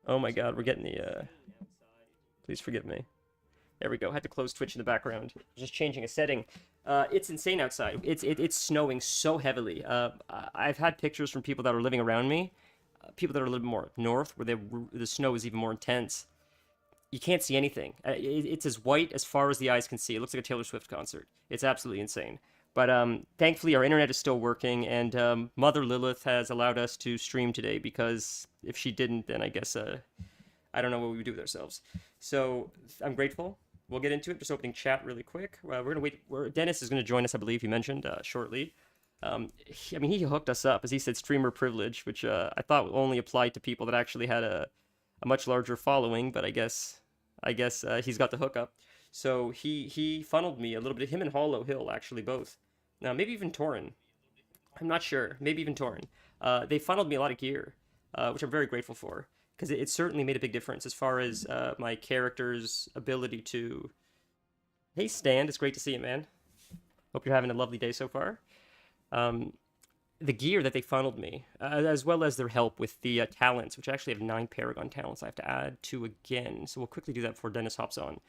Oh my god, we're getting the, please forgive me. There we go. Had to close Twitch in the background. Just changing a setting. It's insane outside. It's snowing so heavily. I've had pictures from people that are living around me, people that are a little bit more north, where the snow is even more intense. You can't see anything. It's as white as far as the eyes can see. It looks like a Taylor Swift concert. It's absolutely insane. But thankfully, our internet is still working, and Mother Lilith has allowed us to stream today because if she didn't, then I guess I don't know what we would do with ourselves. So I'm grateful. We'll get into it. Just opening chat really quick. We're gonna wait. Dennis is gonna join us, I believe he mentioned shortly. I mean, he hooked us up, as he said, streamer privilege, which I thought only applied to people that actually had a much larger following. But I guess he's got the hookup. So he funneled me a little bit. Him and Hollow Hill actually both. Now maybe even Torin. I'm not sure. Maybe even Torin. They funneled me a lot of gear, which I'm very grateful for, because it certainly made a big difference as far as my character's ability to. Hey, Stan, it's great to see you, man. Hope you're having a lovely day so far. Um, the gear that they funneled me, as well as their help with the talents, which I actually have 9 Paragon talents I have to add to again. So we'll quickly do that before Dennis hops on.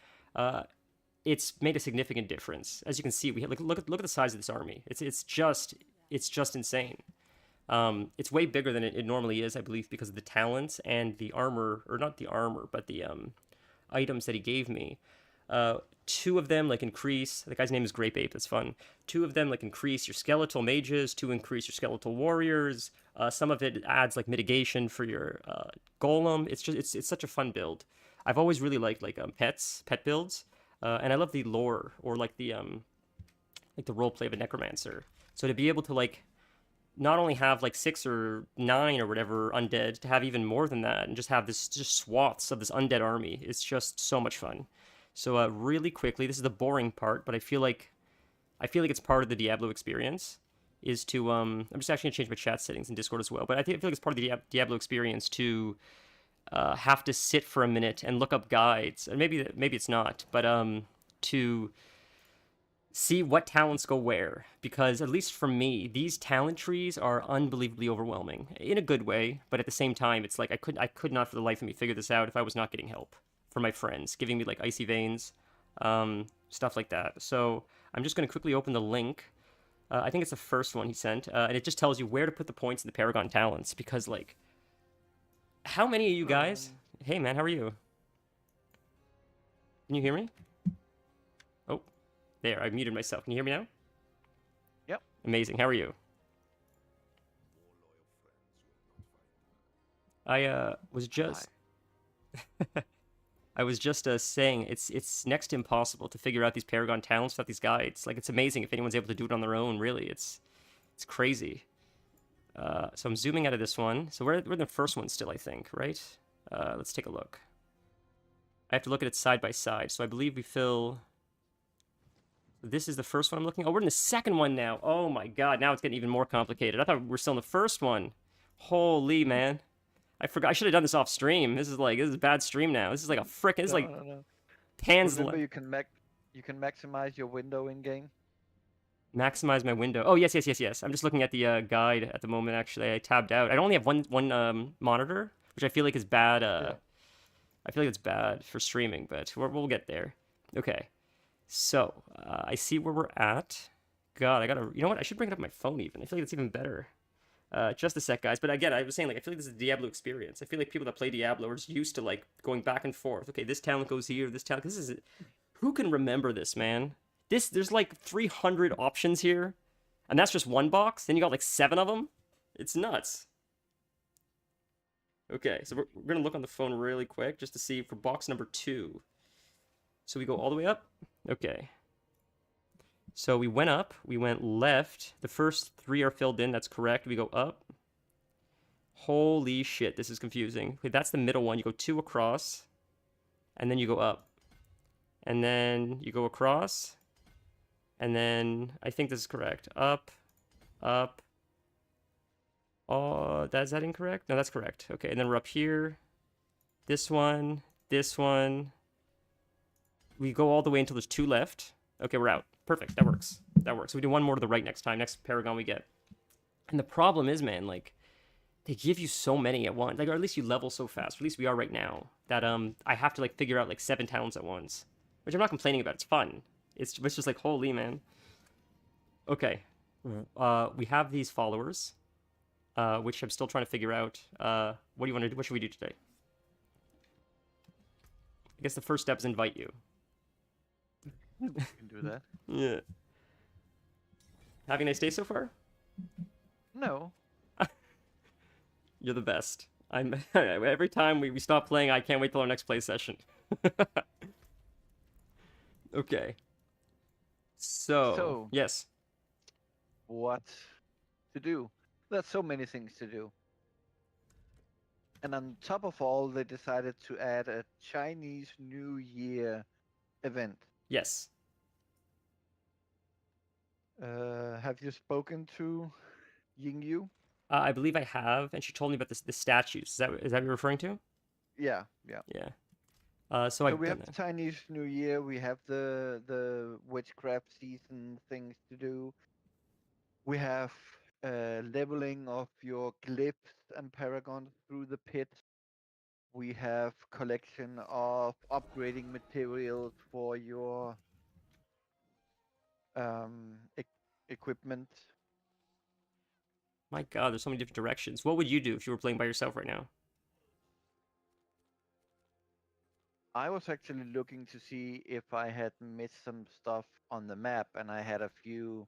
It's made a significant difference. As you can see, we have, like look at the size of this army. It's just insane. It's way bigger than it normally is, I believe, because of the talents and the armor, or not the armor, but the items that he gave me. 2 of them like increase. The guy's name is Grape Ape. That's fun. 2 of them like increase your skeletal mages. 2 increase your skeletal warriors. Some of it adds like mitigation for your golem. It's such a fun build. I've always really liked like pet builds, and I love the lore, or like the role play of a necromancer. So to be able to like not only have like 6 or 9 or whatever undead, to have even more than that, and just have this just swaths of this undead army, it's just so much fun. So really quickly, this is the boring part, but I feel like it's part of the Diablo experience. Is to I'm just actually gonna change my chat settings in Discord as well, but I feel like it's part of the Diablo experience to have to sit for a minute and look up guides, and maybe it's not, but to see what talents go where, because at least for me, these talent trees are unbelievably overwhelming in a good way, but at the same time, it's like I could not for the life of me figure this out if I was not getting help from my friends, giving me like icy veins, stuff like that. So I'm just going to quickly open the link. I think it's the first one he sent, and it just tells you where to put the points in the Paragon talents, because like, how many of you guys? Hey man, how are you? Can you hear me? Oh, there, I muted myself. Can you hear me now? Yep. Amazing. How are you? I was just I was just saying it's next to impossible to figure out these Paragon talents without these guides. Like, it's amazing if anyone's able to do it on their own. Really, it's crazy. So I'm zooming out of this one. So we're in the first one still, I think, right? Let's take a look. I have to look at it side by side. So I believe we fill. This is the first one I'm looking. Oh, we're in the second one now. Oh my god, now it's getting even more complicated. I thought we were still in the first one. Holy man. I forgot. I should have done this off stream. This is a bad stream now. This is like a frickin'. This is like No. Pan's Remember, you can maximize your window in game. maximize my window. Oh yes. I'm just looking at the guide at the moment. Actually, I tabbed out. I only have one monitor, which I feel like is bad. Yeah. I feel like it's bad for streaming, but we'll get there. Okay. So I see where we're at. God, I gotta. You know what? I should bring it up on my phone even. I feel like it's even better. Just a sec, guys. But again, I was saying, like, I feel like this is a Diablo experience. I feel like people that play Diablo are just used to like going back and forth. Okay, this talent goes here. This talent. This is. Who can remember this, man? There's like 300 options here, and that's just one box. Then you got like 7 of them. It's nuts. Okay, so we're gonna look on the phone really quick just to see for box number 2. So we go all the way up. Okay. So we went up, we went left. The first 3 are filled in, that's correct. We go up. Holy shit, this is confusing. Okay, that's the middle one. You go 2 across, and then you go up. And then you go across, and then I think this is correct. Up, up. Oh, is that incorrect? No, that's correct. Okay, and then we're up here. This one, this one. We go all the way until there's 2 left. Okay, we're out. Perfect. That works. That works. So we do one more to the right next time. Next Paragon we get. And the problem is, man, like, they give you so many at once. Like, or at least you level so fast. Or at least we are right now. That I have to like figure out like 7 towns at once, which I'm not complaining about. It's fun. It's just like holy man. Okay, we have these followers, which I'm still trying to figure out. What do you want to do? What should we do today? I guess the first step is invite you. You can do that. Yeah. Having a nice day so far? No. You're the best. I'm every time we stop playing, I can't wait till our next play session. Okay. So, So, yes. what to do? There's so many things to do. And on top of all, they decided to add a Chinese New Year event. Yes. Have you spoken to Ying Yu? I believe I have, and she told me about the statues. Is that what you're referring to? Yeah, yeah. Yeah. So So I've we done have the that. Chinese New Year. We have the witchcraft season things to do. We have leveling of your glyphs and paragons through the pit. We have collection of upgrading materials for your equipment. My God, there's so many different directions. What would you do if you were playing by yourself right now? I was actually looking to see if I had missed some stuff on the map, and I had a few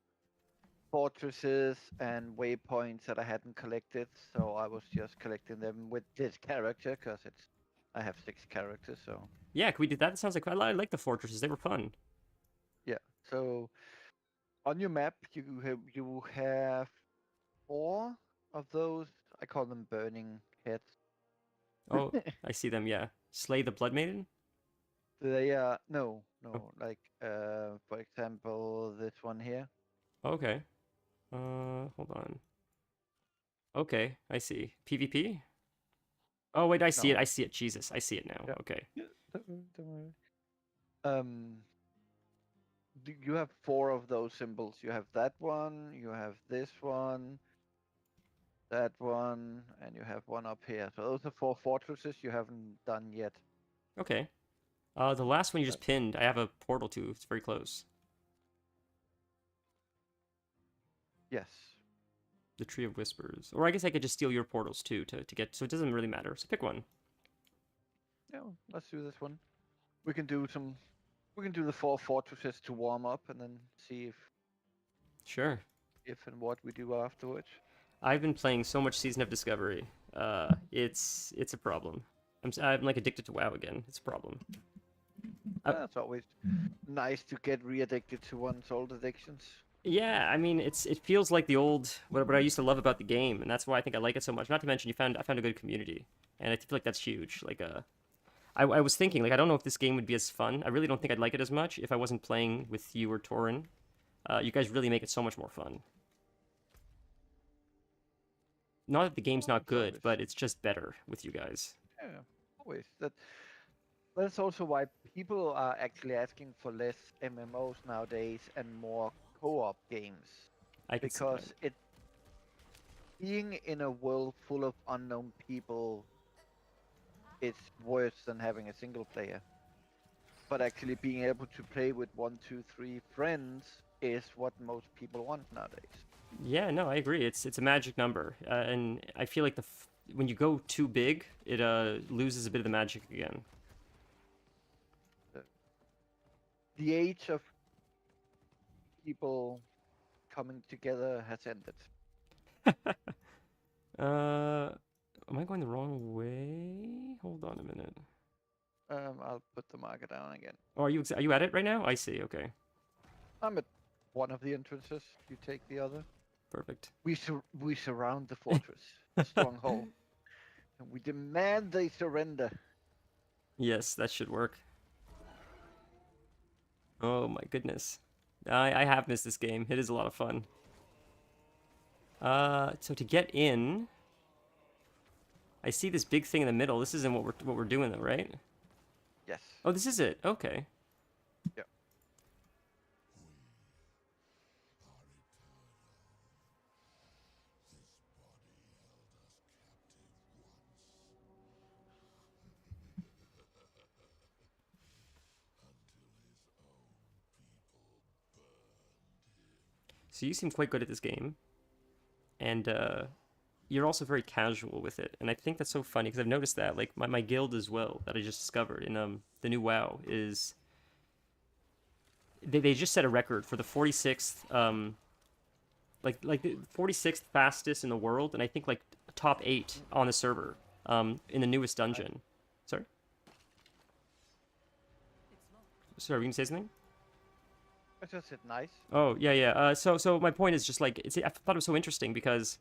fortresses and waypoints that I hadn't collected, so I was just collecting them with this character because I have 6 characters, so Yeah, can we do that? It sounds like I like the fortresses. They were fun. yeah. So on your map, you have 4 of those. I call them burning heads. Oh, I see them. Yeah. Slay the Blood Maiden. They are no, Oh, no. Like for example, this one here. okay. Hold on. Okay, I see. PvP? Oh wait, I see it. No. I see it. Jesus, I see it now. Yeah. Okay. Yeah. Don't worry. Um, you have 4 of those symbols. You have that one. You have this one. That one, and you have one up here. So those are 4 fortresses you haven't done yet. Okay. The last one you Uh, just pinned, I have a portal to. It's very close. yes. The Tree of Whispers. Or I guess I could just steal your portals too to get. So it doesn't really matter. So pick one. Yeah. Let's do this one. We can do some. We can do the 4 fortresses to warm up, and then see Sure. if and what we do afterwards. I've been playing so much Season of Discovery. It's a problem. I'm like addicted to WoW again. It's a problem. That's always nice to get re-addicted to one's old addictions. Yeah, I mean, it feels like the old what I used to love about the game, and that's why I think I like it so much. Not to mention, I found a good community, and I feel like that's huge. Like, I was thinking, like, I don't know if this game would be as fun. I really don't think I'd like it as much if I wasn't playing with you or Torin. You guys really make it so much more fun. Not that the game's Oh, not it's good, always but it's just better with you guys. yeah, always that. That's also why people are actually asking for less MMOs nowadays and more co-op games I can see that. because it being in a world full of unknown people is worse than having a single player. But actually being able to play with 1, 2, 3 friends is what most people want nowadays. Yeah, no, I agree. It's a magic number, and I feel like when you go too big, it loses a bit of the magic again. The age of people coming together has ended. Am I going the wrong way? Hold on a minute. I'll put the marker down again. Oh, are you at it right now? I see. Okay, I'm at one of the entrances. You take the other. perfect. We surround the fortress, the stronghold, and we demand they surrender. Yes, that should work. Oh my goodness. I have missed this game. It is a lot of fun. So to get in, I see this big thing in the middle. This isn't what we're doing though, right? Yes. Oh, this is it. Okay. Yeah. So you seem quite good at this game, and you're also very casual with it, and I think that's so funny because I've noticed that like my guild as well that I just discovered in the new WoW is they just set a record for the 46th like the 46th fastest in the world, and I think like top 8 on the server in the newest Nice. dungeon. Sorry, sorry, we can say something. I just said nice. Oh yeah, yeah. So my point is just like I thought it was so interesting because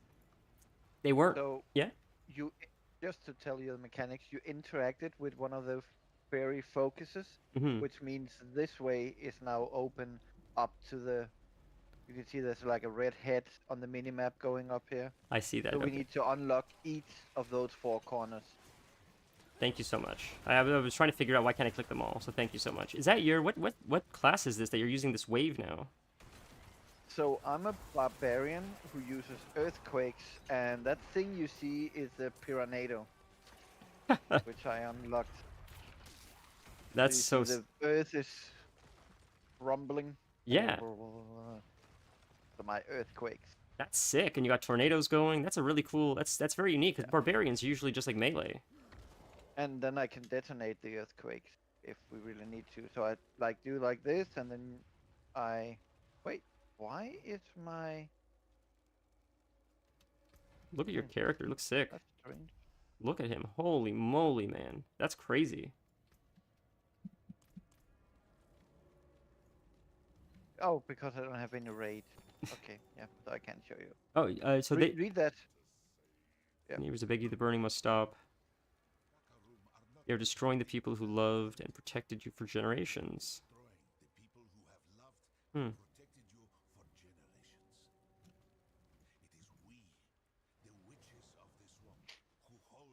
they weren't. So Yeah. you, just to tell you the mechanics, you interacted with one of the fairy focuses, Hmm. which means this way is now open up to the. You can see there's like a red head on the mini map going up here. I see that. So we Okay. need to unlock each of those 4 corners. Thank you so much. I was trying to figure out why can't I click them all. So thank you so much. Is that your what class is this that you're using this wave now? So I'm a barbarian who uses earthquakes, and that thing you see is the Piranado, which I unlocked. So That's you so see the earth is rumbling. yeah. So my earthquakes. That's sick. And you got tornadoes going. That's a really cool. That's very unique because Yeah. barbarians are usually just like melee. And then I can detonate the earthquakes if we really need to. So I like do like this, and then I wait. Why is my Look at your hmm, character. Looks sick. that's strange. Look at him. Holy moly, man. That's crazy. Oh, because I don't have any raid. Okay, yeah, so I can't show you. Oh, so Read that. Yeah. Here's a biggie. The burning must stop. They are destroying the people who loved and protected you for generations. Hmm.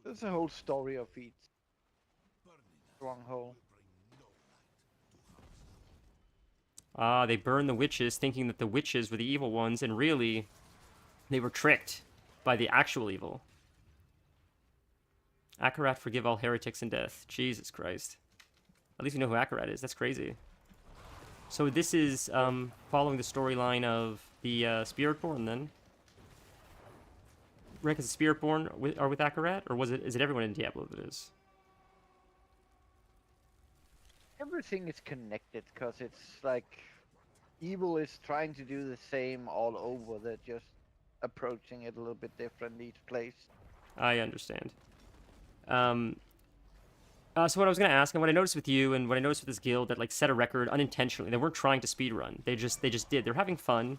There's a whole story of each stronghold. Ah, they burned the witches, thinking that the witches were the evil ones, and really, they were tricked by the actual evil. Akarat, forgive all heretics in death. Jesus Christ. At least we know who Akarat is. That's crazy. So this is following the storyline of the Spiritborn, then? Rick, is the Spiritborn are with Akarat, or is it everyone in Diablo that is? Everything is connected because it's like evil is trying to do the same all over. They're just approaching it a little bit different each place. I understand. Um, so what I was gonna ask, and what I noticed with you, and what I noticed with this guild that like set a record unintentionally, they weren't trying to speedrun. They just did. They're having fun.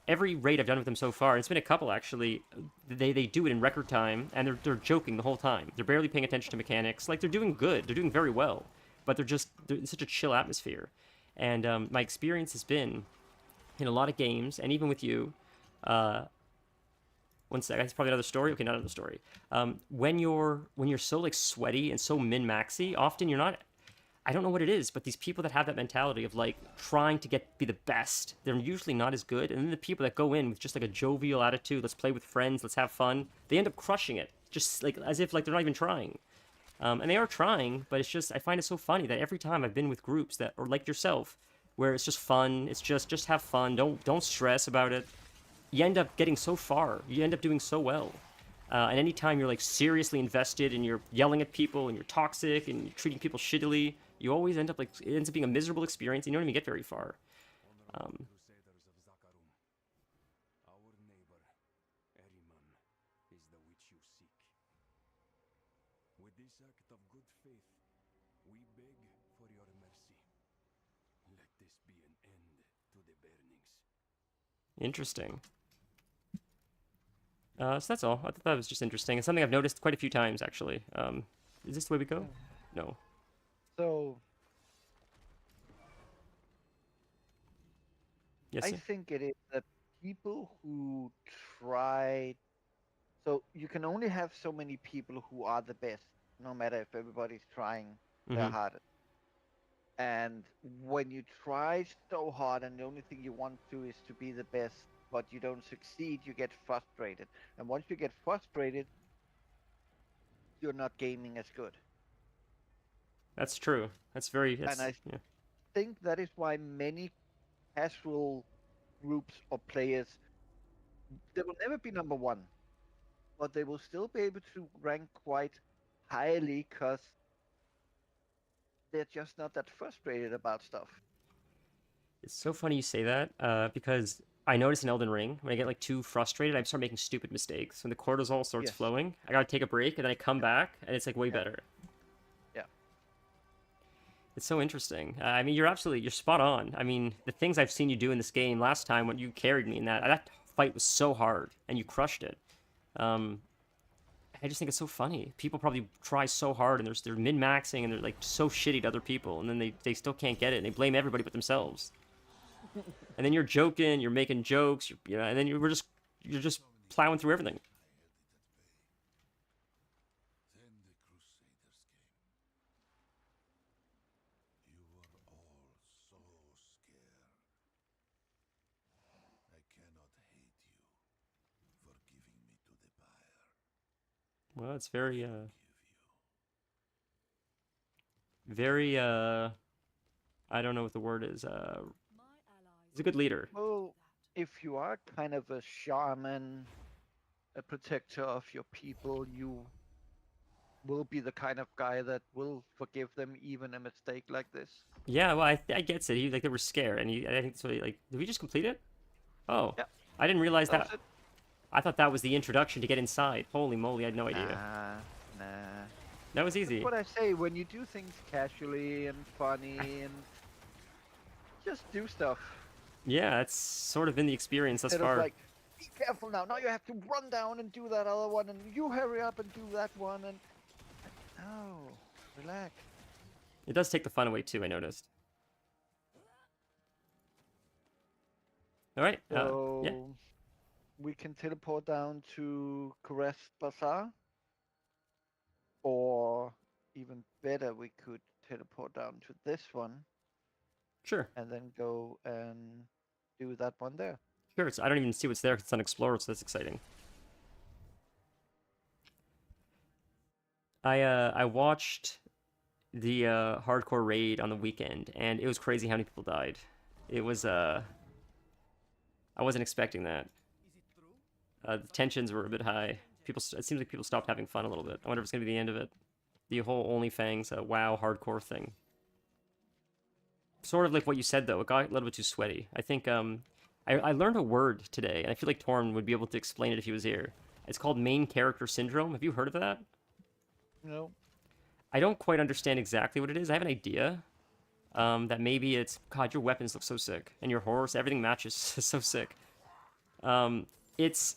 Every raid I've done with them so far, and it's been a couple actually, they do it in record time, and they're joking the whole time. They're barely paying attention to mechanics. Like they're doing good. They're doing very well, but they're in such a chill atmosphere. And my experience has been in a lot of games, and even with you. One sec, that's probably another story. Okay, not another story. When you're so like sweaty and so min maxy, often you're not. I don't know what it is, but these people that have that mentality of like trying to be the best, they're usually not as good. And then the people that go in with just like a jovial attitude, let's play with friends, let's have fun, they end up crushing it, just like as if like they're not even trying. And they are trying, but it's just I find it so funny that every time I've been with groups that or like yourself, where it's just fun, it's just have fun, don't stress about it. You end up getting so far. You end up doing so well. And anytime you're like seriously invested and you're yelling at people and you're toxic and you're treating people shittily, you always end up like it ends up being a miserable experience. And you don't even get very far. Um, Interesting. So that's all. I thought that was just interesting. It's something I've noticed quite a few times actually. Is this the way we go? Mm. No. So Yes, I sir? think it is that people who try. So you can only have so many people who are the best, no matter if everybody's trying their Mm-hmm. hardest. And when you try so hard and the only thing you want to is to be the best, but you don't succeed, you get frustrated. And once you get frustrated, you're not gaming as good. That's true. That's very. And That's I yeah. think that is why many casual groups or players, they will never be number one, but they will still be able to rank quite highly because they're just not that frustrated about stuff. It's so funny you say that, because I notice in Elden Ring, when I get like too frustrated, I start making stupid mistakes. When the cortisol starts Yes. flowing, I gotta take a break, and then I come back, and it's like way better. Yeah. It's so interesting. I mean, you're spot on. I mean, the things I've seen you do in this game last time when you carried me in that fight was so hard, and you crushed it. Um, I just think it's so funny. People probably try so hard, and they're min-maxing, and they're like so shitty to other people, and then they still can't get it, and they blame everybody but themselves. And then you're joking, you're making jokes, and then you're just plowing through everything. Then the Crusaders came. You were all so scared. I cannot hate you for giving me to the pyre. Well, it's very Give you. very I don't know what the word is. He's a good leader. Well, if you are kind of a shaman, a protector of your people, you will be the kind of guy that will forgive them even a mistake like this. Yeah, well, I gets it. He like they were scared, and I think that's what like. Did we just complete it? Oh, Yeah, I didn't realize that was that. it. I thought that was the introduction to get inside. Holy moly, I had no idea. Nah. That was That's easy. what I say when you do things casually and funny and just do stuff. Yeah, that's sort of been the experience thus Instead of far. like, be careful now. Now you have to run down and do that other one, and you hurry up and do that one, and no, relax. It does take the fun away too. I noticed. All right. So Yeah. we can teleport down to Crest Bazaar, or even better, we could teleport down to this one Sure. and then go and do that one there. Sure. I don't even see what's there 'cause it's unexplored, so that's exciting. I watched the hardcore raid on the weekend, and it was crazy how many people died. It was I wasn't expecting that. The tensions were a bit high. It seems like people stopped having fun a little bit. I wonder if it's gonna be the end of it. The whole OnlyFans WoW hardcore thing. Sort of like what you said though. It got a little bit too sweaty. I think I learned a word today, and I feel like Torm would be able to explain it if he was here. It's called main character syndrome. Have you heard of that? No. I don't quite understand exactly what it is. I have an idea. That maybe it's God, your weapons look so sick, and your horse, everything matches so sick. It's,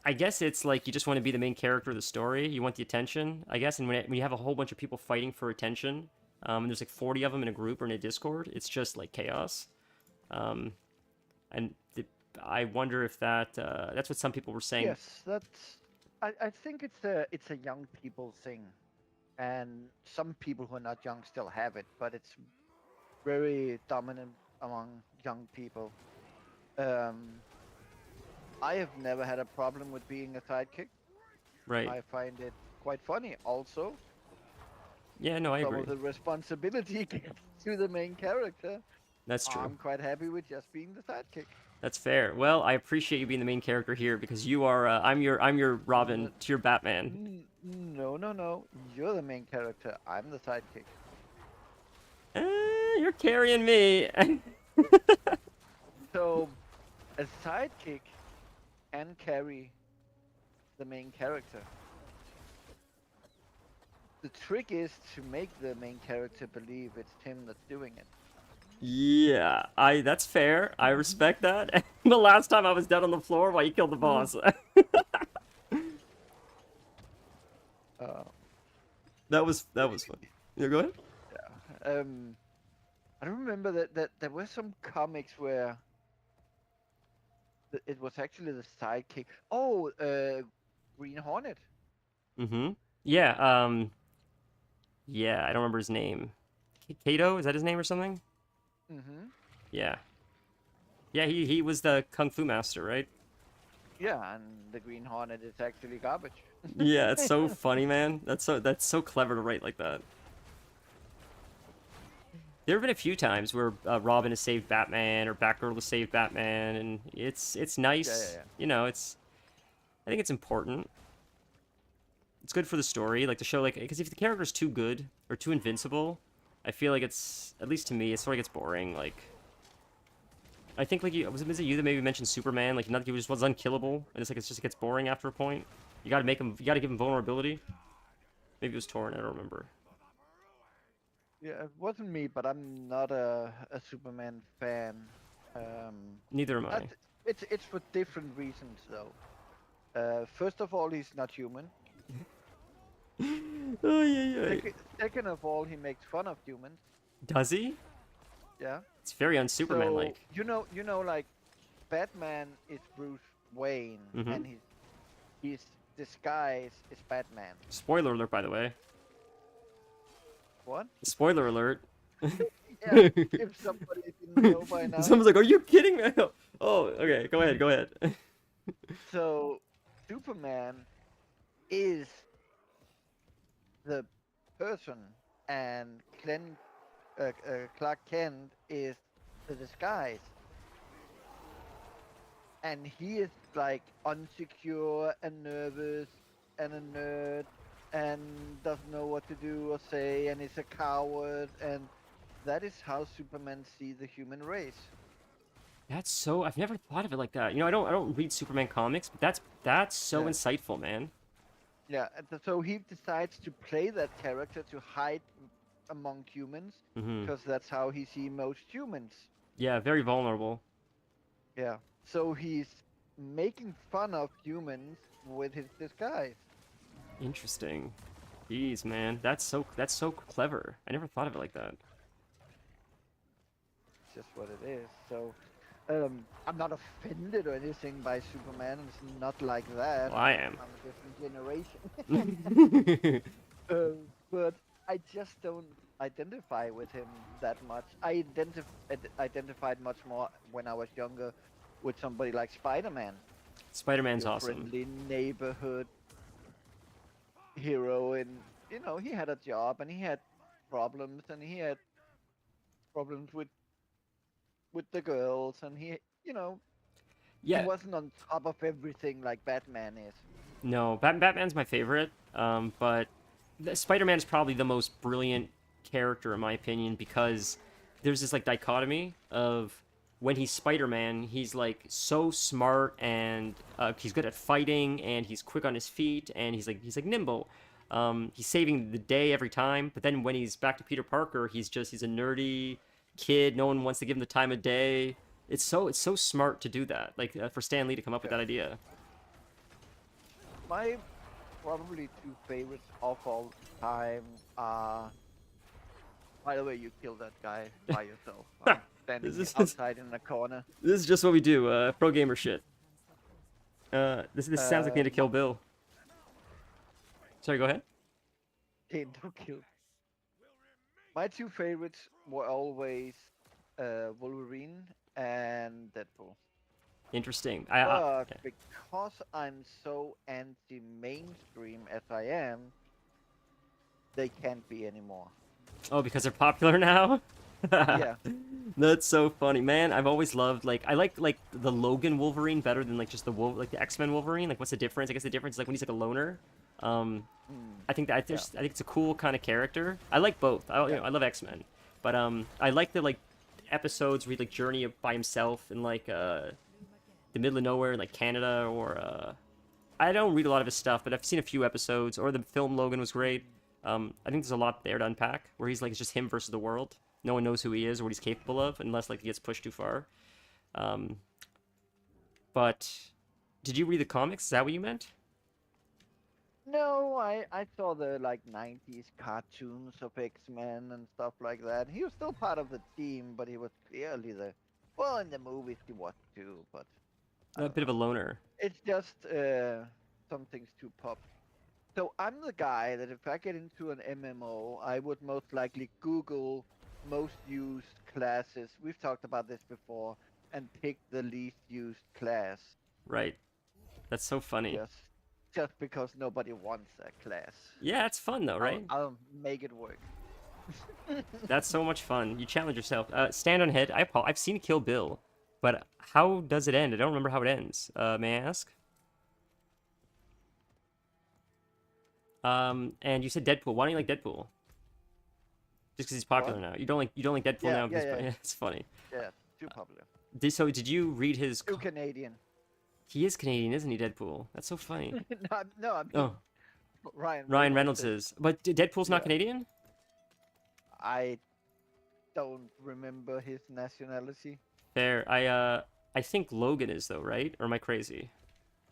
I guess it's like you just want to be the main character of the story. You want the attention, I guess. And when you have a whole bunch of people fighting for attention, and there's like 40 of them in a group or in a Discord, it's just like chaos. And I wonder if that's what some people were saying. Yes, that's. I think it's a young people thing, and some people who are not young still have it, but it's very dominant among young people. I have never had a problem with being a sidekick. Right. I find it quite funny. Also, Yeah, no, I some agree. of the responsibility gets to the main character. That's true. I'm quite happy with just being the sidekick. That's fair. Well, I appreciate you being the main character here because you are. I'm your Robin to your Batman. No. You're the main character. I'm the sidekick. You're carrying me. So, a sidekick can carry the main character. The trick is to make the main character believe it's him that's doing it. Yeah, that's fair. I respect that. The last time I was dead on the floor while you killed the boss. That was fun. Yeah, go ahead. Yeah. I remember that there were some comics where it was actually the sidekick. Oh, Green Hornet. Mm-hmm. Yeah. Yeah. I don't remember his name. Kato, is that his name or something? Mm-hmm. Yeah. Yeah. He was the kung fu master, right? Yeah, and the Green Hornet is actually garbage. Yeah. It's so funny, man. That's so clever to write like that. There have been a few times where Robin has saved Batman or Batgirl has saved Batman, and it's nice. Yeah. You know, I think it's important. It's good for the story, like to show like because if the character's too good or too invincible, I feel like it's at least to me it sort of gets boring. Like I think like was it you that maybe mentioned Superman? Like not he just was unkillable, and it's like it gets boring after a point. You got to make him. You got to give him vulnerability. Maybe it was Torn. I don't remember. Yeah, it wasn't me, but I'm not a Superman fan. Um, Neither am I I. th- it's for different reasons though. First of all, he's not human. Oh yeah, yeah. Second of all, he makes fun of humans. Does he? Yeah. It's very un-Superman So like. like Batman is Bruce Wayne, Mhm. and his disguise is Batman. Spoiler alert, by the way. What? Spoiler alert. Yeah, if somebody didn't know by now. Someone's like, "Are you kidding me?" Oh, okay. Go ahead. Go ahead. So Superman is the person, and Clark Kent is the disguise. And he is like unsecure and nervous and a nerd and doesn't know what to do or say and is a coward, and that is how Superman sees the human race. That's so. I've never thought of it like that. You know, I don't read Superman comics, but that's so Yeah. insightful, man. Yeah, and so he decides to play that character to hide among humans Hmm. because that's how he sees most humans. Yeah, very vulnerable. Yeah. So he's making fun of humans with his disguise. Interesting. Jeez, man, that's so clever. I never thought of it like that. It's just what it is. So I'm not offended or anything by Superman. It's not like that. Well, I am. I'm a different generation. But I just don't identify with him that much. I identified much more when I was younger with somebody like Spider-Man. Spider-Man's Your awesome. friendly neighborhood hero, and he had a job and he had problems, and he had problems with the girls, and he Yeah, wasn't on top of everything like Batman is. no, Batman's my favorite. But Spider-Man is probably the most brilliant character in my opinion because there's this like dichotomy of when he's Spider-Man, he's like so smart and he's good at fighting and he's quick on his feet and he's like nimble. He's saving the day every time. But then when he's back to Peter Parker, he's a nerdy kid. No one wants to give him the time of day. It's so smart to do that. Like for Stan Lee to come up with that idea. My probably two favorites of all time are. By the way, you killed that guy by yourself. I'm standing This is- outside in the corner. This is just what we do. Pro gamer shit. This sounds like me to Uh, Kill Bill. Sorry, go ahead. Don't kill. My two favorites were always Wolverine and Deadpool. Interesting. But because I'm so anti-mainstream as I am, they can't be anymore. Oh, because they're popular now? Yeah. That's so funny, man. I've always loved I like the Logan Wolverine better than like just the X-Men Wolverine. Like, what's the difference? I guess the difference is like when he's like a loner. I think I think it's a cool kind of character. I like both. I love X-Men, but I like the like episodes where he like journey by himself in like the middle of nowhere in like Canada or I don't read a lot of his stuff, but I've seen a few episodes. Or the film Logan was great. I think there's a lot there to unpack where he's like it's just him versus the world. No one knows who he is or what he's capable of unless like he gets pushed too far. But did you read the comics? Is that what you meant? No, I saw the like 90s cartoons of X-Men and stuff like that. He was still part of the team, but he was clearly in the movies he was too, but A bit of a loner. it's just some things too pop. So I'm the guy that if I get into an MMO, I would most likely Google most used classes. We've talked about this before, and pick the least used class. Right. That's so funny. Just because nobody wants that class. Yeah, it's fun though, right? I'll make it work. That's so much fun. You challenge yourself. Stand on head. I've seen Kill Bill, but how does it end? I don't remember how it ends. May I ask? And you said Deadpool. Why don't you like Deadpool? Just because he's popular What? now. You don't like Deadpool Yeah, now yeah, because yeah. yeah, it's funny. Yeah, too popular. So did you read his? Too Canadian. He is Canadian, isn't he? Deadpool. That's so funny. No, no, I mean Oh, Ryan Ryan Reynolds Reynolds is. But Deadpool's not yeah. Canadian? I don't remember his nationality. Fair. I think Logan is though, right? Or am I crazy?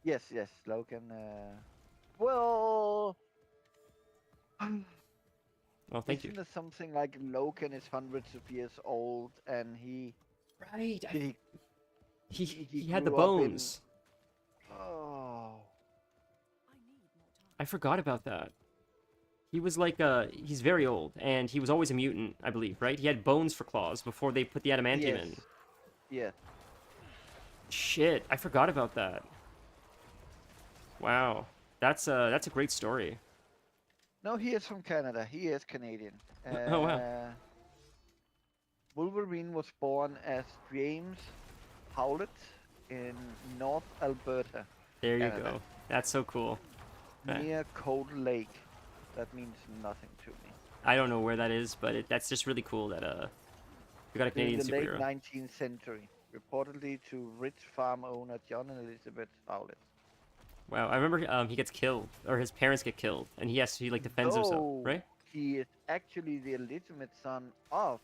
Yes, yes, Logan. Well, Oh, thank you. isn't it something like Logan is hundreds of years old and he Right. he He had the grew up in bones. oh I forgot about that. He was like he's very old and he was always a mutant, I believe, right? He had bones for claws before they put the adamantium yes, in. yes. Shit, I forgot about that. Wow. That's a great story. No, he is from Canada. He is Canadian. Oh wow. Wolverine was born as James Howlett in North Alberta, There you Canada, go. That's so cool. near Cold Lake. That means nothing to me. I don't know where that is, but that's just really cool that we got a In Canadian the late superhero. 19th century, reportedly to rich farm owner John and Elizabeth Howlett. Wow, I remember he gets killed, or his parents get killed, and he like defends himself, Though right? he is actually the illegitimate son of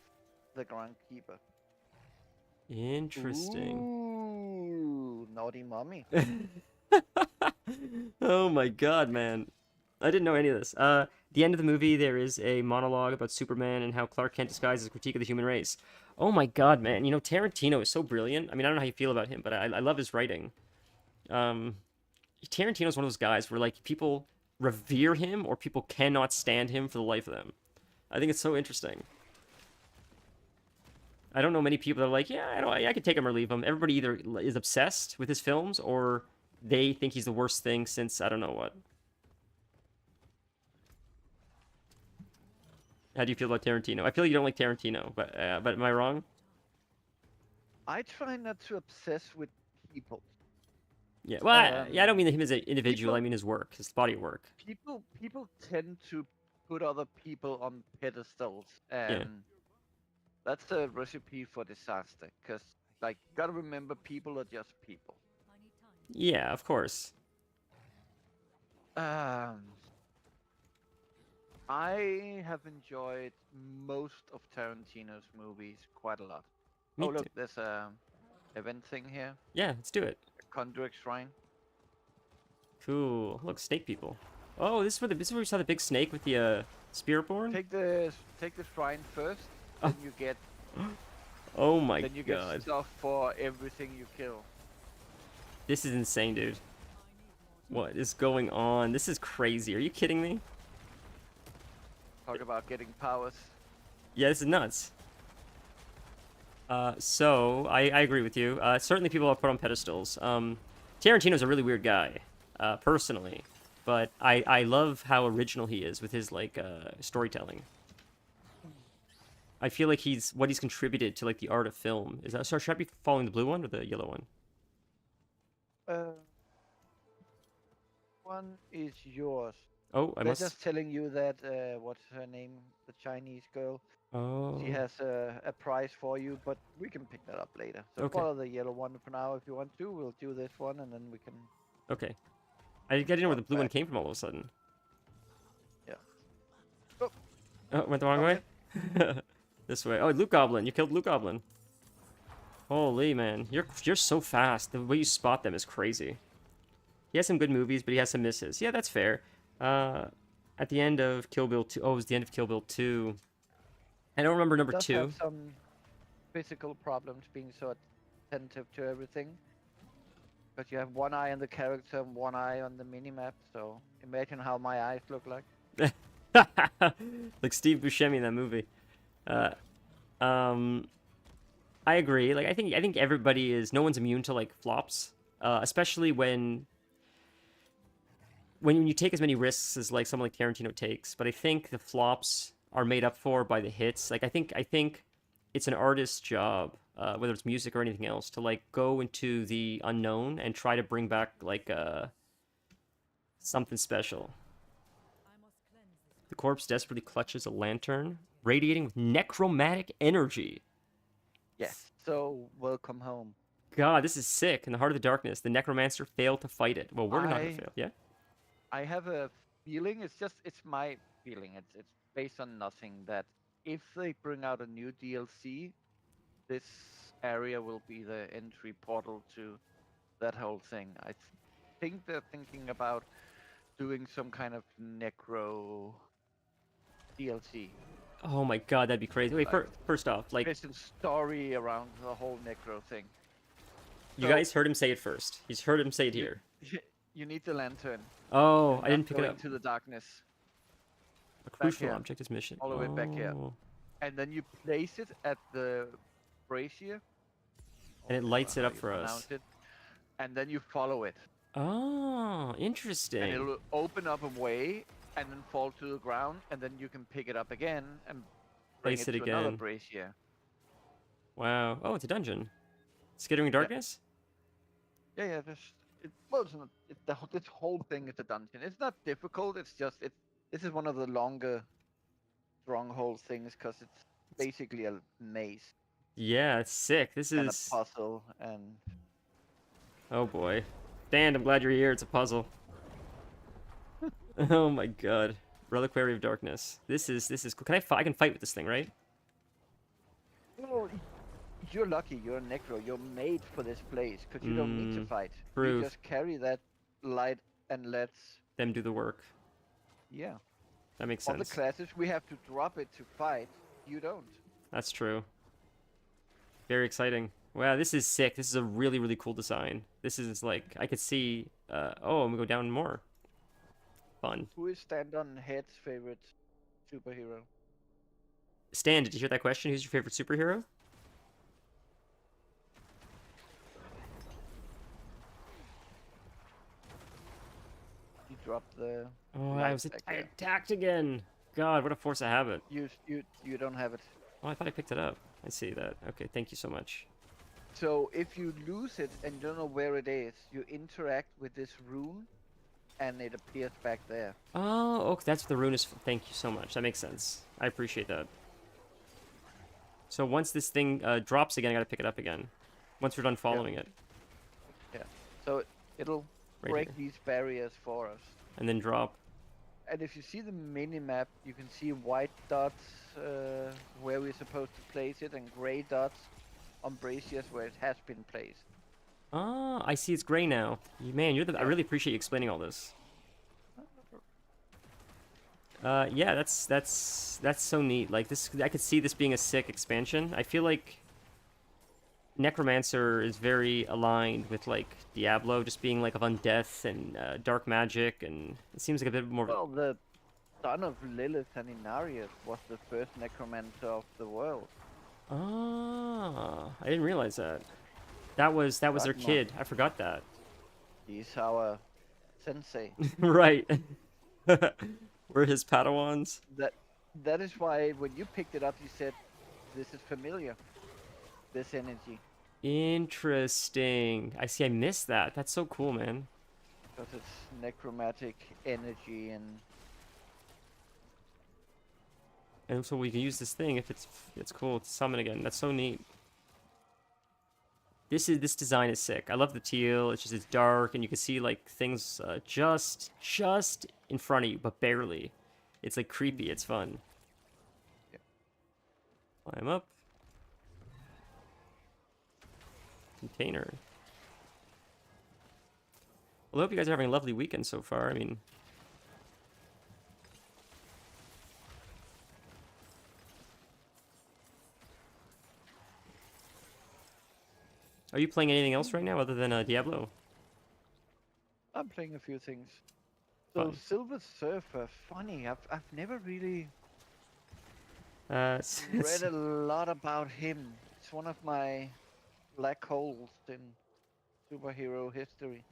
the groundkeeper. Interesting. Ooh, naughty mommy. Oh my god, man. I didn't know any of this. The end of the movie, there is a monologue about Superman and how Clark Kent disguises a critique of the human race. Oh my god, man. You know, Tarantino is so brilliant. I mean, I don't know how you feel about him, but I love his writing. Um, Tarantino's one of those guys where, like, people revere him or people cannot stand him for the life of them. I think it's so interesting. I don't know many people that are like, yeah, I could take him or leave him. Everybody either is obsessed with his films or they think he's the worst thing since I don't know what. How do you feel about Tarantino? I feel you don't like Tarantino, but am I wrong? I try not to obsess with people. Yeah. Well, yeah, I don't mean him as an individual. People, I mean his work, his body of work. people tend to put other people on pedestals, Yeah. and that's a recipe for disaster. Cause like, gotta remember, people are just people. Yeah, of course. I have enjoyed most of Tarantino's movies quite a lot. Me Oh look, too. there's a event thing here. Yeah, let's do it. A Condrick Shrine. Cool. Look, snake people. Oh, this is where we saw the big snake with the spearborn. Take the shrine first, Oh. then you get Oh my then you get god. stuff for everything you kill. This is insane, dude. What is going on? This is crazy. Are you kidding me? Talk about getting powers. Yeah, this is nuts. So I agree with you. Certainly people are put on pedestals. Tarantino's a really weird guy, personally, but I love how original he is with his like storytelling. I feel like what he's contributed to like the art of film. Is that, sorry, should I be following the blue one or the yellow one? One is yours. Oh, I They're must. just telling you that what's her name, the Chinese girl. Oh. She has a prize for you, but we can pick that up later. So Okay. follow the yellow one for now if you want to. We'll do this one and then we can. Okay. I didn't know where the blue one back. came from all of a sudden. Yeah. Oh, Oh, went the wrong way? This way. Oh, Luke Goblin. You killed Luke Goblin. Holy man. You're so fast. The way you spot them is crazy. He has some good movies, but he has some misses. Yeah, that's fair. At the end of Kill Bill 2. Oh, it was the end of Kill Bill 2. I don't remember number does 2. have some physical problems being so attentive to everything. But you have one eye on the character and one eye on the minimap, so imagine how my eyes look like. Like Steve Buscemi in that movie. I agree. Like I think everybody is. No one's immune to like flops, especially when you take as many risks as like someone like Tarantino takes. But I think the flops are made up for by the hits. Like I think it's an artist's job, whether it's music or anything else, to like go into the unknown and try to bring back like something special. The corpse desperately clutches a lantern, radiating with necromantic energy. Yes. So welcome home. God, this is sick. In the heart of the darkness, the necromancer failed to fight it. Well, we're not gonna I fail. Yeah. I have a feeling. It's my feeling. It's based on nothing. That if they bring out a new DLC, this area will be the entry portal to that whole thing. Think they're thinking about doing some kind of Necro DLC, Oh my God, that'd be crazy. Wait, like first off, like there's a story around the whole Necro thing. you So guys heard him say it first. He's heard him say it you here. you need the lantern. Oh, Do I not didn't pick go it up. into the darkness. A Back crucial here, object is mission. all the way back here, Oh, and then you place it at the brazier, and or it lights it how up you for pronounce us. it, and then you follow it, Oh, and interesting. it'll open up a way and then fall to the ground, and then you can pick it up again and bring Place it it to another again. brazier. Wow. Oh, it's a dungeon. Skittering Yeah, darkness. yeah. Well, it's not. This whole thing is a dungeon. It's not difficult. It's just This is one of the longer stronghold things because it's basically a maze Yeah, it's sick. This and a is. puzzle, and Oh boy. Dan, I'm glad you're here. It's a puzzle. Oh my God. Reliquary of Darkness. This is cool. Can I fight? I can fight with this thing, right? well, you're lucky. You're a necro. You're made for this place because you don't need to fight. You Proof. just carry that light and let's. Them do the work. Yeah. That makes All the sense. classes we have to drop it to fight. You don't. That's true. Very exciting. Wow, this is sick. This is a really, really cool design. This is like, I could see, oh, I'm gonna go down more. Fun. Who is Stand on Head's favorite superhero? Stan, did you hear that question? Who's your favorite superhero? You dropped the. Oh, light I was back there. attacked again. God, what a force of habit. You don't have it. Oh, I thought I picked it up. I see that. Okay, thank you so much. So if you lose it and don't know where it is, you interact with this rune, and it appears back there. Oh, okay, that's what the rune is for. Thank you so much. That makes sense. I appreciate that. So once this thing drops again, I gotta pick it up again. Once we're done following it. Yeah. So it'll Right break here. these barriers for us. And then drop. And if you see the mini map, you can see white dots where we're supposed to place it, and gray dots on braziers where it has been placed. Ah, I see it's gray now. Man, you're the. I Yeah. really appreciate you explaining all this. Yeah, that's so neat. Like this, I could see this being a sick expansion. I feel like Necromancer is very aligned with like Diablo, just being like of undeath and dark magic, and it seems like a bit more. Well, the son of Lilith and Inarius was the first necromancer of the world. Ah, I didn't realize that. That was their Dogma. kid. I forgot that. He's our sensei. Right. We're his Padawans. That is why when you picked it up, you said, "This is familiar. This energy." Interesting. I see. I missed that. That's so cool, man. Because it's necromantic energy, and So we can use this thing if it's cool to summon again. That's so neat. This design is sick. I love the teal. It's dark, and you can see like things just in front of you, but barely. It's like creepy. It's fun. Yeah. Climb up. Container. Well, I hope you guys are having a lovely weekend so far. I mean, are you playing anything else right now other than Diablo? I'm playing a few things. So Fun. Silver Surfer, funny. I've never really It's read a lot about him. It's one of my black holes in superhero history.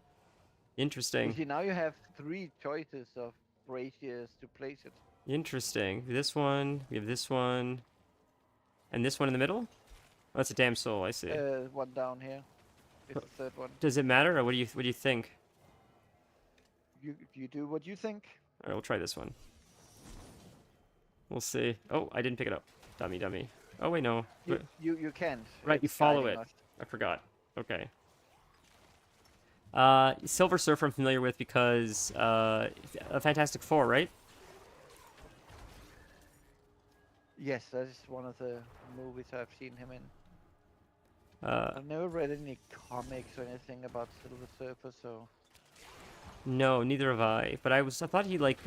You interesting. see, now you have 3 choices of braziers to place it. Interesting. This one. We have this one. And this one in the middle? Oh, that's a damn soul. I see. One down here. It's the third one. Does it matter, or what do you think? You do what you think. All right, we'll try this one. We'll see. Oh, I didn't pick it up. Dummy. Oh wait, no. You can't. Right, you It's follow guiding it. us. I forgot. Okay. Silver Surfer I'm familiar with because a Fantastic Four, right? Yes, that is one of the movies I've seen him in. Uh, I've never read any comics or anything about Silver Surfer, so no, neither have I. But I thought he like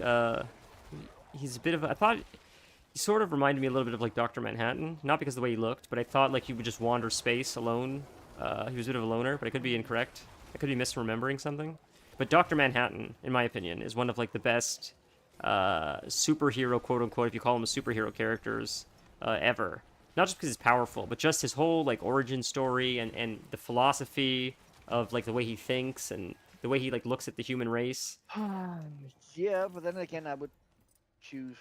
he's a bit of a, I thought he sort of reminded me a little bit of like Dr. Manhattan, not because of the way he looked, but I thought like he would just wander space alone. He was a bit of a loner, but I could be incorrect. I could be misremembering something. But Dr. Manhattan, in my opinion, is one of like the best superhero, quote unquote, if you call him a superhero characters ever. Not just because he's powerful, but just his whole like origin story and the philosophy of like the way he thinks and the way he like looks at the human race. yeah. But then again, I would choose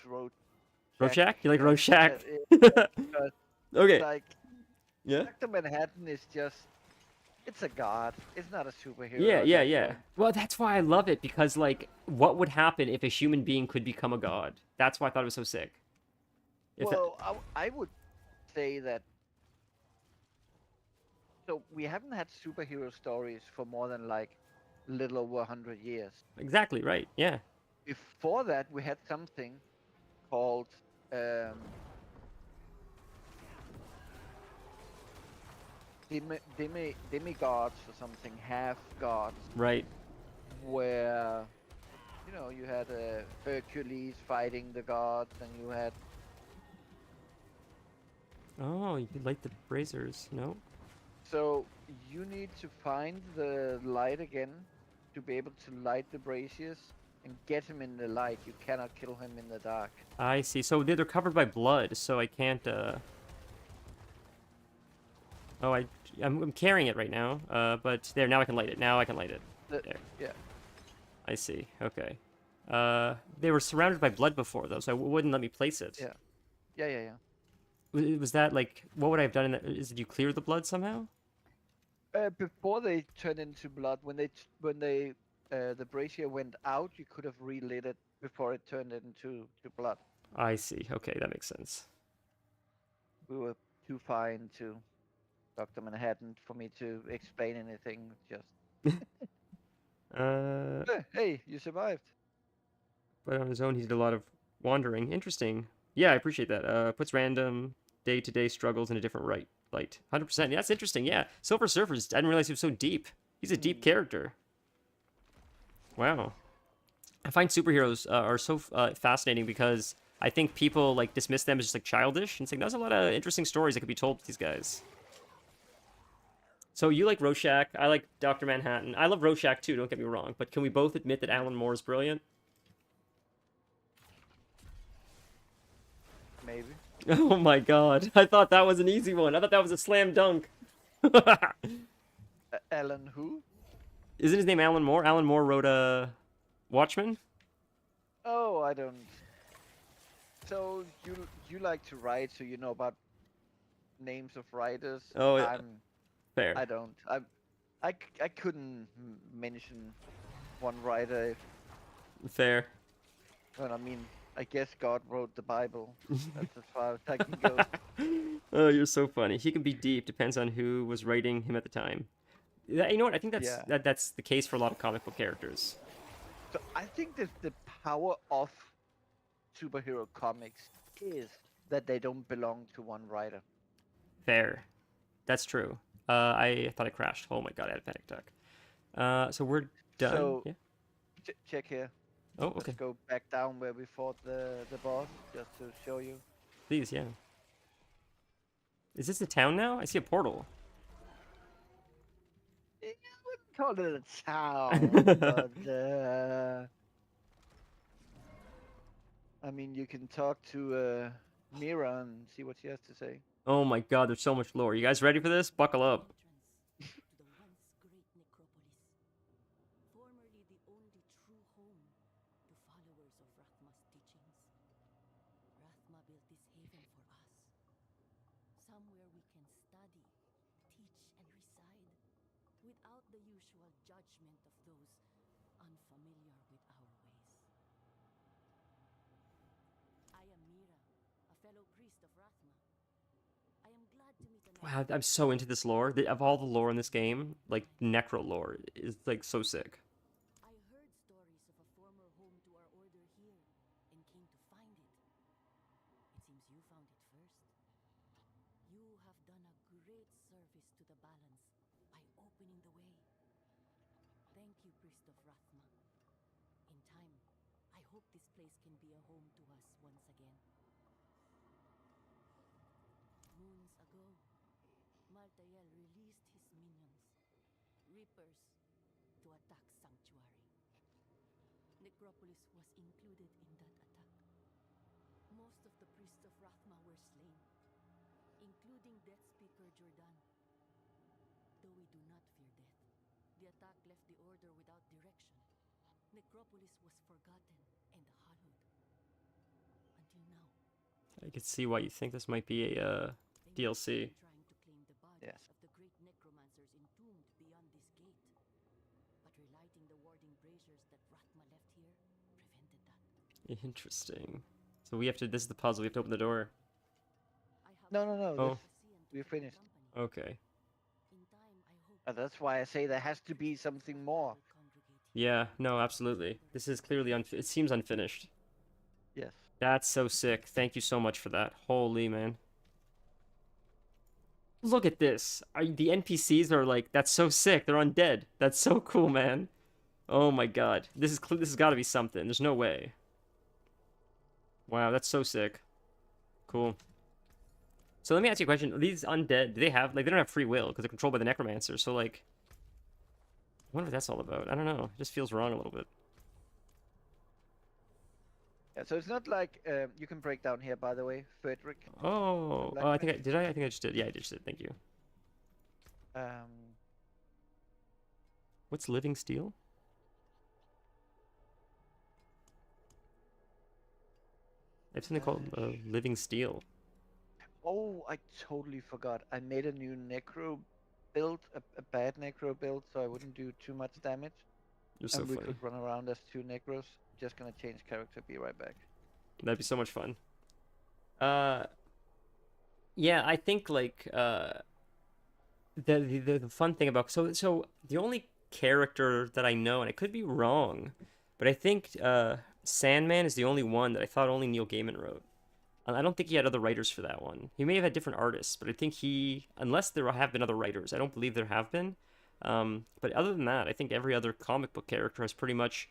Rorschach? You like because, Rorschach? because Okay. like Yeah. Dr. Manhattan is just it's a god. It's not a superhero. Yeah, at yeah, that yeah. point. Well, that's why I love it because like what would happen if a human being could become a god? That's why I thought it was so sick. If that- Well, I would say that. So we haven't had superhero stories for more than like little over 100 years. exactly right. Yeah. Before that, we had something called um, demigods or something, half gods, Right. where you had Hercules fighting the gods, and you had Oh, you could light the braziers. No. so you need to find the light again to be able to light the braziers and get him in the light. You cannot kill him in the dark. I see. So they're covered by blood, so I can't. Oh, I'm carrying it right now. But there now I can light it. Now I can light it. The- There. yeah. I see. Okay. They were surrounded by blood before though, so it wouldn't let me place it. Yeah. Yeah. Was that like what would I have done? Is it you clear the blood somehow? Before they turned into blood, when the brazier went out, you could have relit it before it turned into blood. I see. Okay, that makes sense. We were too fine to Dr. Manhattan for me to explain anything. Just Uh, hey, you survived. but on his own, he did a lot of wandering. Interesting. Yeah, I appreciate that. Puts random day-to-day struggles in a different light. 100%. Yeah, that's interesting. Yeah, Silver Surfers. I didn't realize he was so deep. He's a deep character. Wow. I find superheroes are so fascinating because I think people like dismiss them as just like childish, and it's like there's a lot of interesting stories that could be told with these guys. So you like Rorschach, I like Dr. Manhattan. I love Rorschach too, don't get me wrong, but can we both admit that Alan Moore is brilliant? Maybe. Oh my god, I thought that was an easy one. I thought that was a slam dunk. Alan who? Isn't his name Alan Moore? Alan Moore wrote Watchmen? Oh, I don't. So you like to write, so you know about names of writers. Oh, yeah. Fair. I don't. I couldn't mention one writer. Fair. Well, I mean, I guess God wrote the Bible. That's as far as I can go. Oh, you're so funny. He can be deep, depends on who was writing him at the time. You know what? I think Yeah. that's the case for a lot of comic book characters. So I think that the power of superhero comics is that they don't belong to one writer. Fair. That's true. I thought I crashed. Oh my god, I had a panic attack. So we're done. So- Yeah. Check here. Oh, okay. Let's go back down where we fought the boss, just to show you. Please, yeah. Is this the town now? I see a portal. I wouldn't call it a town, but I mean, you can talk to Mira and see what she has to say. Oh my god, there's so much lore. You guys ready for this? Buckle up. To the once great necropolis, formerly the only true home to followers of Rahma's teachings. somewhere we can study, teach, and reside, without the usual judgment of those unfamiliar with our ways. I am Mira, a fellow priest of Rathma. I am glad to meet another. Wow, I'm so into this lore. Of all the lore in this game, like Necro lore is like so sick. I heard stories of a former home to our order here and came to find it. It seems you found it first. You have done a great service to the balance by opening the way. Thank you, Priest of Rathma. In time, I hope this place can be a home to us once again. Moons ago, Maltael released his minions, Reapers, to attack Sanctuary. Necropolis was included in that attack. Most of the priests of Rathma were slain, including Death Speaker Jordan. Though we do not fear death, the attack left the Order without direction. Necropolis was forgotten and hallowed. Until now. I could see why you think this might be a They may DLC. be trying to claim the bodies Yes. of the great necromancers entombed beyond this gate. But relighting the warding braziers that Rathma left here prevented that. Interesting. So we have to. This is the puzzle. We have to open the door. I have No, no, no. Oh. We're finished. Okay. In time, I hope That's why I say there has to be something more. will congregate Yeah. No. Absolutely. This is clearly it seems unfinished. Yes. That's so sick. Thank you so much for that. Holy man. Look at this. The NPCs are like, that's so sick. They're undead. That's so cool, man. Oh my god. This has got to be something. There's no way. Wow, that's so sick. Cool. So let me ask you a question. Are these undead, do they have, like, they don't have free will because they're controlled by the necromancer. So, like, I wonder what that's all about. I don't know. It just feels wrong a little bit. Yeah, so it's not like you can break down here, by the way, Frederick. Oh, I think I did. I think I just did. Yeah, I just did. Thank you. Um, What's living steel? I have something called living steel. oh, I totally forgot. I made a new necro build, a bad necro build, so I wouldn't do too much damage. You're so And we funny. could run around as two necros. Just gonna change character. Be right back. That'd be so much fun. Yeah, I think like the fun thing about so the only character that I know, and I could be wrong, but I think Sandman is the only one that I thought only Neil Gaiman wrote. I don't think he had other writers for that one. He may have had different artists, but I think unless there have been other writers, I don't believe there have been. But other than that, I think every other comic book character has pretty much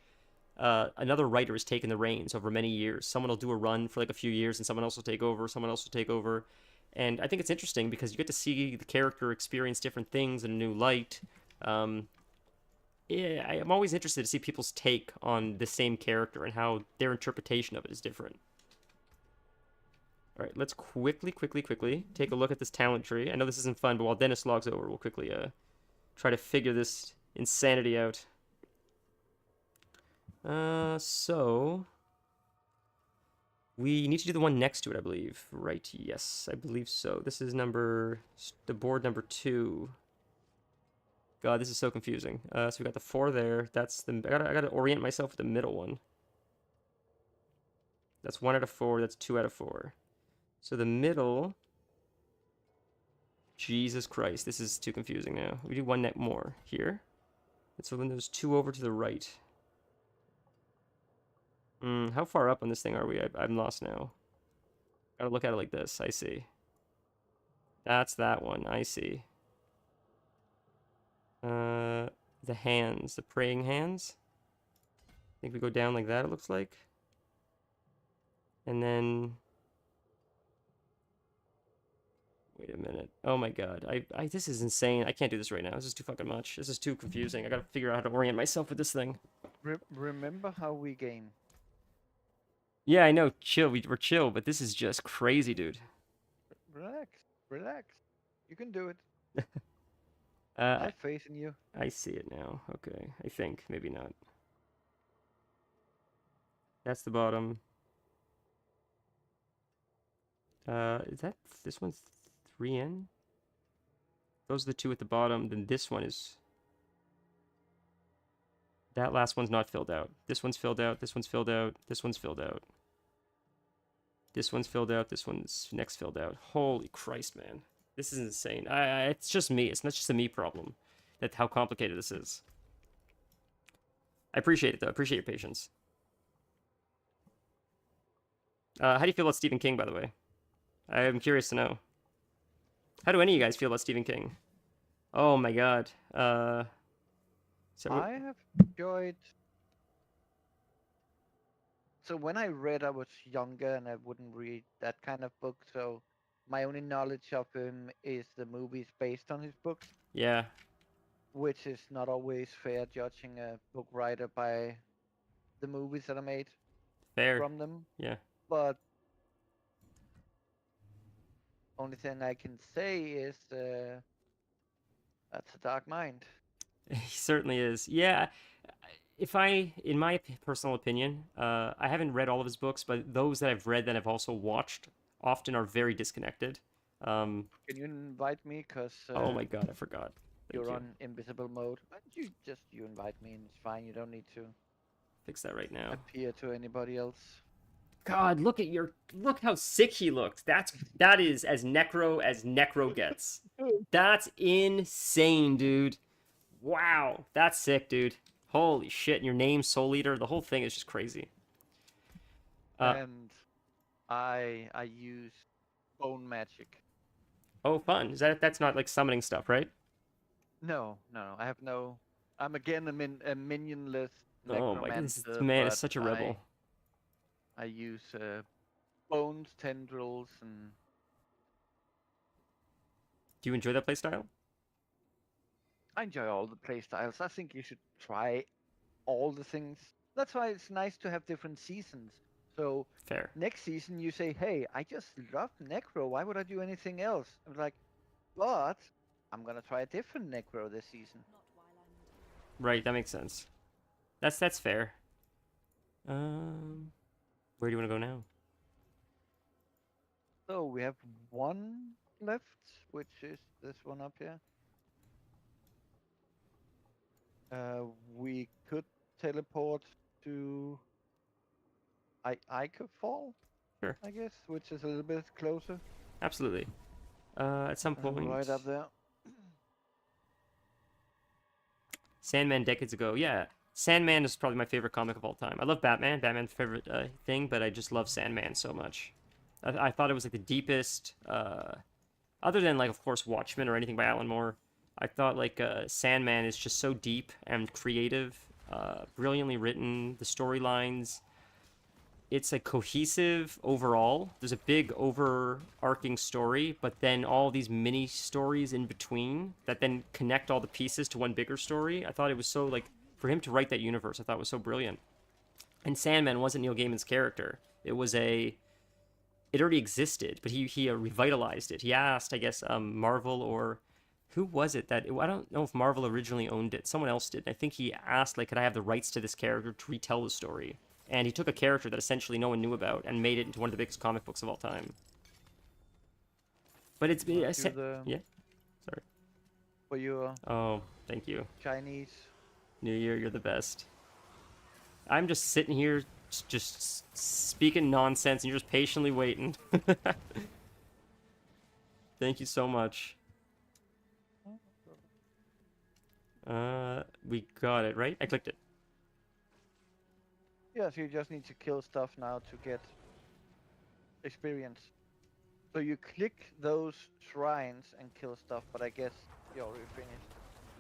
another writer has taken the reins over many years. Someone will do a run for like a few years, and someone else will take over. Someone else will take over, and I think it's interesting because you get to see the character experience different things in a new light. Yeah, I'm always interested to see people's take on the same character and how their interpretation of it is different. All right, let's quickly take a look at this talent tree. I know this isn't fun, but while Dennis logs over, we'll quickly try to figure this insanity out. So we need to do the one next to it, I believe. Right? Yes, I believe so. This is the board number 2. God, this is so confusing. So we got the 4 there. That's I gotta orient myself with the middle one. That's 1 out of 4. That's 2 out of 4. So the middle. Jesus Christ, this is too confusing now. We do one net more here. And so then there's 2 over to the right. How far up on this thing are we? I'm lost now. Gotta look at it like this. I see. That's that one. I see. The hands. The praying hands. I think we go down like that, it looks like. And then... Wait a minute. Oh my god. This is insane. I can't do this right now. This is too fucking much. This is too confusing. I gotta figure out how to orient myself with this thing. Remember how we game. Yeah, I know. Chill. We're chill, but this is just crazy, dude. Relax, relax. You can do it. I I have faith in you. see it now. Okay. I think. Maybe not. That's the bottom. Is that... This one's 3 in. Those are the 2 at the bottom. Then this one is... That last one's not filled out. This one's filled out. This one's filled out. This one's filled out. This one's filled out. This one's next filled out. Holy Christ, man. This is insane. It's just me. It's not just a me problem. That's how complicated this is. I appreciate it, though. I appreciate your patience. How do you feel about Stephen King, by the way? I'm curious to know. How do any of you guys feel about Stephen King? Oh my god. I have enjoyed. So when I read, I was younger and I wouldn't read that kind of book. So my only knowledge of him is the movies based on his books, Yeah, which is not always fair judging a book writer by the movies that are made fair. from them. Yeah. But only thing I can say is that's a dark mind. He certainly is. Yeah. In my personal opinion, I haven't read all of his books, but those that I've read that I've also watched often are very disconnected. Can you invite me? Cause Oh my god, I forgot. Thank you're you. on invisible mode. Why don't you invite me and it's fine. You don't need to Fix that right now. appear to anybody else. God, look how sick he looked. That is as Necro gets. That's insane, dude. Wow, that's sick, dude. Holy shit! And your name, Soul Eater. The whole thing is just crazy. And I use bone magic. Oh, fun. That's not like summoning stuff, right? No. I have no. I'm again a minionless Oh my goodness, necromancer. this man is but such a rebel. I use bones, tendrils, and Do you enjoy that playstyle? I enjoy all the playstyles. I think you should try all the things. That's why it's nice to have different seasons. So Fair. next season you say, "Hey, I just love Necro. Why would I do anything else?" I'm like, "But I'm gonna try a different Necro this season." Not while I'm in Right, that makes sense. That's fair. Where do you want to go now? So we have one left, which is this one up here. We could teleport to I could fall, Sure. I guess, which is a little bit closer. Absolutely. At some point. Right up there. Sandman decades ago. Yeah, Sandman is probably my favorite comic of all time. I love Batman. Batman's favorite thing, but I just love Sandman so much. I thought it was like the deepest, other than like of course Watchmen or anything by Alan Moore. I thought like Sandman is just so deep and creative, brilliantly written. The storylines. It's like cohesive overall. There's a big overarching story, but then all these mini stories in between that then connect all the pieces to one bigger story. I thought it was so like for him to write that universe, I thought it was so brilliant. And Sandman wasn't Neil Gaiman's character. It already existed, but he revitalized it. He asked, I guess, Marvel or who was it that I don't know if Marvel originally owned it. Someone else did. I think he asked like, could I have the rights to this character to retell the story? And he took a character that essentially no one knew about and made it into one of the biggest comic books of all time. But it's Do yeah. Sorry. For your Oh, thank you. Chinese. New Year, you're the best. I'm just sitting here, just speaking nonsense, and you're just patiently waiting. Thank you so much. We got it, right? I clicked it. Yes, you just need to kill stuff now to get experience. So you click those shrines and kill stuff, but I guess you already finished.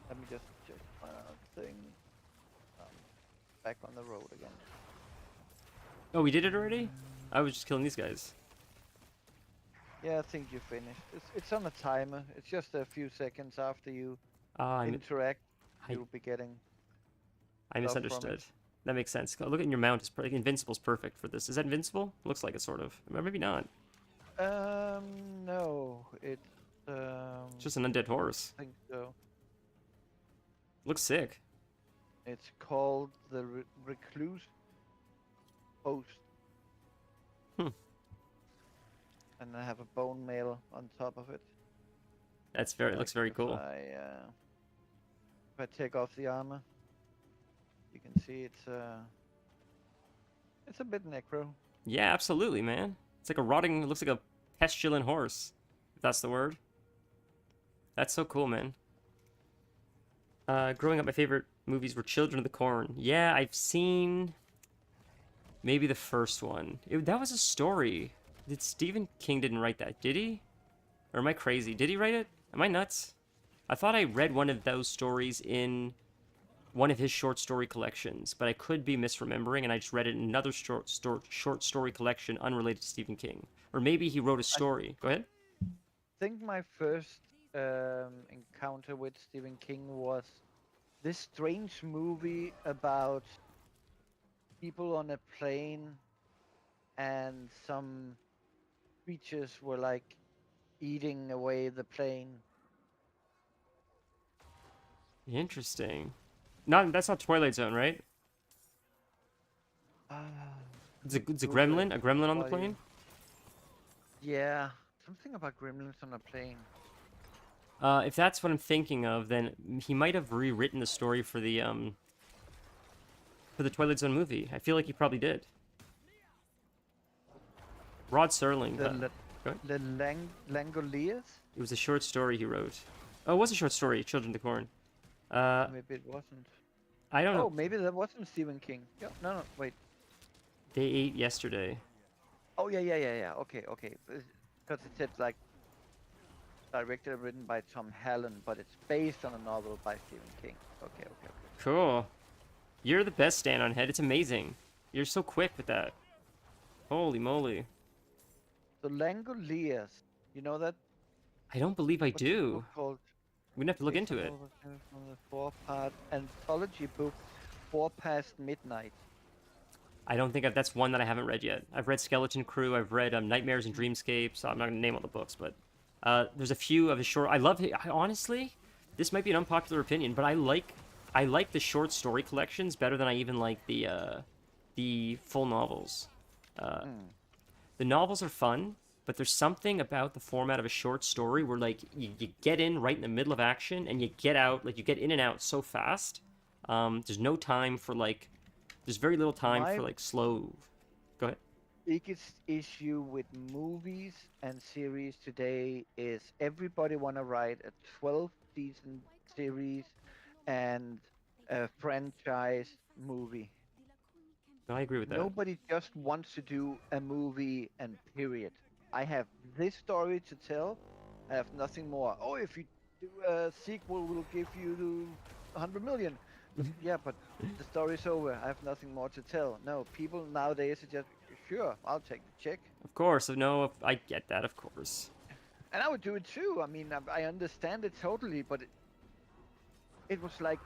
Let me just check my thing. Back on the road again. Oh, we did it already? I was just killing these guys. Yeah, I think you finished. It's on a timer. It's just a few seconds after you Ah, interact. I- You'll be getting. I stuff from misunderstood. it. That makes sense. Look at your mount. It's Invincible's perfect for this. Is that Invincible? Looks like it, sort of. Or maybe not. No, it's It's just an undead horse. I think so. Looks sick. It's called the Recluse Post. Hmm. And I have a bone mail on top of it. That's very looks very cool. If I take off the armor, you can see it's a bit necro. Yeah, absolutely, man. It's like a rotting. It looks like a pestilent horse, if that's the word. That's so cool, man. Growing up, my favorite movies were Children of the Corn. Yeah, I've seen maybe the first one. That was a story. Stephen King didn't write that, did he? Or am I crazy? Did he write it? Am I nuts? I thought I read one of those stories in one of his short story collections, but I could be misremembering, and I just read it in another short story collection unrelated to Stephen King. Or maybe he wrote a story. Go ahead. I think my first encounter with Stephen King was this strange movie about people on a plane and some creatures were like eating away the plane. Interesting. That's not Twilight Zone, right? It's a gremlin? A gremlin on the plane? Yeah, something about gremlins on a plane. If that's what I'm thinking of, then he might have rewritten the story for the Twilight Zone movie. I feel like he probably did. Rod Serling. The Langoliers? It was a short story he wrote. Oh, it was a short story, Children of the Corn. Maybe it wasn't. I don't know. Oh, maybe that wasn't Stephen King. Yeah, no, wait. They ate yesterday. Oh, yeah. Okay. Because it said, like, directed and written by Tom Hallen, but it's based on a novel by Stephen King. Okay. Cool. You're the best, Stan on Head. It's amazing. You're so quick with that. Holy moly. The Langoliers, you know that? I don't believe I What's the do. book called? We're gonna have to look Based into on it. novel from the four-part anthology book, Four Past Midnight. I don't think that's one that I haven't read yet. I've read Skeleton Crew. I've read Nightmares and Dreamscapes. I'm not gonna name all the books, but there's a few of his short. Honestly, this might be an unpopular opinion, but I like the short story collections better than I even like the full novels. The novels are fun, but there's something about the format of a short story where like you get in right in the middle of action and you get out, like you get in and out so fast. There's no time for like, there's very little time for like slow. Go ahead. Biggest issue with movies and series today is everybody want to write a 12-season series and a franchise movie. No, I agree with that. Nobody just wants to do a movie and period. I have this story to tell. I have nothing more. Oh, if you do a sequel, we'll give you 100 million. Yeah, but the story's over. I have nothing more to tell. No, people nowadays are just, sure, I'll take the check. Of course, no, I get that, of course. And I would do it too. I mean, I understand it totally, but it was like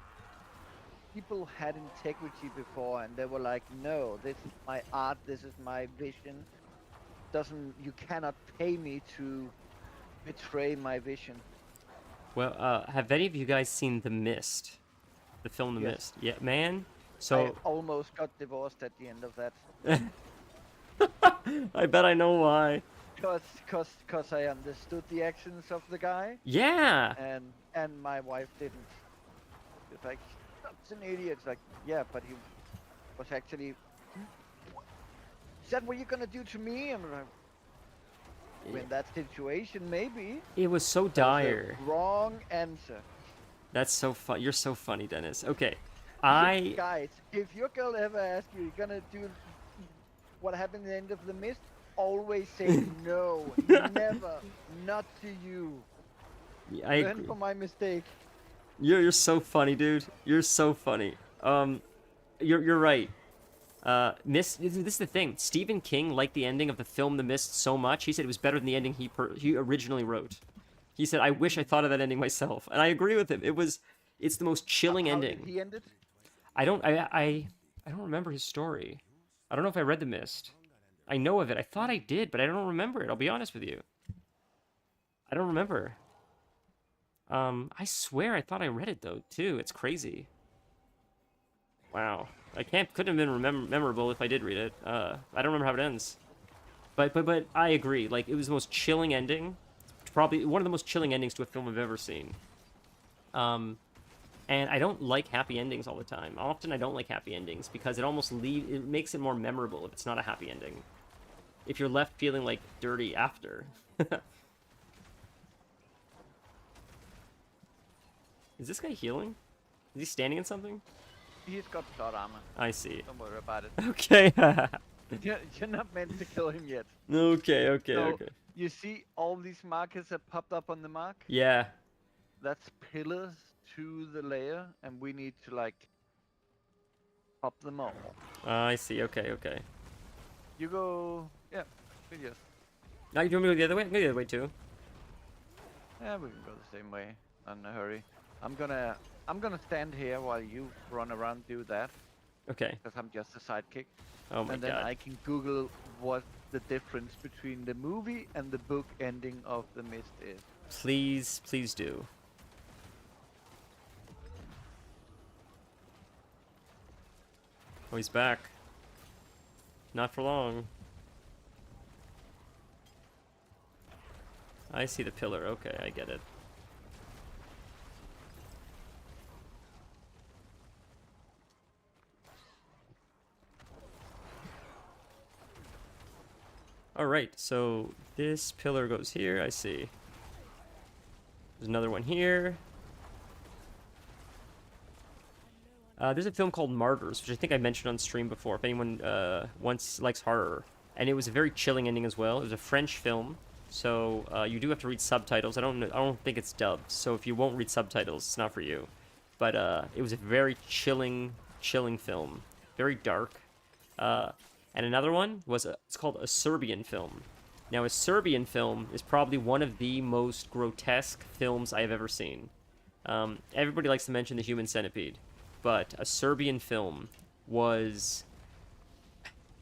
people had integrity before, and they were like, no, this is my art, this is my vision. You cannot pay me to betray my vision. Well, have any of you guys seen The Mist? The film The Yes. Mist? Yeah, man. So I almost got divorced at the end of that. I bet I know why. Cause I understood the actions of the guy, Yeah. and my wife didn't. It's like, that's an idiot. It's like, yeah, but he was actually. Is that what you're gonna do to me? I'm like, in that situation, maybe. It was so That was the dire. wrong answer. That's so fun. You're so funny, Dennis. Okay. Guys, if your girl ever asks you, you're gonna do what happened at the end of The Mist, always say no. Never. Not to you. I Learn agree. from my mistake. You're so funny, dude. You're so funny. You're right. This is the thing. Stephen King liked the ending of the film The Mist so much. He said it was better than the ending he originally wrote. He said, "I wish I thought of that ending myself," and I agree with him. It's the most chilling How ending. did he end it? I don't remember his story. I don't know if I read The Mist. I know of it. I thought I did, but I don't remember it. I'll be honest with you. I don't remember. I swear I thought I read it though too. It's crazy. Wow. Couldn't have been memorable if I did read it. I don't remember how it ends. But I agree. Like, it was the most chilling ending. probably one of the most chilling endings to a film I've ever seen. And I don't like happy endings all the time. Often I don't like happy endings because it makes it more memorable if it's not a happy ending. If you're left feeling like dirty after. Is this guy healing? Is he standing in something? He's got plot armor. I see. Don't worry about it. Okay. You're not meant to kill him yet. Okay. So, you see all these markers that popped up on the mark? Yeah. That's pillars to the layer, and we need to like pop them all. I see. Okay. You go, yeah, yes. Now you want me to go the other way? I can go the other way too. Yeah, we can go the same way. Not in a hurry. I'm gonna stand here while you run around do that, Okay. because I'm just a sidekick. Oh my And then god. I can Google what the difference between the movie and the book ending of The Mist is. Please do. Oh, he's back. Not for long. I see the pillar. Okay, I get it. Alright, so this pillar goes here, I see. There's another one here. There's a film called Martyrs, which I think I mentioned on stream before, if anyone once likes horror. And it was a very chilling ending as well. It was a French film, so you do have to read subtitles. I don't think it's dubbed, so if you won't read subtitles, it's not for you. But it was a very chilling film. Very dark. And another one was, it's called a Serbian film. Now, a Serbian film is probably one of the most grotesque films I have ever seen. Everybody likes to mention The Human Centipede, but a Serbian film was...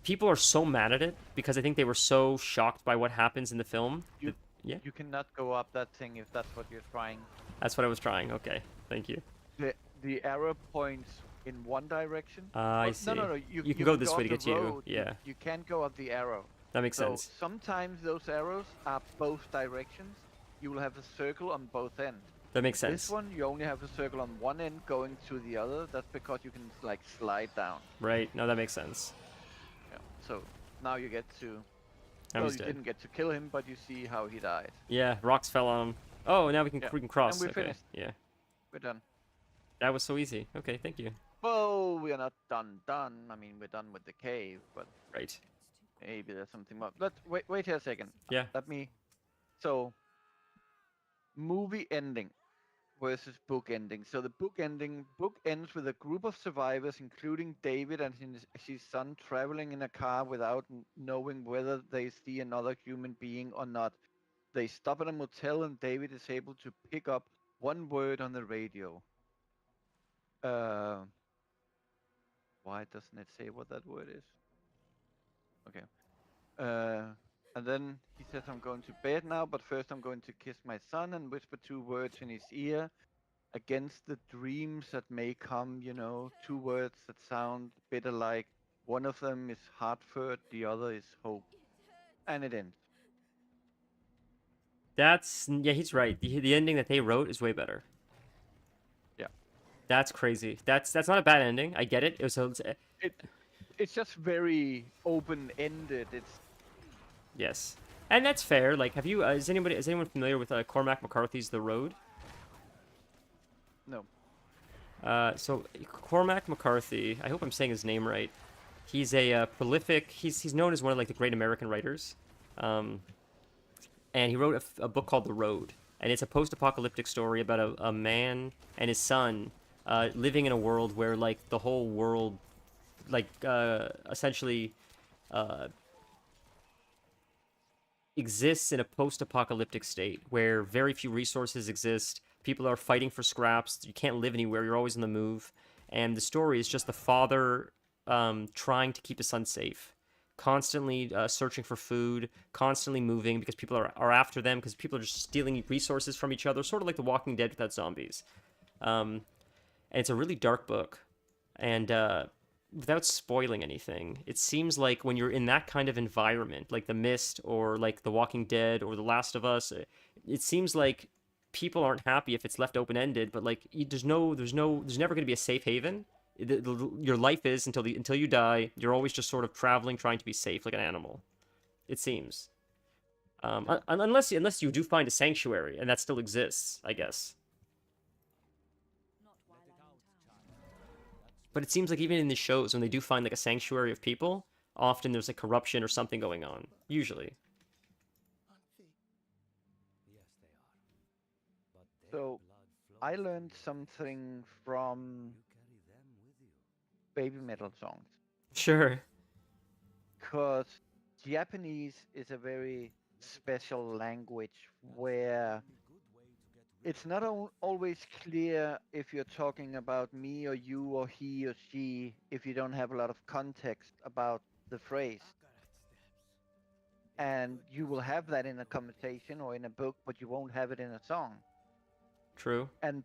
People are so mad at it because I think they were so shocked by what happens in the film. Yeah, You cannot go up that thing if that's what you're trying. that's what I was trying. Okay, thank you. The arrow points in one direction. I Well, see. No. You can go this up way to the get to you. road, Yeah, You can't go up the arrow. that makes So sense. sometimes those arrows are both directions. You will have a circle on both ends. That makes This sense. one, you only have a circle on one end going to the other. That's because you can like slide down. Right, no, that makes sense. Yeah. So now you get to. Now Well, he's you dead. didn't get to kill him, but you see how he died. Yeah, rocks fell on him. Oh, now we can cross. And we Okay, finished. yeah. We're done. That was so easy. Okay, thank you. Well, we are not done. I mean, we're done with the cave, but Right. maybe there's something more. But wait here a second. Yeah. Let me. So, movie ending versus book ending. So the book ends with a group of survivors, including David and his son, traveling in a car without knowing whether they see another human being or not. They stop at a motel, and David is able to pick up one word on the radio. Why doesn't it say what that word is? Okay. And then he says, I'm going to bed now, but first I'm going to kiss my son and whisper two words in his ear. Against the dreams that may come, two words that sound bitter like. One of them is Hartford, the other is hope. And it ends. Yeah, he's right. The ending that they wrote is way better. Yeah. That's crazy. That's not a bad ending. I get it. It's just very open-ended. It's Yes, and that's fair. Like, is anyone familiar with Cormac McCarthy's The Road? no. So Cormac McCarthy, I hope I'm saying his name right. He's a prolific. He's known as one of like the great American writers, and he wrote a book called The Road, and it's a post-apocalyptic story about a man and his son living in a world where like the whole world, like essentially, exists in a post-apocalyptic state where very few resources exist. People are fighting for scraps. You can't live anywhere. You're always on the move. And the story is just the father trying to keep his son safe, constantly searching for food, constantly moving because people are after them because people are just stealing resources from each other, sort of like The Walking Dead without zombies. And it's a really dark book. And without spoiling anything, it seems like when you're in that kind of environment, like The Mist or like The Walking Dead or The Last of Us, it seems like people aren't happy if it's left open ended. But like, there's never going to be a safe haven. Your life is until you die. You're always just sort of traveling, trying to be safe, like an animal. It seems, unless you do find a sanctuary, and that still exists, I guess. Not while I'm in town. But it seems like even in the shows, when they do find like a sanctuary of people, often there's like corruption or something going on. Usually. So I learned something from baby metal songs, Sure. because Japanese is a very special language where it's not always clear if you're talking about me or you or he or she if you don't have a lot of context about the phrase. And you will have that in a conversation or in a book, but you won't have it in a song. True. And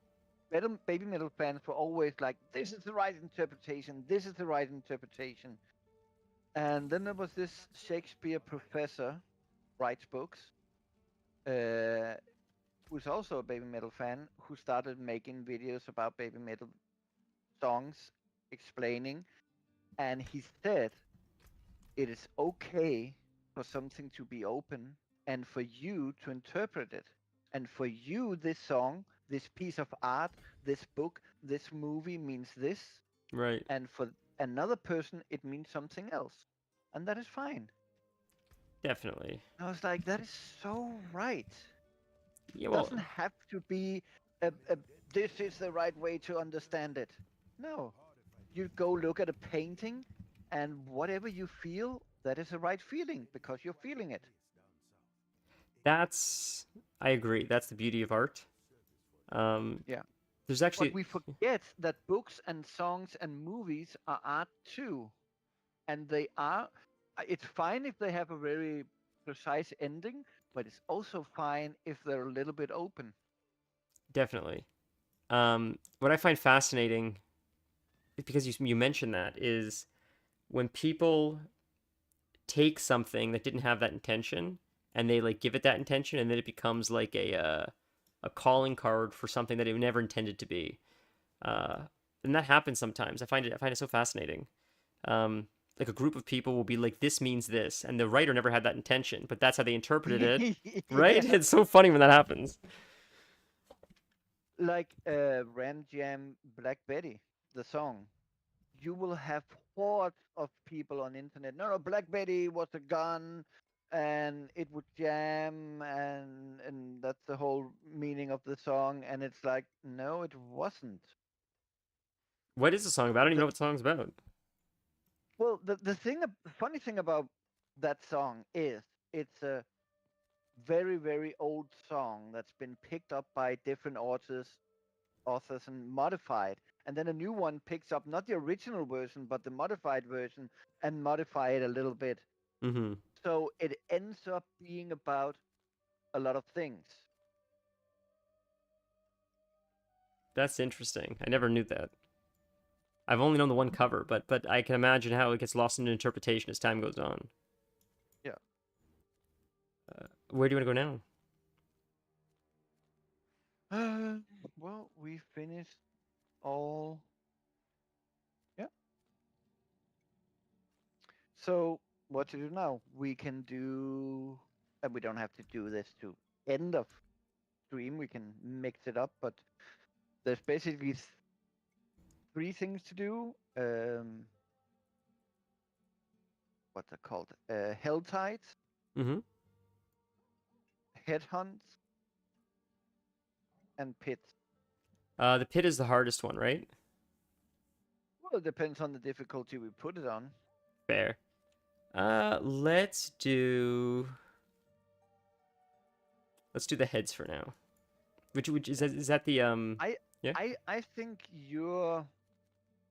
baby metal fans were always like, this is the right interpretation, this is the right interpretation. And then there was this Shakespeare professor, writes books, uh, who's also a baby metal fan, who started making videos about baby metal songs, explaining. And he said, it is okay for something to be open and for you to interpret it. And for you, this song, this piece of art, this book, this movie means this. Right. And for another person, it means something else. And that is fine. Definitely. I was like, that is so right. Yeah. It Well, doesn't have to be this is the right way to understand it. No, you go look at a painting, and whatever you feel, that is the right feeling because you're feeling it. that's. I agree. That's the beauty of art. Um, Yeah. there's But actually. we forget that books and songs and movies are art too. And they are, it's fine if they have a very precise ending, but it's also fine if they're a little bit open. Definitely. What I find fascinating, because you mentioned that, is when people take something that didn't have that intention and they like give it that intention, and then it becomes like a calling card for something that it never intended to be. Uh, and that happens sometimes. I find it so fascinating. Like a group of people will be like, "This means this," and the writer never had that intention, but that's how they interpreted it. Right? Yeah. It's so funny when that happens. Like Ram Jam Black Betty, the song. You will have hordes of people on internet. No, no, Black Betty was a gun, and it would jam, and that's the whole meaning of the song. And it's like, no, it wasn't. What is the song about? I don't even The, know what the song's about. well, the funny thing about that song is it's a very, very old song that's been picked up by different authors and modified, and then a new one picks up not the original version but the modified version and modify it a little bit, Mm-hmm. so it ends up being about a lot of things. That's interesting. I never knew that. I've only known the one cover, but I can imagine how it gets lost in interpretation as time goes on. Yeah. Where do you want to go now? Well, we finished all. Yeah. So what to do now? We can do, and we don't have to do this to end of stream. We can mix it up, but there's basically three things to do. What's it called? Hell tides, Mm-hmm. headhunts, and pits. The pit is the hardest one, right? Well, it depends on the difficulty we put it on. Fair. Let's do the heads for now. Which is that the I yeah? I think you're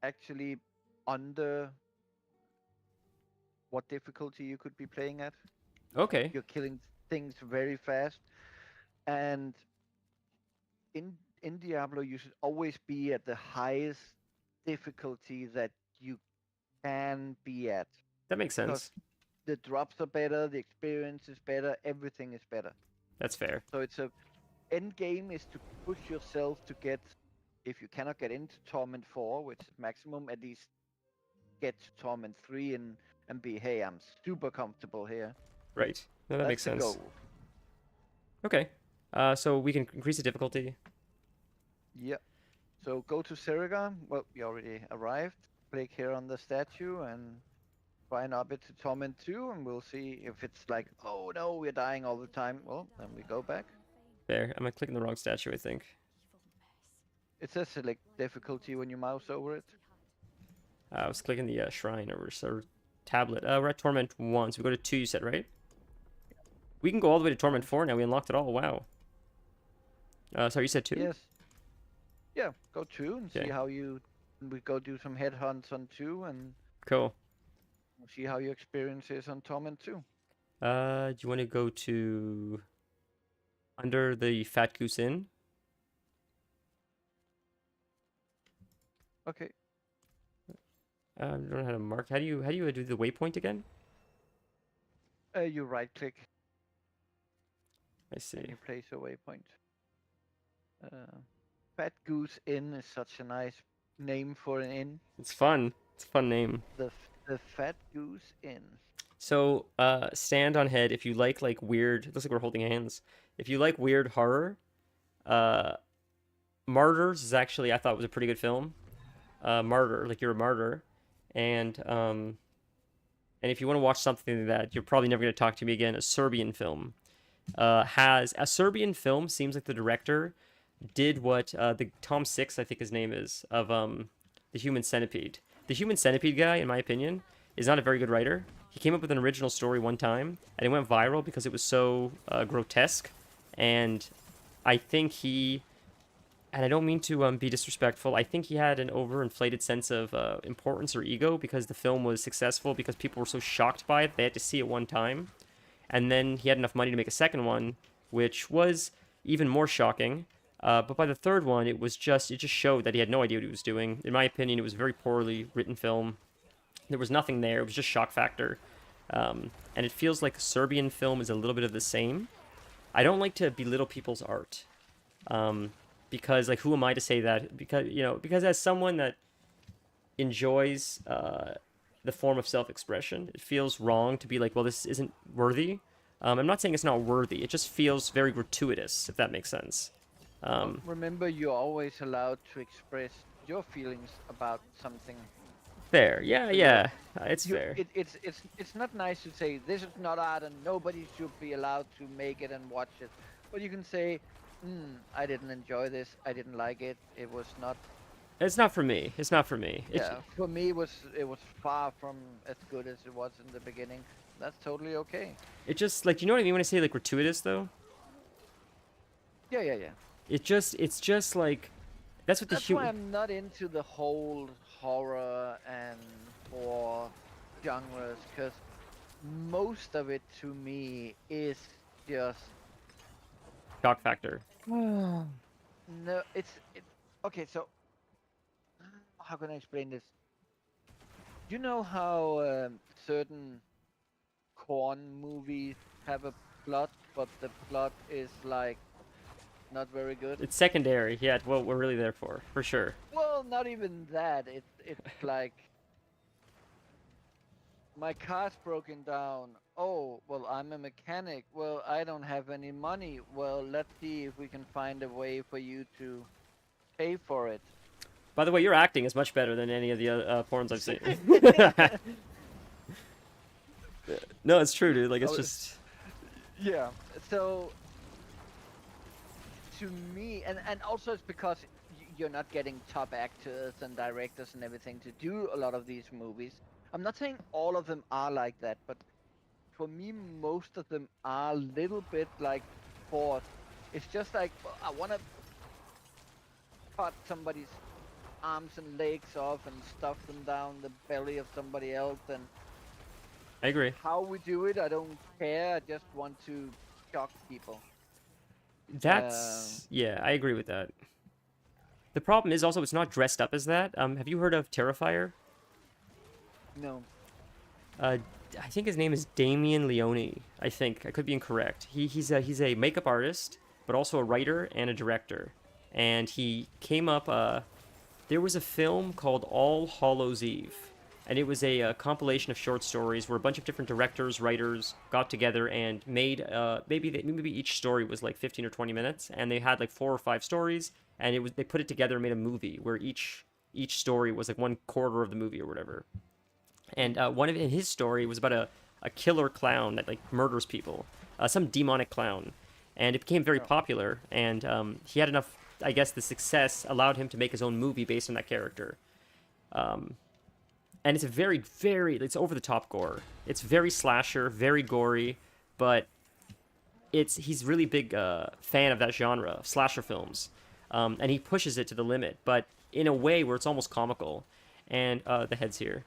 actually under what difficulty you could be playing at. Okay. You're killing things very fast, and in Diablo you should always be at the highest difficulty that you can be at. That makes Because sense. the drops are better, the experience is better, everything is better. That's fair. So it's a end game is to push yourself to get, if you cannot get into Torment 4, which is maximum, at least get to Torment 3 and be, hey, I'm super comfortable here. Right. No, that That's makes the sense. goal. Okay. So we can increase the difficulty. Yeah. So go to Seriga. Well, we already arrived. Click here on the statue and try and up it to Torment 2, and we'll see if it's like, oh no, we're dying all the time. Well, then we go back. There. I'm clicking the wrong statue, I think. It says select difficulty when you mouse over it. I was clicking the shrine or tablet. We're at Torment 1, so we go to 2, you said, right? We can go all the way to Torment 4 now. We unlocked it all. Wow. Sorry, you said 2? Yes. Yeah, go 2 and Okay. see how you. We go do some headhunts on 2 and Cool. see how your experience is on Torment 2. Do you want to go to under the Fat Goose Inn? Okay. I don't know how to mark. How do you do the waypoint again? You right click I and see. you place a waypoint. Fat Goose Inn is such a nice name for an inn. It's fun. It's a fun name. The Fat Goose Inn. So, stand on head if you like weird. It looks like we're holding hands. If you like weird horror, Martyrs is actually, I thought, was a pretty good film. Martyr, like you're a martyr, and if you want to watch something that you're probably never going to talk to me again, a Serbian film. Has a Serbian film seems like the director did what the Tom Six, I think his name is, of the Human Centipede. The Human Centipede guy, in my opinion, is not a very good writer. He came up with an original story one time, and it went viral because it was so grotesque. And I think he, and I don't mean to be disrespectful, I think he had an overinflated sense of importance or ego because the film was successful because people were so shocked by it, they had to see it one time. And then he had enough money to make a second one, which was even more shocking. But by the third one, it just showed that he had no idea what he was doing. In my opinion, it was a very poorly written film. There was nothing there. It was just shock factor. And it feels like a Serbian film is a little bit of the same. I don't like to belittle people's art. Because, like, who am I to say that? Because as someone that enjoys the form of self-expression, it feels wrong to be like, well, this isn't worthy. I'm not saying it's not worthy. It just feels very gratuitous, if that makes sense. Remember, you're always allowed to express your feelings about something. Fair. Yeah. It's fair. It's not nice to say this is not art and nobody should be allowed to make it and watch it. But you can say, I didn't enjoy this. I didn't like it. It was not. It's not for me. It's not for me. Yeah, for me, it was far from as good as it was in the beginning. That's totally okay. It just, like, you know what I mean when I say, like, gratuitous, though? Yeah. It's just like, that's what the That's why I'm not into the whole horror and horror genres, because most of it to me is just shock factor. no. It's okay. So how can I explain this? You know how certain corn movies have a plot, but the plot is like not very good. It's secondary. Yeah, well, we're really there for sure. Well, not even that. It's like my car's broken down. Oh, well, I'm a mechanic. Well, I don't have any money. Well, let's see if we can find a way for you to pay for it. By the way, your acting is much better than any of the other porns I've seen. No, it's true, dude. Like, it's just. Yeah. So, to me, and also it's because you're not getting top actors and directors and everything to do a lot of these movies. I'm not saying all of them are like that, but for me, most of them are a little bit like forced. It's just like, well, I want to cut somebody's arms and legs off and stuff them down the belly of somebody else, and I agree. how we do it, I don't care. I just want to shock people. Yeah, I agree with that. The problem is also it's not dressed up as that. Have you heard of Terrifier? No. I think his name is Damian Leone. I think I could be incorrect. He's a makeup artist, but also a writer and a director. And he came up. There was a film called All Hallows Eve, and it was a compilation of short stories where a bunch of different directors, writers got together and made maybe each story was like 15 or 20 minutes, and they had like 4 or 5 stories, and they put it together and made a movie where each story was like 1/4 of the movie or whatever. And one of in his story was about a killer clown that like murders people, some demonic clown, and it became very popular. And he had enough, I guess, the success allowed him to make his own movie based on that character. And it's a it's over the top gore. It's very slasher, very gory, but he's really big fan of that genre, slasher films, and he pushes it to the limit, but in a way where it's almost comical. And the head's here.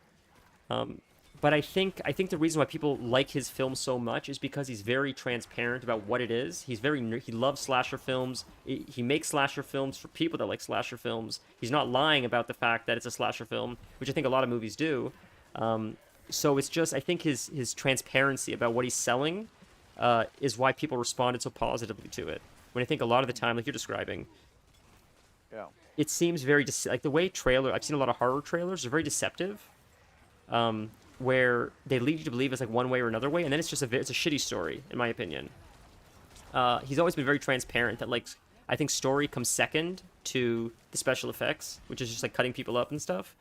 But I think the reason why people like his film so much is because he's very transparent about what it is. He loves slasher films. He makes slasher films for people that like slasher films. He's not lying about the fact that it's a slasher film, which I think a lot of movies do. So it's just, I think his transparency about what he's selling is why people responded so positively to it. When I think a lot of the time, like you're describing, Yeah. it seems very like the way I've seen a lot of horror trailers are very deceptive. Where they lead you to believe it's like one way or another way, and then it's a shitty story, in my opinion. He's always been very transparent that, like, I think story comes second to the special effects, which is just like cutting people up and stuff.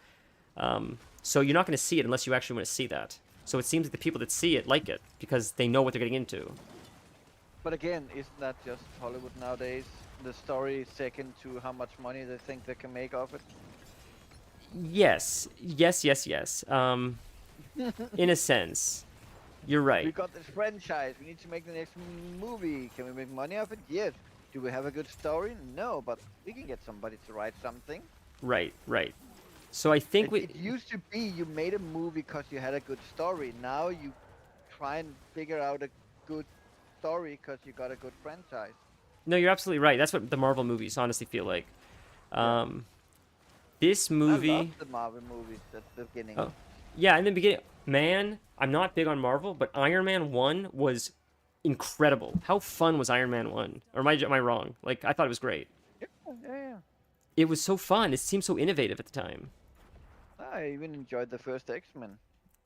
So you're not going to see it unless you actually want to see that. So it seems that the people that see it like it because they know what they're getting into. But again, isn't that just Hollywood nowadays? The story is second to how much money they think they can make off it. Yes. In a sense, you're right. We got this franchise. We need to make the next movie. Can we make money off it? Yes. Do we have a good story? No, but we can get somebody to write something. Right. So I think It used to be you made a movie because you had a good story. Now you try and figure out a good story because you got a good franchise. No, you're absolutely right. That's what the Marvel movies honestly feel like. This movie. I love the Marvel movies at the beginning. Oh. Yeah, in the beginning, man, I'm not big on Marvel, but Iron Man 1 was incredible. How fun was Iron Man 1? Or am I wrong? Like, I thought it was great. Yeah. It was so fun. It seemed so innovative at the time. I even enjoyed the first X-Men.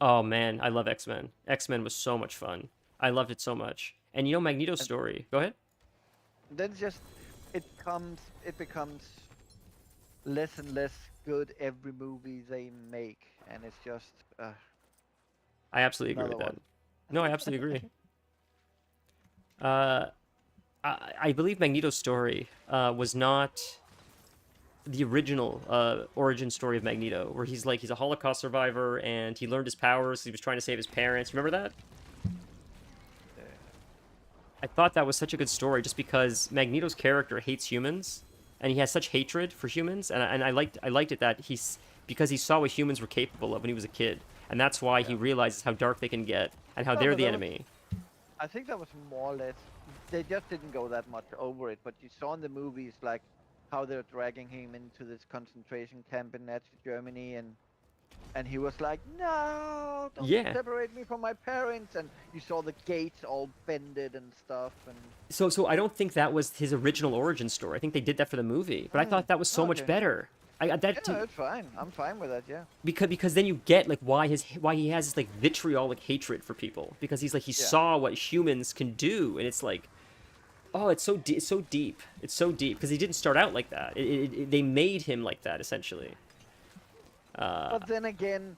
Oh, man, I love X-Men. X-Men was so much fun. I loved it so much. And you know Magneto's story. Go ahead. Then it becomes less and less good every movie they make, and it's just I absolutely agree with another that. one. No, I absolutely agree. I believe Magneto's story was not the original origin story of Magneto, where he's a Holocaust survivor and he learned his powers. He was trying to save his parents. Remember that? I thought that was such a good story, just because Magneto's character hates humans, and he has such hatred for humans, and I liked it that because he saw what humans were capable of when he was a kid, and that's why he realizes how dark they can get and how they're the enemy. I think that was more or less. They just didn't go that much over it, but you saw in the movies like how they're dragging him into this concentration camp in Nazi Germany, and he was like, "No, don't separate me from my parents." And you saw the gates all bended and stuff. And so I don't think that was his original origin story. I think they did that for the movie, but I thought that was so much better. It's fine. I'm fine with that. Yeah. Because then you get like why he has this like vitriolic hatred for people, because he saw what humans can do, and it's like, oh, it's so deep because he didn't start out like that. They made him like that essentially. But then again,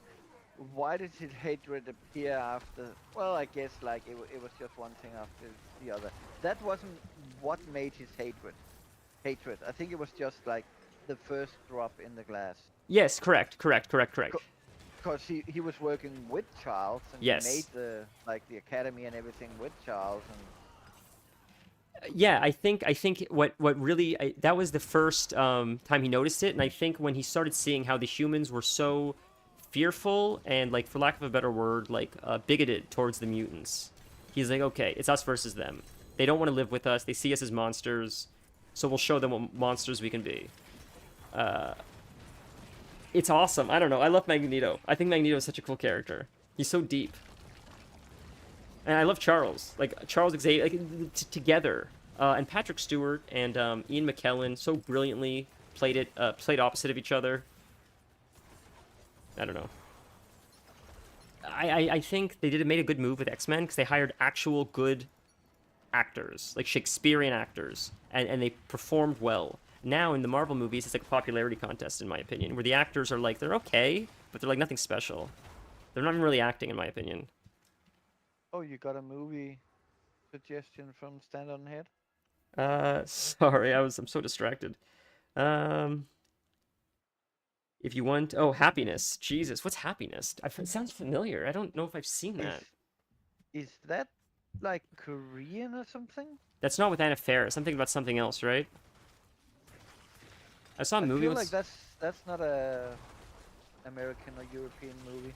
why did his hatred appear after? Well, I guess like it was just one thing after the other. That wasn't what made his hatred. I think it was just like the first drop in the glass. Yes, correct. Because he was working with Charles, and he made the academy and everything with Charles. And yeah, I think what really that was the first time he noticed it, and I think when he started seeing how the humans were so fearful and, like, for lack of a better word, like bigoted towards the mutants, he's like, okay, it's us versus them. They don't want to live with us. They see us as monsters, so we'll show them what monsters we can be. it's awesome. I don't know. I love Magneto. I think Magneto is such a cool character. He's so deep. And I love Charles. Like, Charles Xavier, like, together. And Patrick Stewart and Ian McKellen so brilliantly played opposite of each other. I don't know. I think they made a good move with X-Men because they hired actual good actors, like Shakespearean actors, and they performed well. Now in the Marvel movies, it's like a popularity contest, in my opinion, where the actors are like, they're okay, but they're like nothing special. They're not even really acting, in my opinion. Oh, you got a movie suggestion from Stand on Head? Sorry, I'm so distracted. If you want, oh, Happiness. Jesus, what's Happiness? It sounds familiar. I don't know if I've seen that. Is that like Korean or something? That's not with Anna Faris. I'm thinking about something else, right? I saw a I movie feel once. like that's not a American or European movie.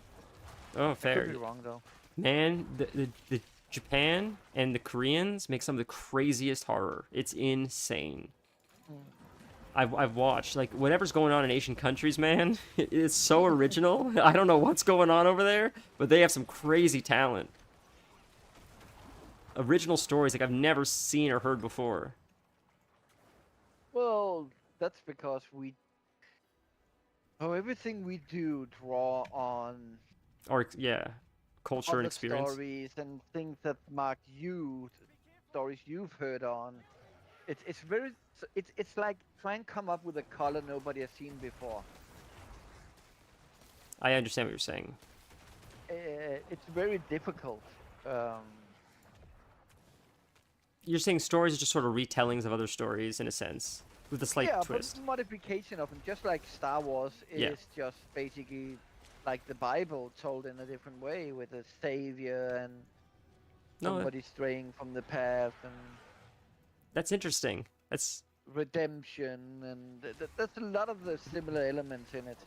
Oh, I fair. could be wrong though. Man, the Japan and the Koreans make some of the craziest horror. It's insane. I've watched, like, whatever's going on in Asian countries, man. It's so original. I don't know what's going on over there, but they have some crazy talent. Original stories like I've never seen or heard before. Well, that's because everything we do draw on Or, yeah, culture and other experience. stories and things that mark you, stories you've heard on. It's like trying to come up with a color nobody has seen before. I understand what you're saying. It's very difficult. You're saying stories are just sort of retellings of other stories, in a sense, with a slight twist. But modification of them, just like Star Wars is just basically like the Bible told in a different way, with a savior and somebody straying from the path and that's interesting. That's redemption, and that's a lot of the similar elements in it.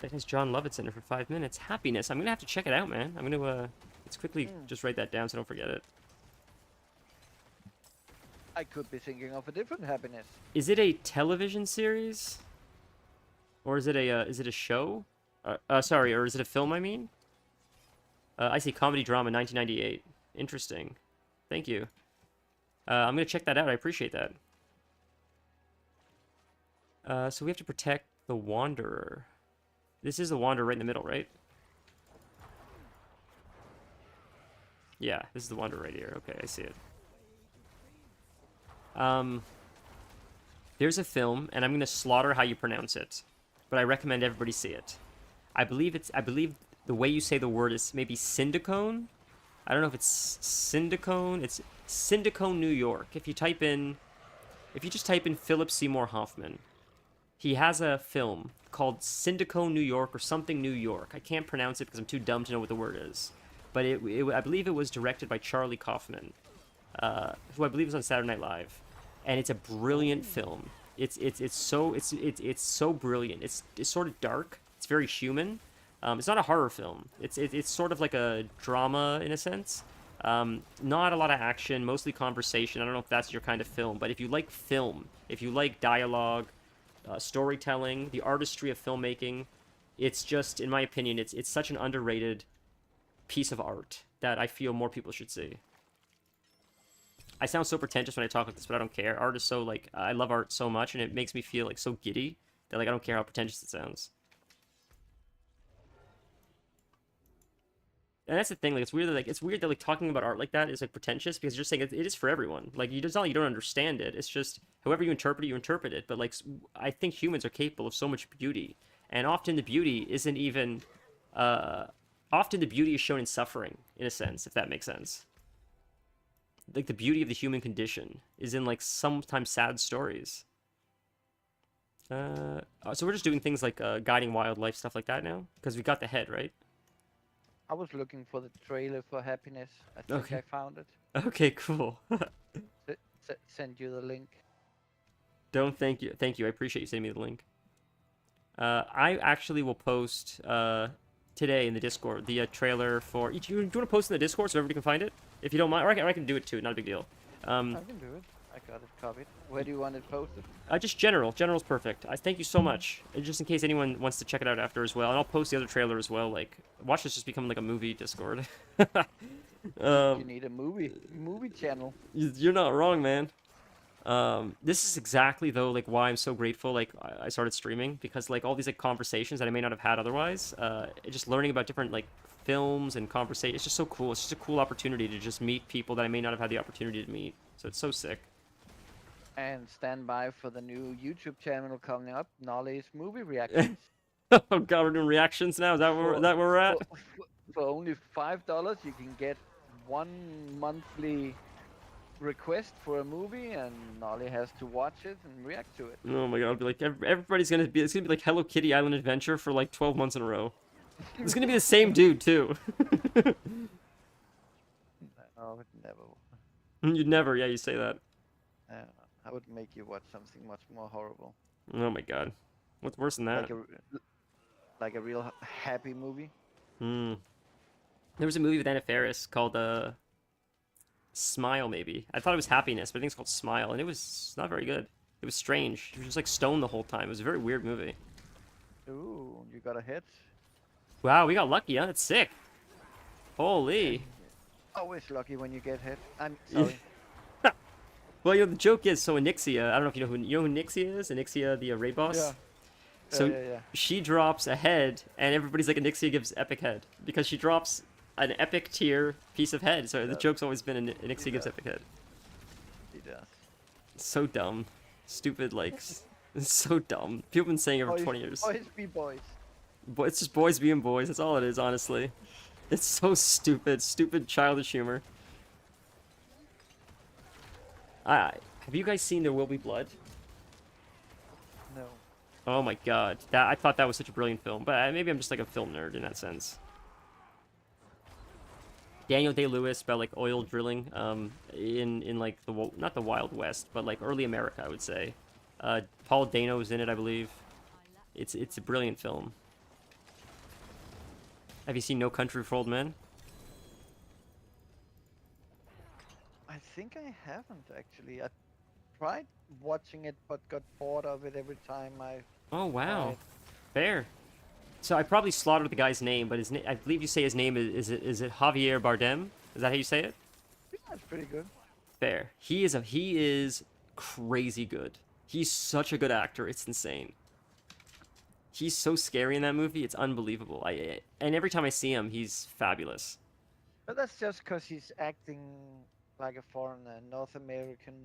That has John Lovitz in it for 5 minutes. Happiness. I'm gonna have to check it out, man. I'm gonna let's quickly just write that down so I don't forget it. I could be thinking of a different Happiness. Is it a television series, or is it a show? Sorry, or is it a film? I mean. I see comedy drama 1998. Interesting. Thank you. I'm gonna check that out. I appreciate that. So we have to protect the Wanderer. This is the Wanderer right in the middle, right? Yeah, this is the Wanderer right here. Okay, I see it. There's a film, and I'm gonna slaughter how you pronounce it, but I recommend everybody see it. I believe the way you say the word is maybe Syndicone. I don't know if it's Syndicone. It's Syndicone, New York. If you just type in Philip Seymour Hoffman, he has a film called Syndicone, New York, or something New York. I can't pronounce it because I'm too dumb to know what the word is. But I believe it was directed by Charlie Kaufman, who I believe was on Saturday Night Live, and it's a brilliant film. It's so brilliant. It's sort of dark. It's very human. It's not a horror film. It's sort of like a drama in a sense. Not a lot of action, mostly conversation. I don't know if that's your kind of film, but if you like film, if you like dialogue, storytelling, the artistry of filmmaking, it's just, in my opinion, it's such an underrated piece of art that I feel more people should see. I sound so pretentious when I talk like this, but I don't care. Art is so, like, I love art so much, and it makes me feel, like, so giddy that, like, I don't care how pretentious it sounds. And that's the thing, like, it's weird that, like, talking about art like that is, like, pretentious, because you're saying it is for everyone. Like, it's not like you don't understand it, it's just, however you interpret it, but, like, I think humans are capable of so much beauty, and often the beauty isn't even, often the beauty is shown in suffering, in a sense, if that makes sense. Like, the beauty of the human condition is in, like, sometimes sad stories. So we're just doing things like, guiding wildlife, stuff like that now? Because we got the head, right? I was looking for the trailer for Happiness. I think I found it. Okay, cool. Send you the link. Thank you. I appreciate you sending me the link. I actually will post today in the Discord the trailer for. Do you want to post in the Discord so everybody can find it? If you don't mind, or I can do it too. Not a big deal. I can do it. I got it copied. Where do you want it posted? Just general. General's perfect. I thank you so much. Just in case anyone wants to check it out after as well, and I'll post the other trailer as well. Like, watch this just become like a movie Discord. You need a movie channel. You're not wrong, man. This is exactly though like why I'm so grateful like I started streaming, because like all these like conversations that I may not have had otherwise, just learning about different like films and conversation, it's just so cool. It's just a cool opportunity to just meet people that I may not have had the opportunity to meet. So it's so sick. And stand by for the new YouTube channel coming up, Nolly's Movie Reactions. Oh god, we're doing reactions now. Is that where we're at? For only $5, you can get 1 monthly request for a movie, and Nolly has to watch it and react to it. Oh my god, it'll be like everybody's gonna be. It's gonna be like Hello Kitty Island Adventure for like 12 months in a row. It's gonna be the same dude too. I would never. You'd never, yeah, you say that. I would make you watch something much more horrible. Oh my god, what's worse than that? Like a real happy movie. Hmm. There was a movie with Anna Faris called Smile, maybe. I thought it was Happiness, but I think it's called Smile, and it was not very good. It was strange. She was just like stoned the whole time. It was a very weird movie. Ooh, you got a hit. Wow, we got lucky, huh? That's sick. Holy. Always lucky when you get hit. I'm sorry. Well, you know, the joke is, so Anixia, I don't know if you know who Anixia is? Anixia, the raid boss? Yeah. So Yeah. she drops a head, and everybody's like, Anixia gives epic head. Because she drops an epic tier piece of head. So the joke's always been Anixia gives epic head. He does. So dumb. Stupid, like, it's so dumb. People have been saying it for 20 years. Boys be boys. It's just boys being boys. That's all it is, honestly. It's so stupid. Stupid childish humor. Have you guys seen There Will Be Blood? No. Oh my god. I thought that was such a brilliant film. But maybe I'm just like a film nerd in that sense. Daniel Day-Lewis about like oil drilling in like not the Wild West, but like early America, I would say. Paul Dano's in it, I believe. It's a brilliant film. Have you seen No Country for Old Men? I think I haven't actually. I tried watching it, but got bored of it every time I. Oh wow, tried. fair. So I probably slaughtered the guy's name, but I believe you say his name is it Javier Bardem? Is that how you say it? Yeah, that's pretty good. Fair. He is crazy good. He's such a good actor. It's insane. He's so scary in that movie. It's unbelievable. And every time I see him, he's fabulous. But that's just because he's acting like a foreigner. North American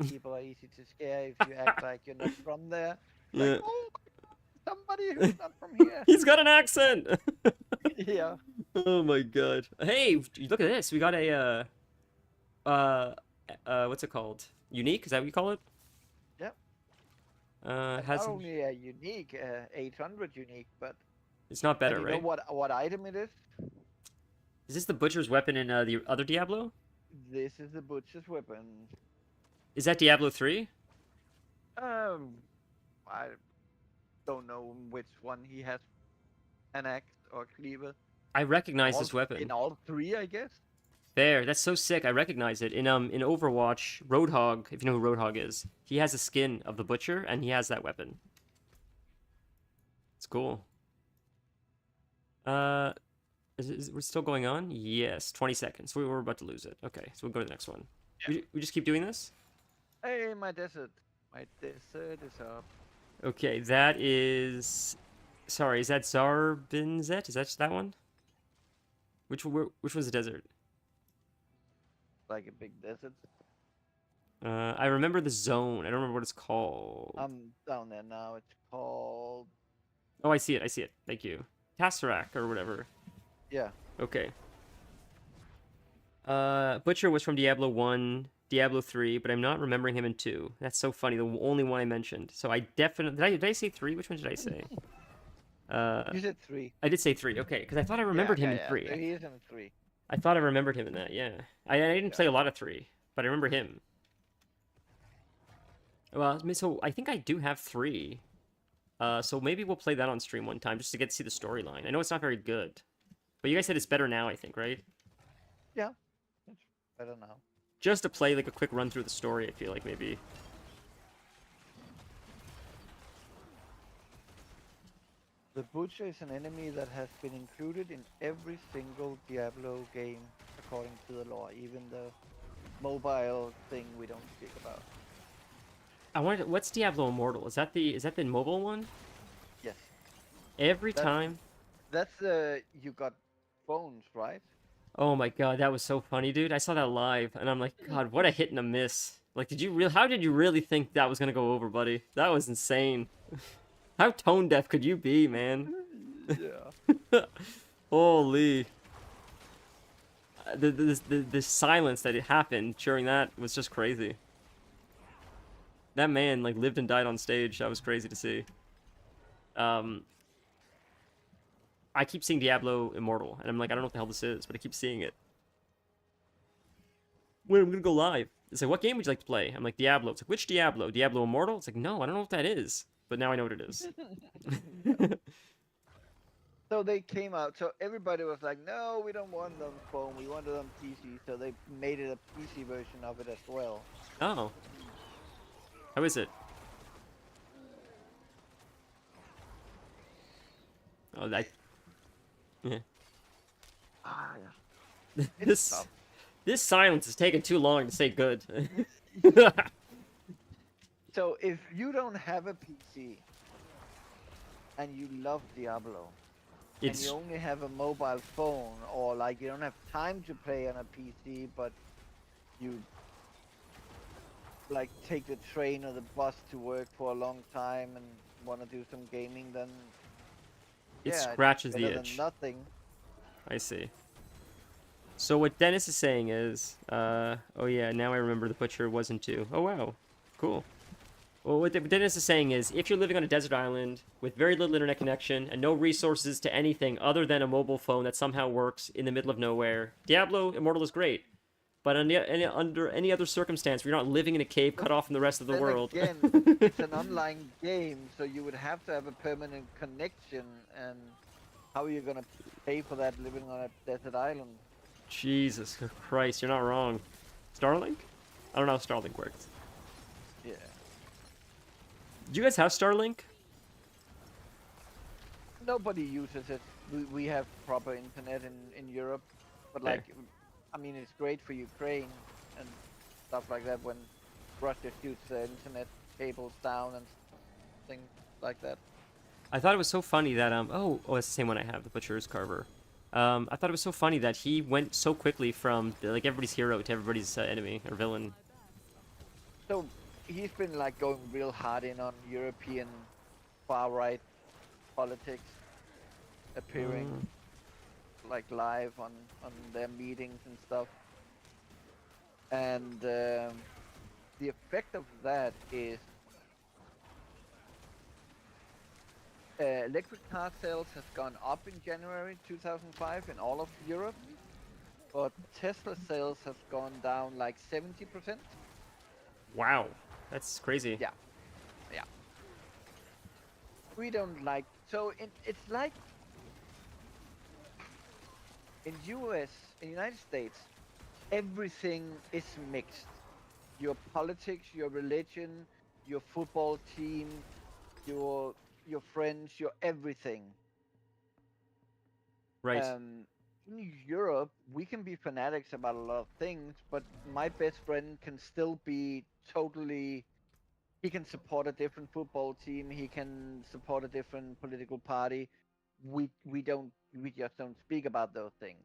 people are easy to scare if you act like you're not from there. Yeah. Like, oh, somebody who's not from here. He's got an accent. Yeah. Oh my god. Hey, look at this. We got a what's it called? Unique? Is that what you call it? Yep. Has Not only a unique, 800 unique, but it's not better, you right? know what item it is? Is this the butcher's weapon in the other Diablo? This is the butcher's weapon. Is that Diablo 3? I don't know which one he has, an axe or cleaver. I recognize All- this weapon. In all three, I guess. There, that's so sick. I recognize it. In Overwatch, Roadhog, if you know who Roadhog is, he has a skin of the butcher and he has that weapon. It's cool. Is we're still going on? Yes, 20 seconds. We're about to lose it. Okay, so we'll go to the next one. Yeah. We just keep doing this? Hey, my desert. My desert is up. Okay, that is... Sorry, is that Zarbinzet? Is that one? Which one's the desert? Like a big desert. I remember the zone. I don't remember what it's called. I'm down there now. It's called. Oh, I see it. I see it. Thank you. Tesseract or whatever. Yeah. Okay. Butcher was from Diablo 1, Diablo 3, but I'm not remembering him in 2. That's so funny. The only one I mentioned. So I definitely... Did I say 3? Which one did I say? You said 3. I did say 3. Okay, because I thought I remembered him in 3. He is in 3. I thought I remembered him in that, yeah. I didn't play a lot of 3, but I remember him. Well, so I think I do have 3. So maybe we'll play that on stream one time just to get to see the storyline. I know it's not very good. But you guys said it's better now, I think, right? Yeah. It's better now. just to play like a quick run through the story. I feel like maybe. The Butcher is an enemy that has been included in every single Diablo game according to the lore, even the mobile thing we don't speak about. I wanted. What's Diablo Immortal? Is that the mobile one? Yes. Every That's time. that's you got phones, right? Oh my god, that was so funny, dude. I saw that live, and I'm like, God, what a hit and a miss. Like, how did you really think that was gonna go over, buddy? That was insane. How tone deaf could you be, man? Yeah. Holy. The silence that it happened during that was just crazy. That man, like, lived and died on stage. That was crazy to see. I keep seeing Diablo Immortal, and I'm like, I don't know what the hell this is, but I keep seeing it. Wait, I'm gonna go live. It's like, what game would you like to play? I'm like, Diablo. It's like, which Diablo? Diablo Immortal? It's like, no, I don't know what that is. But now I know what it is. So they came out. So everybody was like, "No, we don't want it on phone. We want it on PC." So they made it a PC version of it as well. Oh. How is it? Oh, that. Yeah. Ah, yeah. It's This tough. this silence is taking too long to say good. So if you don't have a PC and you love Diablo, and It's you only have a mobile phone, or like you don't have time to play on a PC, but you like take the train or the bus to work for a long time and want to do some gaming, then it yeah, it's scratches the better than itch. nothing. I see. So what Dennis is saying is, oh yeah, now I remember the butcher wasn't too. Oh wow, cool. Well, what Dennis is saying is, if you're living on a desert island with very little internet connection and no resources to anything other than a mobile phone that somehow works in the middle of nowhere, Diablo Immortal is great. But under any other circumstance, where you're not living in a cave But cut off from the rest of the then world. again, it's an online game, so you would have to have a permanent connection, and how are you gonna pay for that living on a desert island? Jesus Christ, you're not wrong. Starlink? I don't know how Starlink works. Yeah. Do you guys have Starlink? Nobody uses it. We have proper internet in Europe, but There. like, I mean, it's great for Ukraine and stuff like that when Russia shoots the internet cables down and things like that. I thought it was so funny that oh it's the same one I have, the Butcher's Carver. I thought it was so funny that he went so quickly from like everybody's hero to everybody's enemy or villain. So he's been like going real hard in on European far right politics, appearing like live on their meetings and stuff. And the effect of that is electric car sales has gone up in January 2005 in all of Europe, but Tesla sales has gone down like 70%. Wow, that's crazy. Yeah, yeah. We don't like, so it's like in US, in United States, everything is mixed. Your politics, your religion, your football team, your your friends, your everything. Right. In Europe, we can be fanatics about a lot of things, but my best friend can still be totally. He can support a different football team. He can support a different political party. We just don't speak about those things.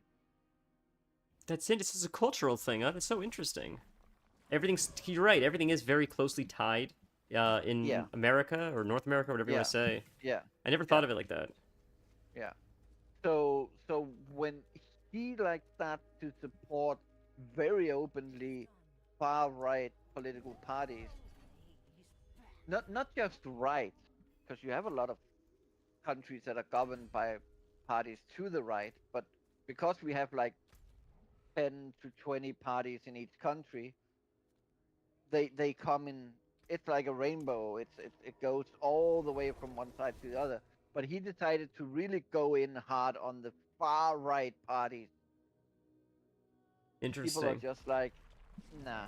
That's it. This is a cultural thing. Huh? That's so interesting. Everything's. You're right. Everything is very closely tied. Yeah, In America or North America, whatever you want yeah, to say. yeah, I never yeah, thought of it like that. yeah. So when he like starts to support very openly far right political parties, not just right, because you have a lot of countries that are governed by parties to the right, but because we have like 10 to 20 parties in each country, they come in. It's like a rainbow. It goes all the way from one side to the other. But he decided to really go in hard on the far right parties. People are Interesting. just like, Nah.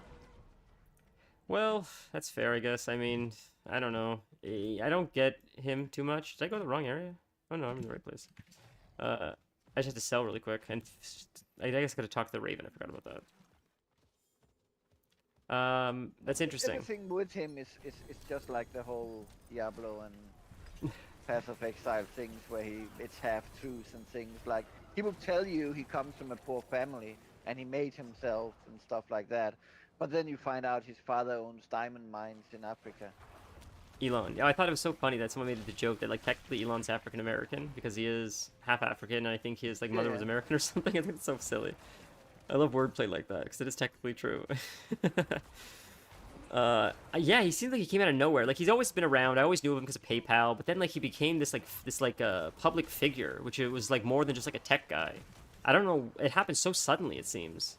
Well, that's fair, I guess. I mean, I don't know. I don't get him too much. Did I go to the wrong area? Oh no, I'm in the right place. I just had to sell really quick, and I guess I gotta talk to the Raven. I forgot about that. That's interesting. Everything with him is just like the whole Diablo and Path of Exile things where it's half truths and things like he will tell you he comes from a poor family and he made himself and stuff like that. But then you find out his father owns diamond mines in Africa. Elon. Yeah, I thought it was so funny that someone made the joke that like technically Elon's African American because he is half African, and I think his like mother was Yeah. American or something. I think it's so silly. I love wordplay like that because it is technically true. Yeah, he seems like he came out of nowhere. Like he's always been around. I always knew of him because of PayPal, but then like he became this public figure, which it was like more than just like a tech guy. I don't know. It happened so suddenly. It seems.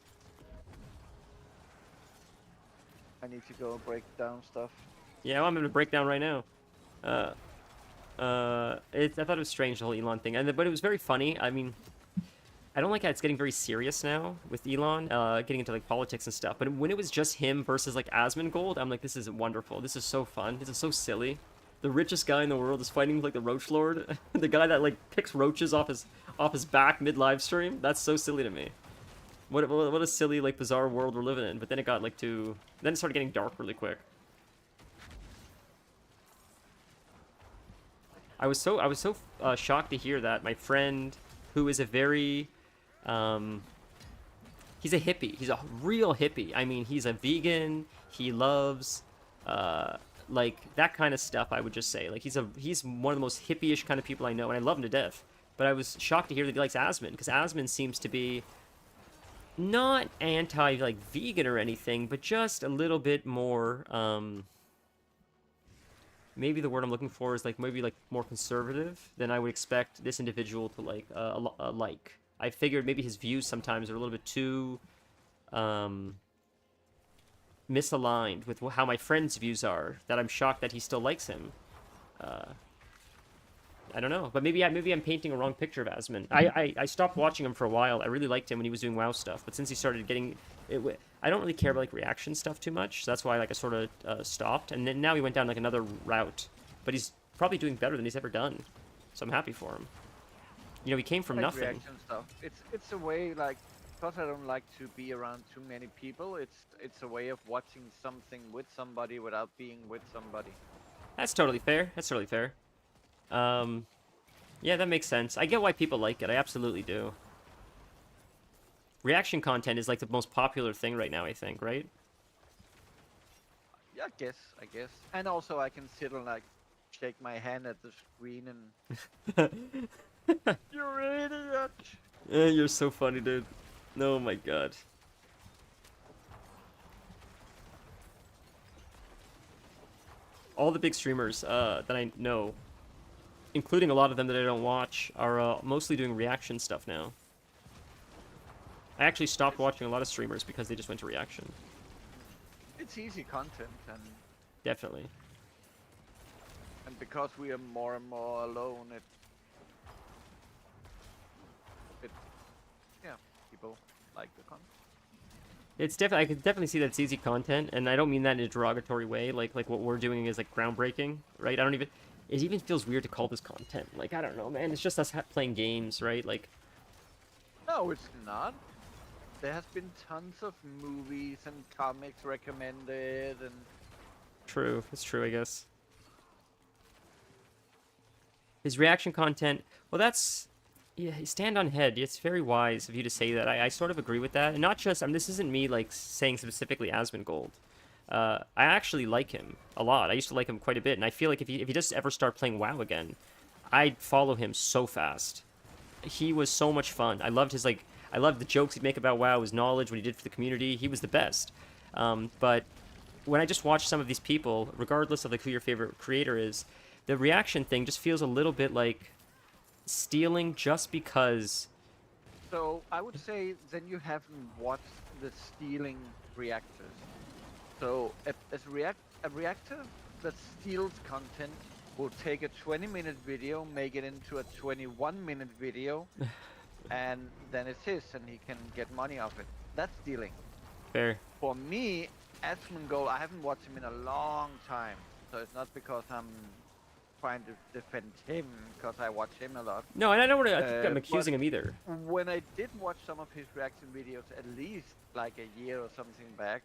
I need to go break down stuff. Yeah, well, I'm gonna break down right now. I thought it was strange the whole Elon thing, but it was very funny. I mean, I don't like how it's getting very serious now with Elon, getting into like politics and stuff. But when it was just him versus like Asmongold, I'm like, this is wonderful. This is so fun. This is so silly. The richest guy in the world is fighting like the Roach Lord, the guy that like picks roaches off his back mid live stream. That's so silly to me. What a silly like bizarre world we're living in. But then it got like then it started getting dark really quick. I was so shocked to hear that my friend, who is a very, he's a hippie. He's a real hippie. I mean, he's a vegan. He loves, like that kind of stuff. I would just say, like he's one of the most hippie-ish kind of people I know, and I love him to death. But I was shocked to hear that he likes Asmon because Asmon seems to be not anti like vegan or anything, but just a little bit more. Maybe the word I'm looking for is like maybe like more conservative than I would expect this individual to like like. I figured maybe his views sometimes are a little bit too misaligned with how my friend's views are. That I'm shocked that he still likes him. I don't know, but maybe I'm painting a wrong picture of Asmon. I stopped watching him for a while. I really liked him when he was doing WoW stuff, but since he started getting it, I don't really care about like reaction stuff too much. So that's why like I sort of stopped, and then now he went down like another route. But he's probably doing better than he's ever done, so I'm happy for him. You know, he came from Like nothing. reaction stuff. It's a way like because I don't like to be around too many people. It's a way of watching something with somebody without being with somebody. That's totally fair. That's totally fair. Yeah, that makes sense. I get why people like it. I absolutely do. Reaction content is like the most popular thing right now, I think, right? Yeah, I guess. And also I can sit and like shake my hand at the screen and you're an idiot. You're so funny, dude. Oh my god. All the big streamers that I know, including a lot of them that I don't watch, are mostly doing reaction stuff now. I actually stopped watching a lot of streamers because they just went to reaction. It's easy content Definitely. and because we are more and more alone yeah, people like the content. It's definitely, I can definitely see that it's easy content, and I don't mean that in a derogatory way. Like what we're doing is like groundbreaking, right? It even feels weird to call this content. Like I don't know, man. It's just us playing games, right? Like No, it's not. There has been tons of movies and comics recommended and true. It's true, I guess. His reaction content, well, that's yeah. Stand on head. It's very wise of you to say that. I sort of agree with that, and not just. I mean, this isn't me like saying specifically Asmongold. I actually like him a lot. I used to like him quite a bit, and I feel like if he does ever start playing WoW again, I'd follow him so fast. He was so much fun. I loved the jokes he'd make about WoW, his knowledge, what he did for the community. He was the best. But when I just watch some of these people, regardless of like who your favorite creator is, the reaction thing just feels a little bit like stealing just because. so I would say then you haven't watched the stealing reactors. So a reactor that steals content will take a 20-minute video, make it into a 21-minute video, and then it's his, and he can get money off it. That's stealing. Fair. For me, Asmongold, I haven't watched him in a long time, so it's not because I'm trying to defend him, because I watch him a lot. No, and I don't want to think I'm But accusing him either. when I did watch some of his reaction videos, at least like a year or something back,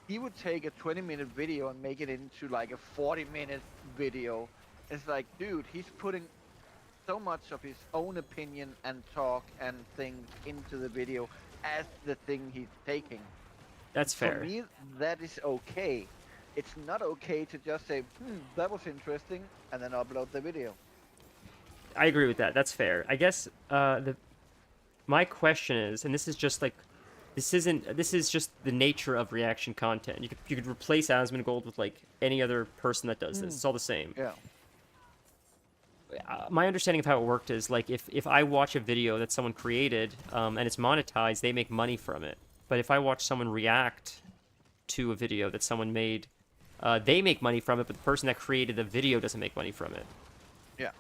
he would take a 20-minute video and make it into like a 40-minute video. It's like, dude, he's putting so much of his own opinion and talk and things into the video as the thing he's taking. That's For fair. me, that is okay. It's not okay to just say, that was interesting, and then upload the video. I agree with that. That's fair. I guess my question is, and this is just like, this is just the nature of reaction content. You could replace Asmongold with like any other person that does this. It's all the same. Yeah. My understanding of how it worked is like if I watch a video that someone created and it's monetized, they make money from it. But if I watch someone react to a video that someone made, they make money from it, but the person that created the video doesn't make money from it. Yeah.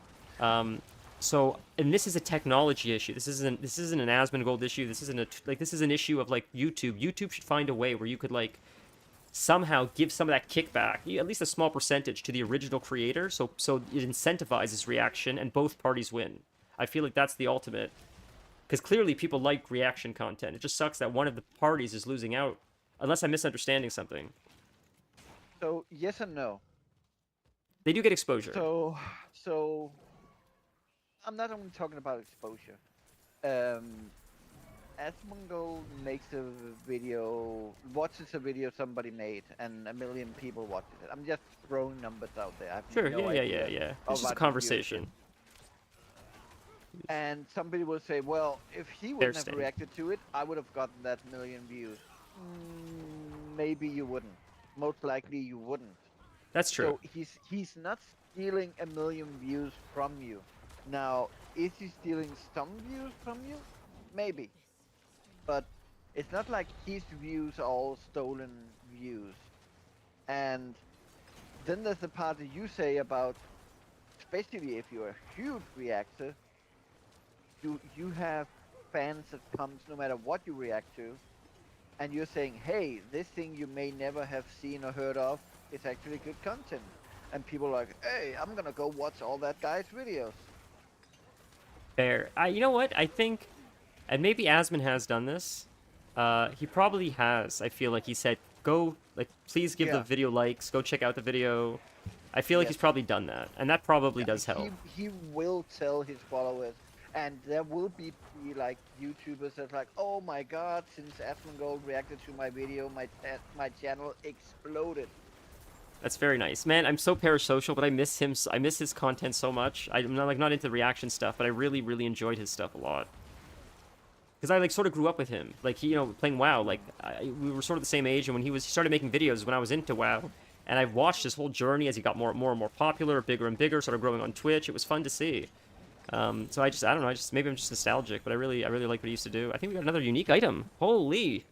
So, and this is a technology issue. This isn't an Asmongold issue. This isn't this is an issue of like YouTube. YouTube should find a way where you could like somehow give some of that kickback, at least a small percentage, to the original creator, so it incentivizes reaction and both parties win. I feel like that's the ultimate, because clearly people like reaction content. It just sucks that one of the parties is losing out, unless I'm misunderstanding something. So yes and no. They do get exposure. So I'm not only talking about exposure. Asmongold makes a video, watches a video somebody made, and 1 million people watches it. I'm just throwing numbers out there. I have Sure, no yeah. idea It's just a about conversation. viewership. And somebody will say, well, if he wouldn't have stand. reacted to it, I would have gotten that 1 million views. Maybe you wouldn't. Most likely you wouldn't. That's true. So he's not stealing 1 million views from you. Now, is he stealing some views from you? Maybe. But it's not like his views are all stolen views. And then there's the part that you say about, especially if you're a huge reactor, you have fans that comes no matter what you react to, and you're saying, hey, this thing you may never have seen or heard of is actually good content. And people are like, hey, I'm gonna go watch all that guy's videos. Fair. You know what? I think, and maybe Asmon has done this. He probably has. I feel like he said, go, like, please give the video likes, go check out the video. I feel like he's probably done that, and that probably does help. He will tell his followers, and there will be like YouTubers that's like, oh my god, since Asmongold reacted to my video, my channel exploded. That's very nice, man. I'm so parasocial, but I miss him. I miss his content so much. I'm not into the reaction stuff, but I really enjoyed his stuff a lot. Because I like sort of grew up with him, like he, playing WoW. Like we were sort of the same age, and when he started making videos when I was into WoW, and I've watched his whole journey as he got more and more popular, bigger and bigger, started growing on Twitch. It was fun to see. So I don't know. Maybe I'm just nostalgic, but I really like what he used to do. I think we got another unique item. Holy,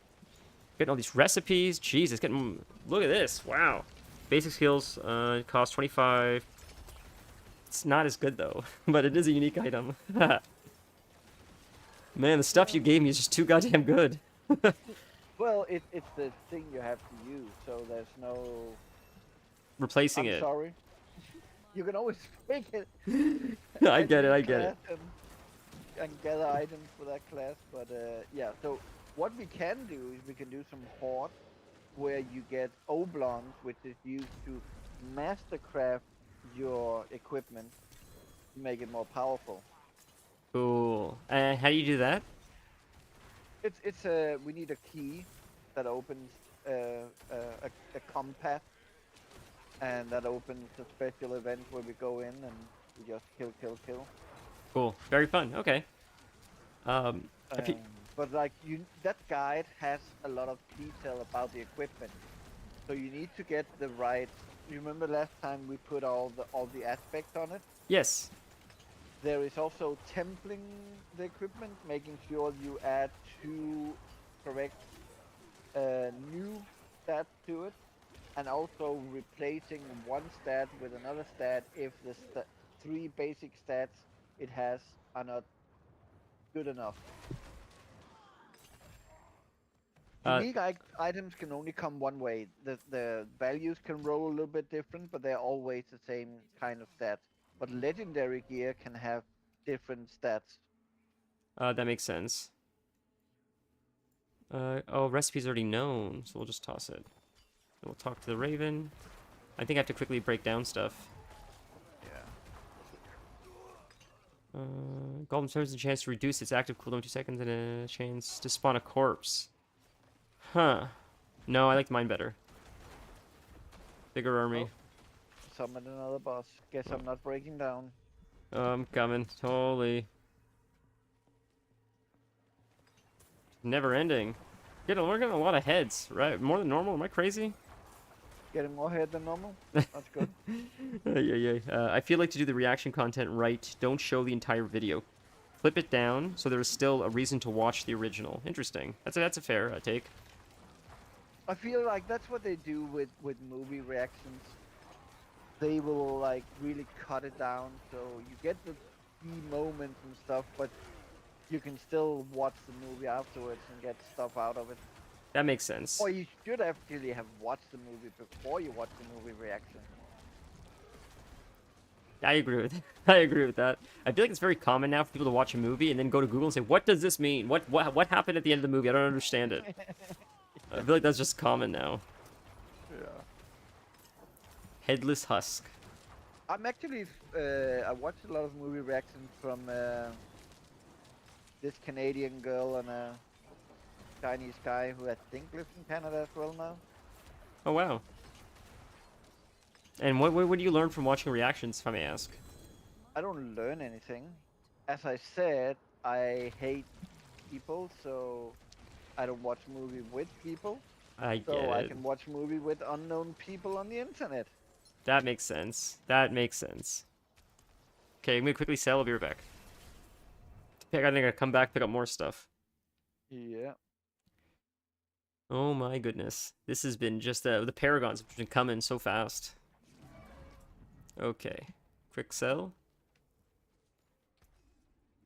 getting all these recipes. Jeez, it's getting. Look at this. Wow. Basic skills cost 25. It's not as good though, but it is a unique item. Man, the stuff you gave me is just too goddamn good. Well, it's the thing you have to use, so there's no replacing I'm it. sorry. You can always pick it. I get it. And gather items for that class, but yeah. So what we can do is we can do some horde, where you get oblongs, which is used to mastercraft your equipment to make it more powerful. Cool. How do you do that? We need a key that opens a compass, and that opens a special event where we go in and we just kill. Cool. Very fun. Okay. But like that guide has a lot of detail about the equipment, so you need to get the right. You remember last time we put all the aspects on it? Yes. There is also templing the equipment, making sure you add 2 correct new stats to it, and also replacing one stat with another stat if the 3 basic stats it has are not good enough. Unique items can only come one way. The values can roll a little bit different, but they're always the same kind of stats. But legendary gear can have different stats. That makes sense. Oh, recipe's already known, so we'll just toss it. We'll talk to the Raven. I think I have to quickly break down stuff. Yeah. Golden Stone has a chance to reduce its active cooldown 2 seconds and a chance to spawn a corpse. Huh. No, I liked mine better. Bigger army. Summon another boss. Guess I'm not breaking down. I'm coming. Holy. Never ending. We're getting a lot of heads, right? More than normal. Am I crazy? Getting more head than normal? That's good. Yeah. I feel like to do the reaction content right, don't show the entire video. Flip it down so there is still a reason to watch the original. Interesting. That's a fair take. I feel like that's what they do with movie reactions. They will like really cut it down so you get the key moments and stuff, but you can still watch the movie afterwards and get stuff out of it. That makes sense. Or you should actually have watched the movie before you watch the movie reaction. I agree with I agree with that. I feel like it's very common now for people to watch a movie and then go to Google and say, "What does this mean? What happened at the end of the movie? I don't understand it." I feel like that's just common now. Yeah. Headless husk. I'm actually I watched a lot of movie reactions from this Canadian girl and a Chinese guy who I think lives in Canada as well now. Oh wow. And what do you learn from watching reactions, if I may ask? I don't learn anything. As I said, I hate people, so I don't watch movie with people. I get So I it. can watch movie with unknown people on the internet. That makes sense. That makes sense. Okay, I'm gonna quickly sell. I'll be right back. I think I gotta come back, pick up more stuff. Yeah. Oh my goodness. This has been just the paragons have been coming so fast. Okay. Quick sell.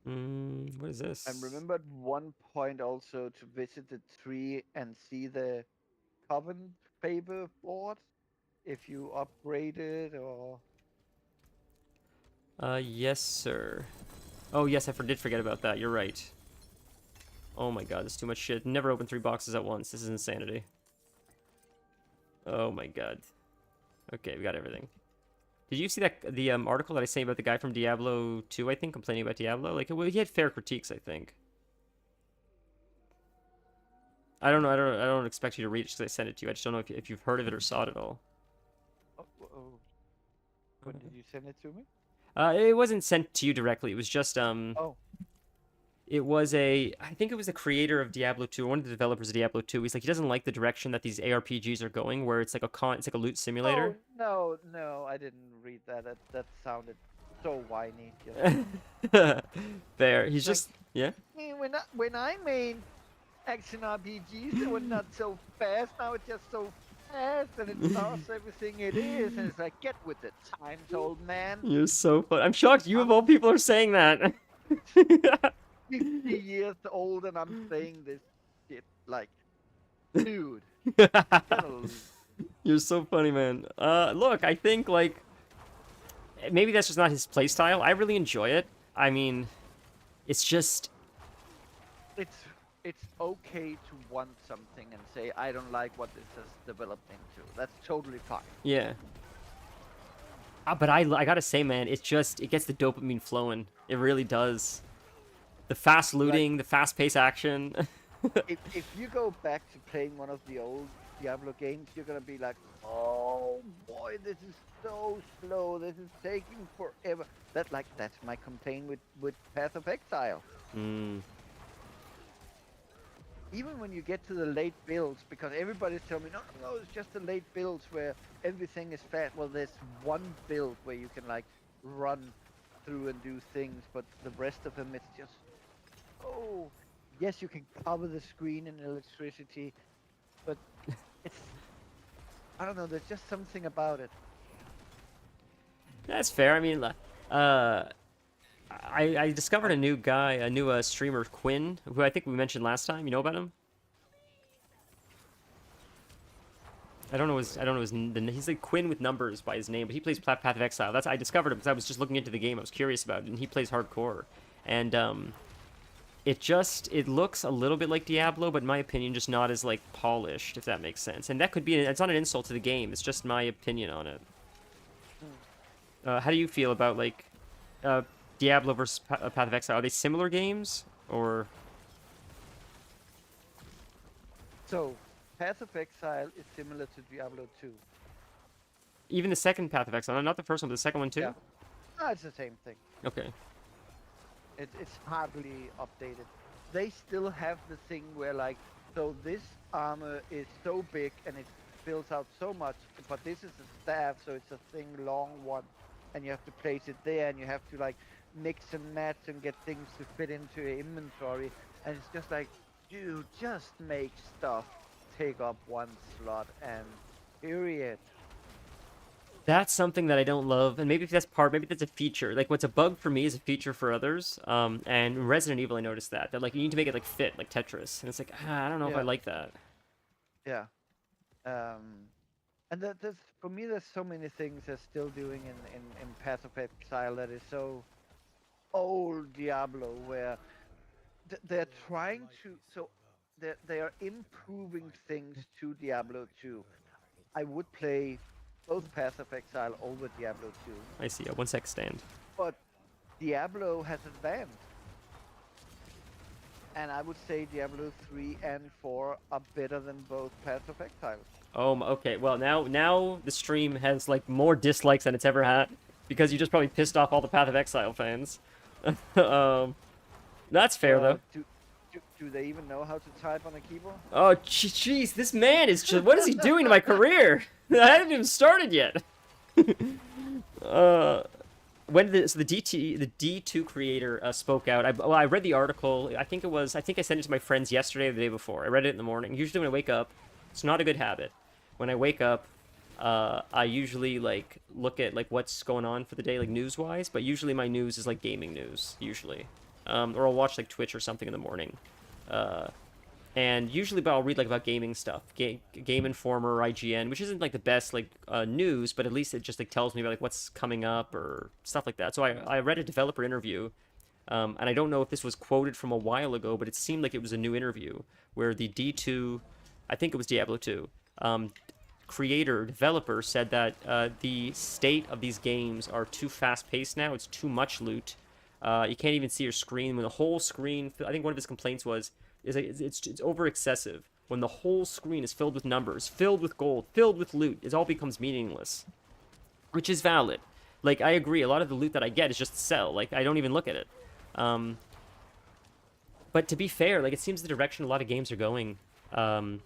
What is this? And remember at one point also to visit the tree and see the coven favor board if you upgrade it or... Yes, sir. Oh, yes, I did forget about that. You're right. Oh my god, there's too much shit. Never open 3 boxes at once. This is insanity. Oh my god. Okay, we got everything. Did you see the article that I sent about the guy from Diablo 2, I think, complaining about Diablo? Like, well, he had fair critiques, I think. I don't know. I don't expect you to read it because I sent it to you. I just don't know if you've heard of it or saw it at all. Oh. When did you send it to me? It wasn't sent to you directly. It was just Oh. It was I think it was the creator of Diablo 2, one of the developers of Diablo 2. He's like, he doesn't like the direction that these ARPGs are going, where it's like it's like a loot simulator. Oh, no, I didn't read that. That sounded so whiny. Just... There, he's Like, just yeah. When I made action RPGs, they were not so fast. Now it's just so fast, and it does everything it is. And it's like, get with the times, old man. You're so fun. I'm shocked you of all people are saying that. 50 years old, and I'm saying this shit. Like, dude. You're so funny, man. Look, I think like maybe that's just not his playstyle. I really enjoy it. I mean, it's just It's okay to want something and say I don't like what this has developed into. That's totally fine. yeah. But I gotta say, man, it gets the dopamine flowing. It really does. The fast looting, the fast-paced action. If you go back to playing one of the old Diablo games, you're gonna be like, oh boy, this is so slow. This is taking forever. That's my complaint with Path of Exile. Even when you get to the late builds, because everybody's telling me, no, it's just the late builds where everything is fast. Well, there's one build where you can like run through and do things, but the rest of them it's just, oh, yes, you can cover the screen in electricity, but it's, I don't know, there's just something about it. That's fair. I mean, I discovered a new guy, a new streamer, Quinn, who I think we mentioned last time. You know about him? I don't know he's like Quinn with numbers by his name, but he plays Path of Exile. I discovered him because I was just looking into the game. I was curious about it, and he plays hardcore. And it looks a little bit like Diablo, but in my opinion, just not as like polished, if that makes sense. And that could be it's not an insult to the game. It's just my opinion on it. How do you feel about like Diablo versus Path of Exile? Are they similar games or? So, Path of Exile is similar to Diablo 2. Even the second Path of Exile, not the first one, but the second one too? Yeah. No, it's the same thing. Okay. It's hardly updated. They still have the thing where like, so this armor is so big and it fills out so much, but this is a staff, so it's a thing long one, and you have to place it there, and you have to like mix and match and get things to fit into your inventory, and it's just like, dude, just make stuff take up one slot and period. That's something that I don't love, and maybe that's a feature. Like, what's a bug for me is a feature for others. And in Resident Evil, I noticed that like you need to make it like fit, like Tetris, and it's like I don't know if I like that. Yeah. And there's for me, there's so many things they're still doing in Path of Exile that is so old Diablo, where they're trying to, so they are improving things to Diablo 2. I would play both Path of Exile over Diablo 2. I see. A 1 sec stand. But Diablo has advanced. And I would say Diablo 3 and 4 are better than both Path of Exile. Oh, okay. Well, now the stream has like more dislikes than it's ever had because you just probably pissed off all the Path of Exile fans. That's fair though. Do they even know how to type on a keyboard? Oh, jeez, this man is just... What is he doing to my career? I haven't even started yet. When the D2 creator spoke out, I read the article. I think I sent it to my friends yesterday or the day before. I read it in the morning. Usually when I wake up, it's not a good habit. When I wake up, I usually like look at like what's going on for the day, like news-wise. But usually my news is like gaming news, usually. Or I'll watch like Twitch or something in the morning. And usually I'll read like about gaming stuff, Game Informer or IGN, which isn't like the best like news, but at least it just like tells me about like what's coming up or stuff like that. So I read a developer interview, and I don't know if this was quoted from a while ago, but it seemed like it was a new interview where the D2, I think it was Diablo 2, developer said that the state of these games are too fast-paced now. It's too much loot. You can't even see your screen. When the whole screen, I think one of his complaints was, it's over excessive. When the whole screen is filled with numbers, filled with gold, filled with loot, it all becomes meaningless. Which is valid. Like, I agree, a lot of the loot that I get is just sell. Like, I don't even look at it. But to be fair, like, it seems the direction a lot of games are going. I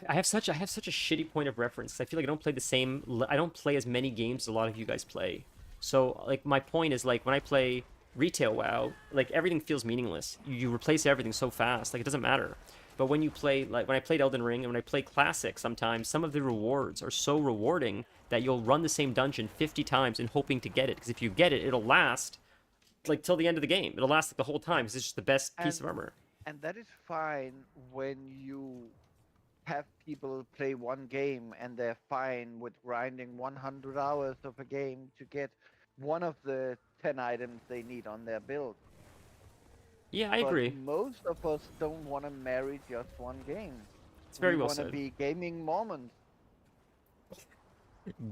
have such a shitty point of reference. I feel like I don't play as many games as a lot of you guys play. So, like, my point is, like, when I play retail WoW, like, everything feels meaningless. You replace everything so fast, like, it doesn't matter. But when you play, like, when I played Elden Ring and when I play Classic sometimes, some of the rewards are so rewarding that you'll run the same dungeon 50 times in hoping to get it. Because if you get it, it'll last, like, till the end of the game. It'll last, like, the whole time, because it's just the best piece of armor. And that is fine when you have people play one game and they're fine with grinding 100 hours of a game to get one of the 10 items they need on their build. Yeah, I agree. Most of us don't want to marry just one game. It's very well said. We want to be gaming Mormons.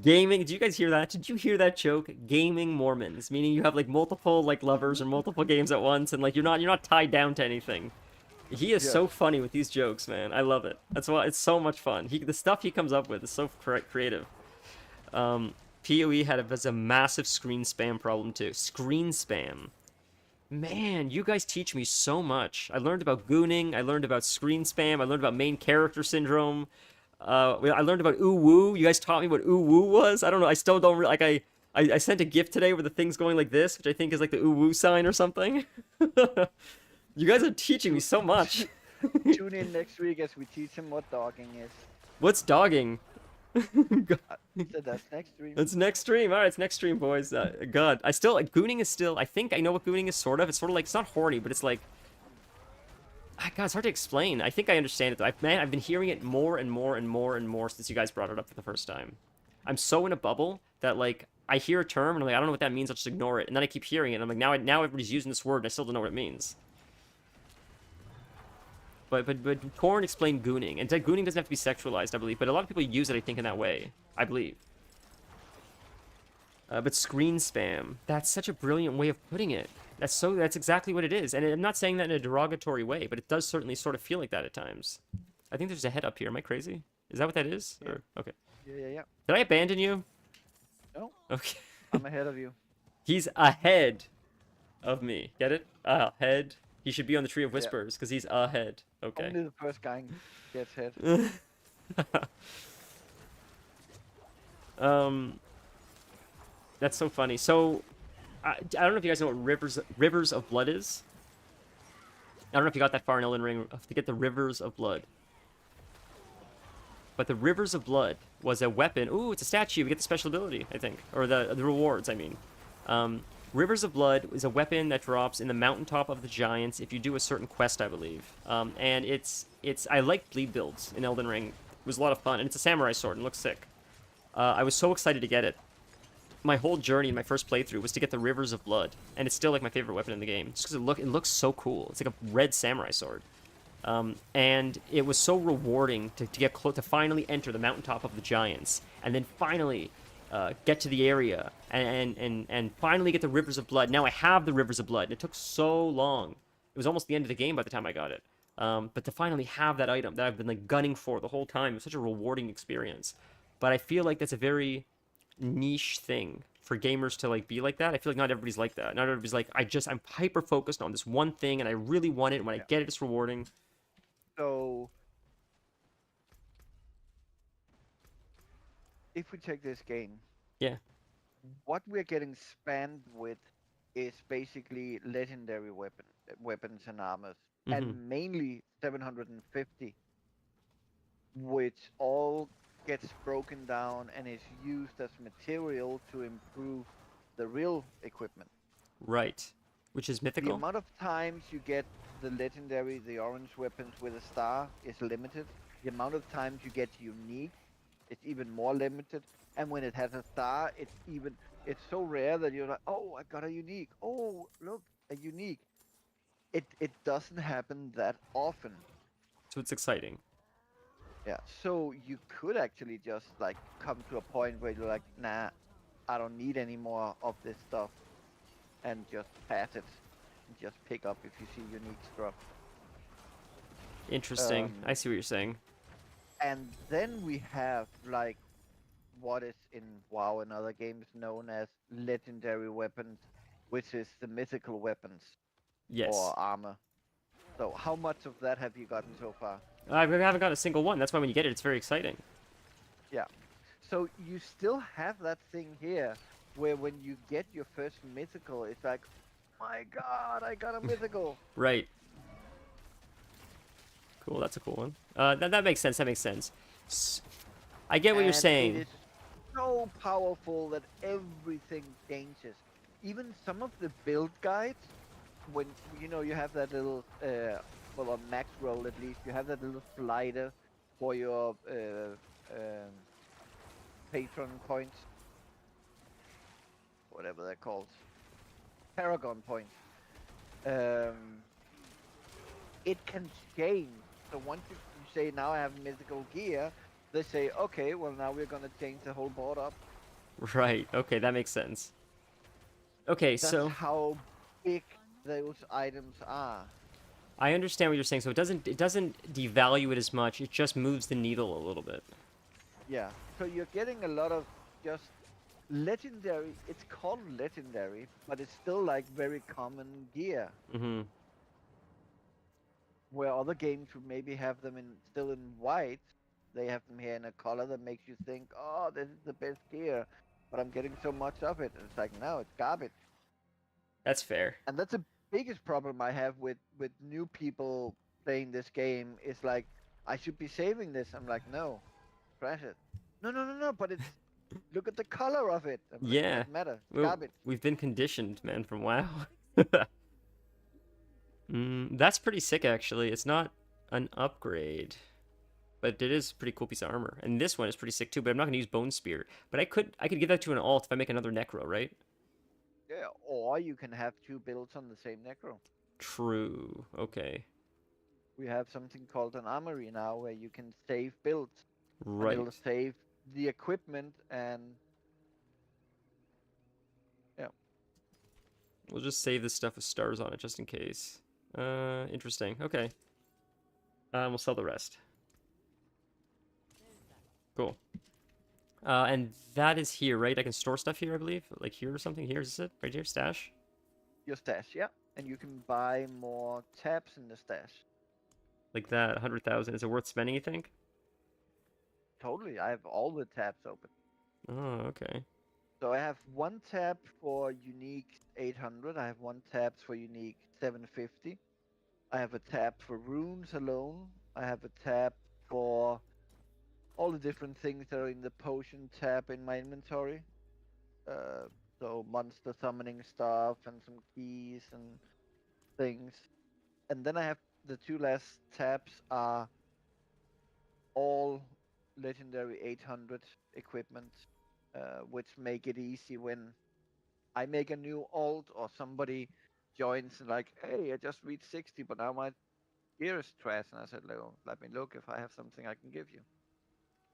Gaming, did you guys hear that? Did you hear that joke? Gaming Mormons, meaning you have like multiple like lovers or multiple games at once, and like you're not tied down to anything. He is so funny with these jokes, man. I love it. That's why it's so much fun. The stuff he comes up with is so creative. PoE has a massive screen spam problem too. Screen spam. Man, you guys teach me so much. I learned about gooning. I learned about screen spam. I learned about main character syndrome. I learned about ooh woo. You guys taught me what ooh woo was. I don't know. I still don't like. I sent a GIF today where the thing's going like this, which I think is like the ooh woo sign or something. You guys are teaching me so much. Tune in next week as we teach him what dogging is. What's dogging? So that's next stream. It's next stream. All right, it's next stream, boys. God, gooning is still. I think I know what gooning is. Sort of. It's sort of like, it's not horny, but it's like God, it's hard to explain. I think I understand it though. I've been hearing it more and more and more and more since you guys brought it up for the first time. I'm so in a bubble that like I hear a term and I'm like, I don't know what that means. I'll just ignore it. And then I keep hearing it. And I'm like, now everybody's using this word and I still don't know what it means. But Corn explained gooning, and gooning doesn't have to be sexualized, I believe. But a lot of people use it, I think, in that way. I believe. But screen spam. That's such a brilliant way of putting it. That's exactly what it is. And I'm not saying that in a derogatory way, but it does certainly sort of feel like that at times. I think there's a head up here. Am I crazy? Is that what that is? Yeah. Or, okay. Yeah. Did I abandon you? No, Okay. I'm ahead of you. He's ahead of me. Get it? Ahead. He should be on the Tree of Whispers because he's ahead. Okay. Only the first guy gets hit. That's so funny. So, I don't know if you guys know what Rivers of Blood is. I don't know if you got that far in Elden Ring to get the Rivers of Blood. But the Rivers of Blood was a weapon. Ooh, it's a statue. We get the special ability, I think. Or the rewards, I mean. Rivers of Blood is a weapon that drops in the mountaintop of the giants if you do a certain quest, I believe. And I like bleed builds in Elden Ring. It was a lot of fun. And it's a samurai sword and looks sick. I was so excited to get it. My whole journey in my first playthrough was to get the Rivers of Blood, and it's still like my favorite weapon in the game, just because it looks so cool. It's like a red samurai sword, and it was so rewarding to get close, to finally enter the mountaintop of the giants, and then finally get to the area and finally get the Rivers of Blood. Now I have the Rivers of Blood, and it took so long. It was almost the end of the game by the time I got it. But to finally have that item that I've been like gunning for the whole time, it was such a rewarding experience. But I feel like that's a very niche thing for gamers to like be like that. I feel like not everybody's like that. Not everybody's like, I'm hyper focused on this one thing and I really want it, and when I get it, it's rewarding. So, if we take this game, Yeah. what we're getting spammed with is basically legendary weapons and armors, and mainly 750, which all gets broken down and is used as material to improve the real equipment. Right. Which is The mythical. amount of times you get the legendary, the orange weapons with a star is limited. The amount of times you get unique is even more limited. And when it has a star, it's so rare that you're like, oh, I got a unique. Oh, look, a unique. It doesn't happen that often. So it's exciting. Yeah, so you could actually just like come to a point where you're like, nah, I don't need any more of this stuff, and just pass it, and just pick up if you see unique stuff. Interesting. I see what you're saying. And then we have like what is in WoW and other games known as legendary weapons, which is the mythical weapons Yes. or armor. So how much of that have you gotten so far? I haven't got a single one. That's why when you get it, it's very exciting. Yeah. So you still have that thing here where when you get your first mythical, it's like, my god, I got a mythical. Right. Cool, that's a cool one. That makes sense, that makes sense. I get what you're saying. It is so powerful that everything changes. Even some of the build guides, when you have that little well, on max roll at least, you have that little slider for your patron points, whatever they're called, paragon points. It can change. So once you say, now I have mythical gear, they say, okay, well now we're gonna change the whole board up. Right, okay, that makes sense. Okay, That's so how big those items are. I understand what you're saying. So it doesn't devalue it as much. It just moves the needle a little bit. Yeah. So you're getting a lot of just legendary. It's called legendary, but it's still like very common gear. Mm-hmm. Where other games would maybe have them still in white, they have them here in a color that makes you think, oh, this is the best gear, but I'm getting so much of it. And it's like, no, it's garbage. That's fair. And that's the biggest problem I have with new people playing this game is like, I should be saving this. I'm like, no, trash it. No, but it's, look at the color of it. I'm like, Yeah. doesn't matter. It's garbage. We've been conditioned, man, from WoW. That's pretty sick, actually. It's not an upgrade, but it is a pretty cool piece of armor. And this one is pretty sick too. But I'm not gonna use Bone Spear. But I could give that to an alt if I make another Necro, right? Yeah, or you can have two builds on the same Necro. True. Okay. We have something called an armory now where you can save builds, and Right. it'll save the equipment and yeah. We'll just save this stuff with stars on it just in case. Interesting. Okay. We'll sell the rest. Cool. And that is here, right? I can store stuff here, I believe. Like here or something. Here is it? Right here, stash. Your stash, yeah. And you can buy more tabs in the stash. Like that, 100,000. Is it worth spending? You think? Totally, I have all the tabs open. Oh, okay. So I have one tab for unique 800. I have one tab for unique 750. I have a tab for runes alone. I have a tab for all the different things that are in the potion tab in my inventory. Uh, so monster summoning stuff and some keys and things. And then I have the two last tabs are all legendary 800 equipment, which make it easy when I make a new alt or somebody joins and like, hey, I just reached 60, but now my gear is trash. And I said, no, let me look if I have something I can give you.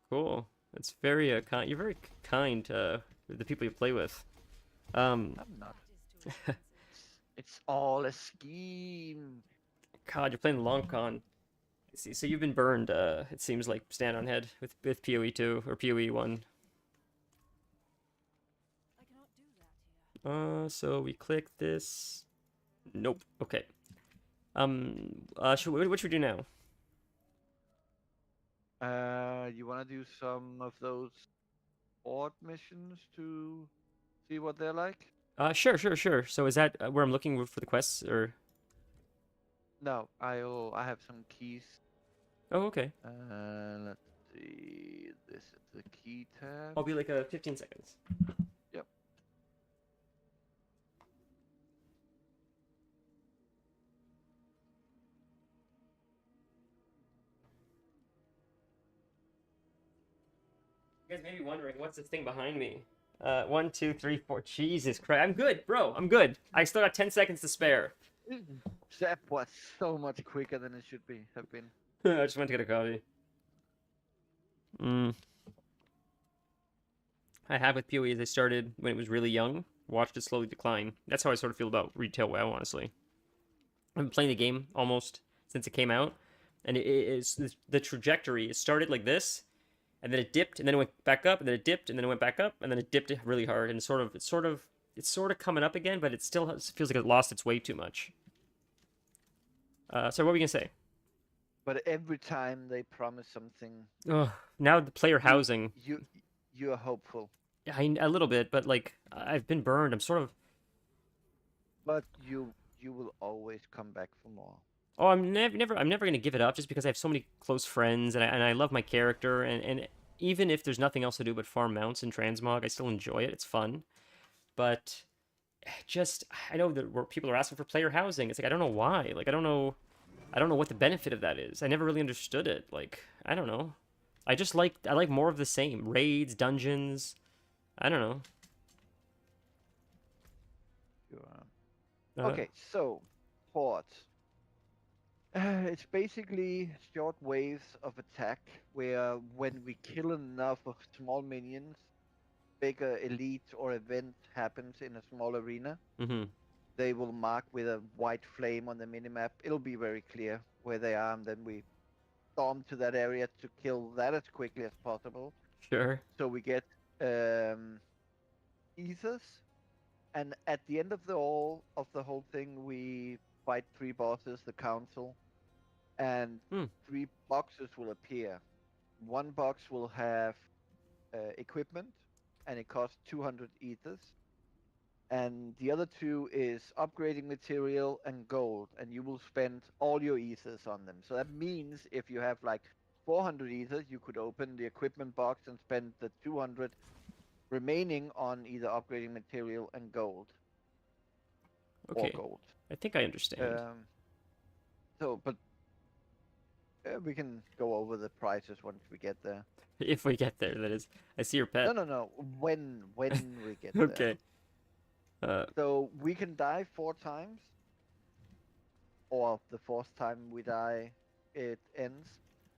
Cool. It's very kind. You're very kind with the people you play with. I'm not. It's all a scheme. God, you're playing the long con. I see. So you've been burned. It seems like stand on head with PoE 2 or PoE 1. I cannot do that here. So we click this. Nope. Okay. What should we do now? You want to do some of those board missions to see what they're like? Sure. So is that where I'm looking for the quests or? No, I have some keys. Oh, okay. Let's see. This is the key tab. I'll be like 15 seconds. Yep. You guys may be wondering what's this thing behind me. 1, 2, 3, 4. Jesus Christ! I'm good, bro. I'm good. I still got 10 seconds to spare. That was so much quicker than it should have been. I just went to get a coffee. I have with PoE as I started when it was really young, watched it slowly decline. That's how I sort of feel about retail WoW, honestly. I've been playing the game almost since it came out, and it is the trajectory. It started like this, and then it dipped, and then it went back up, and then it dipped, and then it went back up, and then it dipped really hard, and it's sort of coming up again, but it still feels like it lost its way too much. So what were we gonna say? But every time they promise something, Oh, now the player housing. you are hopeful. A little bit, but like I've been burned. I'm sort of. But you will always come back for more. Oh, I'm never gonna give it up just because I have so many close friends and I love my character and even if there's nothing else to do but farm mounts and transmog, I still enjoy it. It's fun, but just I know that where people are asking for player housing. It's like I don't know why. Like I don't know what the benefit of that is. I never really understood it. Like I don't know. I like more of the same raids, dungeons. I don't know. Okay, so horde. It's basically short waves of attack where when we kill enough of small minions, bigger elite or event happens in a small arena. Mm-hmm. They will mark with a white flame on the minimap. It'll be very clear where they are, and then we storm to that area to kill that as quickly as possible. Sure. So we get ethers, and at the end of the whole thing, we fight 3 bosses, the council, and 3 boxes will appear. One box will have equipment, and it costs 200 ethers. And the other 2 is upgrading material and gold, and you will spend all your ethers on them. So that means if you have like 400 ethers, you could open the equipment box and spend the 200 remaining on either upgrading material and gold. Okay. Or gold. I think I understand. So, but we can go over the prices once we get there. If we get there, that is. I see your pet. No. When we get there. Okay. So we can die 4 times, or the fourth time we die, it ends.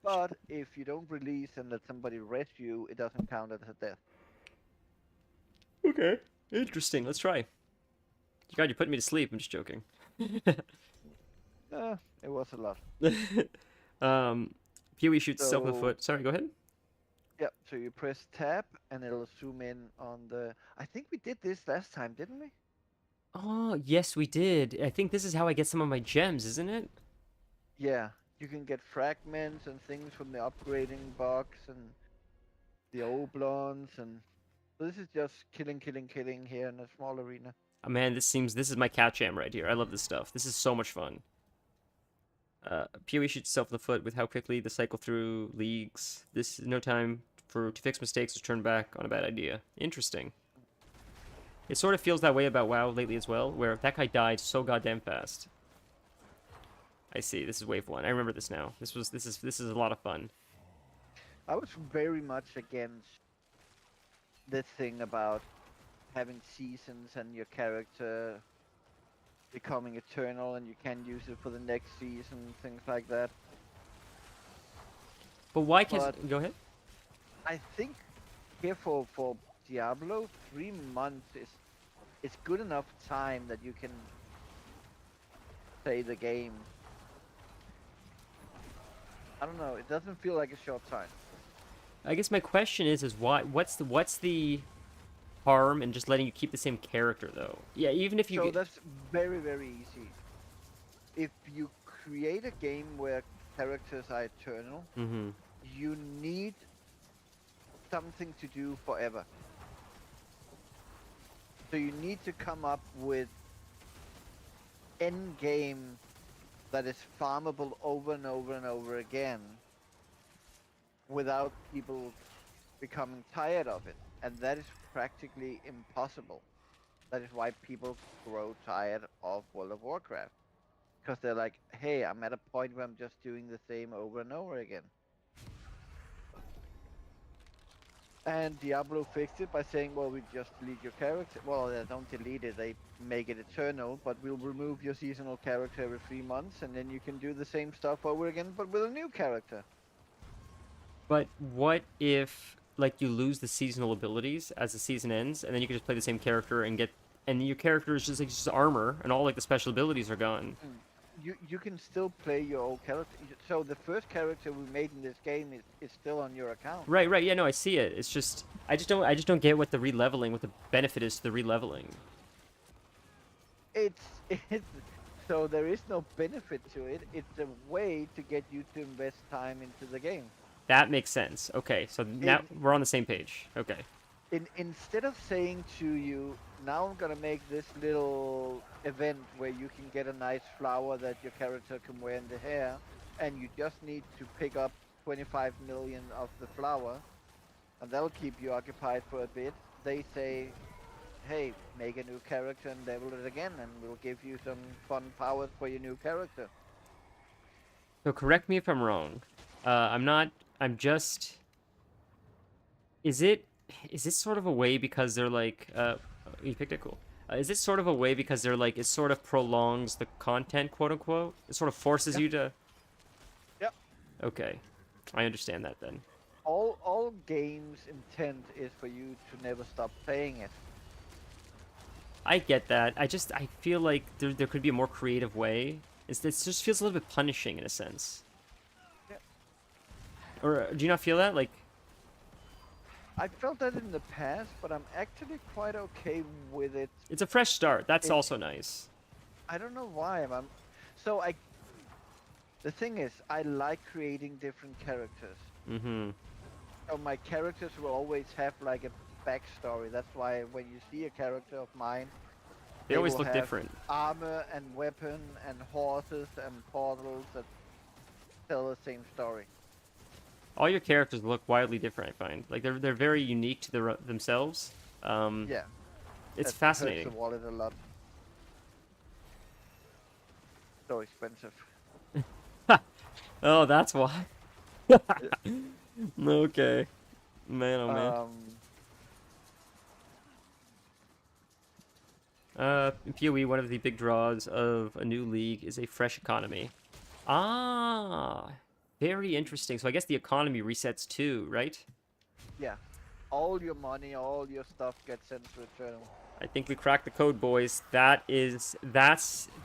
But if you don't release and let somebody rest you, it doesn't count as a death. Okay. Interesting. Let's try. God, you put me to sleep. I'm just joking. It was a lot. Pee-wee shoots himself in the So- foot. Sorry, go ahead. Yep. So you press tab and it'll zoom in on the. I think we did this last time, didn't we? Oh, yes, we did. I think this is how I get some of my gems, isn't it? Yeah. You can get fragments and things from the upgrading box and the oblons and. So this is just killing here in a small arena. Oh, man, this is my cat jam right here. I love this stuff. This is so much fun. Pee-wee shoots himself in the foot with how quickly the cycle through leagues. This is no time to fix mistakes or turn back on a bad idea. Interesting. It sort of feels that way about WoW lately as well, where that guy died so goddamn fast. I see. This is wave 1. I remember this now. This is a lot of fun. I was very much against this thing about having seasons and your character becoming eternal and you can't use it for the next season, things like that. But why can't... But- Go ahead. I think here for Diablo, 3 months is good enough time that you can play the game. I don't know, it doesn't feel like a short time. I guess my question is why... What's the harm in just letting you keep the same character, though? Yeah, even if you... So that's very, very easy. If you create a game where characters are eternal, Mm-hmm. you need something to do forever. So you need to come up with end game that is farmable over and over and over again without people becoming tired of it. And that is practically impossible. That is why people grow tired of World of Warcraft. Because they're like, hey, I'm at a point where I'm just doing the same over and over again. And Diablo fixed it by saying, well, we just delete your character. Well, they don't delete it, they make it eternal, but we'll remove your seasonal character every 3 months, and then you can do the same stuff over again, but with a new character. But what if, like, you lose the seasonal abilities as the season ends, and then you can just play the same character and get... And your character is just, like, just armor, and all, like, the special abilities are gone. You can still play your old character. So the first character we made in this game is still on your account. Right, yeah, no, I see it. It's just... I just don't get what the releveling, what the benefit is to the releveling. It's so there is no benefit to it. It's a way to get you to invest time into the game. That makes sense. Okay, so now we're on the same page. Okay. Instead of saying to you, now I'm gonna make this little event where you can get a nice flower that your character can wear in the hair, and you just need to pick up 25 million of the flower, and that'll keep you occupied for a bit. They say, hey, make a new character and level it again, and we'll give you some fun powers for your new character. So correct me if I'm wrong. I'm just... Is this sort of a way because they're like... you picked it, cool. Is this sort of a way because they're like, it sort of prolongs the content, quote unquote? It sort of forces you to... Yep. Okay. I understand that then. All games' intent is for you to never stop playing it. I get that. I feel like there could be a more creative way. It just feels a little bit punishing in a sense. Yep. Or do you not feel that? Like... I felt that in the past, but I'm actually quite okay with it. It's a fresh start. That's It- also nice. I don't know why. The thing is, I like creating different characters. Mm-hmm. So my characters will always have like a backstory. That's why when you see a character of mine, They always will look have different. armor and weapon and horses and portals that tell the same story. All your characters look wildly different, I find. Like, they're very unique to themselves. Yeah. It's That fascinating. hurts the wallet a lot. So expensive. Oh, that's why. Okay. Man, oh man. In PoE, one of the big draws of a new league is a fresh economy. Ah, very interesting. So I guess the economy resets too, right? Yeah. All your money, all your stuff gets sent to Eternal. I think we cracked the code, boys. That's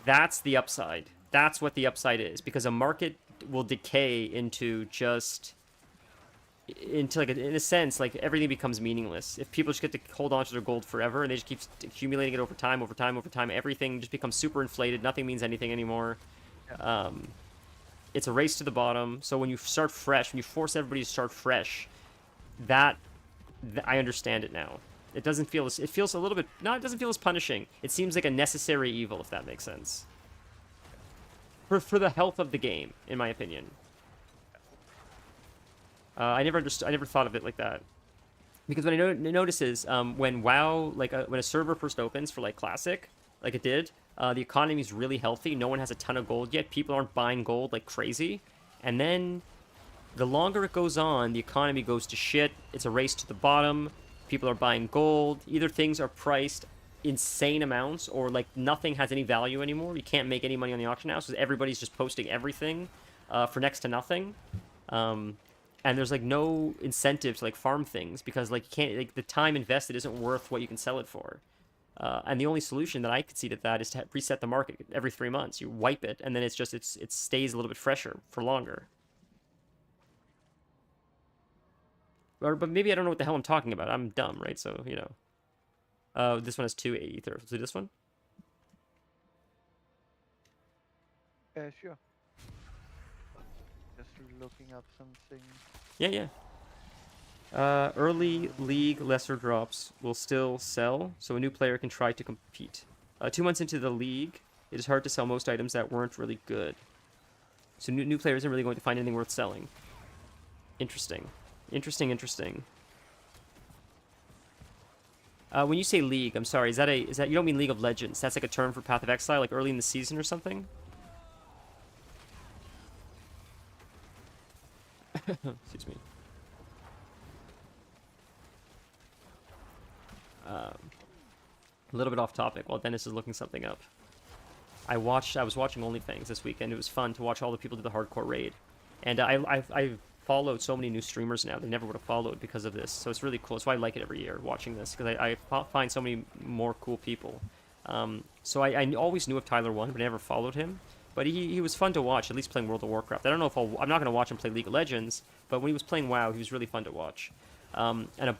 the upside. That's what the upside is, because a market will decay into like in a sense, like everything becomes meaningless if people just get to hold on to their gold forever and they just keep accumulating it over time, everything just becomes super inflated. Nothing means anything anymore. It's a race to the bottom. So when you start fresh, when you force everybody to start fresh, that I understand it now. It doesn't feel as, it feels a little bit, no, it doesn't feel as punishing. It seems like a necessary evil, if that makes sense, for the health of the game, in my opinion. I never thought of it like that, because what I notice is when WoW, like when a server first opens for like Classic, like it did, the economy is really healthy. No one has a ton of gold yet. People aren't buying gold like crazy, and then the longer it goes on, the economy goes to shit. It's a race to the bottom. People are buying gold. Either things are priced insane amounts, or like nothing has any value anymore. You can't make any money on the auction house because everybody's just posting everything for next to nothing. And there's like no incentive to like farm things because like you can't, like the time invested isn't worth what you can sell it for. And the only solution that I could see to that is to reset the market every 3 months. You wipe it, and then it stays a little bit fresher for longer. But maybe I don't know what the hell I'm talking about. I'm dumb, right? So, you know. This one has 2 ether. Let's do this one. Sure. Just looking up something. Yeah. Early league lesser drops will still sell, so a new player can try to compete. 2 months into the league, it is hard to sell most items that weren't really good. So new players isn't really going to find anything worth selling. Interesting. When you say league, I'm sorry, is that you don't mean League of Legends? That's like a term for Path of Exile, like early in the season or something? Excuse me. A little bit off topic while Dennis is looking something up. I was watching OnlyFans this weekend. It was fun to watch all the people do the hardcore raid. And I've followed so many new streamers now they never would have followed because of this. So it's really cool. That's why I like it every year, watching this, because I find so many more cool people. So I always knew of Tyler 1, but I never followed him. But he was fun to watch, at least playing World of Warcraft. I don't know if I'm not going to watch him play League of Legends, but when he was playing WoW, he was really fun to watch. And they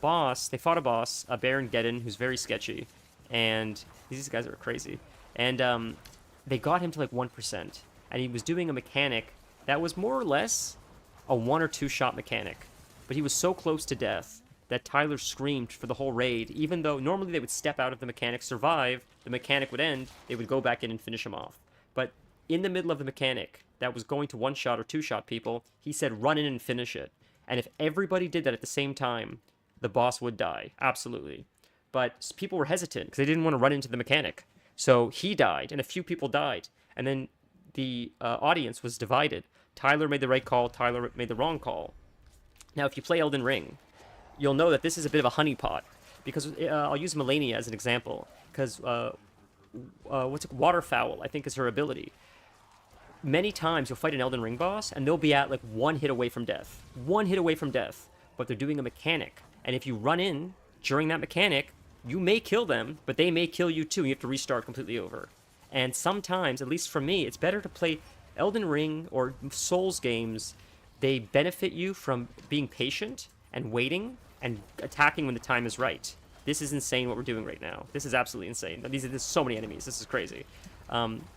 fought a boss, Baron Geddon, who's very sketchy. And these guys are crazy. And they got him to like 1%. And he was doing a mechanic that was more or less a 1 or 2 shot mechanic. But he was so close to death that Tyler screamed for the whole raid, even though normally they would step out of the mechanic, survive, the mechanic would end, they would go back in and finish him off. But in the middle of the mechanic that was going to 1 shot or 2 shot people, he said run in and finish it. And if everybody did that at the same time, the boss would die. Absolutely. But people were hesitant because they didn't want to run into the mechanic. So he died, and a few people died. And then the audience was divided. Tyler made the right call, Tyler made the wrong call. Now, if you play Elden Ring, you'll know that this is a bit of a honeypot. Because I'll use Melania as an example. Because Waterfowl, I think, is her ability. Many times you'll fight an Elden Ring boss, and they'll be at like 1 hit away from death. 1 hit away from death. But they're doing a mechanic. And if you run in during that mechanic, you may kill them, but they may kill you too, and you have to restart completely over. And sometimes, at least for me, it's better to play Elden Ring or Souls games. They benefit you from being patient and waiting and attacking when the time is right. This is insane what we're doing right now. This is absolutely insane. There's so many enemies. This is crazy.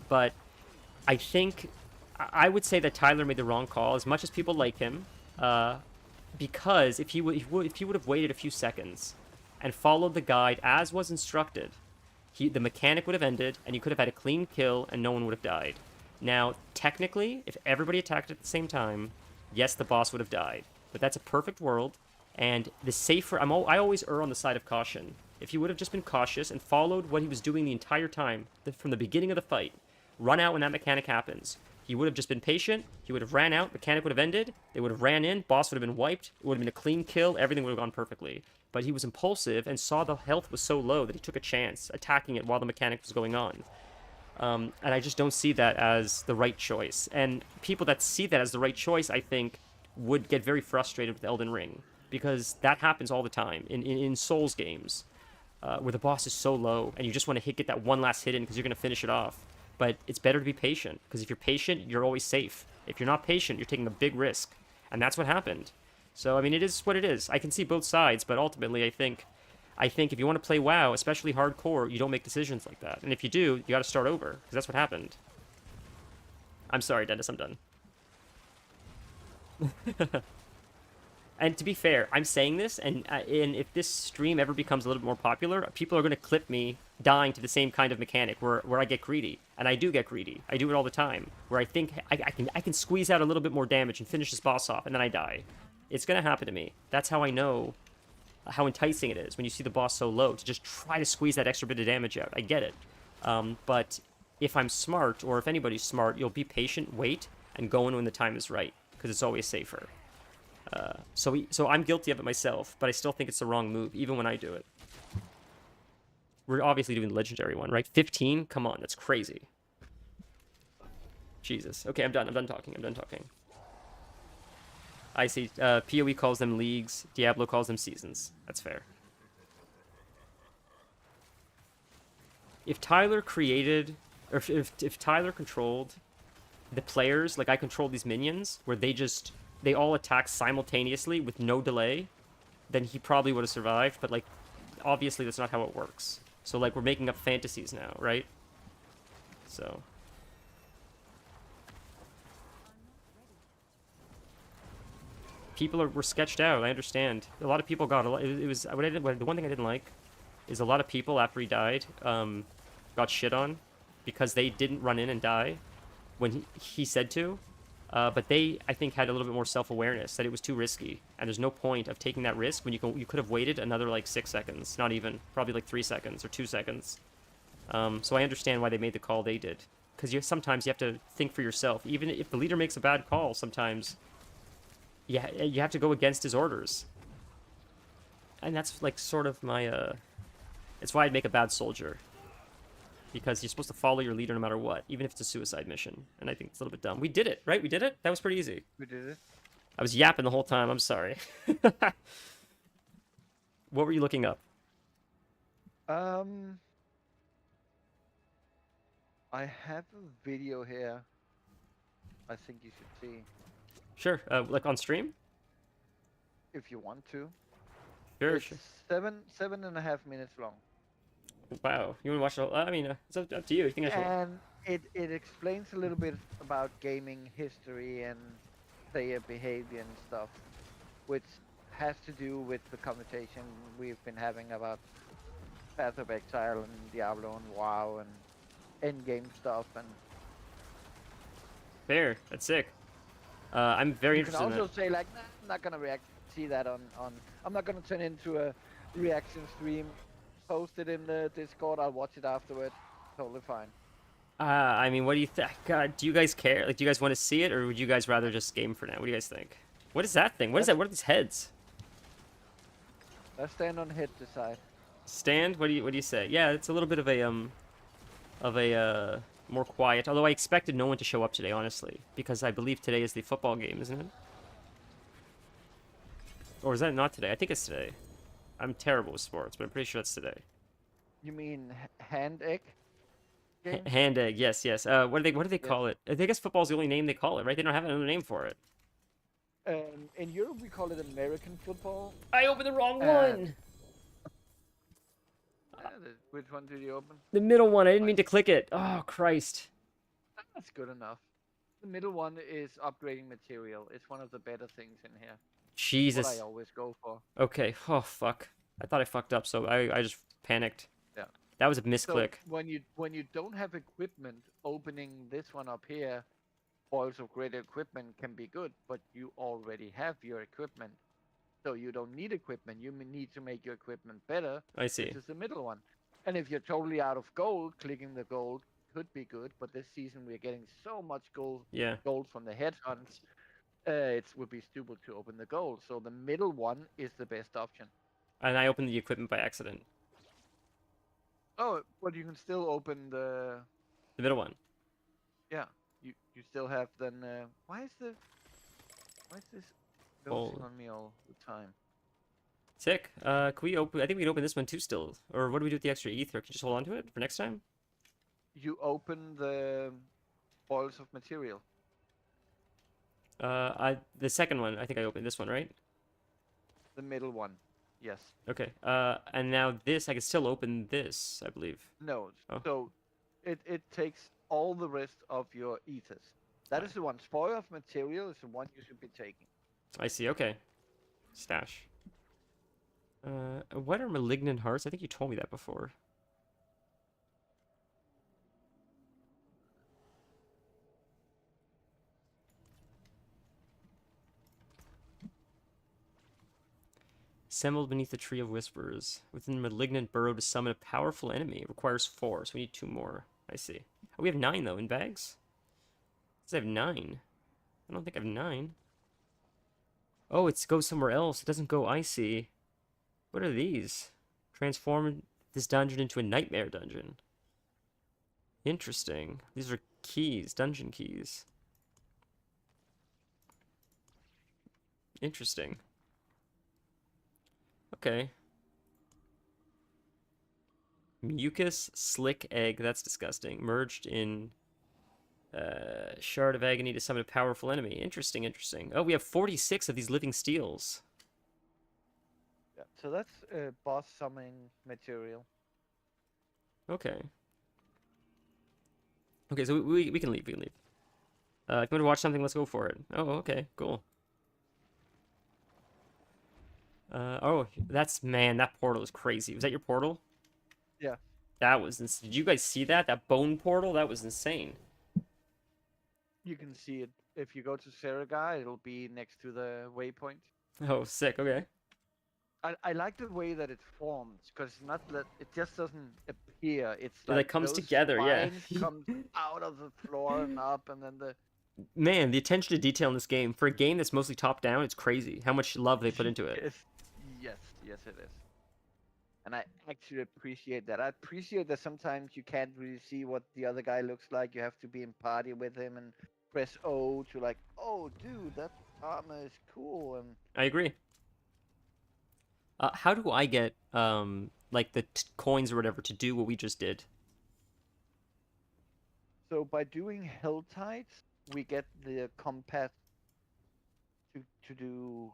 But I think I would say that Tyler made the wrong call, as much as people like him, because if he would have waited a few seconds and followed the guide as was instructed, the mechanic would have ended, and you could have had a clean kill, and no one would have died. Now, technically, if everybody attacked at the same time, yes, the boss would have died. But that's a perfect world, and the safer... I always err on the side of caution. If he would have just been cautious and followed what he was doing the entire time, from the beginning of the fight, run out when that mechanic happens, He would have just been patient. He would have ran out. Mechanic would have ended. They would have ran in. Boss would have been wiped. It would have been a clean kill. Everything would have gone perfectly. But he was impulsive and saw the health was so low that he took a chance attacking it while the mechanic was going on. And I just don't see that as the right choice. And people that see that as the right choice, I think, would get very frustrated with Elden Ring. Because that happens all the time in Souls games. Where the boss is so low and you just want to get that one last hit in because you're going to finish it off. But it's better to be patient, because if you're patient, you're always safe. If you're not patient, you're taking a big risk. And that's what happened. So, I mean, it is what it is. I can see both sides, but ultimately, I think if you want to play WoW, especially hardcore, you don't make decisions like that. And if you do, you got to start over, because that's what happened. I'm sorry, Dennis, I'm done. And to be fair, I'm saying this, and if this stream ever becomes a little bit more popular, people are going to clip me dying to the same kind of mechanic where I get greedy. And I do get greedy. I do it all the time. Where I think I can squeeze out a little bit more damage and finish this boss off, and then I die. It's going to happen to me. That's how I know how enticing it is when you see the boss so low, to just try to squeeze that extra bit of damage out. I get it. But if I'm smart, or if anybody's smart, you'll be patient, wait, and go in when the time is right, because it's always safer. So I'm guilty of it myself, but I still think it's the wrong move, even when I do it. We're obviously doing the legendary one, right? 15? Come on, that's crazy. Jesus. Okay, I'm done talking. I see. PoE calls them leagues. Diablo calls them seasons. That's fair. If Tyler created, or if Tyler controlled the players, like I controlled these minions, where they all attack simultaneously with no delay, then he probably would have survived. But, like, obviously that's not how it works. So, like, we're making up fantasies now, right? So. People were sketched out, I understand. A lot of people got, the one thing I didn't like is a lot of people, after he died, got shit on because they didn't run in and die when he said to. But they, I think, had a little bit more self-awareness that it was too risky, and there's no point of taking that risk when you could have waited another like 6 seconds, not even, probably like 3 seconds or 2 seconds. So I understand why they made the call they did, because sometimes you have to think for yourself. Even if the leader makes a bad call, sometimes you have to go against his orders, and that's like sort of my it's why I'd make a bad soldier. Because you're supposed to follow your leader no matter what, even if it's a suicide mission. And I think it's a little bit dumb. We did it, right? We did it? That was pretty easy. We did it. I was yapping the whole time. I'm sorry. What were you looking up? I have a video here. I think you should see. Sure. Like on stream? If you want to. Sure, It's sure. 7.5 minutes long. Wow. You want to watch the whole... I mean, it's up to you. You think I should... And it explains a little bit about gaming history and player behavior and stuff, which has to do with the conversation we've been having about Path of Exile and Diablo and WoW and endgame stuff. And Fair. That's sick. I'm very you can interested in also that. say like, nah, I'm not gonna see that on. I'm not gonna turn into a reaction stream. Post it in the Discord. I'll watch it afterward. Totally fine. I mean, what do you think? God, do you guys care? Like, do you guys want to see it, or would you guys rather just game for now? What do you guys think? What is that thing? What is that? What are these heads? Let's stand on head decide. Stand? What do you say? Yeah, it's a little bit of a more quiet. Although I expected no one to show up today, honestly, because I believe today is the football game, isn't it? Or is that not today? I think it's today. I'm terrible with sports, but I'm pretty sure it's today. You mean hand egg? Game? Hand egg, yes, yes. What do they call it? I guess football's the only name they call it, right? They don't have another name for it. In Europe, we call it American football. I opened the wrong one. Which one did you open? The middle one. I didn't mean to click it. Oh, Christ. That's good enough. The middle one is upgrading material. It's one of the better things in here. Jesus. What I always go for. Okay. Oh, fuck. I thought I fucked up, so I just panicked. Yeah. That was a misclick. So when you don't have equipment, opening this one up here, spoils of great equipment can be good, but you already have your equipment. So you don't need equipment. You need to make your equipment better. I see. This is the middle one. And if you're totally out of gold, clicking the gold could be good, but this season we're getting so much Yeah. gold from the headhunts. It would be stupid to open the gold. So the middle one is the best option. And I opened the equipment by accident. Oh, but you can still open the. The middle one. Yeah, you still have then. Why is this noticing Oh. on me all the time? Sick. Can we open? I think we can open this one too still. Or what do we do with the extra ether? Can you just hold on to it for next time? You open the boils of material. The second one. I think I opened this one, right? The middle one. Yes. Okay. And now this, I can still open this, I believe. No. Oh. So it takes all the rest of your ethers. That is the one. Spoil of material is the one you should be taking. I see. Okay. Stash. What are malignant hearts? I think you told me that before. Assembled beneath the Tree of Whispers. Within malignant burrow to summon a powerful enemy. It requires 4, so we need 2 more. I see. Oh, we have 9, though, in bags? It says I have 9. I don't think I have 9. Oh, it goes somewhere else. It doesn't go, I see. What are these? Transform this dungeon into a nightmare dungeon. Interesting. These are keys, dungeon keys. Interesting. Okay. Mucus, slick egg. That's disgusting. Merged in shard of agony to summon a powerful enemy. Interesting, interesting. Oh, we have 46 of these living steels. Yeah. So that's boss summoning material. Okay. Okay, so we can leave. We can leave. If you want to watch something, let's go for it. Oh, okay, cool. Oh, man, that portal is crazy. Was that your portal? Yeah. That was Did you guys see that? That bone portal? That was insane. You can see it if you go to Seraga. It'll be next to the waypoint. Oh, sick. Okay. I like the way that it forms because it's not that it just doesn't appear. It's It, like, comes those together, yeah. spines comes out of the floor and up, and then the Man, the attention to detail in this game, for a game that's mostly top down, it's crazy how much love they put into it. yes, it is. And I actually appreciate that. I appreciate that sometimes you can't really see what the other guy looks like. You have to be in party with him and press O to like, oh, dude, that armor is cool. And I agree. How do I get like the coins or whatever to do what we just did? so by doing Helltides, we get the compass to do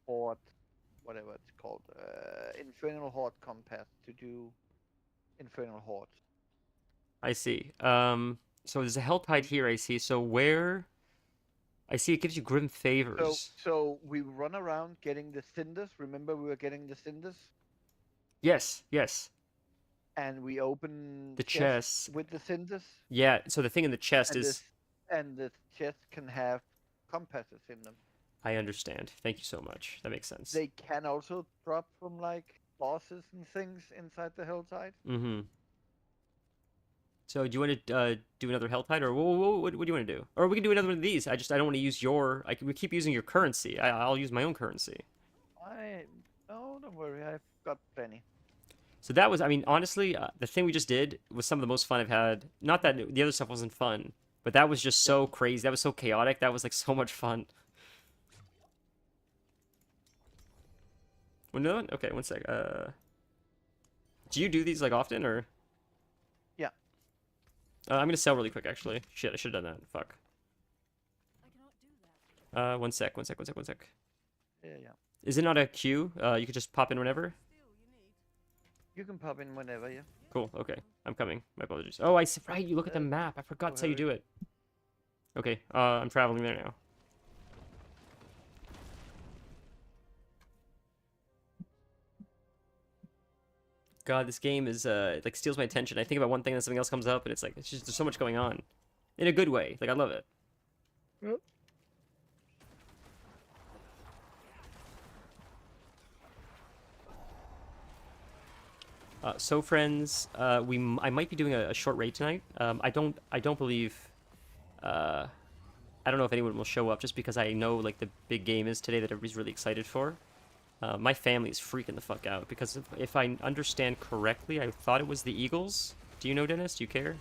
Horde, whatever it's called, Infernal Horde compass to do Infernal Horde. I see. So there's a Helltide here, I see. So where... I see it gives you grim favors. So we run around getting the cinders. Remember we were getting the cinders? Yes, yes. And we open The chests chest. with the cinders. Yeah, so the thing in the chest And is... and the chest can have compasses in them. I understand. Thank you so much. That makes sense. They can also drop from like bosses and things inside the Helltide. Mm-hmm. So do you want to do another Helltide, or what do you want to do? Or we can do another one of these. I don't want to use your... we keep using your currency. I'll use my own currency. No, don't worry. I've got plenty. So that was, I mean, honestly, the thing we just did was some of the most fun I've had. Not that the other stuff wasn't fun, but that was just so crazy. That was so chaotic. That was like so much fun. Another one? Okay, one sec. Do you do these like often, or? Yeah. I'm gonna sell really quick, actually. Shit, I should have done that. Fuck. I cannot do that. One sec. Yeah. Is it not a queue? You could just pop in whenever? Still, you need. You can pop in whenever, yeah. Cool, okay. I'm coming. My apologies. Oh, right, you look at the map. I forgot that's how you do it. Okay, I'm traveling there now. God, this game is, like, steals my attention. I think about one thing and something else comes up, and it's like, it's just, there's so much going on. In a good way. Like, I love it. Yep. So friends, I might be doing a short raid tonight. I don't believe I don't know if anyone will show up just because I know like the big game is today that everybody's really excited for. My family is freaking the fuck out because if I understand correctly, I thought it was the Eagles. Do you know, Dennis? Do you care?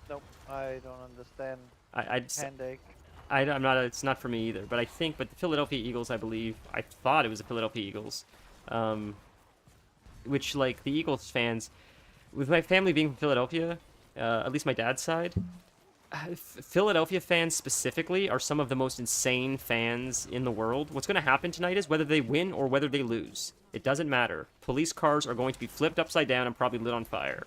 Nope, I don't understand. I just, Handake. I'm not. It's not for me either. But the Philadelphia Eagles. I believe. I thought it was the Philadelphia Eagles. Which like the Eagles fans, with my family being from Philadelphia, at least my dad's side, Philadelphia fans specifically are some of the most insane fans in the world. What's going to happen tonight is whether they win or whether they lose. It doesn't matter. Police cars are going to be flipped upside down and probably lit on fire.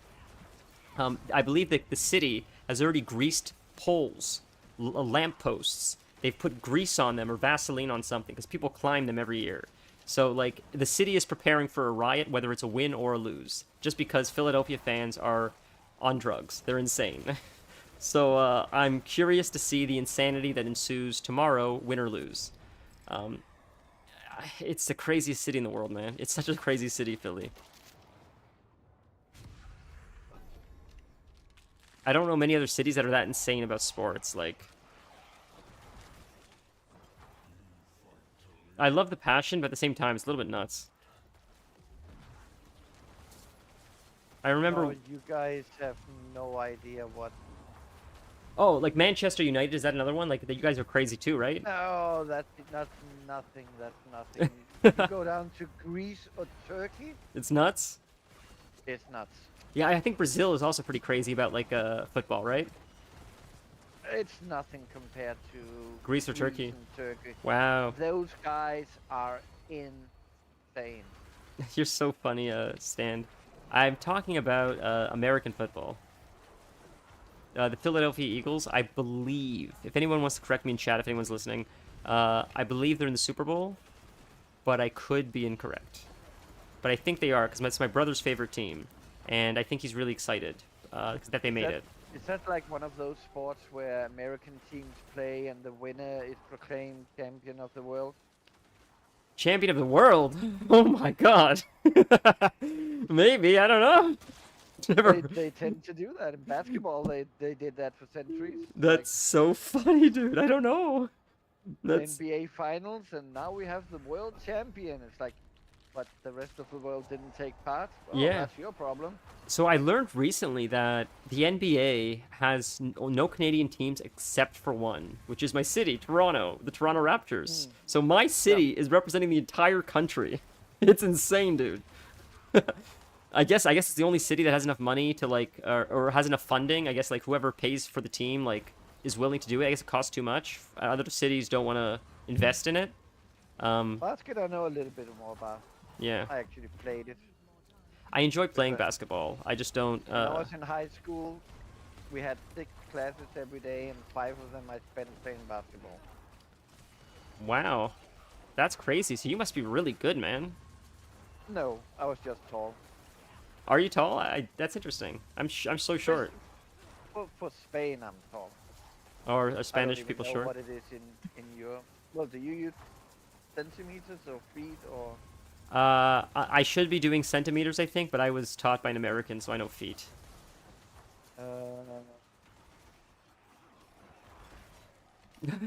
I believe that the city has already greased poles, lamp posts. They've put grease on them or Vaseline on something because people climb them every year. So, like, the city is preparing for a riot, whether it's a win or a lose, just because Philadelphia fans are on drugs. They're insane. So, I'm curious to see the insanity that ensues tomorrow, win or lose. It's the craziest city in the world, man. It's such a crazy city, Philly. I don't know many other cities that are that insane about sports, like... I love the passion, but at the same time, it's a little bit nuts. I remember... Oh, you guys have no idea what... Oh, like Manchester United, is that another one? Like, you guys are crazy too, right? No, that's nothing. That's nothing. If you go down to Greece or Turkey, It's nuts? it's nuts. Yeah, I think Brazil is also pretty crazy about, like, football, right? It's nothing compared to Greece or Turkey? and Turkey. Wow. Those guys are insane. You're so funny, Stan. I'm talking about American football. The Philadelphia Eagles, I believe, if anyone wants to correct me in chat, if anyone's listening, I believe they're in the Super Bowl, but I could be incorrect. But I think they are, because it's my brother's favorite team, and I think he's really excited that they made it. Is that like one of those sports where American teams play and the winner is proclaimed champion of the world? Champion of the world? Oh my god. Maybe, I don't know. Never. They tend to do that in basketball. They did that for centuries. That's so funny, dude. I don't know. Like That's NBA finals, and now we have the world champion. It's like, but the rest of the world didn't take part. Well, Yeah. that's your problem. so. I learned recently that the NBA has no Canadian teams except for one, which is my city, Toronto, the Toronto Raptors. So my city is representing the entire country. It's insane, dude. I guess it's the only city that has enough money to like, or has enough funding. I guess like whoever pays for the team like is willing to do it. I guess it costs too much. Other cities don't want to invest in it. Basket, I know a little bit more about. Yeah, I actually played it. I enjoy playing basketball. I just don't. When I was in high school, we had 6 classes every day, and 5 of them I spent playing basketball. Wow, that's crazy. So you must be really good, man. No, I was just tall. Are you tall? That's interesting. I'm so short. For Spain, I'm tall. Or are I don't Spanish even people know short? what it is in Europe. Well, do you use centimeters or feet or? I should be doing centimeters, I think, but I was taught by an American, so I know feet.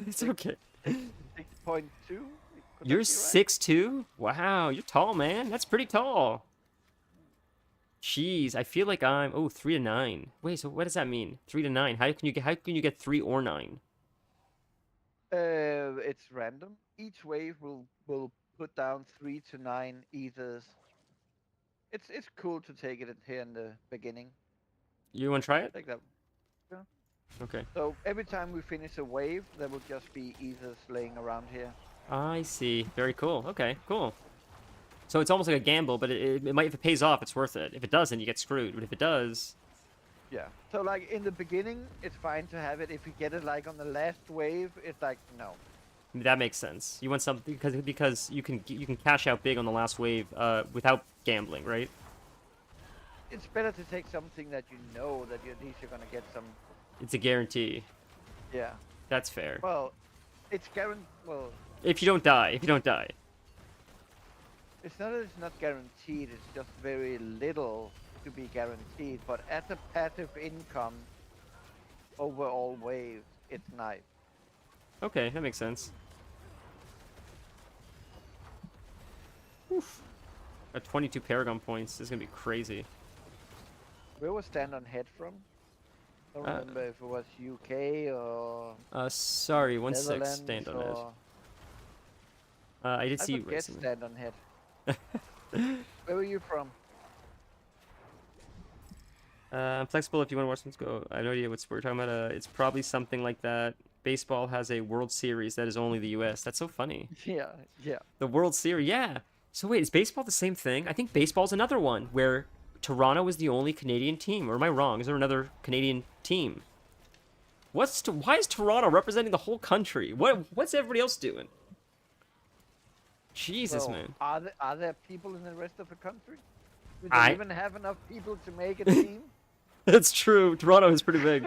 It's okay. 6.2. You're 6'2"? Wow, you're tall, man. That's pretty tall. Jeez, I feel like I'm 3 to 9. Wait, so what does that mean? 3 to 9. How can you get 3 or 9? It's random. Each wave will put down 3 to 9 ethers. It's cool to take it here in the beginning. You want to try it? Like that. Okay. So every time we finish a wave, there will just be ethers laying around here. I see. Very cool. Okay, cool. So it's almost like a gamble, but it might, if it pays off, it's worth it. If it doesn't, you get screwed. But if it does, Yeah. So like in the beginning, it's fine to have it. If you get it like on the last wave, it's like no. that makes sense. You want something because you can cash out big on the last wave without gambling, right? It's better to take something that you know that at least you're gonna get some. It's a guarantee. Yeah. That's fair. Well, it's guaranteed. Well, If you don't die. It's not that it's not guaranteed, it's just very little to be guaranteed. But as a passive income over all waves, it's nice. Okay, that makes sense. Oof. At 22 Paragon points, this is gonna be crazy. Where was Stand on Head from? I don't remember if it was UK or Sorry, 1-6, Netherlands stand on it. or... I did I see you forget recently. Stand on Head. Where were you from? I'm flexible if you want to watch them go. I have no idea what sport we're talking about. It's probably something like that. Baseball has a World Series that is only the U.S. That's so funny. Yeah, yeah. The World Series, yeah. So wait, is baseball the same thing? I think baseball's another one where Toronto is the only Canadian team. Or am I wrong? Is there another Canadian team? Why is Toronto representing the whole country? What's everybody else doing? Jesus, So, man. are there people in the rest of the country? Do I- they even have enough people to make a team? That's true. Toronto is pretty big.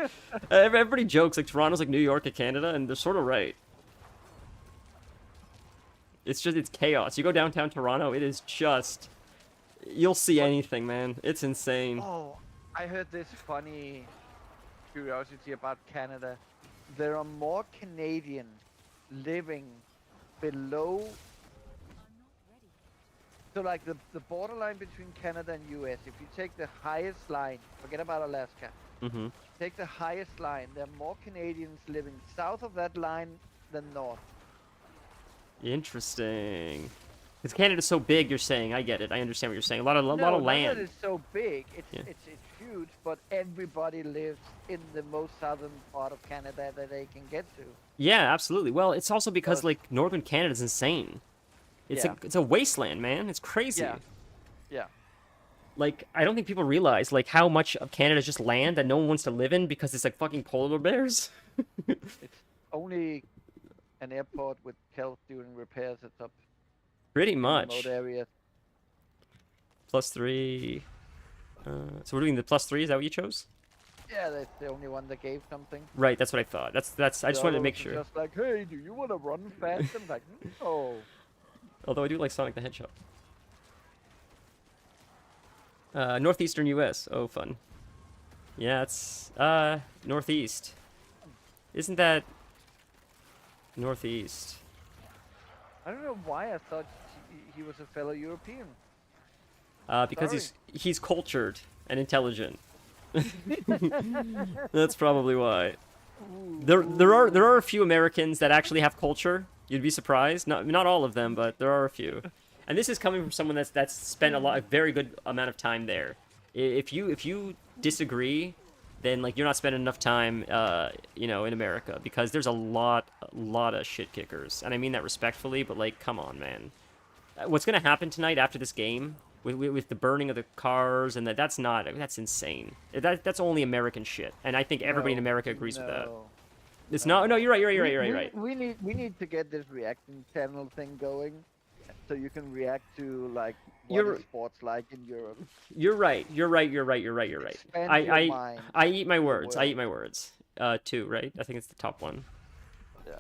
Everybody jokes like Toronto's like New York of Canada, and they're sort of right. It's chaos. You go downtown Toronto, it is just, you'll see anything, man. It's insane. Oh, I heard this funny curiosity about Canada. There are more Canadians living below. So like the borderline between Canada and US, if you take the highest line, forget about Alaska, Mm-hmm. take the highest line, there are more Canadians living south of that line than north. Interesting. Because Canada's so big, you're saying. I get it. I understand what you're saying. A lot of No, land. not that it's so big. Yeah. It's huge, but everybody lives in the most southern part of Canada that they can get to. Yeah, absolutely. Well, it's also because Because- like northern Canada's insane. Yeah. It's a wasteland, man. It's crazy. Yeah. Yeah. Like I don't think people realize like how much of Canada is just land that no one wants to live in because it's like fucking polar bears. It's only an airport with Kelp doing repairs at top Pretty in much. remote areas. +3. So we're doing the +3. Is that what you chose? Yeah, that's the only one that gave something. Right. That's what I thought. That's. I just The wanted to others make are sure. Just like, hey, do you want to run fast? I'm like, no. Although I do like Sonic the Hedgehog. Northeastern U.S. Oh, fun. Yeah, it's northeast. Isn't that northeast? I don't know why I thought he was a fellow European. Because Sorry. he's cultured and intelligent. That's probably why. There are a few Americans that actually have culture. You'd be surprised. Not all of them, but there are a few. And this is coming from someone that's spent a very good amount of time there. If you disagree, then like you're not spending enough time, in America, because there's a lot of shit kickers, and I mean that respectfully. But like, come on, man. What's gonna happen tonight after this game with the burning of the cars and that's insane. That's only American shit, and I think everybody in No, America agrees with that. no. It's not. No, you're right. You're right. We need to get this reaction channel thing going, so you can react to like what is sports like in Europe. You're right. Expand your mind. I eat my words. I world. eat my words. 2, right? I think it's the top one. Yeah.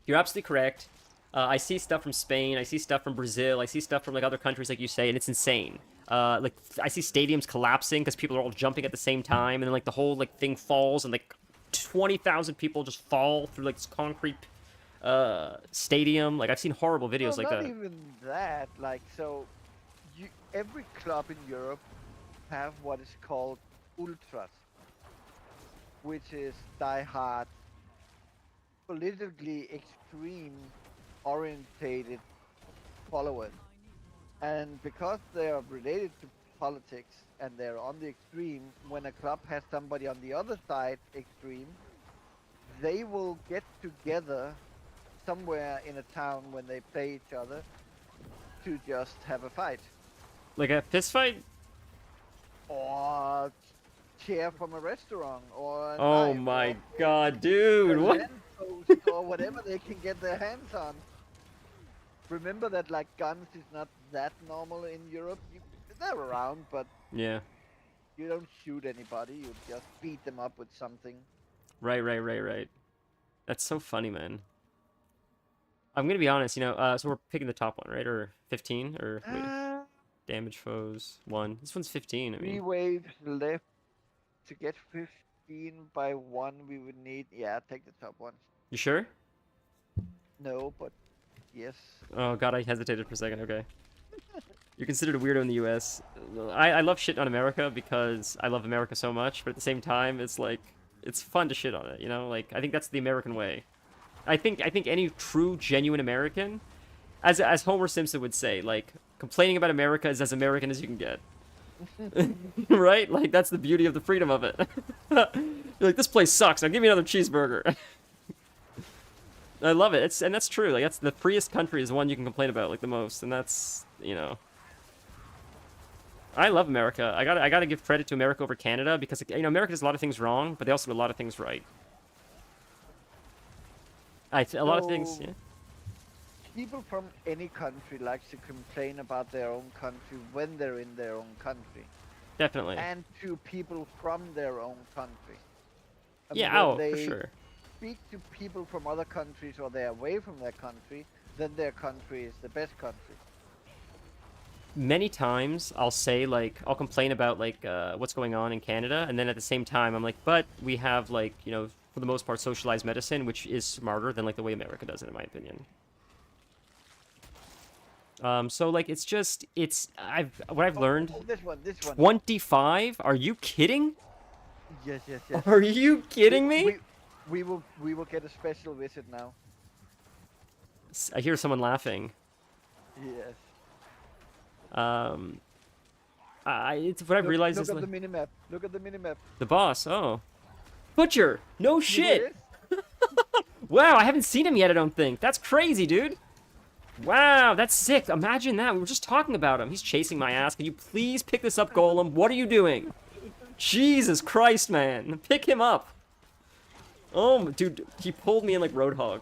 You're absolutely correct. I see stuff from Spain. I see stuff from Brazil. I see stuff from like other countries, like you say, and it's insane. Like I see stadiums collapsing because people are all jumping at the same time, and then like the whole like thing falls, and like 20,000 people just fall through like this concrete stadium. Like I've seen horrible videos like not that. even that. Like so, every club in Europe have what is called ultras, which is diehard, politically extreme orientated followers. And because they are related to politics and they're on the extreme, when a club has somebody on the other side extreme, they will get together somewhere in a town when they play each other to just have a fight. Like a fist fight? Or chair from a restaurant, or a Oh knife, my or god, a dude! What? lamppost, or whatever they can get their hands on. Remember that like guns is not that normal in Europe. They're around, but Yeah. you don't shoot anybody. You just beat them up with something. Right. That's so funny, man. I'm gonna be honest, you know, so we're picking the top one, right? Or 15? Or wait, Uh, damage foes, 1. This one's 15, I 3 mean. waves left to get 15 by 1. We would need. Yeah, take the top one. You sure? No, but yes. Oh god, I hesitated for a second, okay. You're considered a weirdo in the US. I love shitting on America because I love America so much, but at the same time, it's like, it's fun to shit on it, you know? Like, I think that's the American way. I think any true, genuine American, as Homer Simpson would say, like, complaining about America is as American as you can get. Right? Like, that's the beauty of the freedom of it. You're like, this place sucks, now give me another cheeseburger. I love it. And that's true. Like, that's the freest country is the one you can complain about, like, the most. And that's, you know... I love America. I gotta give credit to America over Canada because, you know, America does a lot of things wrong, but they also do a lot of things right. A lot of things, So, yeah. people from any country likes to complain about their own country when they're in their own country, Definitely. and to people from their own country. And Yeah, when oh, for they sure. speak to people from other countries or they're away from their country, then their country is the best country. Many times I'll say, like, I'll complain about, like, what's going on in Canada, and then at the same time I'm like, but we have, like, you know, for the most part, socialized medicine, which is smarter than, like, the way America does it, in my opinion. So, like, it's just, what I've learned, Oh, this one. 25? Are you kidding? Yes. Are you kidding We, me? we will get a special visit now. I hear someone laughing. Yes. It's what I've realized Look is, at like, the minimap. Look at the minimap. the boss, oh. Butcher! No shit! Yes. Wow, I haven't seen him yet, I don't think. That's crazy, dude. Wow, that's sick. Imagine that. We were just talking about him. He's chasing my ass. Can you please pick this up, Golem? What are you doing? Jesus Christ, man. Pick him up. Oh, dude, he pulled me in like Roadhog.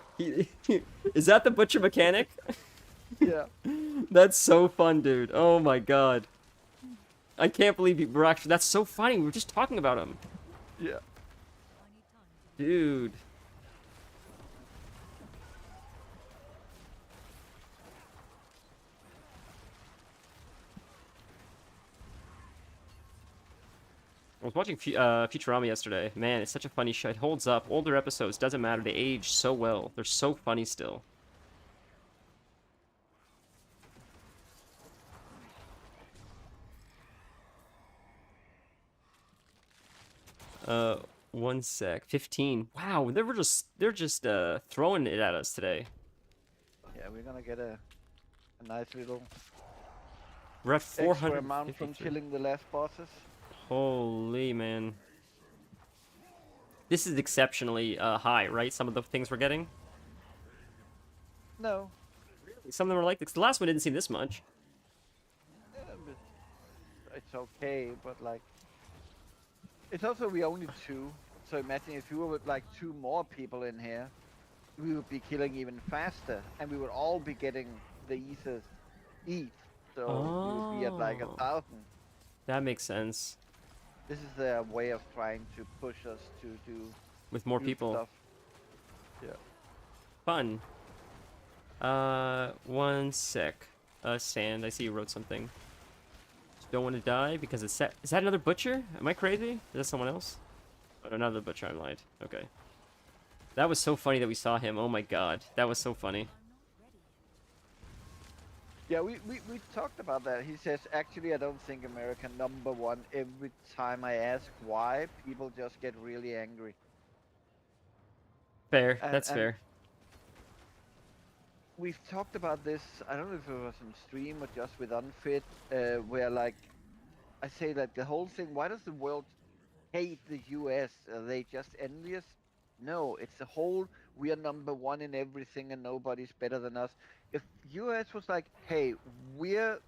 Is that the Butcher mechanic? Yeah. That's so fun, dude. Oh my god. I can't believe we're actually... That's so funny. We were just talking about him. Yeah. Dude. I was watching Futurama yesterday. Man, it's such a funny show. It holds up. Older episodes, doesn't matter. They age so well. They're so funny still. One sec. 15. Wow, they're just throwing it at us today. Yeah, we're gonna get a nice little We're at extra amount from 453. killing the last bosses. Holy man. This is exceptionally high, right? Some of the things we're getting. No. Some of them are like this. The last one didn't seem this much. But it's okay, but like, it's also we only two. So imagine if you were with like 2 more people in here, we would be killing even faster, and we would all be getting the Aethers each. So we would be at like 1,000. That makes sense. This is their way of trying to push us to do With more new people. stuff. Yeah. Fun. One sec. Sand, I see you wrote something. Don't want to die because it's set. Is that another butcher? Am I crazy? Is that someone else? Oh, another butcher, I lied. Okay. That was so funny that we saw him. Oh my god. That was so funny. Yeah, we talked about that. He says, actually, I don't think America #1. Every time I ask why, people just get really angry. Fair. And- That's and- fair. We've talked about this, I don't know if it was on stream or just with Unfit, where like, I say that the whole thing, why does the world hate the US? Are they just envious? No, it's the whole, we are #1 in everything and nobody's better than us. If US was like, hey, we're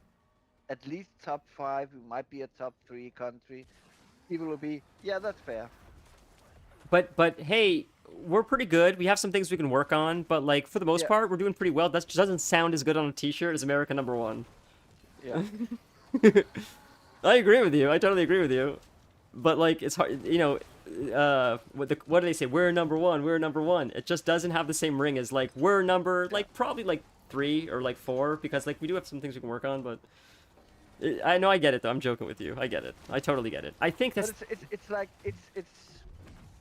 at least top 5, we might be a top 3 country, people will be, yeah, that's fair. But hey, we're pretty good. We have some things we can work on, but like for the most Yeah. part, we're doing pretty well. That just doesn't sound as good on a T-shirt as America #1. Yeah. I agree with you. I totally agree with you. But like, it's hard. You know, what do they say? We're number one. We're number one. It just doesn't have the same ring as like we're number Yeah. like probably like 3 or like 4 because like we do have some things we can work on, but I know I get it though. I'm joking with you. I get it. I totally get it. I think But that's it's like it's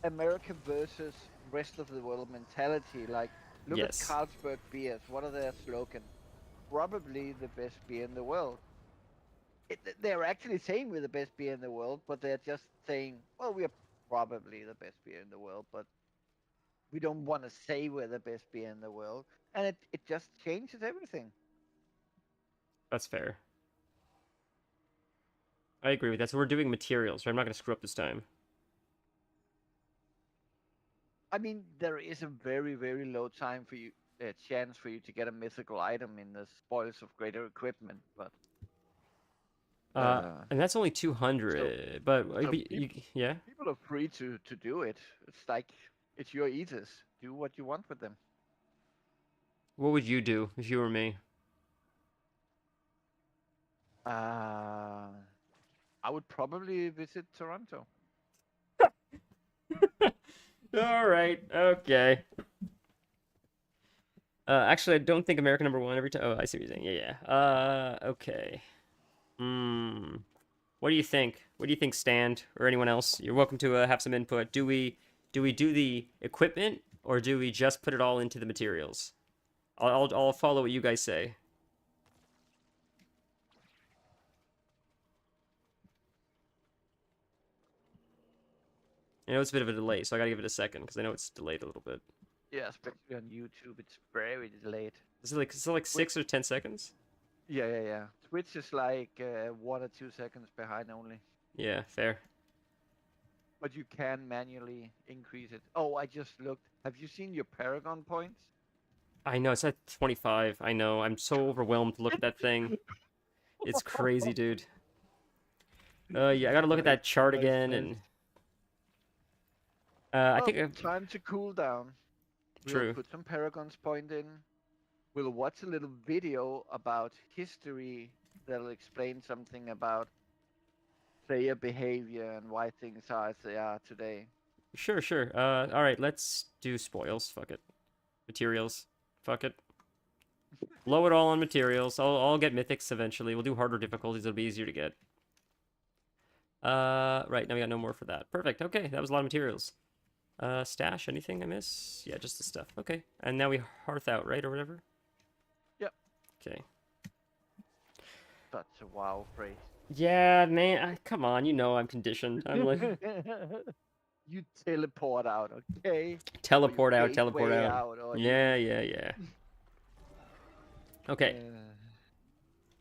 America versus rest of the world mentality. Like, look at yes. Carlsberg beers. What are their slogan? Probably the best beer in the world. They're actually saying we're the best beer in the world, but they're just saying, well, we're probably the best beer in the world, but we don't want to say we're the best beer in the world. And it just changes everything. That's fair. I agree with that. So we're doing materials, right? I'm not gonna screw up this time. I mean, there is a very, very low time for you, chance for you to get a mythical item in the spoils of greater equipment, but uh, And that's only so 200. But so yeah. people are free to do it. It's like it's your ethos. Do what you want with them. What would you do if you were me? Uh, I would probably visit Toronto. All right. Okay. Actually, I don't think America number one every time. Oh, I see what you're saying. Yeah, yeah. Okay. Hmm. What do you think? What do you think, Stand or anyone else? You're welcome to have some input. Do we do the equipment or do we just put it all into the materials? I'll follow what you guys say. I know it's a bit of a delay, so I gotta give it a second because I know it's delayed a little bit. Yeah, especially on YouTube, it's very delayed. Is it like 6 or 10 seconds? Yeah. Twitch is like 1 or 2 seconds behind only, Yeah, fair. but you can manually increase it. Oh, I just looked. Have you seen your Paragon points? I know it's at 25. I know. I'm so overwhelmed to look at that thing. It's crazy, dude. Yeah, I gotta look at that chart Nice, again, nice. and I Well, think time to cool down. We'll true. put some Paragon's point in. We'll watch a little video about history that'll explain something about player behavior and why things are as they are today. Sure, sure. All right, let's do spoils. Fuck it. Materials. Fuck it. Blow it all on materials. I'll get mythics eventually. We'll do harder difficulties. It'll be easier to get. Right, now we got no more for that. Perfect. Okay, that was a lot of materials. Stash, anything I miss? Yeah, just the stuff. Okay. And now we hearth out, right, or whatever? Yep. Okay. Such a wow phrase. Yeah, man. Come on, you know I'm conditioned. I'm like You teleport out, okay? teleport out, teleport Gateway out. or Yeah, yeah, yeah. Okay.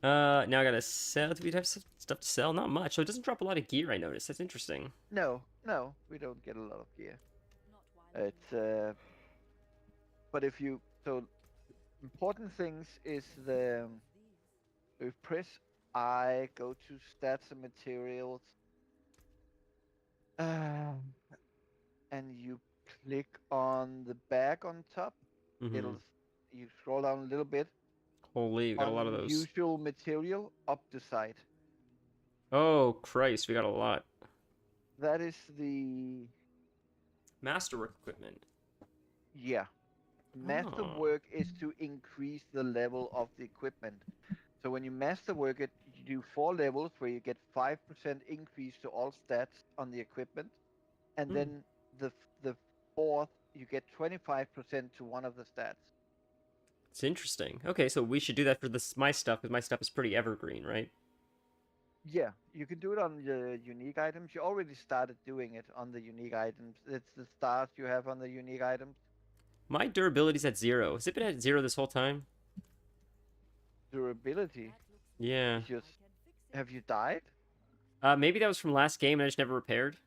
Now I gotta sell. Do we have some stuff to sell? Not much. So it doesn't drop a lot of gear, I noticed. That's interesting. no, we don't get a lot of gear. Not while It's but if you so important things is the these. if press I go to stats and materials, um, and you click on the bag on top, Mm-hmm. you scroll down a little bit. Holy, we got a lot of those. Unusual material up the side. Oh, Christ, we got a lot. That is the Masterwork equipment. yeah. Oh. Masterwork is to increase the level of the equipment. So when you masterwork it, you do 4 levels where you get 5% increase to all stats on the equipment, and Hmm. then the fourth you get 25% to one of the stats. It's interesting. Okay, so we should do that for this my stuff because my stuff is pretty evergreen, right? Yeah, you can do it on the unique items. You already started doing it on the unique items. It's the stars you have on the unique items. My durability's at 0. Has it been at 0 this whole time? Durability. That looks Yeah. Is just I can fix it. have you died? Maybe that was from last game and I just never repaired.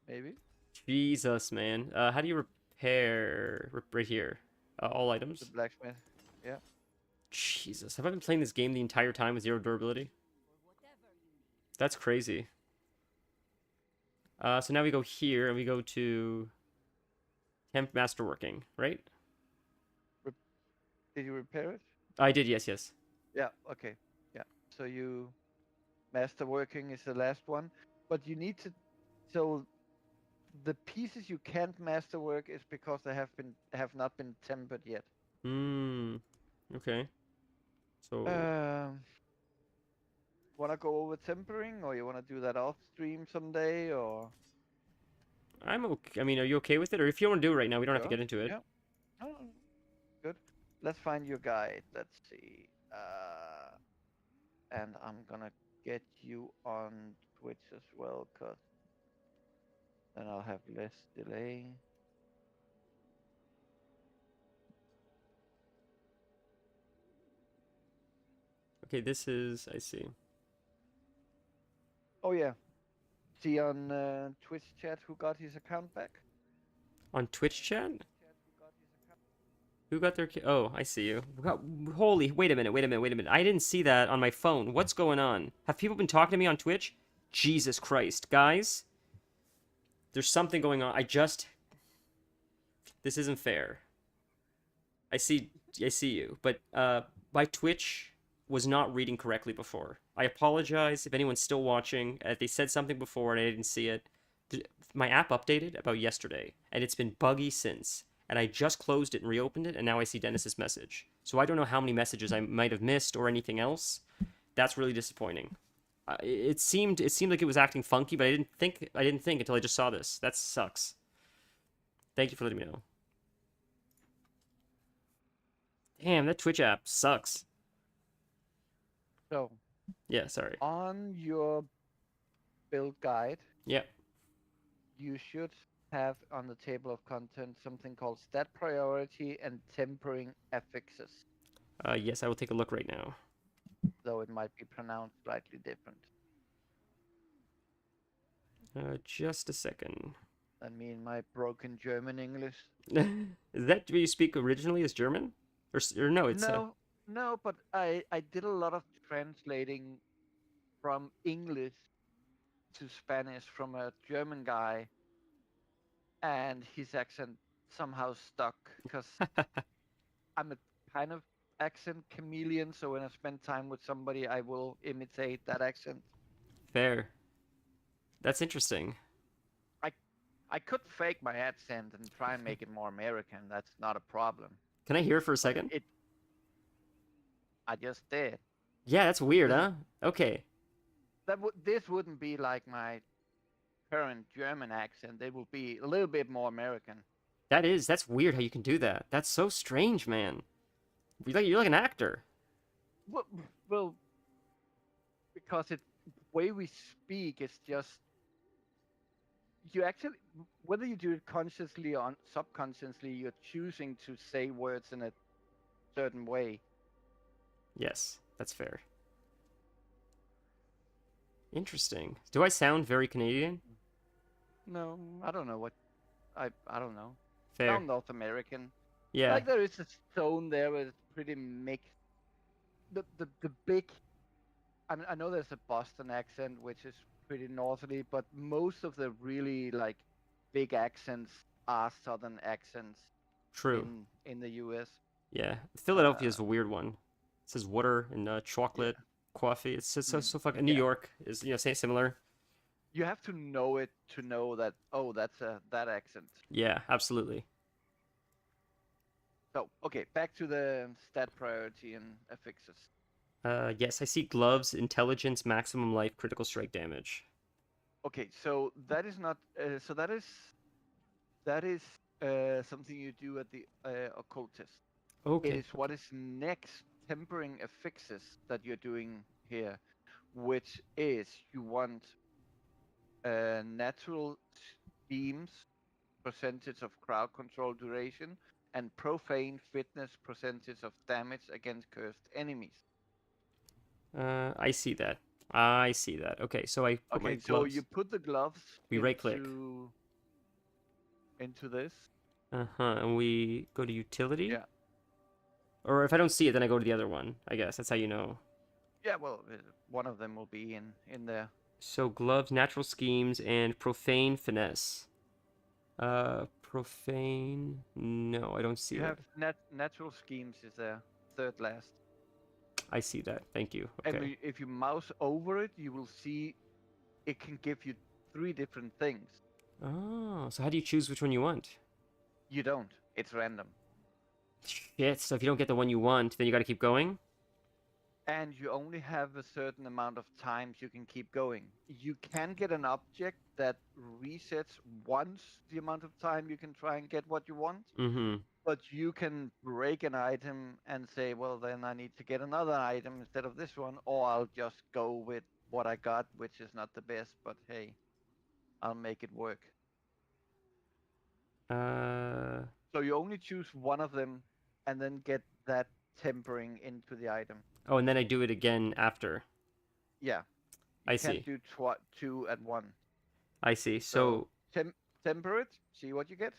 Maybe. Jesus, man. How do you repair? Right here. All The items. blacksmith. Yeah. Jesus, have I been playing this game the entire time with 0 durability? For whatever you need. That's crazy. So now we go here and we go to temp masterworking, right? Did you repair it? I did, yes, yes. Yeah. Okay. Yeah. So you masterworking is the last one, but you need to. So the pieces you can't masterwork is because they have not been tempered yet. Hmm. Okay. So Um, want to go over tempering, or you want to do that off stream someday, or I'm okay. I mean, are you okay with it? Or if you want to do it right now, we don't have to sure? get into it. Yeah. Oh, good. Let's find your guide. Let's see. And I'm gonna get you on Twitch as well, cause then I'll have less delay. Okay, this is. I see. Oh yeah. See on Twitch chat who got his account back? On Twitch chat? Who got their Oh, I see you. Holy, wait a minute, wait a minute, wait a minute. I didn't see that on my phone. What's going on? Have people been talking to me on Twitch? Jesus Christ. Guys, there's something going on. This isn't fair. I see you, but my Twitch was not reading correctly before. I apologize if anyone's still watching. They said something before and I didn't see it. My app updated about yesterday, and it's been buggy since. And I just closed it and reopened it, and now I see Dennis's message. So I don't know how many messages I might have missed or anything else. That's really disappointing. It seemed like it was acting funky, but I didn't think until I just saw this. That sucks. Thank you for letting me know. Damn, that Twitch app sucks. So Yeah, sorry. on your build guide, Yeah. you should have on the table of content something called stat priority and tempering affixes, Yes, I will take a look right now. though it might be pronounced slightly different. Just a second. I mean, my broken German English. Is that what you speak originally as German? Or no, it's No, no, but I did a lot of translating from English to Spanish from a German guy, and his accent somehow stuck because I'm a kind of accent chameleon. So when I spend time with somebody, I will imitate that accent. fair. That's interesting. I I could fake my accent and try and make it more American. That's not a problem. Can I hear it for a But second? I just did. Yeah, that's weird, This huh? Okay. this wouldn't be like my current German accent. It will be a little bit more American. That's weird how you can do that. That's so strange, man. You're like an actor. Well, well, because it way we speak is just you actually whether you do it consciously or subconsciously, you're choosing to say words in a certain way. Yes, that's fair. Interesting. Do I sound very Canadian? No, I don't know what I don't know. Fair. Sound North American. Yeah, Like there is a tone there where it's pretty mixed. The big I mean I know there's a Boston accent which is pretty northerly, but most of the really like big accents are southern accents true. in the US. Yeah. Philadelphia Uh, is a weird one. It says water and yeah. chocolate, coffee. It's just so, Mm, so fucking. New yeah. York is, say similar. You have to know it to know that oh that's that accent. Yeah, absolutely. So okay, back to the stat priority and affixes. Yes, I see gloves, intelligence, maximum life, critical strike damage. Okay, so that is not so that is something you do at the occultist. It Okay. is what is next tempering affixes that you're doing here, which is you want natural schemes, percentage of crowd control duration, and profane fitness, percentage of damage against cursed enemies. I see that. I see that. Okay, so I put my Okay, so you gloves. put the gloves We right click. into this. And we go to utility. Yeah. Or if I don't see it, then I go to the other one. I guess that's how you know. Yeah, well, one of them will be in there. So gloves, natural schemes, and profane finesse. Profane. No, I don't see You that. have natural schemes is there, third last. I see that. Thank you. And Okay. if you mouse over it, you will see it can give you 3 different things. Oh, so how do you choose which one you want? You don't. It's random. Shit, so if you don't get the one you want, then you gotta keep going? And you only have a certain amount of times you can keep going. You can get an object that resets once the amount of time you can try and get what you want, Mm-hmm. but you can break an item and say, well, then I need to get another item instead of this one, or I'll just go with what I got, which is not the best, but hey, I'll make it work. So you only choose one of them and then get that tempering into the item. Oh, and then I do it again after. Yeah, you I can't see. do two at once. I see. So So temper it, see what you get.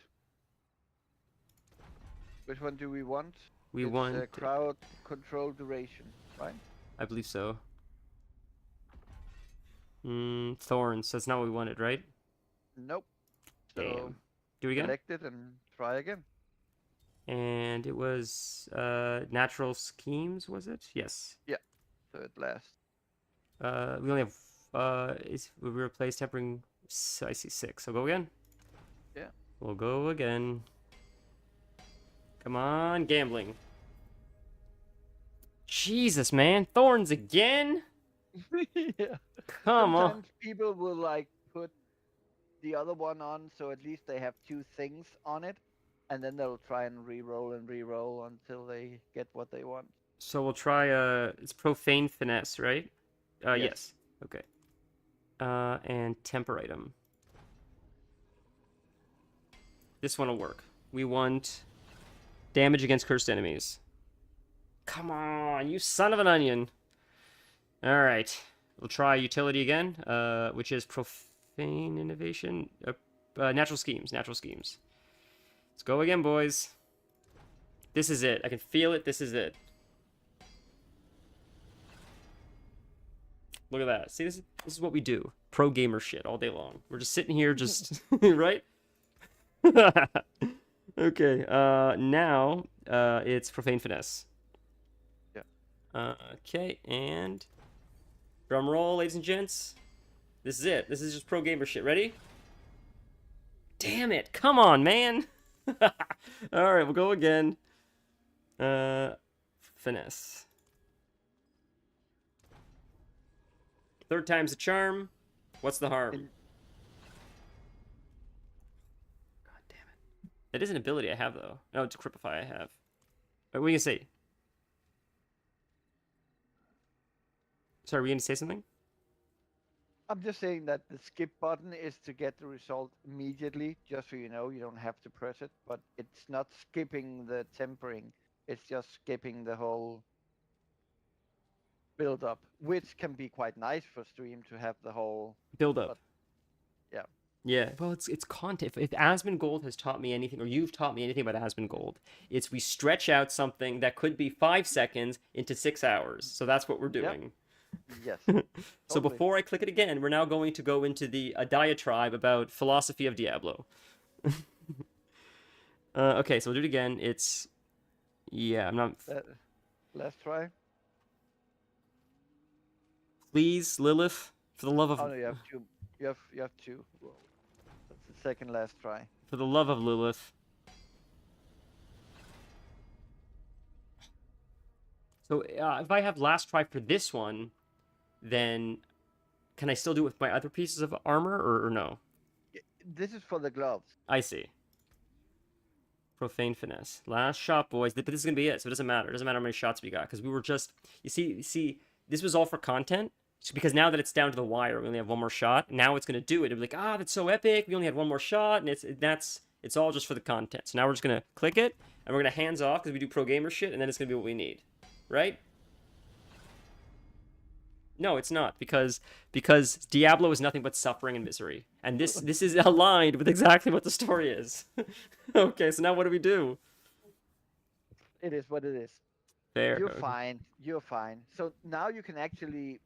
Which one do we want? we It's want, crowd control duration, right? I believe so. Thorns. That's not what we wanted, right? Nope. So Damn. Do it again? select it and try again. And it was natural schemes, was it? Yes. So it lasts. We only have is we replace tempering. I see 6. So go again. Yeah. We'll go again. Come on, gambling. Jesus, man, thorns again. Yeah. Come on. Sometimes people will like put the other one on, so at least they have two things on it, and then they'll try and re-roll until they get what they want. So we'll try it's profane finesse, right? Yes. Yes. Okay. And temper item. This one will work. We want damage against cursed enemies. Come on, you son of an onion. All right. We'll try utility again, which is profane innovation. Natural schemes. Natural schemes. Let's go again, boys. This is it. I can feel it. This is it. Look at that. See, this is what we do. Pro gamer shit all day long. We're just sitting here, just right. Okay. Now, it's profane finesse. Yeah. Okay, and drum roll, ladies and gents. This is it. This is just pro gamer shit. Ready? Damn it! Come on, man. All right, we'll go again. Finesse. Third time's the charm. What's the harm? God damn it. That is an ability I have, though. No, it's a Cripify I have. What are you gonna say? Sorry, were you gonna say something? I'm just saying that the skip button is to get the result immediately, just so you know, you don't have to press it, but it's not skipping the tempering, it's just skipping the whole build up, which can be quite nice for stream to have the whole Build up. but- yeah. Yeah, well, it's content. If Asmongold has taught me anything, or you've taught me anything about Asmongold, it's we stretch out something that could be 5 seconds into 6 hours. So that's what we're doing. Yes. So Totally. before I click it again, we're now going to go into a diatribe about philosophy of Diablo. Okay, so we'll do it again. It's I'm not. Last try. Please, Lilith, for the love of Oh no, you have two. You have two. That's the second last try. for the love of Lilith. So if I have last try for this one, then can I still do it with my other pieces of armor, or no? This is for the gloves. I see. Profane finesse. Last shot, boys. But this is gonna be it, so it doesn't matter. It doesn't matter how many shots we got, because we were just. You see, this was all for content. Because now that it's down to the wire, we only have one more shot. Now it's gonna do it. It'll be like, that's so epic. We only had one more shot, and it's all just for the content. So now we're just gonna click it, and we're gonna hands off because we do pro gamer shit, and then it's gonna be what we need, right? No, it's not, because Diablo is nothing but suffering and misery, and this is aligned with exactly what the story is. Okay, so now what do we do? It is what it is. Fair. You're fine. You're fine. So now you can actually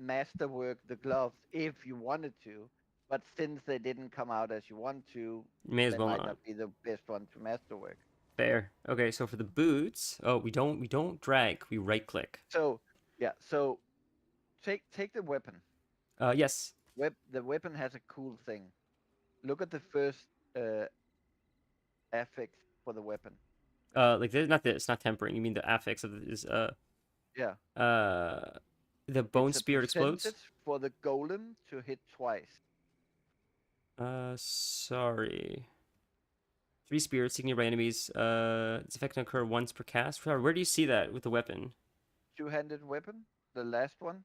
masterwork the gloves if you wanted to, but since they didn't come out as you want to, May as they well might not. not be the best one to masterwork. Fair. Okay, so for the boots, we don't drag. We right click. So yeah. So take the weapon. Yes. The weapon has a cool thing. Look at the first affix for the weapon. Like not this, not tempering. You mean the affix of is Yeah, the bone it's a spirit explodes. percentage for the golem to hit twice. Sorry. 3 spirits seeking nearby enemies. This effect can occur once per cast. Sorry, where do you see that with the weapon? Two-handed weapon, the last one.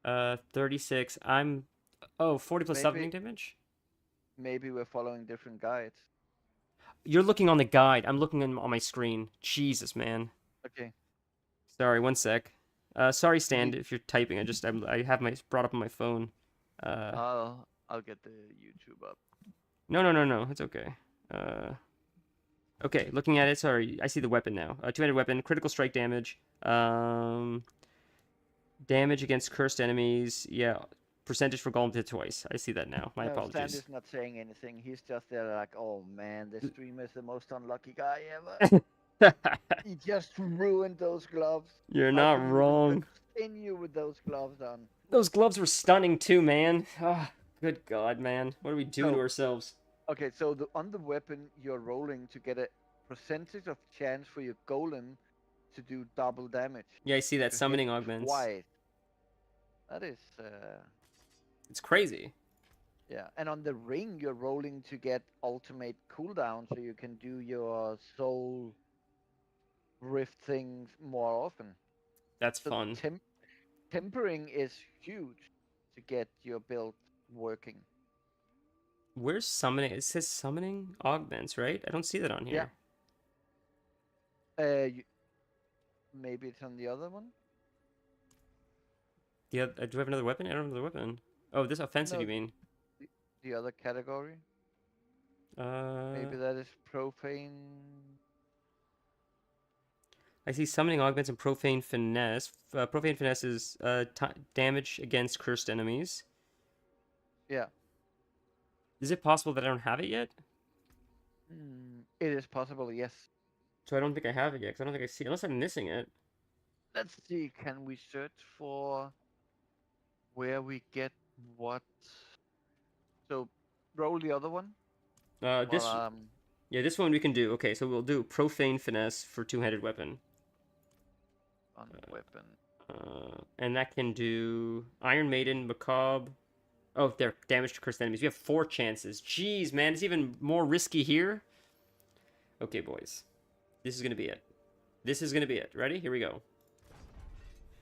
36. I'm. Oh, 40 plus Maybe summoning damage? maybe we're following different guides. You're looking on the guide. I'm looking on my screen. Jesus, man. Okay. Sorry, one sec. Sorry, You Stan, need- if you're typing. I have my brought up on my phone. I'll get the YouTube up. No. It's okay. Okay, looking at it. Sorry, I see the weapon now. Two-handed weapon, critical strike damage. Damage against cursed enemies. Yeah, percentage for golem hit twice. I see that now. My No, apologies. Sandy's not saying anything. He's just there like, oh man, this streamer is the most unlucky guy ever. He just ruined those gloves. You're How not can you even wrong. continue with those gloves on? Those gloves were stunning too, man. Ah, good God, man. What are we doing to So- ourselves? Okay, so on the weapon, you're rolling to get a percentage of chance for your golem to do double damage. Yeah, I see that to hit summoning augments. Twice. That is, It's crazy. yeah. And on the ring, you're rolling to get ultimate cooldown, so you can do your soul rift things more often. That's So fun. tempering is huge to get your build working. Where's summoning? It says summoning augments, right? I don't see that on here. Maybe it's on the other one. Yeah, do I have another weapon? I don't have another weapon. Oh, this offensive, No. you mean? The other category. Maybe that is profane. I see summoning augments and profane finesse. Profane finesse is damage against cursed enemies. Yeah. Is it possible that I don't have it yet? It is possible, yes. So I don't think I have it yet, because I don't think I see it, unless I'm missing it. Let's see, can we search for where we get what? So, roll the other one. This, Well, yeah, this one we can do. Okay, so we'll do profane finesse for two-handed weapon. on the weapon. And that can do Iron Maiden, Macabre. Oh, they're damage to cursed enemies. We have 4 chances. Jeez, man, it's even more risky here. Okay, boys. This is going to be it. This is going to be it. Ready? Here we go.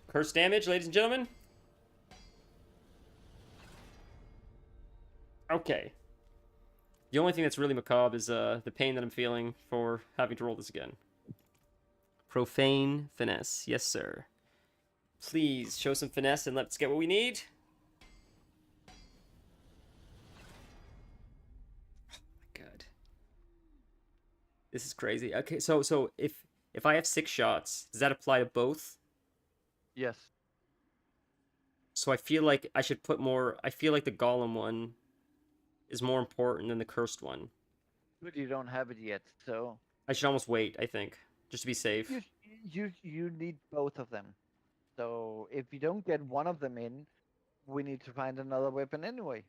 Curse damage, ladies and gentlemen. Okay. The only thing that's really macabre is the pain that I'm feeling for having to roll this again. Profane finesse. Yes, sir. Please show some finesse and let's get what we need. Oh my God. This is crazy. Okay, so if I have 6 shots, does that apply to both? Yes. So I feel like I should put more. I feel like the golem one is more important than the cursed one. But you don't have it yet, so I should almost wait, I think, just to be safe. you need both of them. So if you don't get one of them in, we need to find another weapon anyway.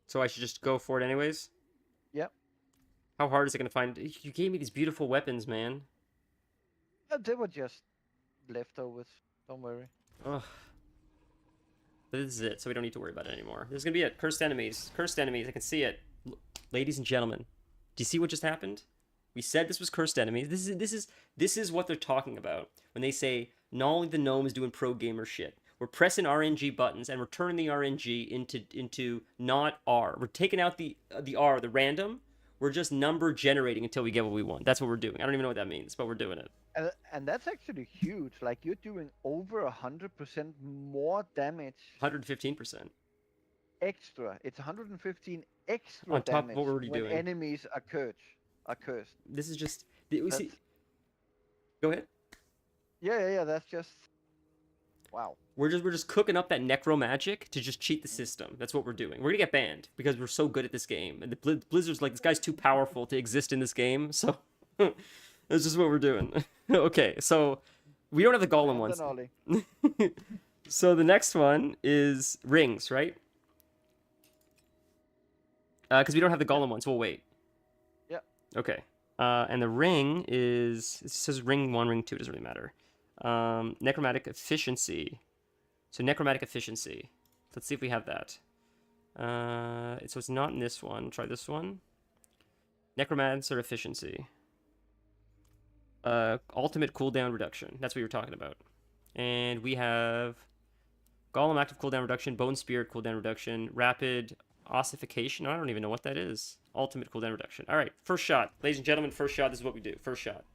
So I should just go for it anyways? Yep. How hard is it going to find? You gave me these beautiful weapons, man. They were just leftovers. Don't worry. Ugh. But this is it, so we don't need to worry about it anymore. This is going to be it. Cursed enemies. Cursed enemies. I can see it. Ladies and gentlemen, do you see what just happened? We said this was cursed enemies. This is what they're talking about when they say not only the gnome is doing pro gamer shit. We're pressing RNG buttons and we're turning the RNG into not R. We're taking out the R, the random. We're just number generating until we get what we want. That's what we're doing. I don't even know what that means, but we're doing it. And that's actually huge. Like you're doing over 100% more damage 115%. extra. It's 115 extra On top of damage what we're already when doing. enemies are cursed. This is just... We see... That's- Go ahead. Yeah. That's just wow. We're just cooking up that necro magic to just cheat the system. That's what we're doing. We're gonna get banned because we're so good at this game. And the Blizzard's like, this guy's too powerful to exist in this game. So that's just what we're doing. Okay, so we don't have the golem ones. Ollie. So the next one is rings, right? Because we don't have the golem one, so we'll wait. Yep. Okay. And the ring is... It says ring 1, ring 2. Doesn't really matter. Necromantic efficiency. So necromantic efficiency. Let's see if we have that. So it's not in this one. Try this one. Necromancer efficiency. Ultimate cooldown reduction. That's what you were talking about. And we have Golem active cooldown reduction, Bone Spirit cooldown reduction, Rapid Ossification. I don't even know what that is. Ultimate cooldown reduction. All right, first shot. Ladies and gentlemen, first shot. This is what we do. First shot.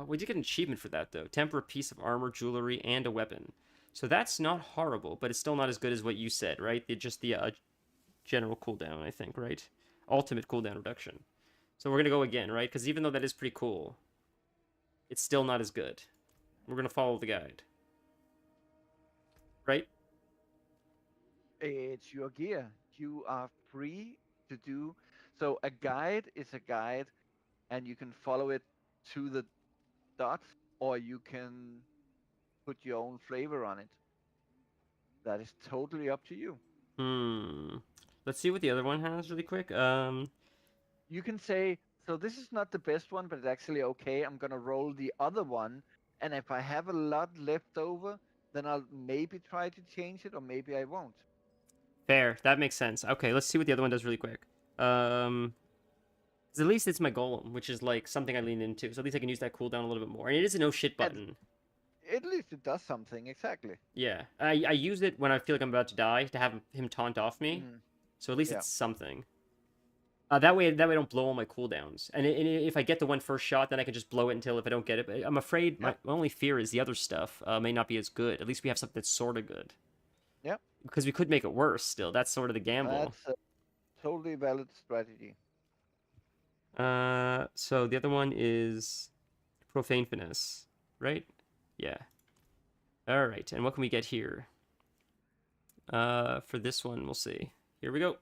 We did get an achievement for that, though. Temper a piece of armor, jewelry, and a weapon. So that's not horrible, but it's still not as good as what you said, right? Just the general cooldown, I think, right? Ultimate cooldown reduction. So we're going to go again, right? Because even though that is pretty cool, it's still not as good. We're going to follow the guide. Right? It's your gear. You are free to do. So a guide is a guide, and you can follow it to the dot, or you can put your own flavor on it. That is totally up to you. Let's see what the other one has really quick. You can say, so this is not the best one, but it's actually okay. I'm gonna roll the other one, and if I have a lot left over, then I'll maybe try to change it, or maybe I won't. Fair. That makes sense. Okay, let's see what the other one does really quick. 'Cause at least it's my golem, which is like something I lean into. So at least I can use that cooldown a little bit more. And it is a no shit button. At least it does something, exactly. Yeah. I use it when I feel like I'm about to die to have him taunt off me. So at least Yeah. it's something. That way I don't blow all my cooldowns. And if I get the one first shot, then I can just blow it until if I don't get it. But I'm afraid my only fear is the other stuff may not be as good. At least we have something that's sort of good. Yep. Because we could make it worse still. That's sort of the gamble. That's a totally valid strategy. So the other one is Profane Finesse, right? Yeah. All right, and what can we get here? For this one, we'll see. Here we go.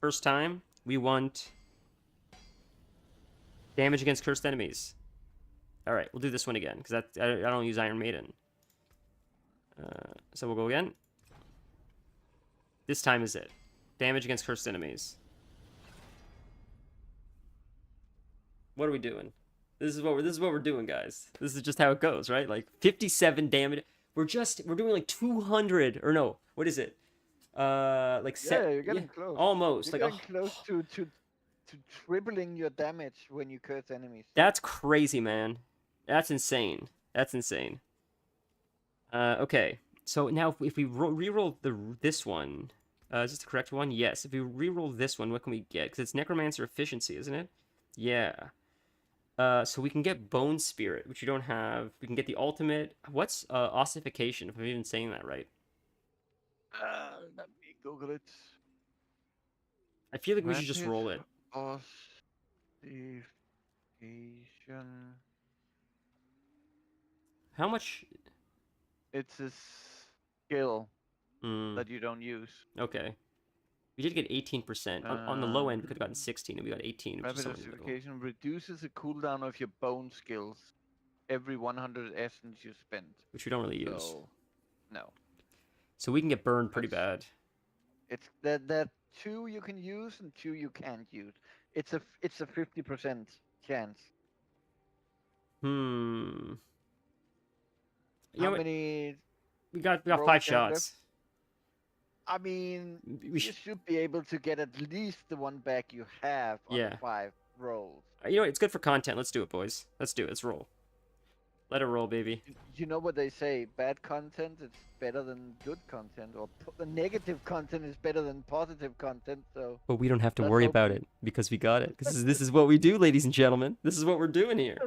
First time, we want damage against cursed enemies. All right, we'll do this one again, because I don't use Iron Maiden. So we'll go again. This time is it. Damage against cursed enemies. What are we doing? This is what we're doing, guys. This is just how it goes, right? Like 57 damage. We're doing like 200 or no, what is it? You're getting close. Almost. You're getting close to tripling your damage when you curse enemies. That's crazy, man. That's insane. That's insane. Okay. So now if we reroll this one, is this the correct one? Yes. If we reroll this one, what can we get? Because it's Necromancer efficiency, isn't it? Yeah. So we can get Bone Spirit, which you don't have. We can get the ultimate. What's ossification, if I'm even saying that right? Let me Google it. I feel like we should just roll it. Ossification. How much? It's a skill Mm, that you don't use. okay. We did get 18%. On the low end, we could have gotten 16, and we got 18, which is Rapid somewhere in the middle. ossification reduces the cooldown of your bone skills every 100 essence you spend. Which we don't really use. So, no. So we can get burned pretty bad. It's that 2 you can use and 2 you can't use. It's a 50% chance. Hmm. You know How what? many? We got rolls 5 do you have left? shots. I mean, We you should. should be able to get at least the one back you have on Yeah. 5 rolls. You know what? It's good for content. Let's do it, boys. Let's do it. Let's roll. Let it roll, baby. You know what they say? Bad content is better than good content, or negative content is better than positive content. So But we don't have to Let's worry hope about it because we got it. Because this is what we do, ladies and gentlemen. This is what we're doing here.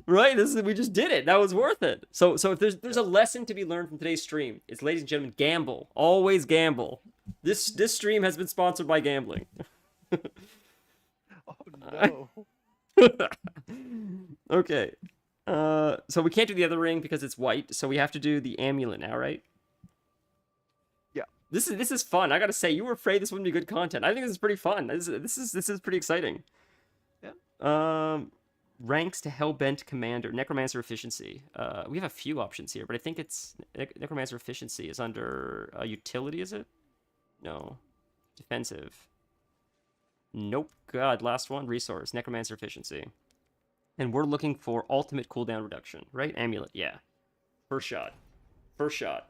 Right? We just did it. That was worth it. So if there's a lesson to be learned from today's stream, it's ladies and gentlemen, gamble. Always gamble. This stream has been sponsored by gambling. oh no. Okay. So we can't do the other ring because it's white, so we have to do the amulet now, right? Yeah. This is fun. I gotta say, you were afraid this wouldn't be good content. I think this is pretty fun. This is pretty exciting. Yeah. ranks to Hellbent Commander. Necromancer Efficiency. We have a few options here, but I think it's... Necromancer Efficiency is under utility, is it? No. Defensive. Nope. God, last one. Resource. Necromancer Efficiency. And we're looking for ultimate cooldown reduction, right? Amulet, yeah. First shot. First shot.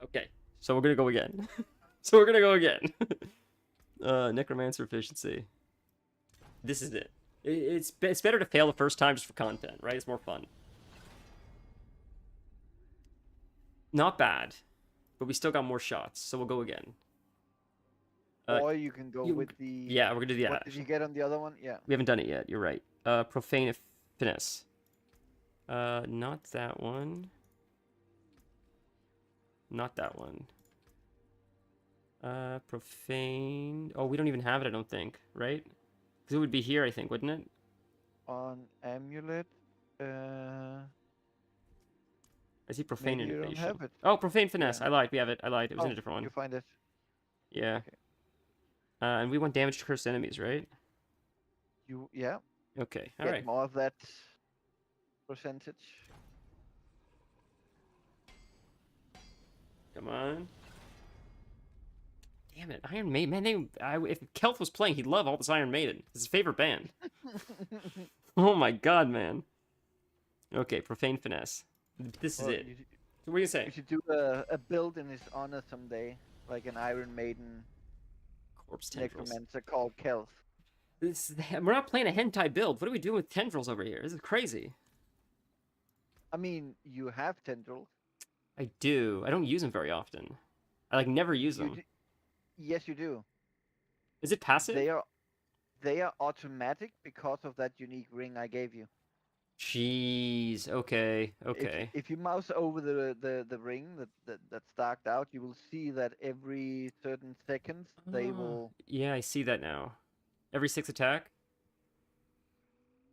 Okay, so we're gonna go again. Necromancer Efficiency. This is it. It's better to fail the first time just for content, right? It's more fun. Not bad, but we still got more shots, so we'll go again. Or you can go with the... Yeah, we're gonna do the... What did you get on the other one? Yeah. We haven't done it yet, you're right. Profane Finesse. Not that one. Not that one. Profane... Oh, we don't even have it, I don't think, right? Because it would be here, I think, wouldn't it? On Amulet, I see Profane maybe you don't Innovation. have it. Oh, Profane Finesse. Yeah. I lied. We have it. I lied. It was in Oh, a different one. You find it. Yeah. Okay. And we want damage to cursed enemies, right? Yeah. Okay. All Get right. more of that percentage. Come on. Damn it, Iron Maiden. Man, if Kelth was playing, he'd love all this Iron Maiden. It's his favorite band. Oh my god, man. Okay, Profane Finesse. This is Well, it. So what do you say? You should do a build in his honor someday, like an Iron Maiden Corpse tendrils. necromancer called Kelth. We're not playing a hentai build. What are we doing with tendrils over here? This is crazy. I mean, you have tendrils. I do. I don't use them very often. I like never use them. Yes, you do. Is it passive? They are automatic because of that unique ring I gave you. Jeez. Okay. Okay. If you mouse over the ring that's darked out, you will see that every certain seconds they will. Yeah, I see that now. Every 6 attack.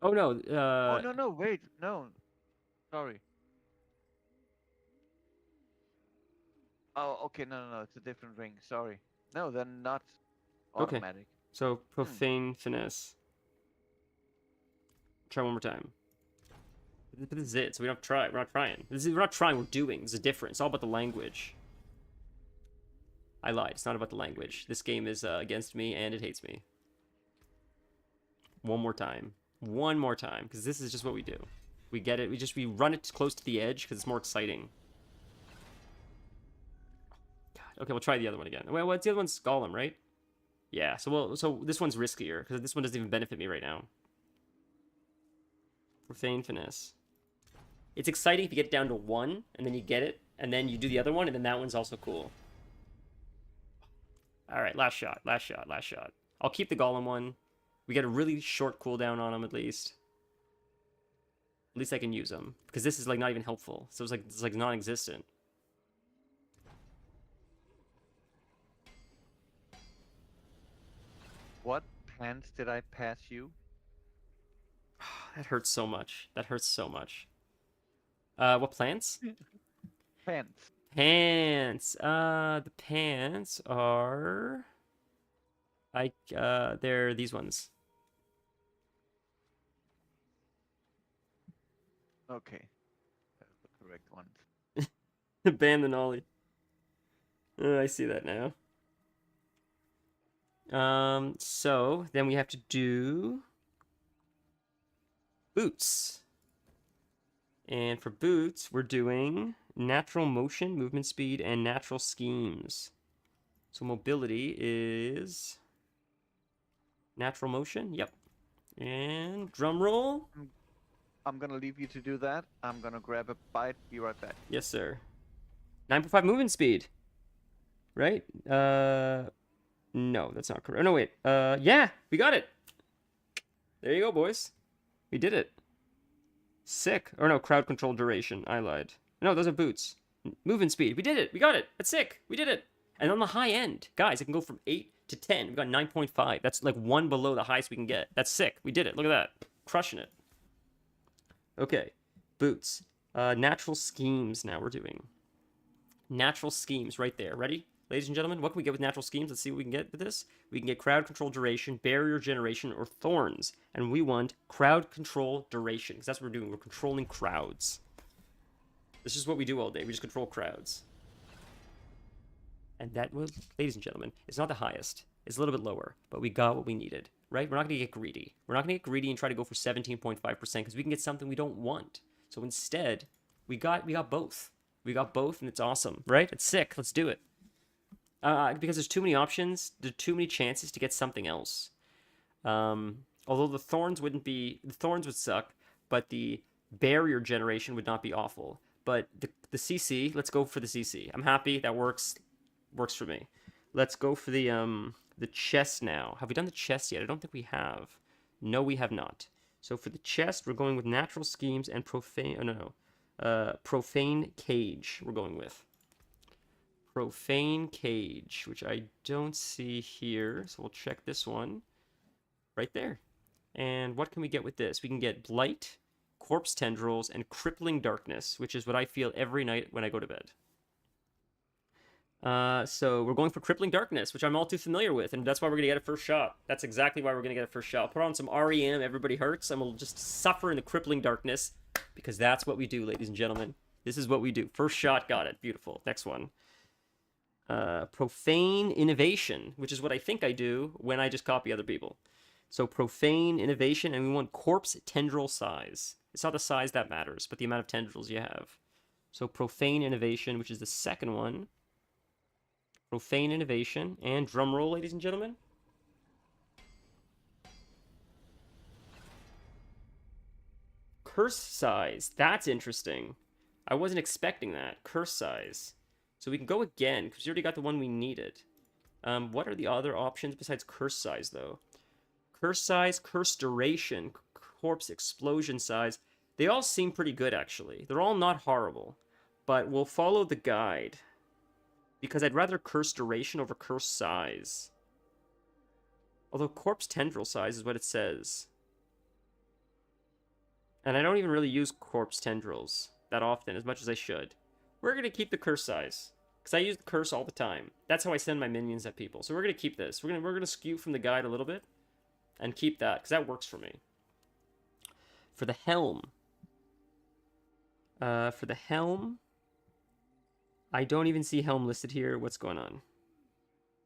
Oh no. Oh no, wait, no, sorry. Oh, okay, no, it's a different ring. Sorry. No, they're not Okay. automatic. So Profane Finesse. Try one more time. But this is it. So we don't try. We're not trying. We're not trying. We're doing. There's a difference. It's all about the language. I lied. It's not about the language. This game is against me and it hates me. One more time. One more time. Because this is just what we do. We get it. We run it close to the edge because it's more exciting. God. Okay, we'll try the other one again. Well, what's the other one's Golem, right? Yeah. So this one's riskier because this one doesn't even benefit me right now. Profane Finesse. It's exciting if you get down to 1 and then you get it and then you do the other one and then that one's also cool. All right, last shot. I'll keep the Golem one. We get a really short cooldown on him at least. At least I can use them because this is like not even helpful. So it's like non-existent. What plans did I pass you? That hurts so much. What plants? Pants. Pants. The pants are... they're these ones. Okay. That's the correct one. Ban the Nolly. I see that now. So then we have to do boots. And for boots, we're doing natural motion, movement speed, and natural schemes. So mobility is natural motion. Yep. And drum roll. I'm gonna leave you to do that. I'm gonna grab a bite. Be right back. Yes, sir. 9.5 movement speed. Right? No, that's not correct. No, wait. Yeah, we got it. There you go, boys. We did it. Sick. Or no, crowd control duration. I lied. No, those are boots. Movement speed. We did it. We got it. That's sick. We did it. And on the high end, guys, it can go from 8 to 10. We got 9.5. That's like 1 below the highest we can get. That's sick. We did it. Look at that. Crushing it. Okay. Boots. Natural schemes now we're doing. Natural schemes right there. Ready? ladies and gentlemen. What can we get with natural schemes? Let's see what we can get with this. We can get crowd control duration, barrier generation, or thorns. And we want crowd control duration, because that's what we're doing. We're controlling crowds. This is what we do all day. We just control crowds. And that was, ladies and gentlemen, it's not the highest. It's a little bit lower, but we got what we needed, right? We're not going to get greedy. We're not going to get greedy and try to go for 17.5% because we can get something we don't want. So instead, we got both. We got both, and it's awesome, right? It's sick. Let's do it. Because there's too many options. There's too many chances to get something else. Although the thorns would suck, but the barrier generation would not be awful. But the CC, let's go for the CC. I'm happy. That works for me. Let's go for the chest now. Have we done the chest yet? I don't think we have. No, we have not. So for the chest, we're going with natural schemes and profane. Oh no, profane cage. We're going with profane cage, which I don't see here. So we'll check this one right there. And what can we get with this? We can get blight, corpse tendrils, and crippling darkness, which is what I feel every night when I go to bed. So we're going for crippling darkness, which I'm all too familiar with, and that's why we're gonna get it first shot. That's exactly why we're gonna get it first shot. I'll put on some REM, Everybody Hurts, and we'll just suffer in the crippling darkness, because that's what we do, ladies and gentlemen. This is what we do. First shot, got it. Beautiful. Next one. Profane innovation, which is what I think I do when I just copy other people. So profane innovation, and we want corpse tendril size. It's not the size that matters, but the amount of tendrils you have. So profane innovation, which is the second one. Profane innovation, and drum roll, ladies and gentlemen. Curse size. That's interesting. I wasn't expecting that. Curse size. So we can go again, because we already got the one we needed. What are the other options besides curse size, though? Curse size, curse duration, corpse explosion size. They all seem pretty good, actually. They're all not horrible. But we'll follow the guide, because I'd rather curse duration over curse size. Although corpse tendril size is what it says. And I don't even really use corpse tendrils that often, as much as I should. We're going to keep the curse size, because I use the curse all the time. That's how I send my minions at people. So we're going to keep this. We're going to skew from the guide a little bit, and keep that, because that works for me. For the helm. I don't even see helm listed here. What's going on?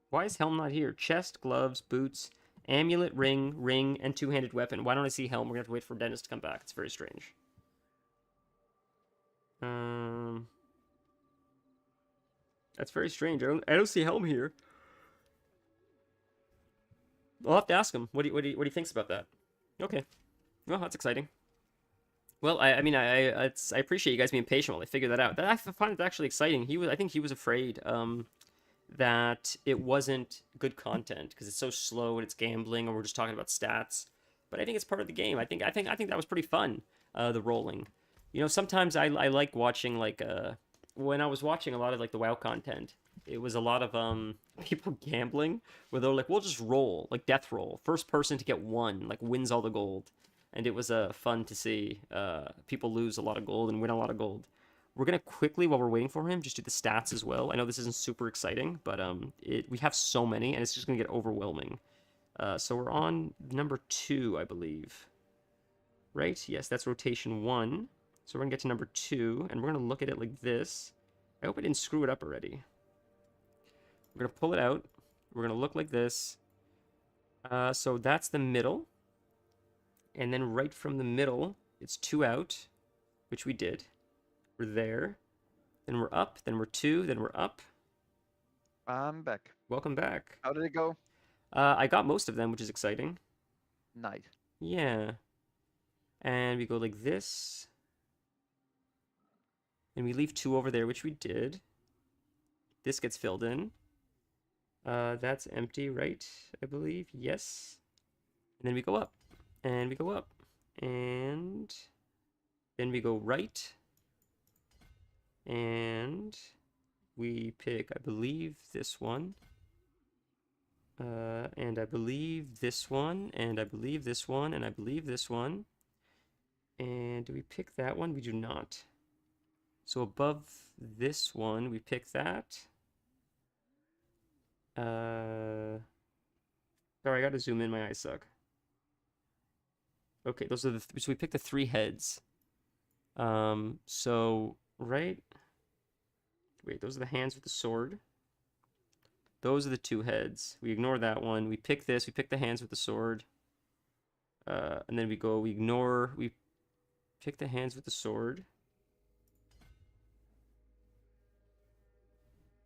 Why is helm not here? Chest, gloves, boots, amulet, ring, and two-handed weapon. Why don't I see helm? We're going to have to wait for Dennis to come back. It's very strange. That's very strange. I don't see helm here. I'll have to ask him what he thinks about that. Okay. Well, that's exciting. Well, I mean, I appreciate you guys being patient while I figure that out. I find it actually exciting. I think he was afraid that it wasn't good content because it's so slow and it's gambling and we're just talking about stats. But I think it's part of the game. I think that was pretty fun. The rolling. You know, sometimes I like watching like when I was watching a lot of like the WoW content, it was a lot of people gambling where they're like, we'll just roll, like death roll. First person to get one, like wins all the gold. And it was fun to see people lose a lot of gold and win a lot of gold. We're going to quickly, while we're waiting for him, just do the stats as well. I know this isn't super exciting, but we have so many, and it's just going to get overwhelming. So we're on number 2, I believe. Right? Yes, that's rotation 1. So we're going to get to number 2, and we're going to look at it like this. I hope I didn't screw it up already. We're going to pull it out. We're going to look like this. So that's the middle. And then right from the middle, it's 2 out, which we did. We're there. Then we're up. Then we're 2. Then we're up. I'm back. Welcome back. How did it go? I got most of them, which is exciting. Nice. Yeah. And we go like this. And we leave 2 over there, which we did. This gets filled in. That's empty, right? I believe. Yes. And then we go up. And we go up. And then we go right. And we pick, I believe, this one. And I believe this one. And I believe this one. And I believe this one. And do we pick that one? We do not. So above this one, we pick that. Sorry, I gotta zoom in. My eyes suck. Okay, those are the so we picked the 3 heads. So right. Wait, those are the hands with the sword. Those are the 2 heads. We ignore that one. We pick this. We pick the hands with the sword. And then we pick the hands with the sword.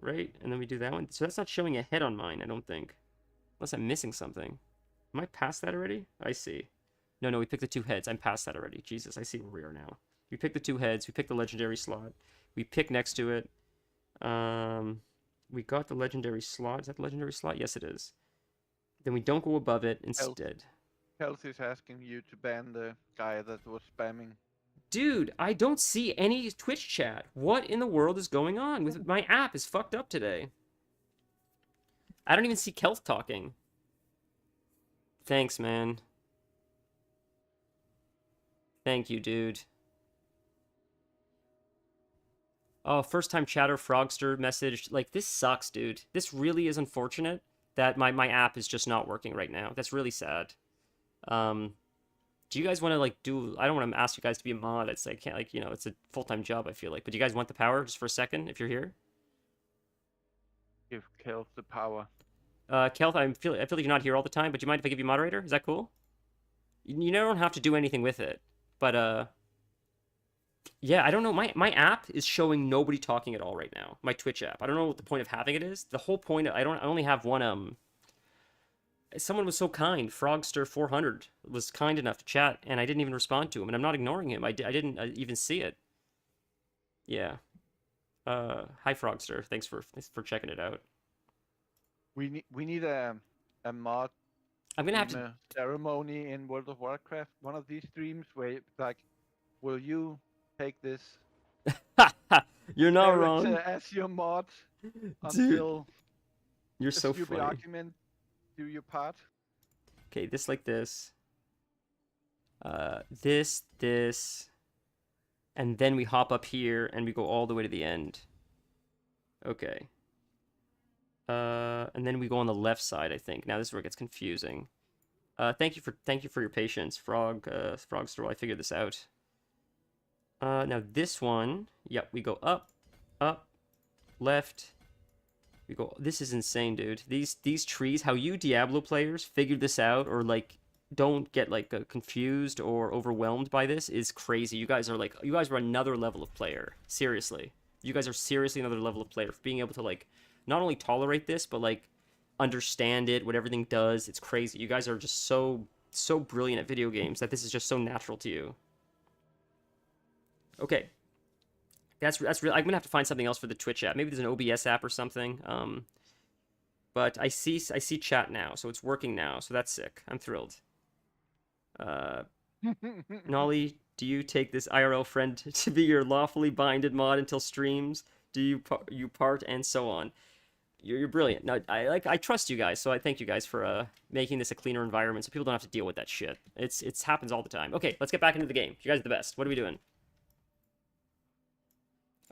Right? And then we do that one. So that's not showing a head on mine, I don't think. Unless I'm missing something. Am I past that already? I see. No, we picked the 2 heads. I'm past that already. Jesus, I see where we are now. We pick the 2 heads. We pick the legendary slot. We pick next to it. We got the legendary slot. Is that the legendary slot? Yes, it is. Then we don't go above it instead. Kelsey's asking you to ban the guy that was spamming. Dude, I don't see any Twitch chat. What in the world is going on? With my app is fucked up today. I don't even see Kelth talking. Thanks, man. Thank you, dude. Oh, first time chatter Frogster messaged. Like, this sucks, dude. This really is unfortunate that my app is just not working right now. That's really sad. Do you guys want to, like, do... I don't want to ask you guys to be a mod. It's, like, can't, like, you know, it's a full-time job, I feel like. But do you guys want the power just for a second, if you're here? Give Kelth the power. Kelth, I feel like you're not here all the time, but do you mind if I give you moderator? Is that cool? You don't have to do anything with it. But, yeah, I don't know. My app is showing nobody talking at all right now. My Twitch app. I don't know what the point of having it is. The whole point... I only have one, Someone was so kind. Frogster400 was kind enough to chat, and I didn't even respond to him, and I'm not ignoring him. I didn't even see it. Yeah. Hi, Frogster. Thanks for checking it out. We need a mod. I'm gonna have to... ceremony in World of Warcraft. One of these streams where it's like, will you take this? You're not character wrong. as your mod Dude, until you're the so stupid funny. argument do your part. Okay, this like this. This, and then we hop up here and we go all the way to the end. Okay. And then we go on the left side, I think. Now this is where it gets confusing. Thank you for your patience, Frogster. I figured this out. Now this one, yep, we go up, left. We go. This is insane, dude. These trees. How you Diablo players figured this out, or like don't get like confused or overwhelmed by this is crazy. You guys are another level of player. Seriously, you guys are seriously another level of player for being able to like not only tolerate this, but like understand it, what everything does. It's crazy. You guys are just so brilliant at video games that this is just so natural to you. Okay. That's real. I'm gonna have to find something else for the Twitch app. Maybe there's an OBS app or something. But I see chat now, so it's working now. So that's sick. I'm thrilled. Nolly, do you take this IRL friend to be your lawfully binded mod until streams? Do you part and so on? You're brilliant. No, I trust you guys, so I thank you guys for making this a cleaner environment so people don't have to deal with that shit. It happens all the time. Okay, let's get back into the game. You guys are the best. What are we doing?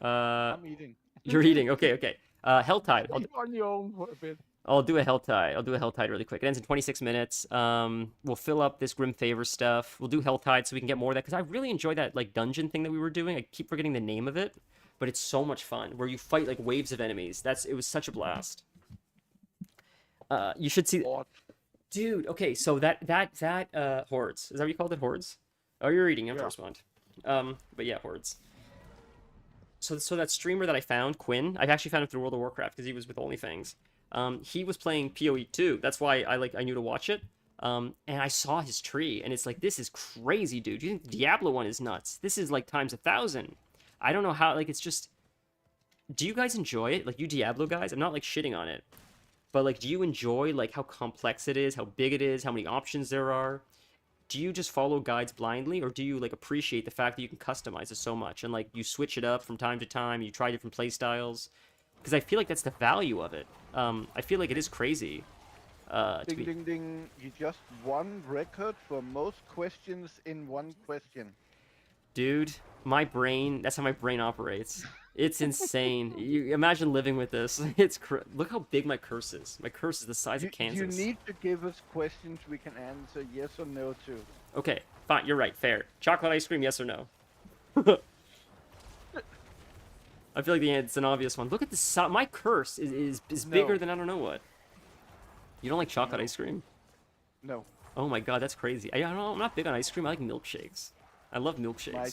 I'm eating. You're eating. Okay. Helltide. Eat on your own for a bit. I'll do a Helltide really quick. It ends in 26 minutes. We'll fill up this Grim Favor stuff. We'll do Helltide so we can get more of that, because I really enjoy that like dungeon thing that we were doing. I keep forgetting the name of it, but it's so much fun, where you fight like waves of enemies. It was such a blast. You should see... Dude, okay, so that Hordes. Is that what you called it, Hordes? Oh, you're eating. I have to respond. But yeah, Hordes. So that streamer that I found, Quinn, I've actually found him through World of Warcraft because he was with OnlyFans. He was playing PoE 2. That's why I knew to watch it. And I saw his tree, and it's like, this is crazy, dude. You think the Diablo one is nuts? This is like times 1,000. I don't know how, like, it's just... Do you guys enjoy it? Like, you Diablo guys? I'm not, like, shitting on it. But, like, do you enjoy, like, how complex it is, how big it is, how many options there are? Do you just follow guides blindly, or do you, like, appreciate the fact that you can customize it so much? And, like, you switch it up from time to time, you try different playstyles? Because I feel like that's the value of it. I feel like it is crazy. Ding, ding, ding. You just won record for most questions in one question. Dude, my brain, that's how my brain operates. It's insane. You imagine living with this. Look how big my curse is. My curse is the size of You Kansas. need to give us questions we can answer yes or no to. Okay, fine. You're right. Fair. Chocolate ice cream, yes or no? I feel like it's an obvious one. Look at the size. My curse is bigger No. than I don't know what. You don't like chocolate No. ice cream? No. Oh my god, that's crazy. I don't know. I'm not big on ice cream. I like milkshakes. I love milkshakes. My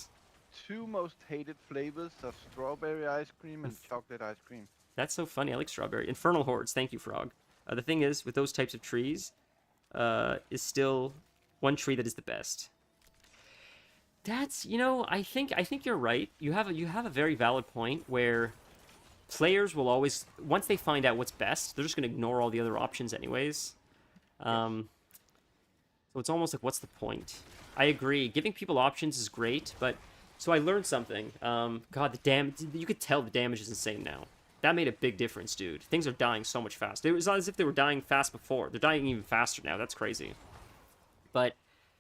two most hated flavors are strawberry ice cream and chocolate ice cream. That's so funny. I like strawberry. Infernal Hordes. Thank you, Frog. The thing is, with those types of trees, is still one tree that is the best. That's, I think you're right. You have a very valid point where players will always, once they find out what's best, they're just gonna ignore all the other options anyways. So it's almost like, what's the point? I agree. Giving people options is great, but so I learned something. God, the damage. You could tell the damage is insane now. That made a big difference, dude. Things are dying so much faster. It was not as if they were dying fast before. They're dying even faster now. That's crazy. But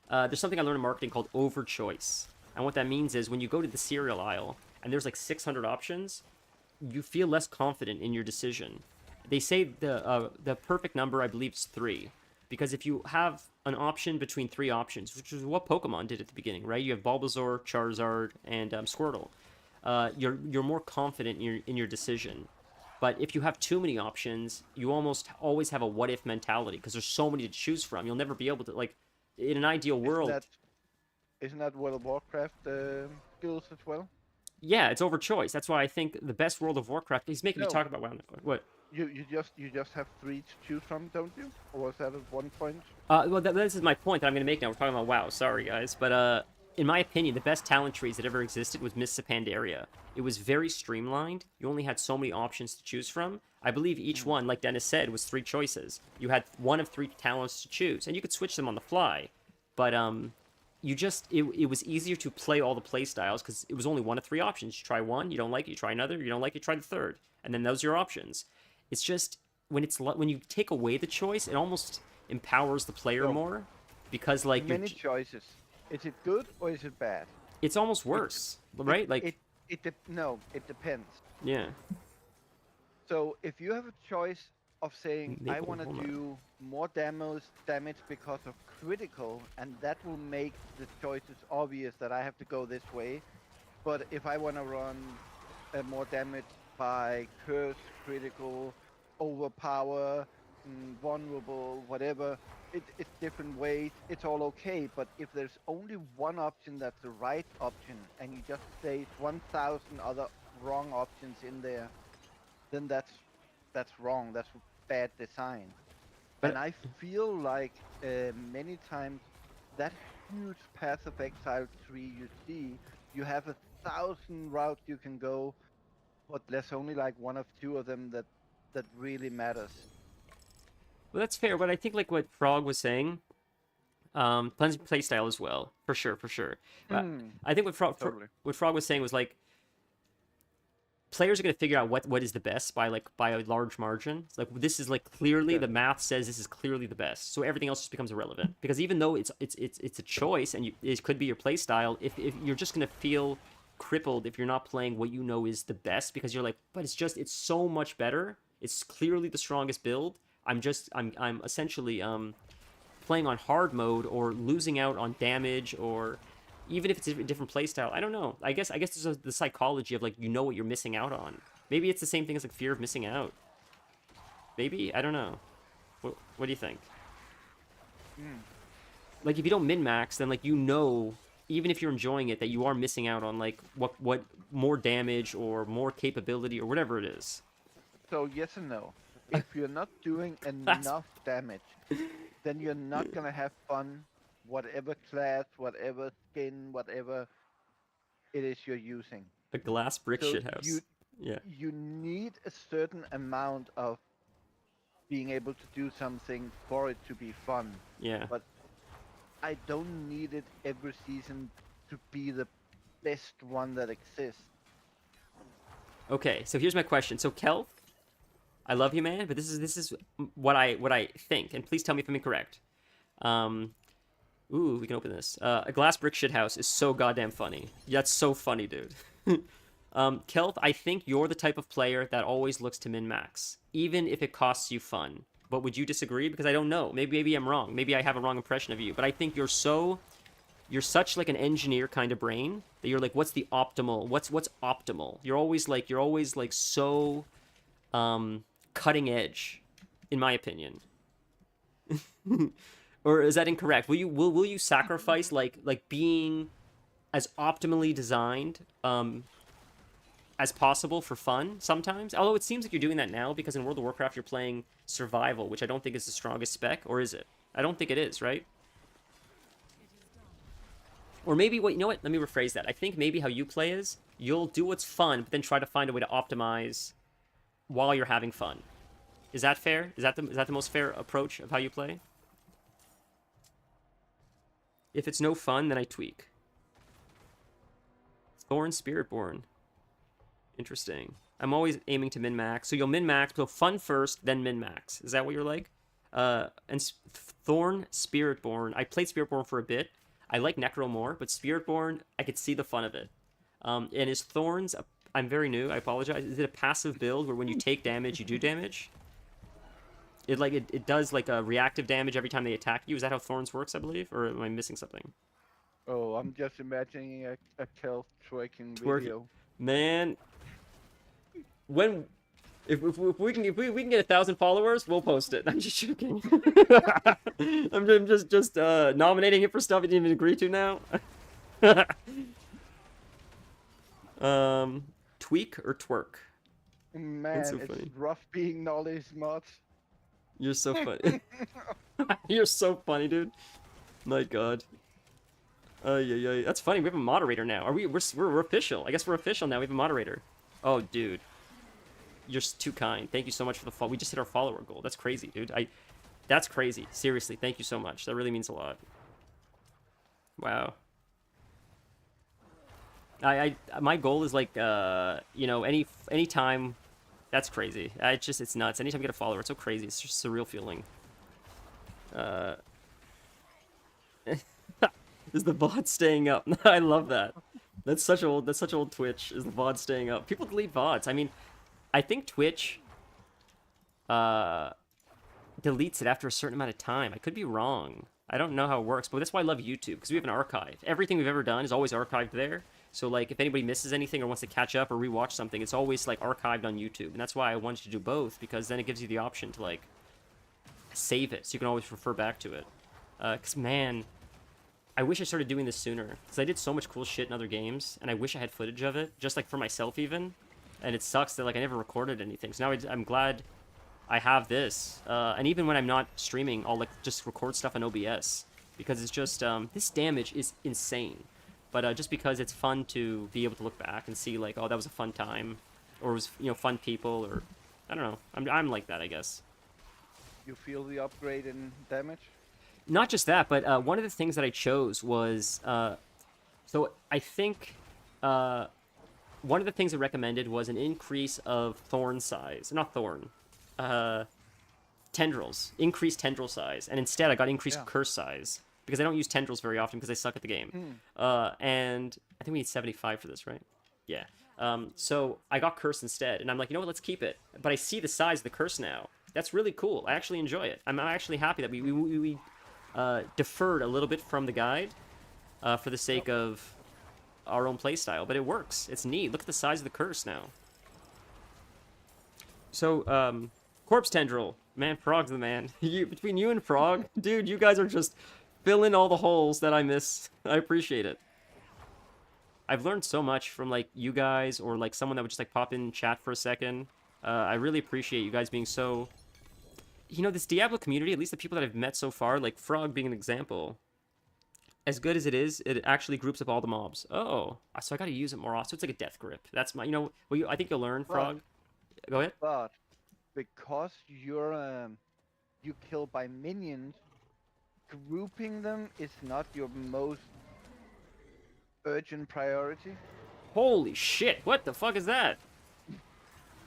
there's something I learned in marketing called overchoice. And what that means is when you go to the cereal aisle and there's like 600 options, you feel less confident in your decision. They say the perfect number, I believe, is 3. Because if you have an option between 3 options, which is what Pokemon did at the beginning, right? You have Bulbasaur, Charizard, and Squirtle. You're more confident in your decision. But if you have too many options, you almost always have a what-if mentality because there's so many to choose from. You'll never be able to, like, in an ideal world. Isn't that World of Warcraft skills as well? Yeah, it's over choice. That's why I think the best World of Warcraft. He's making me No. talk about WoW. What? You just have 3 to choose from, don't you? Or was that at one point? Well, this is my point that I'm going to make now. We're talking about WoW. Sorry, guys. But in my opinion, the best talent trees that ever existed was Mists of Pandaria. It was very streamlined. You only had so many options to choose from. I believe each one, like Dennis said, was 3 choices. You had one of 3 talents to choose, and you could switch them on the fly. But it was easier to play all the play styles because it was only one of 3 options. You try one, you don't like it, you try another, you don't like it, you try the third, and then those are your options. It's just when you take away the choice, it almost empowers the player more because like many choices. Is it good or is it bad? It's almost worse, right? Like no, it depends. Yeah. So if you have a choice of saying I want to Hormone. do more damage because of critical, and that will make the choices obvious that I have to go this way. But if I want to run more damage by curse, critical, overpower, vulnerable, whatever, it's different ways. It's all okay. But if there's only one option that's the right option, and you just say 1,000 other wrong options in there, then that's wrong. That's bad design. And I feel like many times that huge Path of Exile tree you see, you have 1,000 routes you can go, but there's only like 1 or 2 of them that really matters. Well, that's fair, but I think like what Frog was saying, playstyle as well, for sure. But I think what Frog was saying was like players are going to figure out what is the best by a large margin. It's like this is like clearly the math says this is clearly the best, so everything else just becomes irrelevant. Because even though it's a choice and it could be your play style, if you're just going to feel crippled if you're not playing what you know is the best because you're like, but it's so much better. It's clearly the strongest build. I'm essentially playing on hard mode or losing out on damage or. Even if it's a different playstyle, I don't know. I guess there's the psychology of like what you're missing out on. Maybe it's the same thing as like fear of missing out. Maybe I don't know. What do you think? Like if you don't min max, then like even if you're enjoying it, that you are missing out on like what more damage or more capability or whatever it is. So yes and no. If you're not doing enough damage, then you're not gonna have fun. Whatever class, whatever skin, whatever it is you're using. A glass brick So shithouse. Yeah. You need a certain amount of being able to do something for it to be fun. Yeah. But I don't need it every season to be the best one that exists. Okay, so here's my question. So Kelf, I love you, man, but this is what I think, and please tell me if I'm incorrect. Ooh, we can open this. A glass brick shithouse is so goddamn funny. That's so funny, dude. Kelth, I think you're the type of player that always looks to min-max, even if it costs you fun. But would you disagree? Because I don't know. Maybe I'm wrong. Maybe I have a wrong impression of you. But I think you're such like an engineer kind of brain that you're like, what's the optimal? What's optimal? You're always like so cutting edge, in my opinion. Or is that incorrect? Will you sacrifice like being as optimally designed as possible for fun sometimes? Although it seems like you're doing that now because in World of Warcraft you're playing survival, which I don't think is the strongest spec, or is it? I don't think it is, right? Or maybe what, you know what? Let me rephrase that. I think maybe how you play is you'll do what's fun, but then try to find a way to optimize while you're having fun. Is that fair? Is that the most fair approach of how you play? If it's no fun, then I tweak. Thorn Spiritborn. Interesting. I'm always aiming to min-max. So you'll min-max, so fun first, then min-max. Is that what you're like? Thorn Spiritborn. I played Spiritborn for a bit. I like Necro more, but Spiritborn, I could see the fun of it. And is Thorns... I'm very new, I apologize. Is it a passive build where when you take damage, you do damage? It does like a reactive damage every time they attack you. Is that how Thorns works, I believe? Or am I missing something? Oh, I'm just imagining a Kelp twerking Twerk- video. Man, if we can get 1,000 followers, we'll post it. I'm just joking. I'm just nominating it for stuff I didn't even agree to now. Tweak or twerk? Man, so it's funny. rough being knowledge mods. You're so funny. You're so funny, dude. My God. Yeah. That's funny. We have a moderator now. We're official. I guess we're official now. We have a moderator. Oh, dude. You're too kind. Thank you so much for the follow. We just hit our follower goal. That's crazy, dude. That's crazy. Seriously, thank you so much. That really means a lot. Wow. My goal is like any time. That's crazy. It's nuts. Anytime I get a follower, it's so crazy. It's just a surreal feeling. Is the VOD staying up? I love that. That's such old Twitch. Is the VOD staying up? People delete VODs. I mean, I think Twitch deletes it after a certain amount of time. I could be wrong. I don't know how it works, but that's why I love YouTube, because we have an archive. Everything we've ever done is always archived there. So like if anybody misses anything or wants to catch up or rewatch something, it's always like archived on YouTube. And that's why I wanted to do both, because then it gives you the option to like save it, so you can always refer back to it. Cause man, I wish I started doing this sooner, because I did so much cool shit in other games, and I wish I had footage of it, just like for myself even. And it sucks that like I never recorded anything. So now I'm glad I have this. And even when I'm not streaming, I'll like just record stuff on OBS, because it's just this damage is insane. But just because it's fun to be able to look back and see like, oh, that was a fun time, or it was fun people, or I don't know. I'm like that, I guess. You feel the upgrade in damage? Not just that, but one of the things that I chose was so I think one of the things I recommended was an increase of thorn size, not thorn, tendrils, increased tendril size, and instead I got increased curse size, because I don't use tendrils very often because I suck at the game. And I think we need 75 for this, right? Yeah. So I got curse instead, and I'm like, you know what, let's keep it. But I see the size of the curse now. That's really cool. I actually enjoy it. I'm actually happy that we deferred a little bit from the guide for the sake of our own playstyle, but it works. It's neat. Look at the size of the curse now. So, Corpse Tendril. Man, Frog's the man. Between you and Frog, dude, you guys are just filling all the holes that I miss. I appreciate it. I've learned so much from, like, you guys, or, like, someone that would just, like, pop in chat for a second. I really appreciate you guys being so... this Diablo community, at least the people that I've met so far, like Frog being an example, as good as it is, it actually groups up all the mobs. Oh, so I gotta use it more often. So it's like a death grip. That's my, I think you'll learn, Frog. Go ahead. But because you kill by minions, grouping them is not your most urgent priority. Holy shit! What the fuck is that?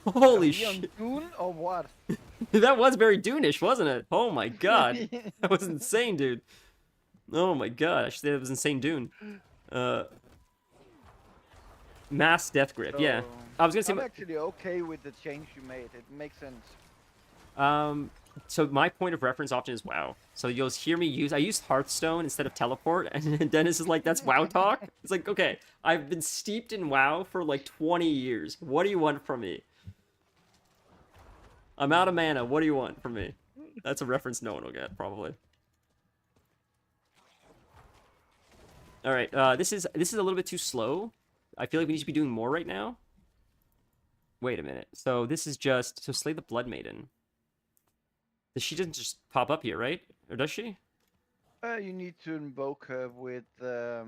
Holy shit! Dune or what? That was very Dune-ish, wasn't it? Oh my god, that was insane, dude. Oh my god, I should say that was insane Dune. Mass death grip. Yeah. So I was gonna say. I'm actually okay with the change you made. It makes sense. So my point of reference often is WoW. So you'll hear me use. I used Hearthstone instead of teleport, and Dennis is like, "That's WoW talk." It's like, okay, I've been steeped in WoW for like 20 years. What do you want from me? I'm out of mana. What do you want from me? That's a reference no one will get probably. All right, this is a little bit too slow. I feel like we need to be doing more right now. Wait a minute. So this is just slay the Blood Maiden. She doesn't just pop up here, right? Or does she? You need to invoke her with. Oh,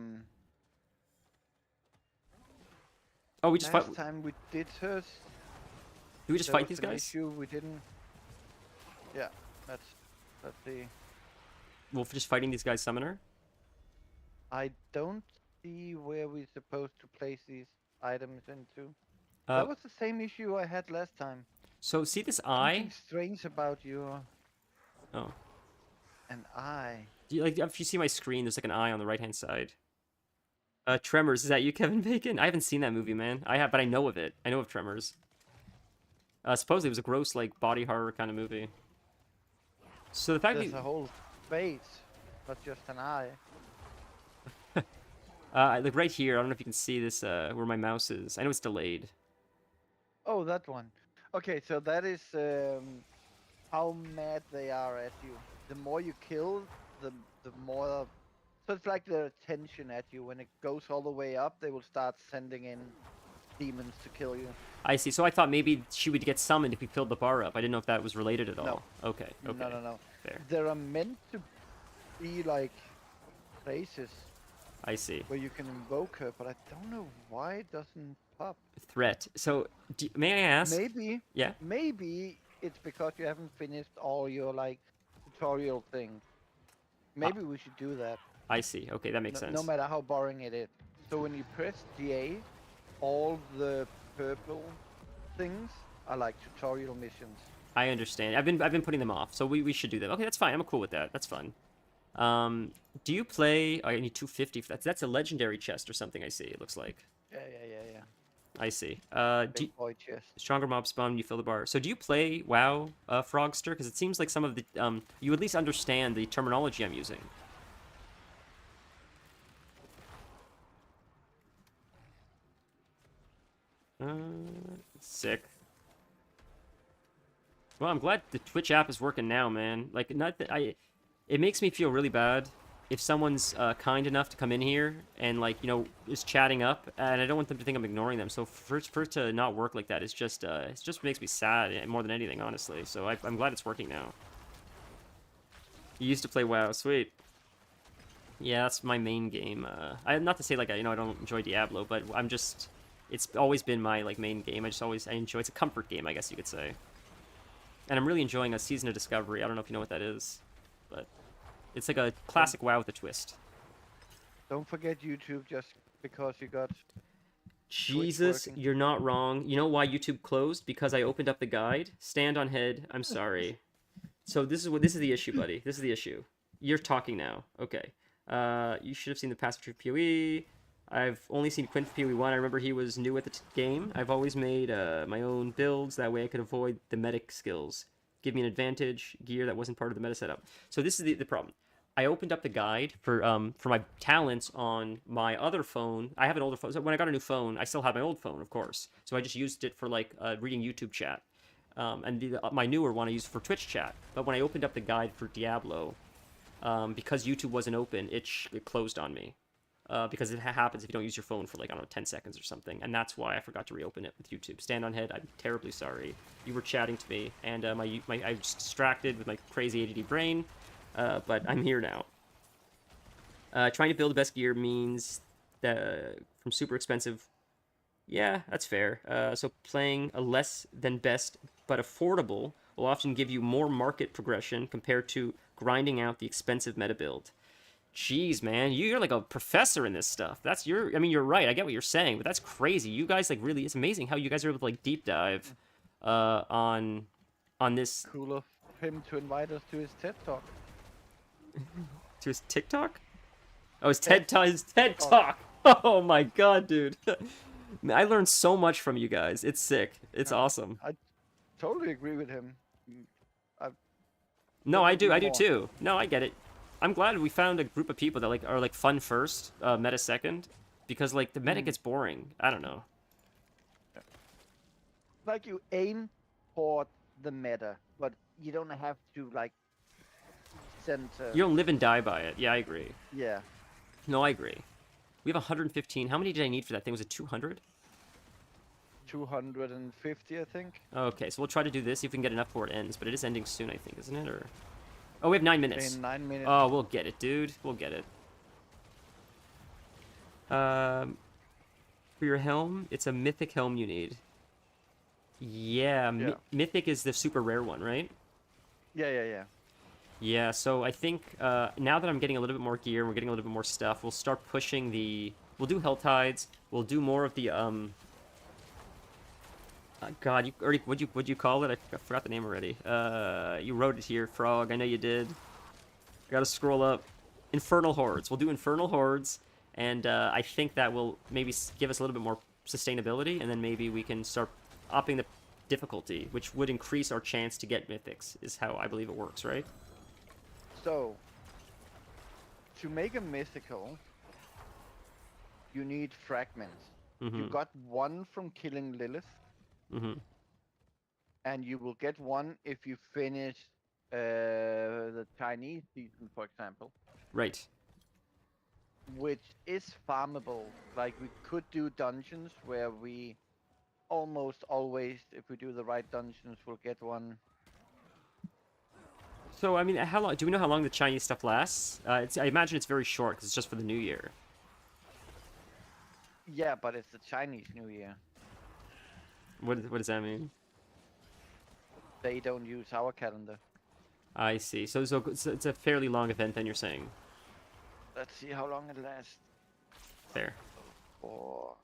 we just fight. Last time we did hers, Do we just there fight was these an guys? issue we didn't. Yeah, that's the. We'll just fighting these guys summon her? I don't see where we're supposed to place these items into. Uh, That was the same issue I had last time. so see this Something eye? strange about your Oh. an eye. Do you, like, if you see my screen, there's like an eye on the right-hand side. Tremors, is that you, Kevin Bacon? I haven't seen that movie, man. I have, but I know of it. I know of Tremors. Supposedly it was a gross, like, body horror kind of movie. So the fact There's that... a whole face, not just an eye. like, right here, I don't know if you can see this, where my mouse is. I know it's delayed. Oh, that one. Okay, so that is how mad they are at you. The more you kill, the more. So it's like their attention at you. When it goes all the way up, they will start sending in demons to kill you. I see. So I thought maybe she would get summoned if we filled the bar up. I didn't know if that was related at all. No. Okay, okay. No. Fair. There are meant to be like places I see. where you can invoke her, but I don't know why it doesn't pop. Threat. So, may I ask? Maybe. Yeah? Maybe it's because you haven't finished all your like tutorial things. Maybe we should do that. I see. Okay, that makes sense. No matter how boring it is. So when you press GA, all the purple things are like tutorial missions. I understand. I've been putting them off, so we should do them. Okay, that's fine. I'm cool with that. That's fun. Do you play? Oh, I need 250 for that. That's a legendary chest or something. I see. It looks like. Yeah. I see. Big boy chest. Stronger mob spawn. You fill the bar. So do you play WoW, Frogster? Because it seems like some of the you at least understand the terminology I'm using. Sick. Well, I'm glad the Twitch app is working now, man. Like, not that it makes me feel really bad if someone's kind enough to come in here and, like, you know, is chatting up, and I don't want them to think I'm ignoring them. So for it to not work like that, it just makes me sad more than anything, honestly. So I'm glad it's working now. You used to play WoW, sweet. Yeah, that's my main game. Not to say like I don't enjoy Diablo, but I'm just, it's always been my like main game. I enjoy. It's a comfort game, I guess you could say. And I'm really enjoying a Season of Discovery. I don't know if you know what that is, but it's like a classic WoW with a twist. Don't forget YouTube just because you got. Jesus, working. you're not wrong. You know why YouTube closed? Because I opened up the guide. Stand on head. I'm sorry. So this is the issue, buddy. This is the issue. You're talking now. Okay. You should have seen the passage of PoE. I've only seen Quinn for PoE 1. I remember he was new at the game. I've always made my own builds. That way I could avoid the medic skills. Give me an advantage. Gear that wasn't part of the meta setup. So this is the problem. I opened up the guide for my talents on my other phone. I have an older phone. So when I got a new phone, I still have my old phone, of course. So I just used it for like reading YouTube chat. And my newer one I used for Twitch chat. But when I opened up the guide for Diablo, because YouTube wasn't open, it closed on me. Because it happens if you don't use your phone for like, I don't know, 10 seconds or something. And that's why I forgot to reopen it with YouTube. Stand on head, I'm terribly sorry. You were chatting to me, and I was distracted with my crazy ADD brain, but I'm here now. Trying to build the best gear means that from super expensive. Yeah, that's fair. So playing a less than best but affordable will often give you more market progression compared to grinding out the expensive meta build. Jeez, man, you're like a professor in this stuff. I mean, you're right. I get what you're saying, but that's crazy. You guys like really, it's amazing how you guys are able to like deep dive on this. Cool of him to invite us to his TED Talk. To his TikTok? Oh, his TED Talk. Oh my god, dude. I learned so much from you guys. It's sick. It's awesome. I totally agree with him. I No, couldn't I agree do. I do more. too. No, I get it. I'm glad we found a group of people that like are like fun first, meta second, because like the meta gets boring. I don't know. Like you aim for the meta, but you don't have to like center. You don't live and die by it. Yeah, I agree. Yeah. No, I agree. We have 115. How many did I need for that thing? Was it 200? 250, I think. Okay, so we'll try to do this, see if we can get enough before it ends. But it is ending soon, I think, isn't it? Or oh, we have 9 minutes. In 9 minutes. Oh, we'll get it, dude. We'll get it. For your helm, it's a mythic helm you need. Yeah, Yeah. mythic is the super rare one, right? Yeah. Yeah, so I think now that I'm getting a little bit more gear, and we're getting a little bit more stuff, we'll start pushing the... We'll do Hell Tides. We'll do more of the God, you already what'd you call it? I forgot the name already. You wrote it here, Frog. I know you did. I gotta scroll up. Infernal Hordes. We'll do Infernal Hordes, and I think that will maybe give us a little bit more sustainability, and then maybe we can start upping the difficulty, which would increase our chance to get mythics. Is how I believe it works, right? So, to make a mythical, you need fragments. You got one from killing Lilith, and you will get one if you finish the Chinese season, for example, Right. which is farmable. Like we could do dungeons where we almost always, if we do the right dungeons, will get one. So I mean, how long? Do we know how long the Chinese stuff lasts? I imagine it's very short because it's just for the New Year. Yeah, but it's the Chinese New Year. What does that mean? They don't use our calendar. I see. So it's a fairly long event, then you're saying. Let's see how long it lasts. Fair. For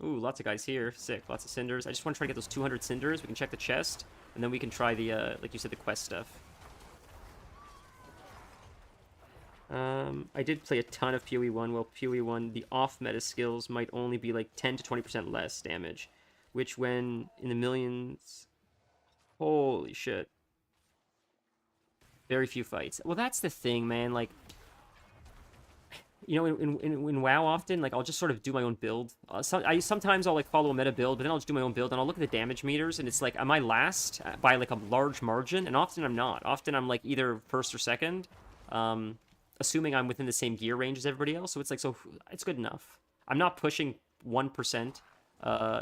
Ooh, lots of guys here. Sick. Lots of cinders. I just want to try to get those 200 cinders. We can check the chest, and then we can try the, like you said, the quest stuff. I did play a ton of PoE 1. Well, PoE 1, the off-meta skills might only be like 10 to 20% less damage, which when in the millions... Holy shit. Very few fights. Well, that's the thing, man. Like, you know, in WoW often, like, I'll just sort of do my own build. Sometimes I'll, like, follow a meta build, but then I'll just do my own build, and I'll look at the damage meters, and it's like, am I last by, like, a large margin? And often I'm not. Often I'm, like, either first or second, assuming I'm within the same gear range as everybody else, so it's like, so it's good enough. I'm not pushing 1%,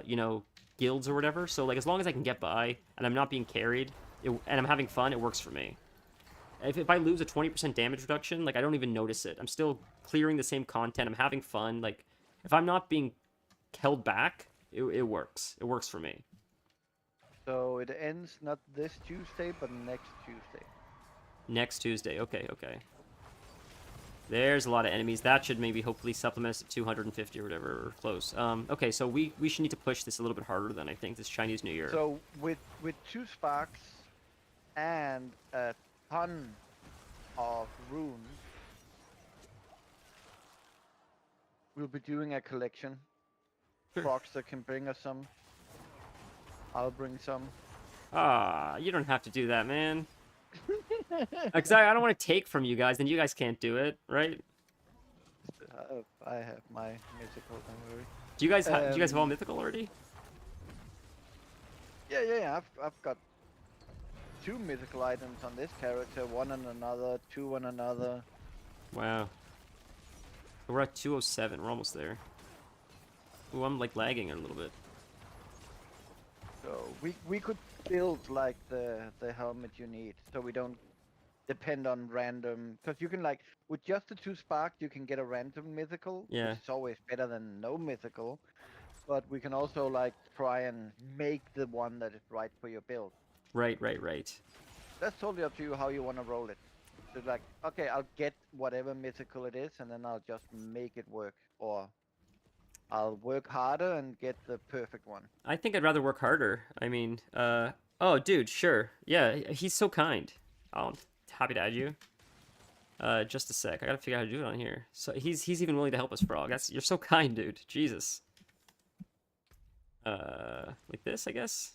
you know, guilds or whatever, so, like, as long as I can get by, and I'm not being carried, and I'm having fun, it works for me. If I lose a 20% damage reduction, like, I don't even notice it. I'm still clearing the same content. I'm having fun. Like, if I'm not being held back, it works. It works for me. so it ends not this Tuesday, but next Tuesday. Next Tuesday. Okay, okay. There's a lot of enemies. That should maybe hopefully supplement us to 250 or whatever, or close. Okay, so we should need to push this a little bit harder than I think, this Chinese New Year. So with 2 sparks and a ton of runes, we'll be doing a collection. Sure. Proxer can bring us some. I'll bring some. Ah, you don't have to do that, man. Because I don't want to take from you guys, then you guys can't do it, right? I have my mythical, don't worry. Do you guys have all mythical already? Yeah. I've got 2 mythical items on this character, 1 on another, 2 on another. Wow. We're at 207. We're almost there. Ooh, I'm like lagging a little bit. So we could build like the helmet you need, so we don't depend on random. Because you can like with just the 2 spark, you can get a random mythical. Yeah. Which is always better than no mythical. But we can also like try and make the one that is right for your build. Right. That's totally up to you how you want to roll it. So like, okay, I'll get whatever mythical it is, and then I'll just make it work, or I'll work harder and get the perfect one. I think I'd rather work harder. I mean, oh, dude, sure. Yeah, he's so kind. Oh, I'm happy to add you. Just a sec. I gotta figure out how to do it on here. So he's even willing to help us, Frog. You're so kind, dude. Jesus. Like this, I guess.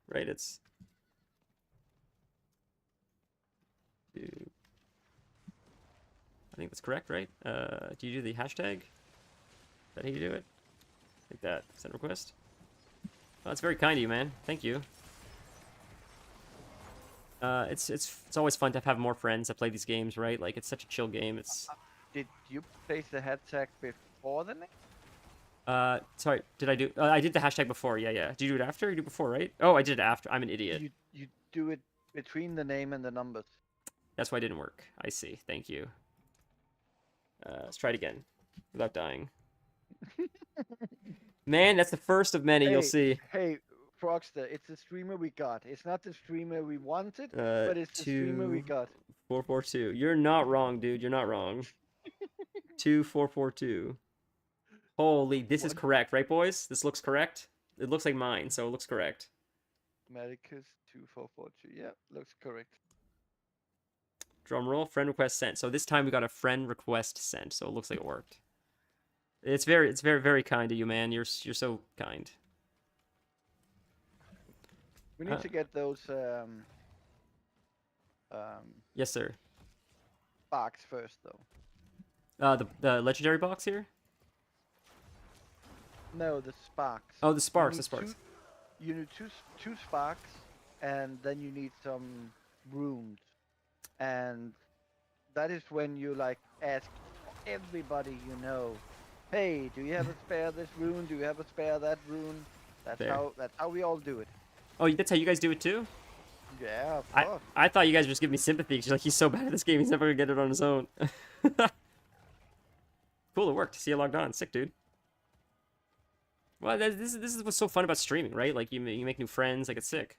Right? It's. Dude. I think that's correct, right? Do you do the hashtag? Is that how you do it? Like that. Send request. Oh, that's very kind of you, man. Thank you. It's always fun to have more friends that play these games, right? Like it's such a chill game. It's Did you place the hashtag before the name? sorry, did I do? I did the hashtag before. Yeah, yeah. Did you do it after? You do it before, right? Oh, I did it after. I'm an idiot. You do it between the name and the numbers. That's why it didn't work. I see. Thank you. Let's try it again without dying. Man, that's the first of many you'll see. Hey, Frogster, it's the streamer we got. It's not the streamer we wanted, but it's the streamer we got. 442. You're not wrong, dude. You're not wrong. 2442. Holy, this is correct, right, boys? This looks correct. It looks like mine, so it looks correct. Medicus 2442. Yeah, looks correct. Drum roll. Friend request sent. So this time we got a friend request sent, so it looks like it worked. It's very, very kind of you, man. You're so kind. We need to get those Yes, sir. box first, though. The legendary box here. No, the sparks. Oh, the sparks. You The need sparks. You need two sparks, and then you need some runes, and that is when you like ask everybody you know, hey, do you have a spare this rune? Do you have a spare that rune? That's Fair. how we all do it. Oh, that's how you guys do it too? Yeah, of course. I thought you guys were just giving me sympathy. 'Cause you're like, he's so bad at this game, he's never gonna get it on his own. Cool, it worked. See you logged on. Sick, dude. Well, this is what's so fun about streaming, right? Like, you make new friends. Like, it's sick.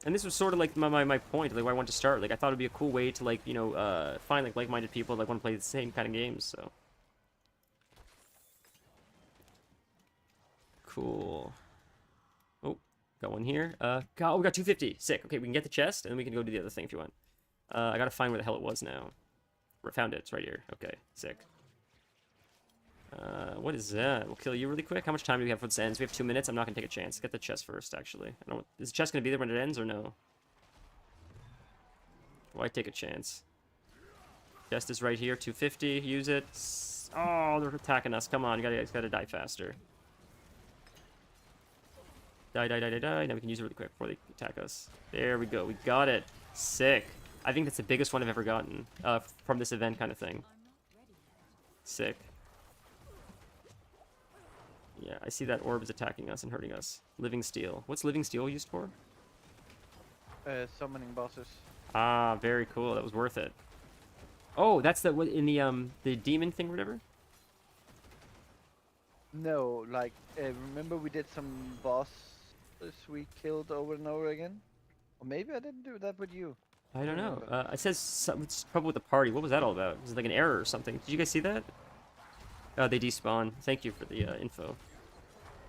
And this was sort of like my point, like, why I wanted to start. Like, I thought it'd be a cool way to, like, you know, find, like-minded people that like, want to play the same kind of games, so. Cool. Oh, got one here. Oh, we got 250. Sick. Okay, we can get the chest, and then we can go do the other thing if you want. I gotta find where the hell it was now. Found it. It's right here. Okay, sick. What is that? We'll kill you really quick. How much time do we have for this ends? We have 2 minutes. I'm not gonna take a chance. Get the chest first, actually. I don't. Is the chest gonna be there when it ends or no? Why take a chance? Chest is right here. 250. Use it. Oh, they're attacking us. Come on, you gotta die faster. Die. Now we can use it really quick before they attack us. There we go. We got it. Sick. I think that's the biggest one I've ever gotten from this event kind of thing. Sick. Yeah, I see that orb is attacking us and hurting us. Living Steel. What's Living Steel used for? Summoning bosses. Ah, very cool. That was worth it. Oh, that's in the demon thing or whatever? No, like remember we did some bosses we killed over and over again? Or maybe I didn't do that with you. I don't know. remember. It says it's trouble with the party. What was that all about? Was it like an error or something? Did you guys see that? Oh, they despawn. Thank you for the info.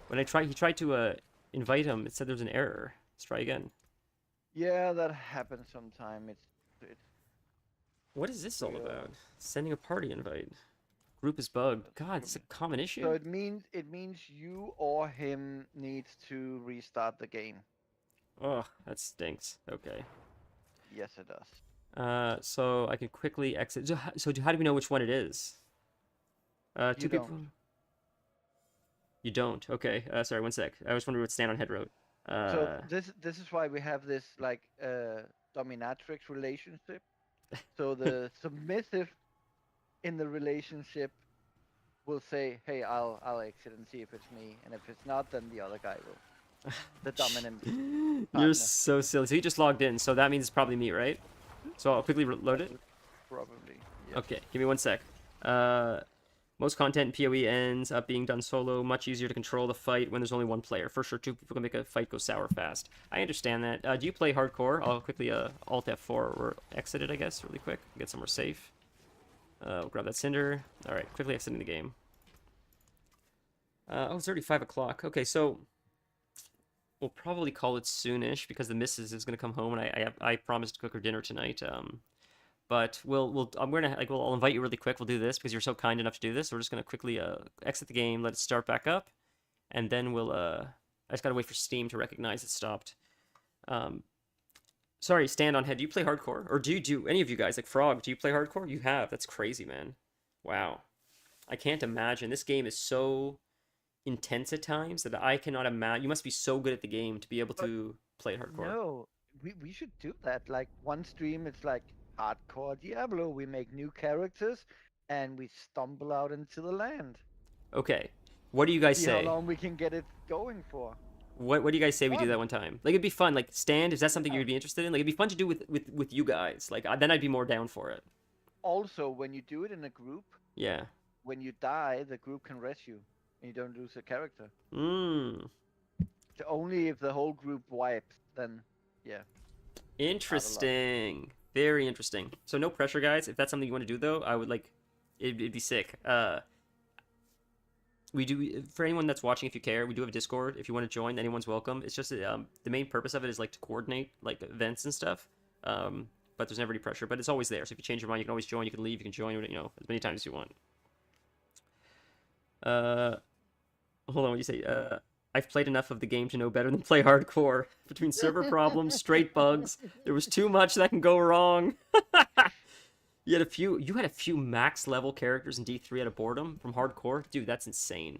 When he tried to invite him, it said there was an error. Let's try again. Yeah, that happens sometime. It's What is this all Yeah. about? Sending a party invite. Group is bugged. God, it's a common issue. so it means you or him needs to restart the game. Oh, that stinks. Okay. Yes, it does. So I can quickly exit. So how do we know which one it is? Two You people. don't. You don't. Okay. Sorry. 1 sec. I was wondering what Stand on Head wrote. So this is why we have this like dominatrix relationship. So the submissive in the relationship will say, "Hey, I'll exit and see if it's me, and if it's not, then the other guy will." The dominant. You're partner. so silly. So he just logged in, so that means it's probably me, right? So I'll quickly load it. Probably. Yeah. Okay, give me 1 sec. Most content in PoE ends up being done solo. Much easier to control the fight when there's only one player. For sure, 2 people can make a fight go sour fast. I understand that. Do you play hardcore? I'll quickly Alt F4 or exit it, I guess, really quick. Get somewhere safe. We'll grab that cinder. All right, quickly exiting the game. Oh, it's already 5 o'clock. Okay, so we'll probably call it soonish because the missus is gonna come home and I promised to cook her dinner tonight. But I'll invite you really quick. We'll do this because you're so kind enough to do this. We're just gonna quickly exit the game, let it start back up, and then we'll I just gotta wait for Steam to recognize it stopped. Um, sorry, stand on head. Do you play hardcore, or do any of you guys like Frog? Do you play hardcore? You have. That's crazy, man. Wow, I can't imagine. This game is so intense at times that I cannot imagine. You must be so good at the game to be able But to play it hardcore. no, we should do that. Like one stream, it's like hardcore Diablo. We make new characters, and we stumble out into the land. Okay, what do you guys See how say? long we can get it going for. What do you guys say we do that Fun. one time? Like it'd be fun. Like stand, is that something Yeah. you'd be interested in? Like it'd be fun to do with you guys. Like then I'd be more down for it. Also, when you do it in a group, Yeah. when you die, the group can rest you, and you don't lose a character. Mmm. Only if the whole group wipes, then yeah. Interesting. Very interesting. So no pressure, guys. If that's something you want to do, though, I would like. It'd be sick. We do for anyone that's watching. If you care, we do have a Discord. If you want to join, anyone's welcome. It's just the main purpose of it is like to coordinate like events and stuff. But there's never any pressure. But it's always there. So if you change your mind, you can always join. You can leave. You can join. You know, as many times as you want. Hold on. What do you say? I've played enough of the game to know better than play hardcore. Between server problems, straight bugs, there was too much that can go wrong. You had a few max level characters in D3 out of boredom from hardcore. Dude, that's insane.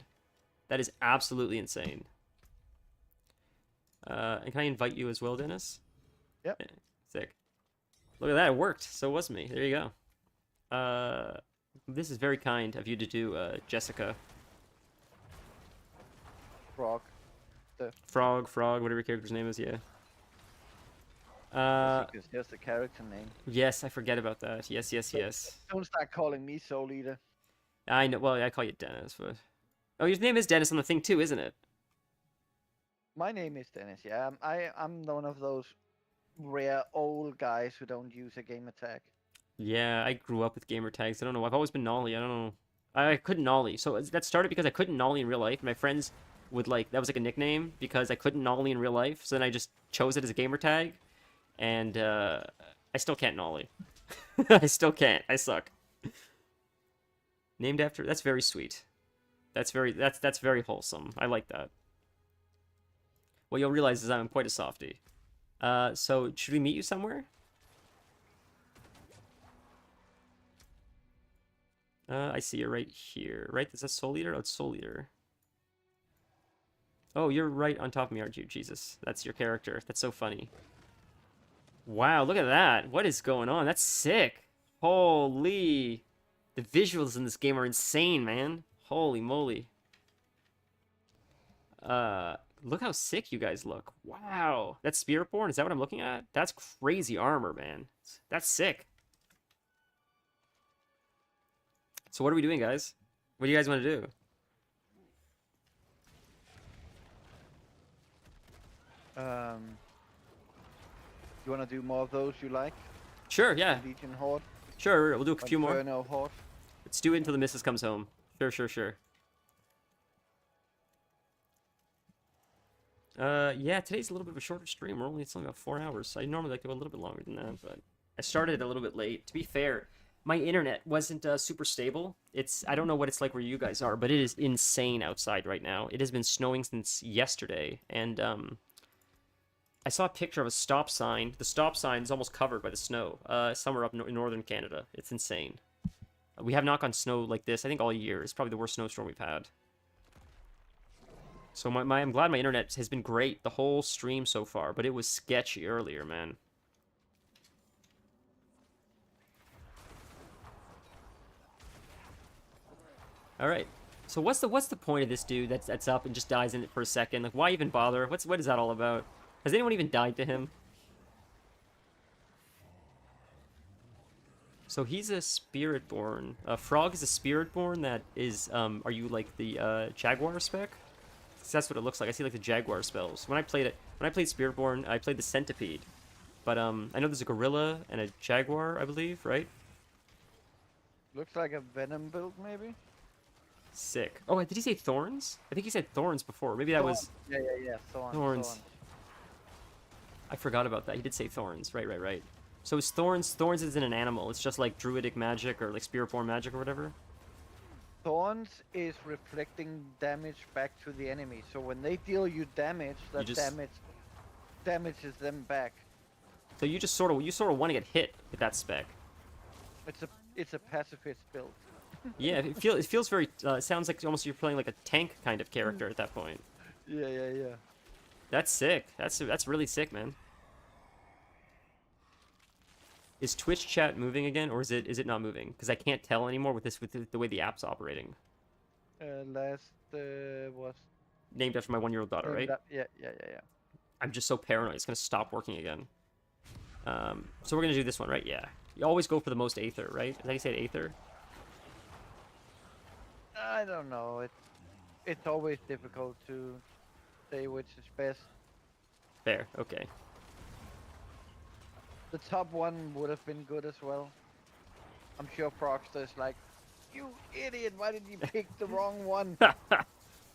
That is absolutely insane. And can I invite you as well, Dennis? Yep. Yeah, sick. Look at that, it worked. So was me. There you go. This is very kind of you to do, Jessica. Frog. Frog, whatever your character's name is, yeah. It's just a character name. Yes, I forget about that. Yes. Don't start calling me Soul Eater. I know. Well, I call you Dennis, but oh, your name is Dennis on the thing too, isn't it? My name is Dennis. Yeah, I'm one of those rare old guys who don't use a gamer tag. Yeah, I grew up with gamer tags. I don't know. I've always been Nolly. I don't know. I couldn't Nolly. So that started because I couldn't Nolly in real life. My friends would like that was like a nickname because I couldn't Nolly in real life. So then I just chose it as a gamer tag, and I still can't Nolly. I still can't. I suck. Named after. That's very sweet. That's very wholesome. I like that. What you'll realize is I'm quite a softie. So should we meet you somewhere? I see you right here. Right? Is that Soul Eater? Oh, it's Soul Eater. Oh, you're right on top of me, aren't you? Jesus. That's your character. That's so funny. Wow, look at that. What is going on? That's sick. Holy. The visuals in this game are insane, man. Holy moly. Look how sick you guys look. Wow. That's Spiritborn? Is that what I'm looking at? That's crazy armor, man. That's sick. So what are we doing, guys? What do you guys want to do? You want to do more of those you like? Sure, yeah. Legion Horde? Sure, we'll do a few more. Inferno Horde? Let's do it until the missus comes home. Sure. Yeah, today's a little bit of a shorter stream. It's only about 4 hours. I normally like to go a little bit longer than that, but I started a little bit late. To be fair, my internet wasn't super stable. I don't know what it's like where you guys are, but it is insane outside right now. It has been snowing since yesterday, and I saw a picture of a stop sign. The stop sign is almost covered by the snow. Somewhere up in northern Canada. It's insane. We have not gotten snow like this, I think, all year. It's probably the worst snowstorm we've had. So I'm glad my internet has been great the whole stream so far, but it was sketchy earlier, man. All right. So what's the point of this dude that's up and just dies in it for a second? Like, why even bother? What is that all about? Has anyone even died to him? So he's a Spiritborn. Frog is a Spiritborn that is, are you like the Jaguar spec? 'Cause that's what it looks like. I see like the Jaguar spells. When I played Spiritborn, I played the Centipede. But I know there's a Gorilla and a Jaguar, I believe, right? Looks like a Venom build, maybe? Sick. Oh, did he say thorns? I think he said thorns before. Maybe that was Yeah. Thorns. thorns. I forgot about that. He did say thorns. Right. So is thorns isn't an animal. It's just like druidic magic or like spirit form magic or whatever. Thorns is reflecting damage back to the enemy. So when they deal you damage, that just- damages them back. So you sort of want to get hit with that spec. It's a pacifist build. Yeah, it feels very. It sounds like almost you're playing like a tank kind of character at that point. Yeah. That's sick. That's really sick, man. Is Twitch chat moving again, or is it not moving? Because I can't tell anymore with the way the app's operating. Last was Named after my 1-year-old daughter, right? Yeah. I'm just so paranoid. It's gonna stop working again. So we're gonna do this one, right? Yeah. You always go for the most Aether, right? Is that how you say it, Aether? I don't know. It's always difficult to say which is best. Fair. Okay. The top one would have been good as well. I'm sure Frogster is like, you idiot! Why did you pick the wrong one?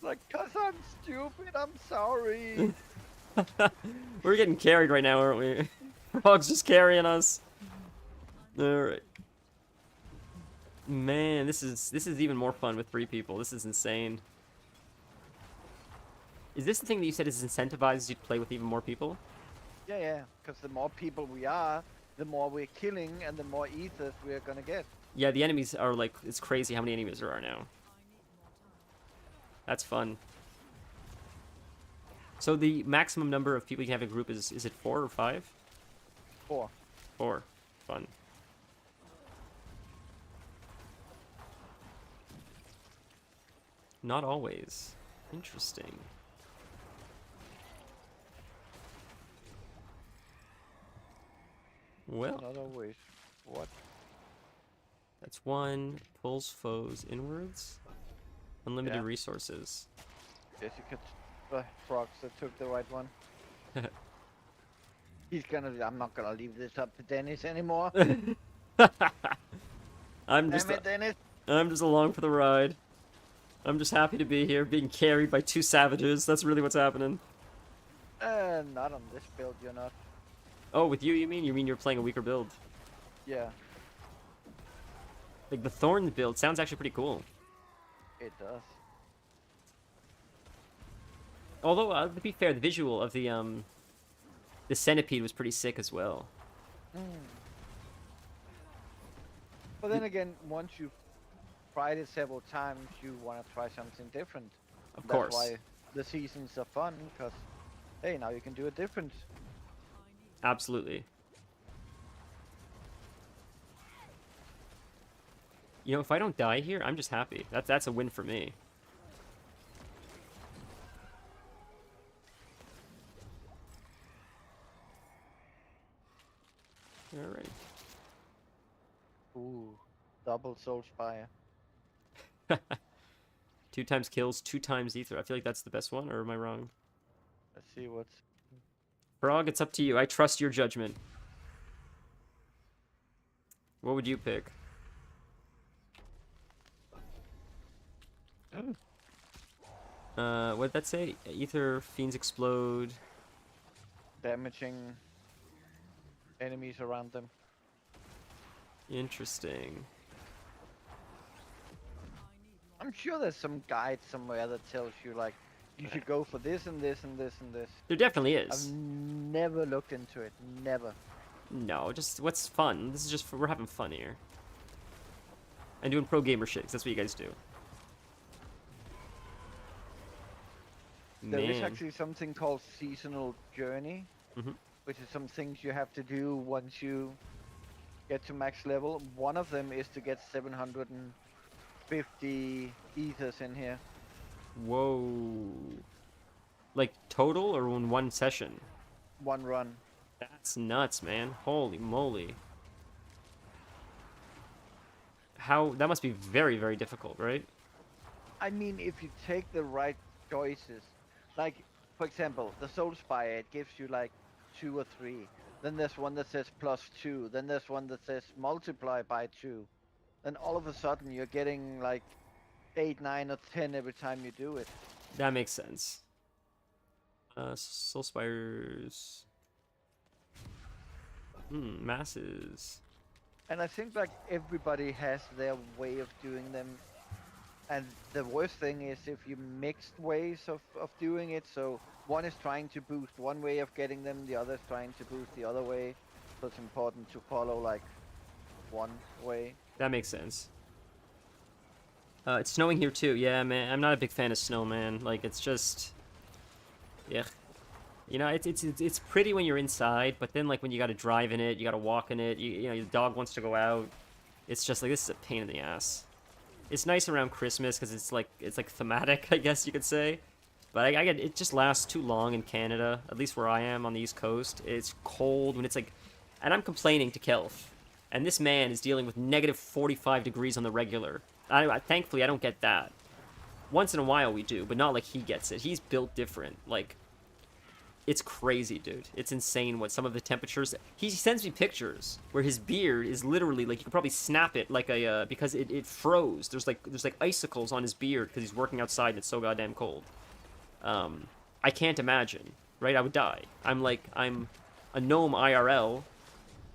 Like, cause I'm stupid. I'm sorry. We're getting carried right now, aren't we? Frog's just carrying us. Alright. Man, this is even more fun with 3 people. This is insane. Is this the thing that you said is incentivizes you to play with even more people? Yeah. Cause the more people we are, the more we're killing, and the more ethers we're gonna get. Yeah, the enemies are like, it's crazy how many enemies there are now. That's fun. So the maximum number of people you can have in a group is it 4 or 5? 4. 4. Fun. Not always. Interesting. Well, Not always. What? that's 1. Pulls foes inwards. Unlimited Yeah. resources. Jessica, Frogster took the right one. I'm not gonna leave this up to Dennis anymore. I'm just Damn it, Dennis. I'm just along for the ride. I'm just happy to be here, being carried by 2 savages. That's really what's happening. Not on this build, you're not. Oh, with you mean? You mean you're playing a weaker build? Yeah, Like the Thorn build sounds actually pretty cool. it does. Although, to be fair, the visual of the centipede was pretty sick as well. But then again, once you've tried it several times, you want to try something different. Of That's course. why the seasons are fun, because, hey, now you can do it different. Absolutely. You know, if I don't die here, I'm just happy. That's a win for me. Alright. Ooh, double Soul Spire. 2 times kills, 2 times ether. I feel like that's the best one, or am I wrong? Let's see what's... Frog, it's up to you. I trust your judgment. What would you pick? What did that say? Ether, fiends explode. damaging enemies around them. Interesting. I'm sure there's some guide somewhere that tells you, like, you should go for this and this and this and this. There definitely I've is. never looked into it. Never. No, just what's fun. This is just we're having fun here. And doing pro gamer shit, 'cause that's what you guys do. There is Man. actually something called seasonal journey, Mhm. which is some things you have to do once you get to max level. One of them is to get 750 ethers in here. Whoa. Like total or in one session? One run. That's nuts, man. Holy moly. How that must be very, very difficult, right? I mean, if you take the right choices, like, for example, the Soul Spire, it gives you like 2 or 3. Then there's one that says +2. Then there's one that says multiply by 2. Then all of a sudden you're getting like 8, 9, or 10 every time you do it. That makes sense. Soul Spires. Masses. And I think like everybody has their way of doing them. And the worst thing is if you mixed ways of doing it. So one is trying to boost one way of getting them, the other is trying to boost the other way. So it's important to follow like one way. That makes sense. It's snowing here too. Yeah, man. I'm not a big fan of snow, man. Like, it's just... Yeah. You know, it's pretty when you're inside, but then, like, when you gotta drive in it, you gotta walk in it, you know, your dog wants to go out. It's just, like, this is a pain in the ass. It's nice around Christmas, because it's like thematic, I guess you could say. But I get, it just lasts too long in Canada, at least where I am on the East Coast. It's cold when it's, like... And I'm complaining to Kelf. And this man is dealing with negative 45 degrees on the regular. Thankfully, I don't get that. Once in a while we do, but not like he gets it. He's built different. Like, it's crazy, dude. It's insane what some of the temperatures... He sends me pictures where his beard is literally, like, you could probably snap it like a... because it froze. There's like icicles on his beard because he's working outside and it's so goddamn cold. I can't imagine, right? I would die. I'm a gnome IRL.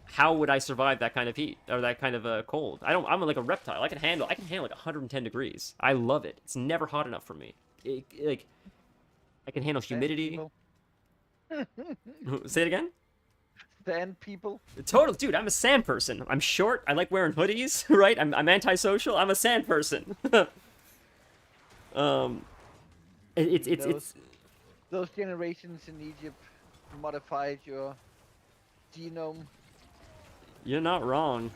How would I survive that kind of heat or that kind of cold? I'm like a reptile. I can handle like 110 degrees. I love it. It's never hot enough for me. Like, I can handle humidity. Say it again. Sand people. Total, dude. I'm a sand person. I'm short. I like wearing hoodies. Right. I'm antisocial. I'm a sand person. It's those generations in Egypt modified your genome. You're not wrong.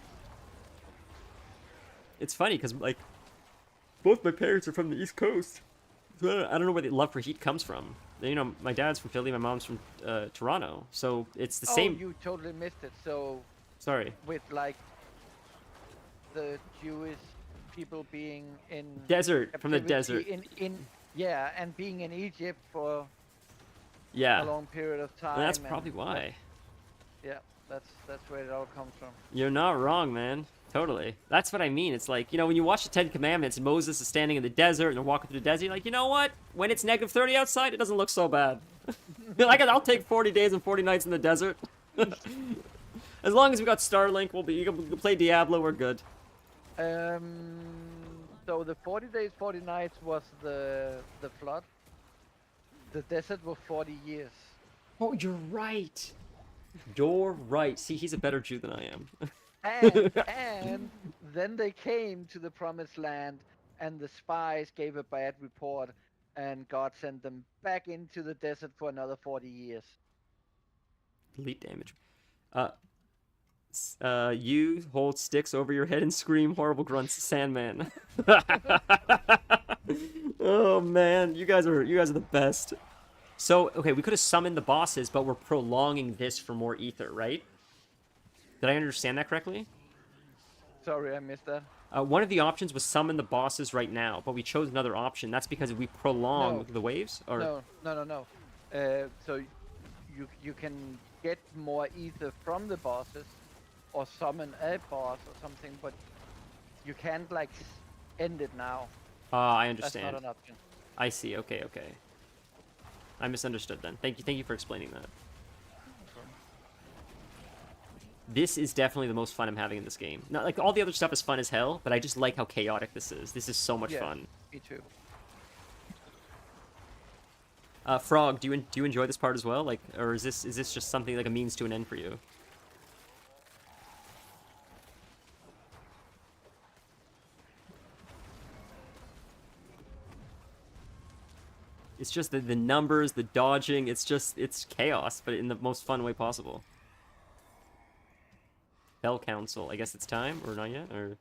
It's funny because, like, both my parents are from the East Coast. So I don't know where the love for heat comes from. You know, my dad's from Philly, my mom's from Toronto. So it's the same. Oh, you totally missed it. So Sorry. with like the Jewish people being in Desert, from the desert. Yeah, and being in Egypt for Yeah. a long period of time. Well, that's and probably why. Yeah, that's where it all comes from. You're not wrong, man. Totally. That's what I mean. It's like, you know, when you watch the Ten Commandments, Moses is standing in the desert and they're walking through the desert, you're like, you know what? When it's negative 30 outside, it doesn't look so bad. I'll take 40 days and 40 nights in the desert. As long as we got Starlink, we can play Diablo, we're good. So the 40 days, 40 nights was the flood. The desert was 40 years. Oh, you're right. You're right. See, he's a better Jew than I am. And then they came to the promised land, and the spies gave a bad report, and God sent them back into the desert for another 40 years. Delete damage. You hold sticks over your head and scream horrible grunts, Sandman. Oh man, you guys are the best. So, okay, we could have summoned the bosses, but we're prolonging this for more ether, right? Did I understand that correctly? Sorry, I missed that. One of the options was summon the bosses right now, but we chose another option. That's because we prolong the waves? Or... No. So you can get more ether from the bosses, or summon a boss or something, but you can't like end it now. I understand. That's not an option. I see. Okay. I misunderstood then. Thank you for explaining that. This is definitely the most fun I'm having in this game. Not like all the other stuff is fun as hell, but I just like how chaotic this is. This is so much fun. Me too. Frog, do you enjoy this part as well? Like, or is this just something like a means to an end for you? It's just the numbers, the dodging, it's chaos, but in the most fun way possible. Hell Council, I guess it's time, or not yet, or...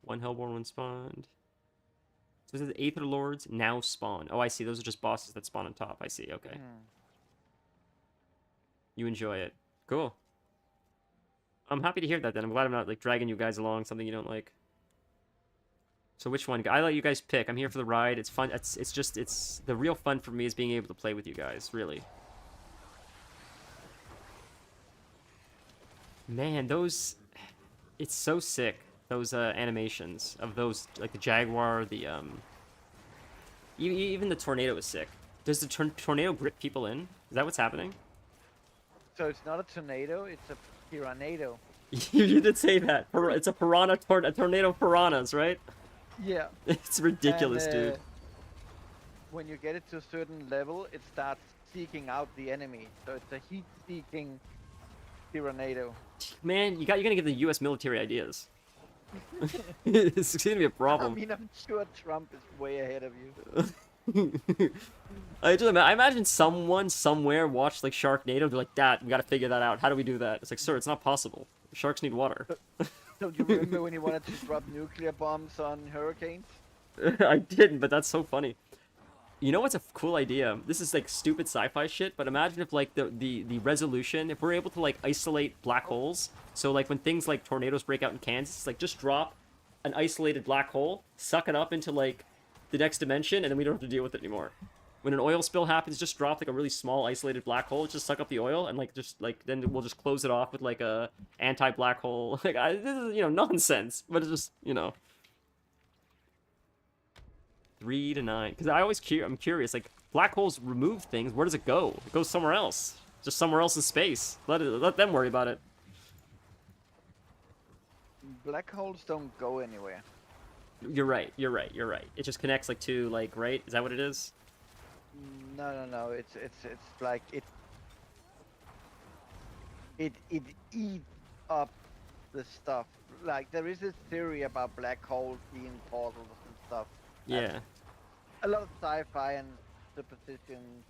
One Hellborn, one spawned. So this is the Aether Lords now spawn. Oh, I see, those are just bosses that spawn on top, I see, okay. You enjoy it. Cool. I'm happy to hear that then, I'm glad I'm not, like, dragging you guys along, something you don't like. So which one? I let you guys pick. I'm here for the ride. It's fun. It's the real fun for me is being able to play with you guys, really. Man, it's so sick. those animations of those, like the jaguar, the even the tornado is sick. Does the tornado grip people in? Is that what's happening? So it's not a tornado, it's a piranado. You did say that. It's a piranha, a tornado of piranhas, right? Yeah. It's ridiculous, And, dude. When you get it to a certain level, it starts seeking out the enemy. So it's a heat-seeking piranado. Man, you're gonna give the U.S. military ideas. It's gonna be a I problem. mean, I'm sure Trump is way ahead of you. I imagine someone somewhere watched like Sharknado. They're like, "Dad, we gotta figure that out. How do we do that?" It's like, "Sir, it's not possible. Sharks need water." So do you remember when he wanted to drop nuclear bombs on hurricanes? I didn't, but that's so funny. You know what's a cool idea? This is like stupid sci-fi shit, but imagine if like the resolution, if we're able to like isolate black holes, so like when things like tornadoes break out in Kansas, like just drop an isolated black hole, suck it up into like the next dimension, and then we don't have to deal with it anymore. When an oil spill happens, just drop like a really small isolated black hole, just suck up the oil, and like just like then we'll just close it off with like a anti-black hole. Like this is nonsense, but it's just 3 to 9. Because I'm curious, like, black holes remove things. Where does it go? It goes somewhere else. Just somewhere else in space. Let them worry about it. Black holes don't go anywhere. You're right. It just connects, like, to, like, right? Is that what it is? No. It's like it eats up the stuff. Like there is this theory about black holes being portals and stuff. Yeah. A lot of sci-fi and superstitions.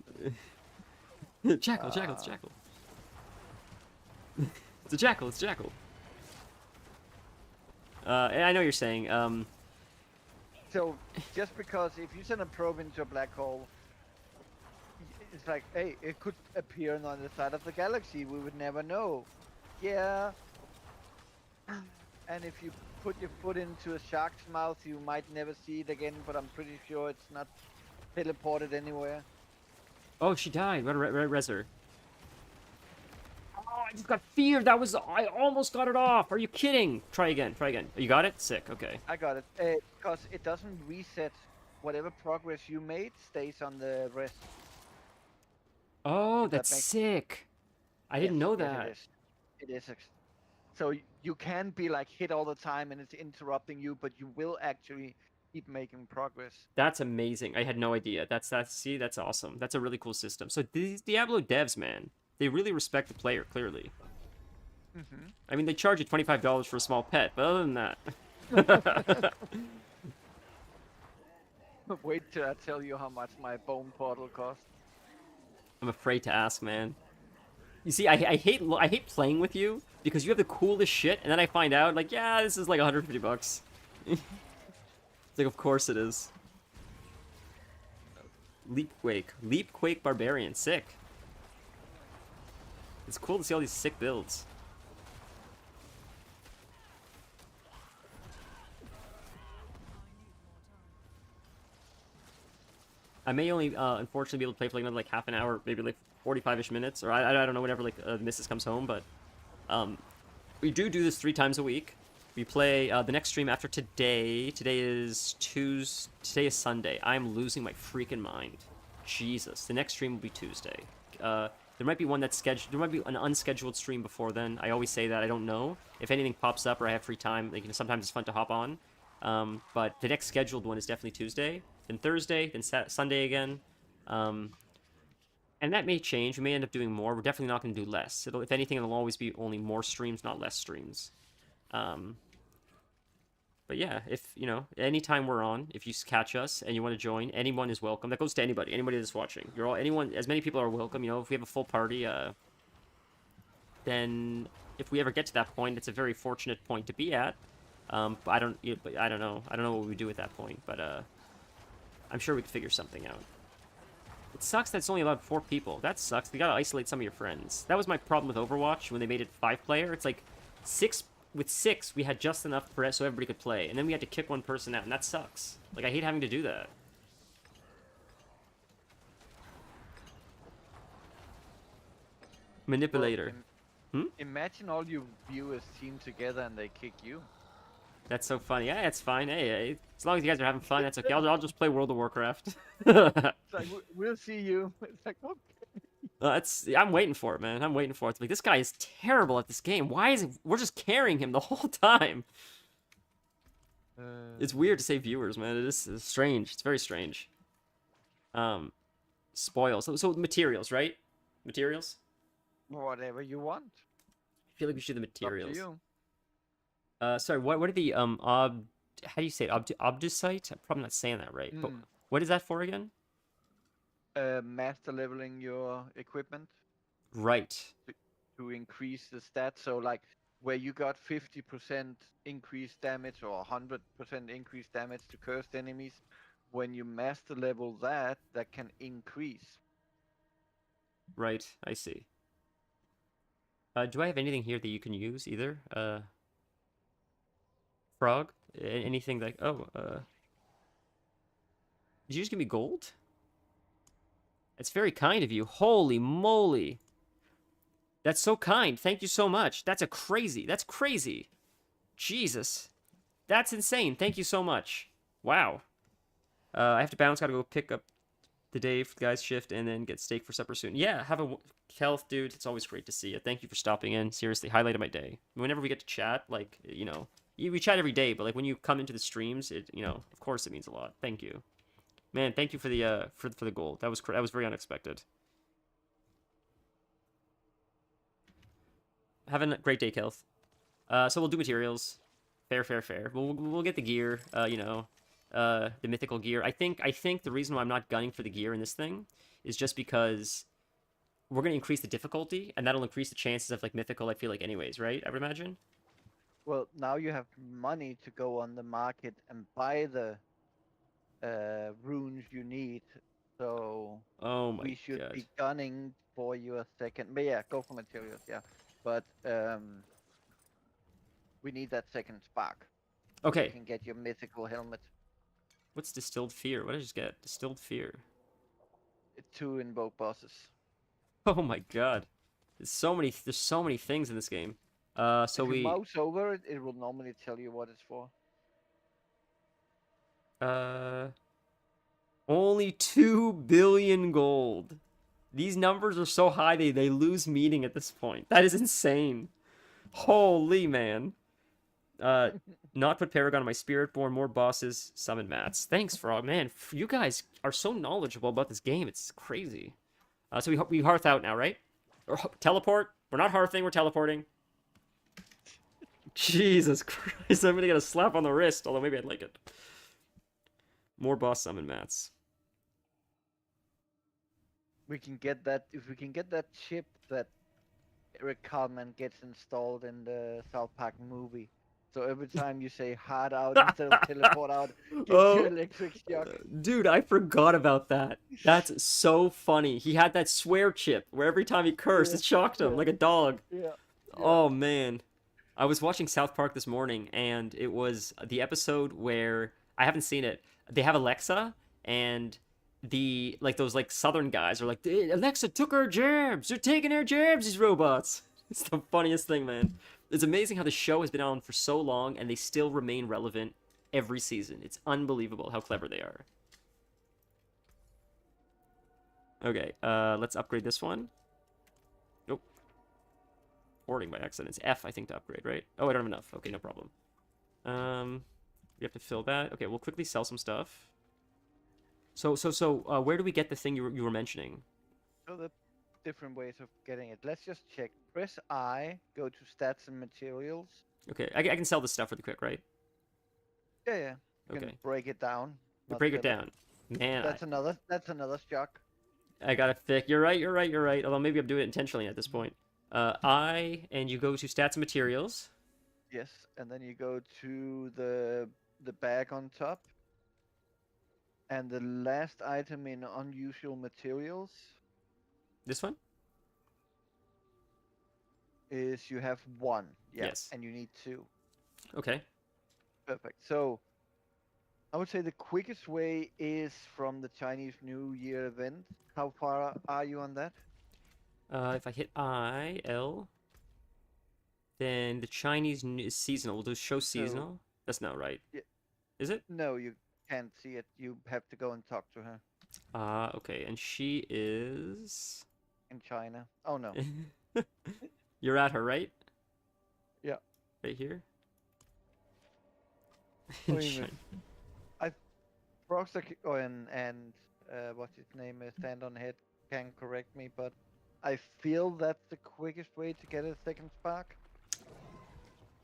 Jackal, it's Jackal. It's a Jackal, it's Jackal. And I know what you're saying. So just because if you send a probe into a black hole, it's like, hey, it could appear on the other side of the galaxy. We would never know. Yeah. And if you put your foot into a shark's mouth, you might never see it again, but I'm pretty sure it's not teleported anywhere. Oh, she died. What a res her. Oh, I just got feared. I almost got it off. Are you kidding? Try again. You got it? Sick. Okay. I got it. Because it doesn't reset. Whatever progress you made stays on the rest. Oh, If that that's makes- sick. I didn't know that. It is. So you can be like hit all the time and it's interrupting you, but you will actually keep making progress. That's amazing. I had no idea. That's awesome. That's a really cool system. So these Diablo devs, man, they really respect the player, clearly. Mm-hmm. I mean, they charge you $25 for a small pet, but other than that... Wait till I tell you how much my bone portal costs. I'm afraid to ask, man. You see, I hate playing with you because you have the coolest shit, and then I find out, like, yeah, this is like $150. It's like, of course it is. Leapquake Barbarian, sick. It's cool to see all these sick builds. I may only, unfortunately, be able to play for like another like half an hour, maybe like 45-ish minutes, or I don't know, whenever like the missus comes home. But we do this 3 times a week. We play the next stream after today. Today is Tuesday. Today is Sunday. I'm losing my freaking mind. Jesus, the next stream will be Tuesday. There might be one that's scheduled. There might be an unscheduled stream before then. I always say that. I don't know if anything pops up or I have free time. Like, sometimes it's fun to hop on. But the next scheduled one is definitely Tuesday, then Thursday, then Sunday again. And that may change. We may end up doing more. We're definitely not going to do less. If anything, it'll always be only more streams, not less streams. But yeah, if, anytime we're on, if you catch us and you want to join, anyone is welcome. That goes to anybody that's watching. As many people are welcome. If we have a full party, then if we ever get to that point, it's a very fortunate point to be at. But I don't know what we do at that point, but I'm sure we could figure something out. It sucks that it's only allowed 4 people. That sucks. You gotta isolate some of your friends. That was my problem with Overwatch when they made it 5-player. It's like 6 with 6, we had just enough so everybody could play, and then we had to kick one person out, and that sucks. Like, I hate having to do that. Manipulator. Imagine all your viewers team together and they kick you. That's so funny. Yeah, it's fine. Hey, as long as you guys are having fun, that's okay. I'll just play World of Warcraft. It's like we'll see you. It's like okay. I'm waiting for it, man. I'm waiting for it. It's like this guy is terrible at this game. Why is it? We're just carrying him the whole time. It's weird to say viewers, man. It is it's strange. It's very strange. Spoils. So materials, right? Materials. Whatever you want. I feel like we should do the Up to materials. you. Sorry. What are the how do you say it? Obdusite? I'm probably not saying that right. But Mm. what is that for again? Master leveling your equipment Right. to increase the stats. So like where you got 50% increased damage or 100% increased damage to cursed enemies, when you master level that, that can increase. Right. I see. Do I have anything here that you can use either? Frog? Anything like... Oh, did you just give me gold? It's very kind of you. Holy moly. That's so kind. Thank you so much. That's crazy. That's crazy. Jesus. That's insane. Thank you so much. Wow. I have to bounce. Gotta go pick up the day for the guy's shift and then get steak for supper soon. Yeah, have a health, dude. It's always great to see you. Thank you for stopping in. Seriously, highlight of my day. Whenever we get to chat, like, you know, we chat every day, but like when you come into the streams, it, you know, of course it means a lot. Thank you, man. Thank you for the for the gold. That was very unexpected. Have a great day, Kelth. So we'll do materials. Fair. We'll get the gear. You know, the mythical gear. I think the reason why I'm not gunning for the gear in this thing is just because we're gonna increase the difficulty, and that'll increase the chances of like mythical. I feel like, anyways, right? I would imagine. Well, now you have money to go on the market and buy the runes you need. So Oh my we should god. be gunning for you a second. But yeah, go for materials, yeah. But we need that second spark. So Okay. you can get your mythical helmet. What's distilled fear? What did I just get? Distilled fear. 2 in both bosses. Oh my god. There's so many things in this game. So If you we mouse over it, it will normally tell you what it's for. only 2 billion gold. These numbers are so high they lose meaning at this point. That is insane. Holy man. Not put Paragon on my Spiritborn, more bosses, summon mats. Thanks, Frog. Man, you guys are so knowledgeable about this game. It's crazy. So we hearth out now, right? Or teleport? We're not hearthing, we're teleporting. Jesus Christ, I'm gonna get a slap on the wrist, although maybe I'd like it. More boss summon mats. We can get that if we can get that chip that Eric Cartman gets installed in the South Park movie. So every time you say hard out instead of teleport out, gives you electric shock. Dude, I forgot about that. That's so funny. He had that swear chip where every time he cursed, it shocked him like a dog. Yeah. Oh man. I was watching South Park this morning, and it was the episode where I haven't seen it. They have Alexa, and the those Southern guys are like, Alexa took our jabs. They're taking our jabs. These robots. It's the funniest thing, man. It's amazing how the show has been on for so long, and they still remain relevant every season. It's unbelievable how clever they are. Okay, let's upgrade this one. Nope. Hoarding by accident. It's F, I think, to upgrade, right? Oh, I don't have enough. Okay, no problem. We have to fill that. Okay, we'll quickly sell some stuff. So, where do we get the thing you were mentioning? So the different ways of getting it. Let's just check. Press I, go to stats and materials. Okay, I can sell this stuff really quick, right? Yeah. You can Okay. break it down. Break it down. Man, That's another shock. I gotta fix. You're right. Although maybe I'm doing it intentionally at this point. And you go to stats and materials. Yes, and then you go to the bag on top. And the last item in unusual materials This one? is you have 1. Yeah, Yes. and you need 2. Okay. Perfect. So I would say the quickest way is from the Chinese New Year event. How far are you on that? If I hit L, then the Chinese is seasonal. We'll do show seasonal. That's not right. Yeah. Is it? No, you can't see it. You have to go and talk to her Okay. And she is. in China. Oh no. You're at her, right? Yeah. Right here. Oh, In you China. missed. I Frogstar and what's his name is Stand on Head can correct me, but I feel that's the quickest way to get a second spark.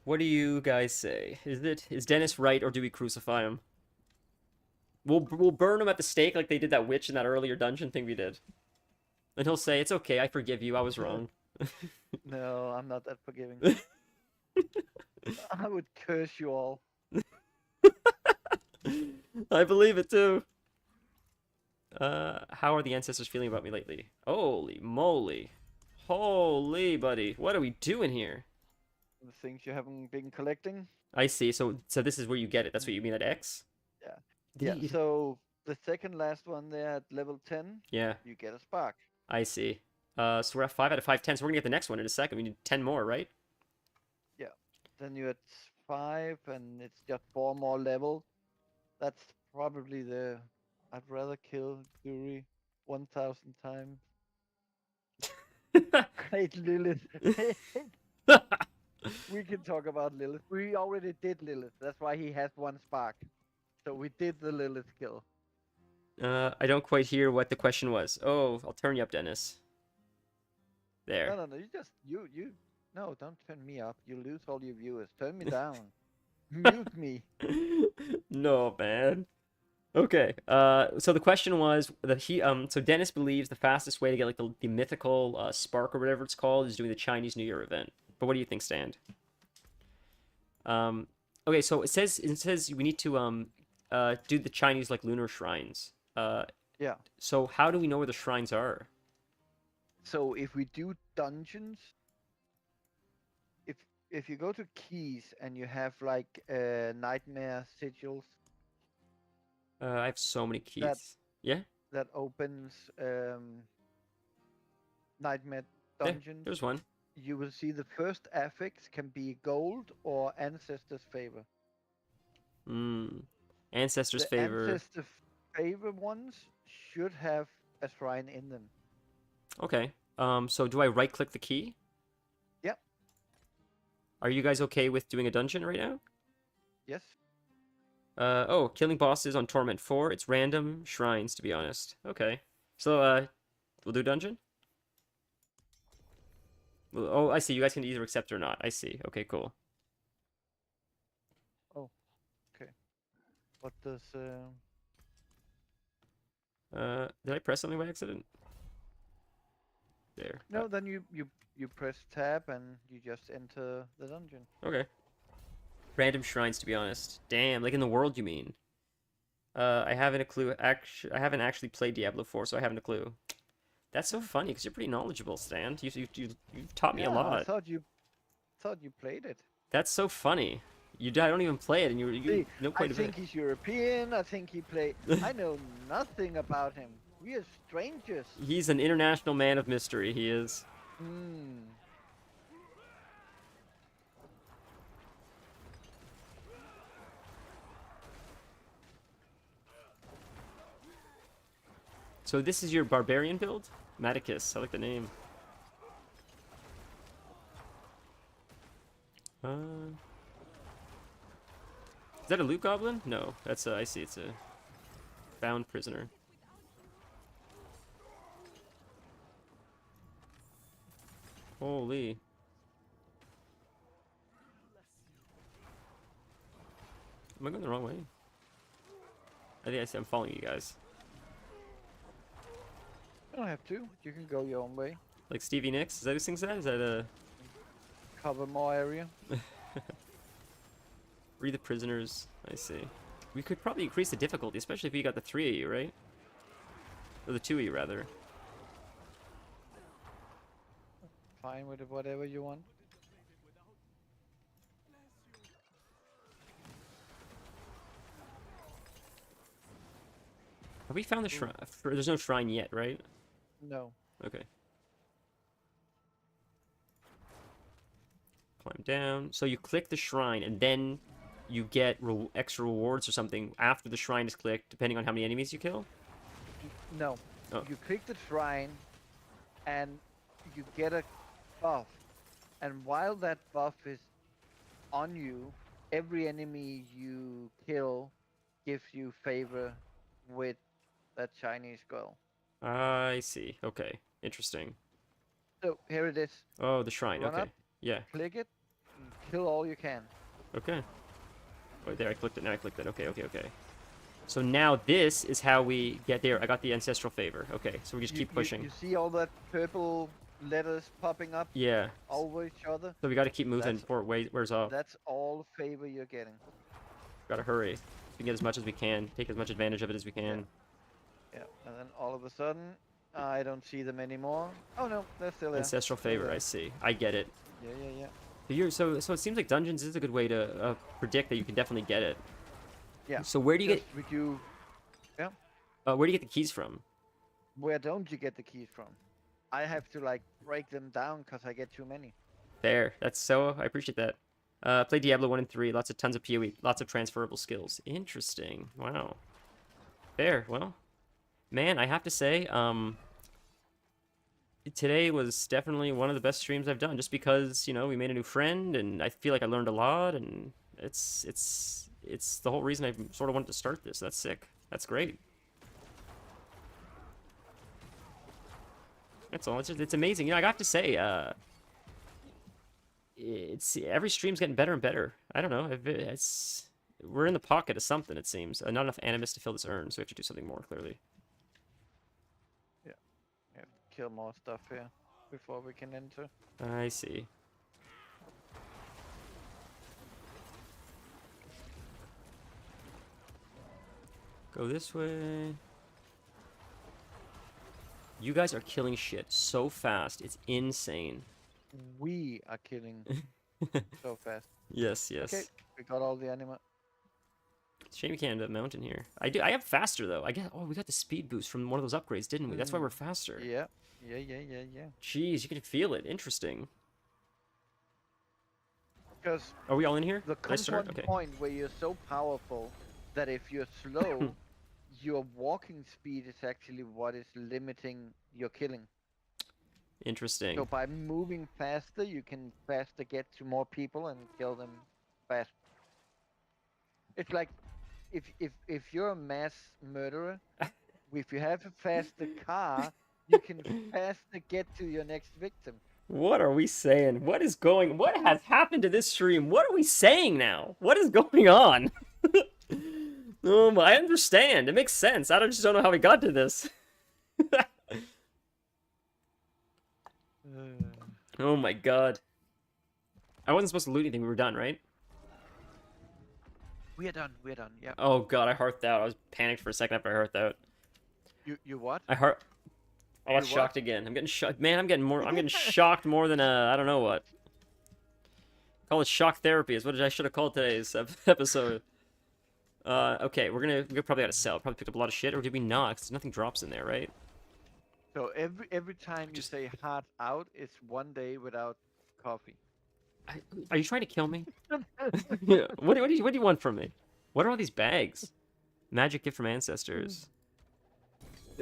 What do you guys say? Is Dennis right, or do we crucify him? We'll burn him at the stake like they did that witch in that earlier dungeon thing we did. And he'll say, "It's okay, I forgive you. I was wrong." No, I'm not that forgiving. I would curse you all. I believe it too. How are the ancestors feeling about me lately? Holy moly. Holy buddy. What are we doing here? The things you haven't been collecting. I see. So this is where you get it. That's what you mean at X? Yeah. The- Yeah. So the second last one there at level 10, Yeah, you get a spark. I see. So we're at 5 out of 5, 10. So we're gonna get the next one in a second. We need 10 more, right? Yeah. Then you're at 5, and it's just 4 more levels. That's probably the. I'd rather kill Yuri 1,000 times. Great Lilith. We can talk about Lilith. We already did Lilith. That's why he has 1 spark. So we did the Lilith kill. I don't quite hear what the question was. Oh, I'll turn you up, Dennis. No, There. no, no. You just you. No, don't turn me up. You lose all your viewers. Turn me down. Mute me. No, man. Okay. So the question was that so Dennis believes the fastest way to get like the mythical spark or whatever it's called is doing the Chinese New Year event. But what do you think, Stand? Okay, so it says we need to do the Chinese like lunar shrines. Yeah. So how do we know where the shrines are? So if we do dungeons, if you go to keys and you have like nightmare sigils I have so many that keys. Yeah? that opens nightmare There, dungeons, there's one. you will see the first affix can be gold or ancestors favor. Ancestors The favor. ancestor favor ones should have a shrine in them. Okay. So do I right click the key? Yep. Are you guys okay with doing a dungeon right now? Yes. Oh, killing bosses on Torment 4. It's random shrines, to be honest. Okay. So, we'll do dungeon? Oh, I see. You guys can either accept or not. I see. Okay, cool. Oh, okay. What does Did I press something by accident? There. No, then you press tab and you just enter the dungeon. Okay. Random shrines, to be honest. Damn, like in the world, you mean? I haven't a clue. I haven't actually played Diablo 4, so I haven't a clue. That's so funny because you're pretty knowledgeable, Stan. You've taught me a I lot. thought you played it. That's so funny. I don't even play it, and you See, know I quite a think bit. he's European. I think he played. I know nothing about him. We are strangers. He's an international man of mystery. He is. Hmm. So this is your barbarian build? Maticus. I like the name. Is that a loot goblin? No, that's I see. It's a bound prisoner. Holy. Am I going the wrong way? I think I'm following you guys. You don't have to. You can go your own way. Like Stevie Nicks? Is that who sings that? Is that a... Cover more area. Read the prisoners. I see. We could probably increase the difficulty, especially if you got the 3 of you, right? Or the 2 of you, rather. Fine with whatever you want. Have we found the shrine? There's no shrine yet, right? No. Okay. Climb down. So you click the shrine, and then you get extra rewards or something after the shrine is clicked, depending on how many enemies you kill? No. Oh. You click the shrine, and you get a buff. And while that buff is on you, every enemy you kill gives you favor with that Chinese girl. I see. Okay. Interesting. So here it is. Oh, the shrine. Run Okay. up, Yeah. click it, and kill all you can. Okay. Wait, there, I clicked it. Now I clicked it. Okay, okay, okay. So now this is how we get there. I got the ancestral favor. Okay, so we just keep pushing. You see all that purple letters popping up Yeah. over each other? So we got to keep moving That's- before it wears off. That's all favor you're getting. Gotta hurry. We can get as much as we can. Take as much advantage of it as we can. Yeah, and then all of a sudden, I don't see them anymore. Oh no, they're still there. Ancestral Still favor. there. I see. I get it. Yeah, yeah, yeah. So so it seems like dungeons is a good way to predict that you can definitely get it. Yeah. So where do you Just with you, where do you get the keys from? where don't you get the keys from? I have to like break them down because I get too many. There. That's so. I appreciate that. Play Diablo 1 and 3. Lots of tons of PoE. Lots of transferable skills. Interesting. Wow. Fair. Well, man, I have to say, today was definitely one of the best streams I've done. Just because we made a new friend, and I feel like I learned a lot, and it's the whole reason I sort of wanted to start this. That's sick. That's great. That's all. It's amazing. I got to say, it's every stream's getting better and better. I don't know. We're in the pocket of something. It seems not enough animus to fill this urn, so we have to do something more clearly. Yeah, we have to kill more stuff here before we can enter. I see. Go this way. You guys are killing shit so fast. It's insane. We are killing so fast. Yes, yes. Okay, we got all the anima. Shame you can't end up mountain here. I am faster though. We got the speed boost from one of those upgrades, didn't we? That's why we're faster. Yeah, yeah. Jeez, you can feel it. Interesting. Because Are we all in here? there Did I comes start? one Okay. point where you're so powerful that if you're slow, your walking speed is actually what is limiting your killing. Interesting. So by moving faster, you can faster get to more people and kill them fast. It's like if you're a mass murderer, if you have a faster car, you can faster get to your next victim. What are we saying? What has happened to this stream? What are we saying now? What is going on? I understand. It makes sense. I just don't know how we got to this. Oh my god. I wasn't supposed to loot anything. We were done, right? We are done. Yeah. Oh god, I hearthed out. I was panicked for a second after I hearthed out. You what? I got You what? shocked again. I'm getting shocked. Man, I'm getting shocked more than I don't know what. Call it shock therapy is what I should have called today's episode. Okay, we probably gotta sell. Probably picked up a lot of shit, or did we not? 'Cause nothing drops in there, right? So every time you say heart out, it's 1 day without coffee. Are you trying to kill me? Yeah. What do you want from me? What are all these bags? Magic gift from ancestors.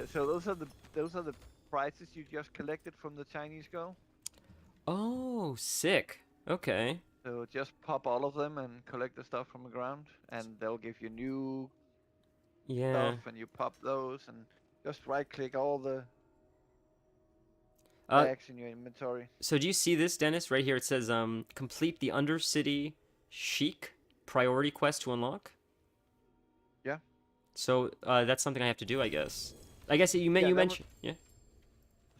So those are the prizes you just collected from the Chinese girl. Oh, sick. Okay. So just pop all of them and collect the stuff from the ground, and they'll give you new Yeah. stuff, and you pop those, and just right-click all the Uh, bags in your inventory. so do you see this, Dennis? Right here it says complete the Undercity Chic priority quest to unlock. Yeah. So that's something I have to do, I guess. I guess you that was- mentioned. Yeah.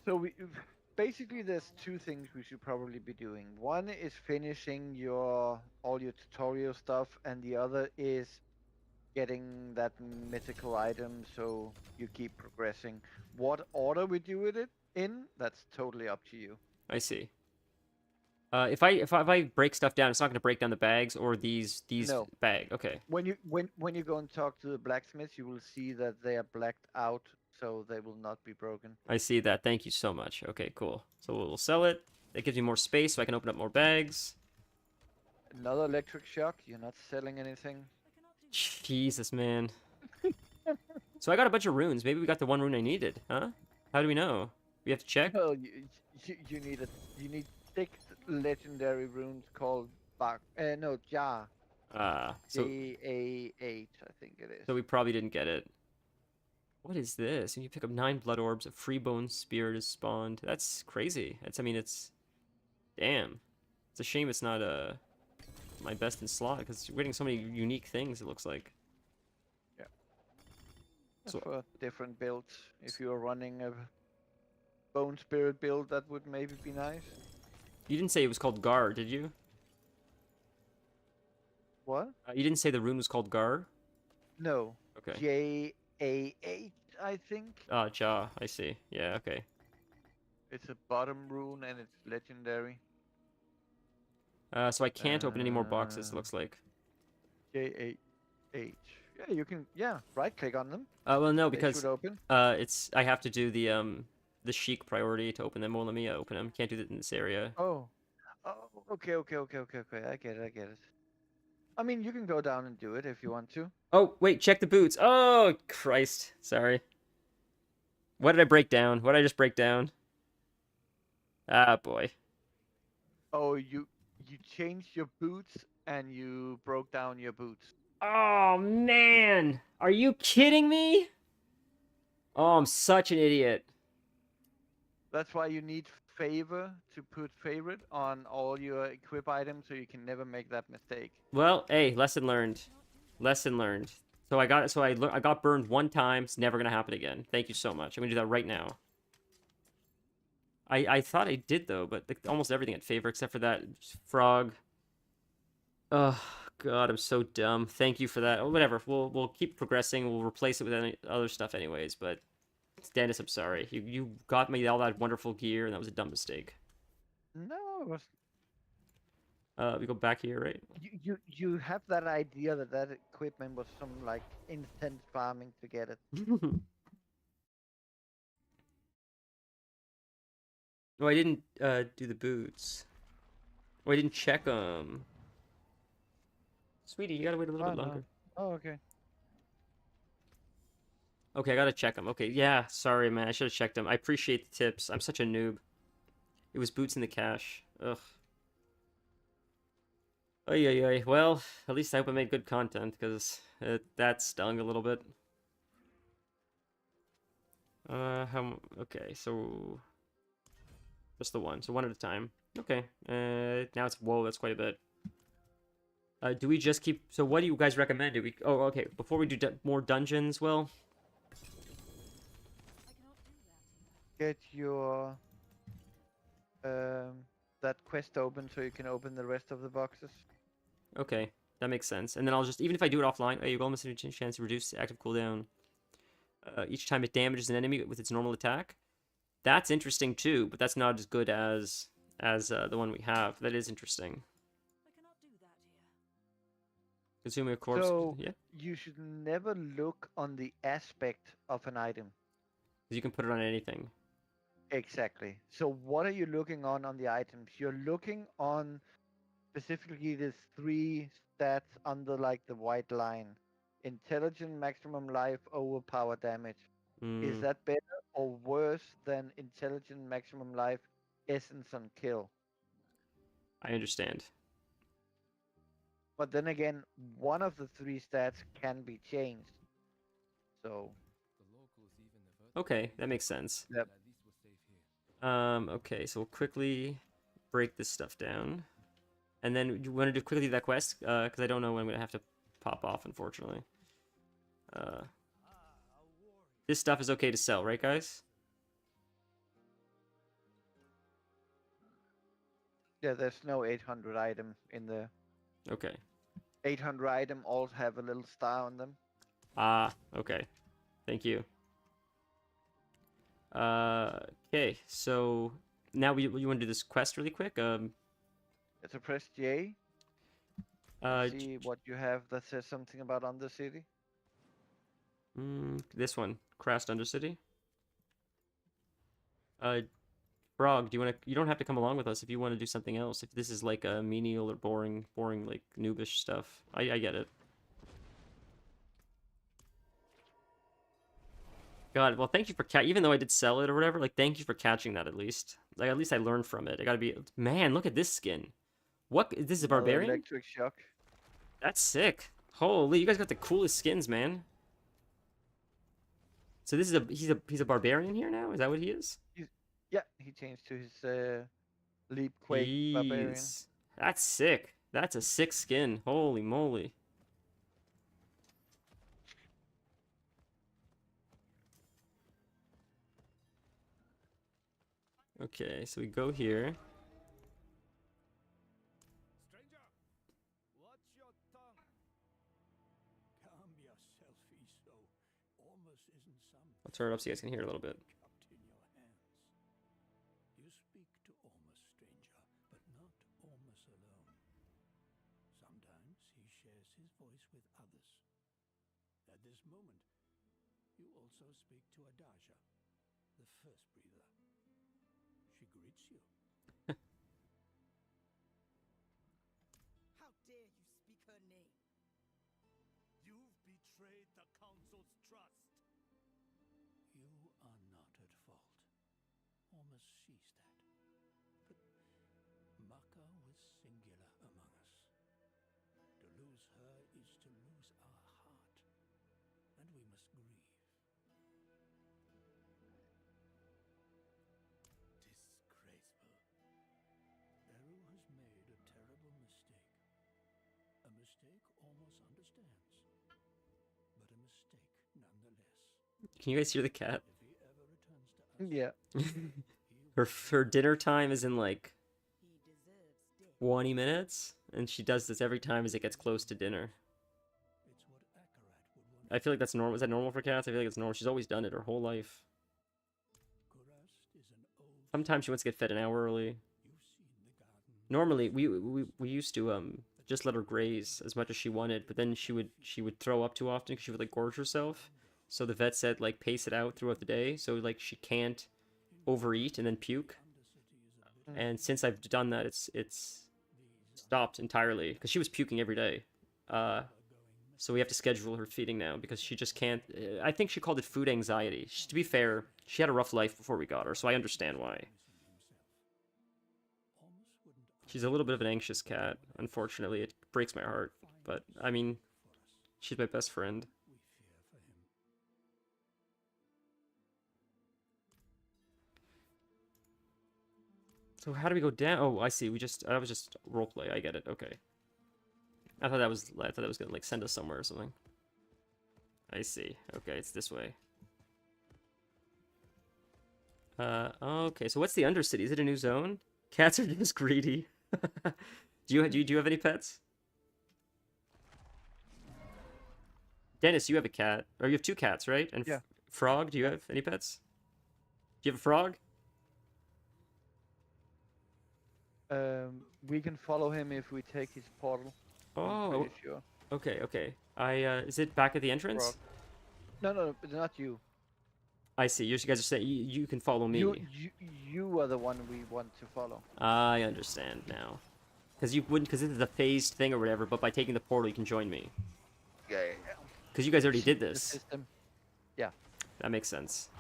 So basically there's two things we should probably be doing. One is finishing all your tutorial stuff, and the other is getting that mythical item so you keep progressing. What order we do it in, that's totally up to you. I see. If I break stuff down, it's not going to break down the bags or these No. bag. Okay. When you go and talk to the blacksmiths, you will see that they are blacked out, so they will not be broken. I see that. Thank you so much. Okay, cool. So we'll sell it. That gives me more space so I can open up more bags. Another electric shock. You're not selling anything. Jesus, man. So I got a bunch of runes. Maybe we got the one rune I needed, huh? How do we know? We have to check? Well, you need you need 6 legendary runes called Bak. No, Jar. So JA8, I think it is. so we probably didn't get it. What is this? And you pick up 9 blood orbs, a free bone spear is spawned. That's crazy. I mean, it's... Damn. It's a shame it's not, my best in slot, because we're getting so many unique things, it looks like. Yeah. So- For different builds. If you're running a bone spirit build, that would maybe be nice. You didn't say it was called Gar, did you? What? You didn't say the rune was called Gar? No. Okay. JA8, I think. Ah, Ja, I see. Yeah, okay. It's a bottom rune and it's legendary. So I can't open any more boxes, it looks like. JA8. Yeah, you can. Yeah, right click on them. Well, no, They because should open. it's I have to do the chic priority to open them. Won't let me open them. Can't do that in this area. Oh. Oh, okay. I get it. I mean, you can go down and do it if you want to. Oh, wait, check the boots. Oh, Christ. Sorry. What did I break down? What did I just break down? Ah, boy. Oh, you changed your boots and you broke down your boots. Oh, man. Are you kidding me? Oh, I'm such an idiot. That's why you need favor to put favorite on all your equip items so you can never make that mistake. Well, hey, lesson learned. Lesson learned. So I got burned one time. It's never gonna happen again. Thank you so much. I'm gonna do that right now. I thought I did though, but almost everything had favor except for that frog. Oh God, I'm so dumb. Thank you for that. Oh, whatever. We'll keep progressing. We'll replace it with any other stuff anyways. But Dennis, I'm sorry. You got me all that wonderful gear, and that was a dumb mistake. No, it was We go back here, right? you have that idea that that equipment was some like intense farming to get it. Oh, I didn't do the boots. Oh, I didn't check them. Sweetie, you gotta wait a little bit no. longer. Oh, okay. Okay, I gotta check them. Okay, yeah, sorry, man. I should have checked them. I appreciate the tips. I'm such a noob. It was boots in the cache. Ugh. Ay, ay, ay. Well, at least I hope I made good content, because that stung a little bit. Okay, so... Just the one. So one at a time. Okay. Now it's... Whoa, that's quite a bit. Do we just keep... So what do you guys recommend? Do we... Oh, okay. Before we do more dungeons, well... Get your that quest open so you can open the rest of the boxes. Okay, that makes sense. And then I'll just... Even if I do it offline, you almost have a chance to reduce the active cooldown each time it damages an enemy with its normal attack. That's interesting too, but that's not as good as the one we have. That is interesting. Consuming a corpse. So Yeah, you should never look on the aspect of an item. because you can put it on anything. Exactly. So what are you looking on the items? You're looking on specifically the 3 stats under like the white line. Intelligent, maximum life, overpower damage. Is Mm, that better or worse than intelligent, maximum life, essence on kill? I understand. But then again, one of the 3 stats can be changed. So Okay, that makes sense. Yep. Okay, so we'll quickly break this stuff down. And then you want to do quickly that quest? Because I don't know when I'm going to have to pop off, unfortunately. This stuff is okay to sell, right, guys? yeah, there's no 800 item in the Okay. 800 item. All have a little star on them. Ah, okay. Thank you. Okay, so now you want to do this quest really quick? It's a press J. See what you have that says something about Undercity. This one, Crashed Undercity. Frog, do you want to? You don't have to come along with us if you want to do something else. If this is like a menial or boring like noobish stuff, I get it. God, well, thank you for even though I did sell it or whatever, like, thank you for catching that at least. Like, at least I learned from it. I gotta be, man, look at this skin. What, this is a Another barbarian? Electric shock. That's sick. Holy, you guys got the coolest skins, man. So this is he's a barbarian here now? Is that what he is? Yeah, he changed to his Leap Quake Barbarian. Jeez. That's sick. That's a sick skin. Holy moly. Okay, so we go here. Stranger, watch your tongue. Calm yourself, Iso. Almost isn't some I'll turn it up so you guys can hear it a little bit. cupped in your hands. You speak to Ormus, stranger, but not Ormus alone. Sometimes he shares his voice with others. At this moment, you also speak to Adaja, the first breather. She greets you. How dare you speak her name? You've betrayed the Council's trust. You are not at fault. Ormus sees that. But Maka was singular among us. To lose her is to lose our heart. And we must grieve. Disgraceful. Beru has made a terrible mistake. A mistake almost understands. But a mistake nonetheless. Can you guys hear the cat? If he ever returns to us, Yeah. Her dinner time is in like He deserves death. 20 minutes, and she does this every time as it gets close to dinner. it's what Akarat would want. I feel like that's normal. Is that normal for cats? I feel like it's normal. She's always done it her whole life. Kurast is an old. Sometimes she wants to get fed an hour early. You've seen the garden. Normally, we used to just let her graze as much as she wanted, but then she would throw up too often because she would like gorge herself. So the vet said like pace it out throughout the day, so like she can't overeat and then puke. And since I've done that, it's stopped entirely because she was puking every day. So we have to schedule her feeding now because she just can't. I think she called it food anxiety. To be fair, she had a rough life before we got her, so I understand why. She's a little bit of an anxious cat. Unfortunately, it breaks my heart. But I mean, she's my best friend. So how do we go down? Oh, I see. That was just roleplay. I get it. Okay. I thought that was gonna like send us somewhere or something. I see. Okay, it's this way. Okay. So what's the Undercity? Is it a new zone? Cats are just greedy. Do you have any pets? Dennis, you have a cat, or you have two cats, right? And Yeah. Frog, do you have any pets? Do you have a frog? We can follow him if we take his portal. I'm Oh, pretty sure. okay, okay. Is it back at the entrance? Frog. No, it's not you. I see. You guys are saying you can follow me. You are the one we want to follow. I understand now. Because this is a phased thing or whatever, but by taking the portal, you can join me. Yeah. Because you guys already did The this. system. Yeah. That makes sense.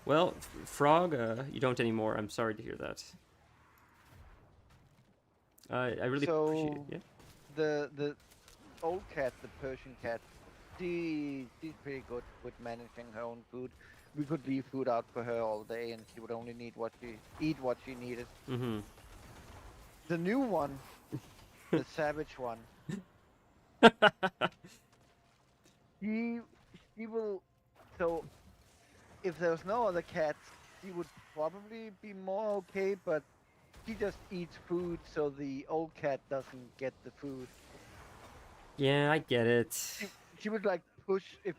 Well, Frog, you don't anymore. I'm sorry to hear that. I really appreciate it. Yeah. The old cat, the Persian cat, she's pretty good with managing her own food. We could leave food out for her all day, and she would only eat what she needed. Mm-hmm. The new one, the savage one, she will. So, if there's no other cats, she would probably be more okay. But she just eats food, so the old cat doesn't get the food. Yeah, I get it. She would like push if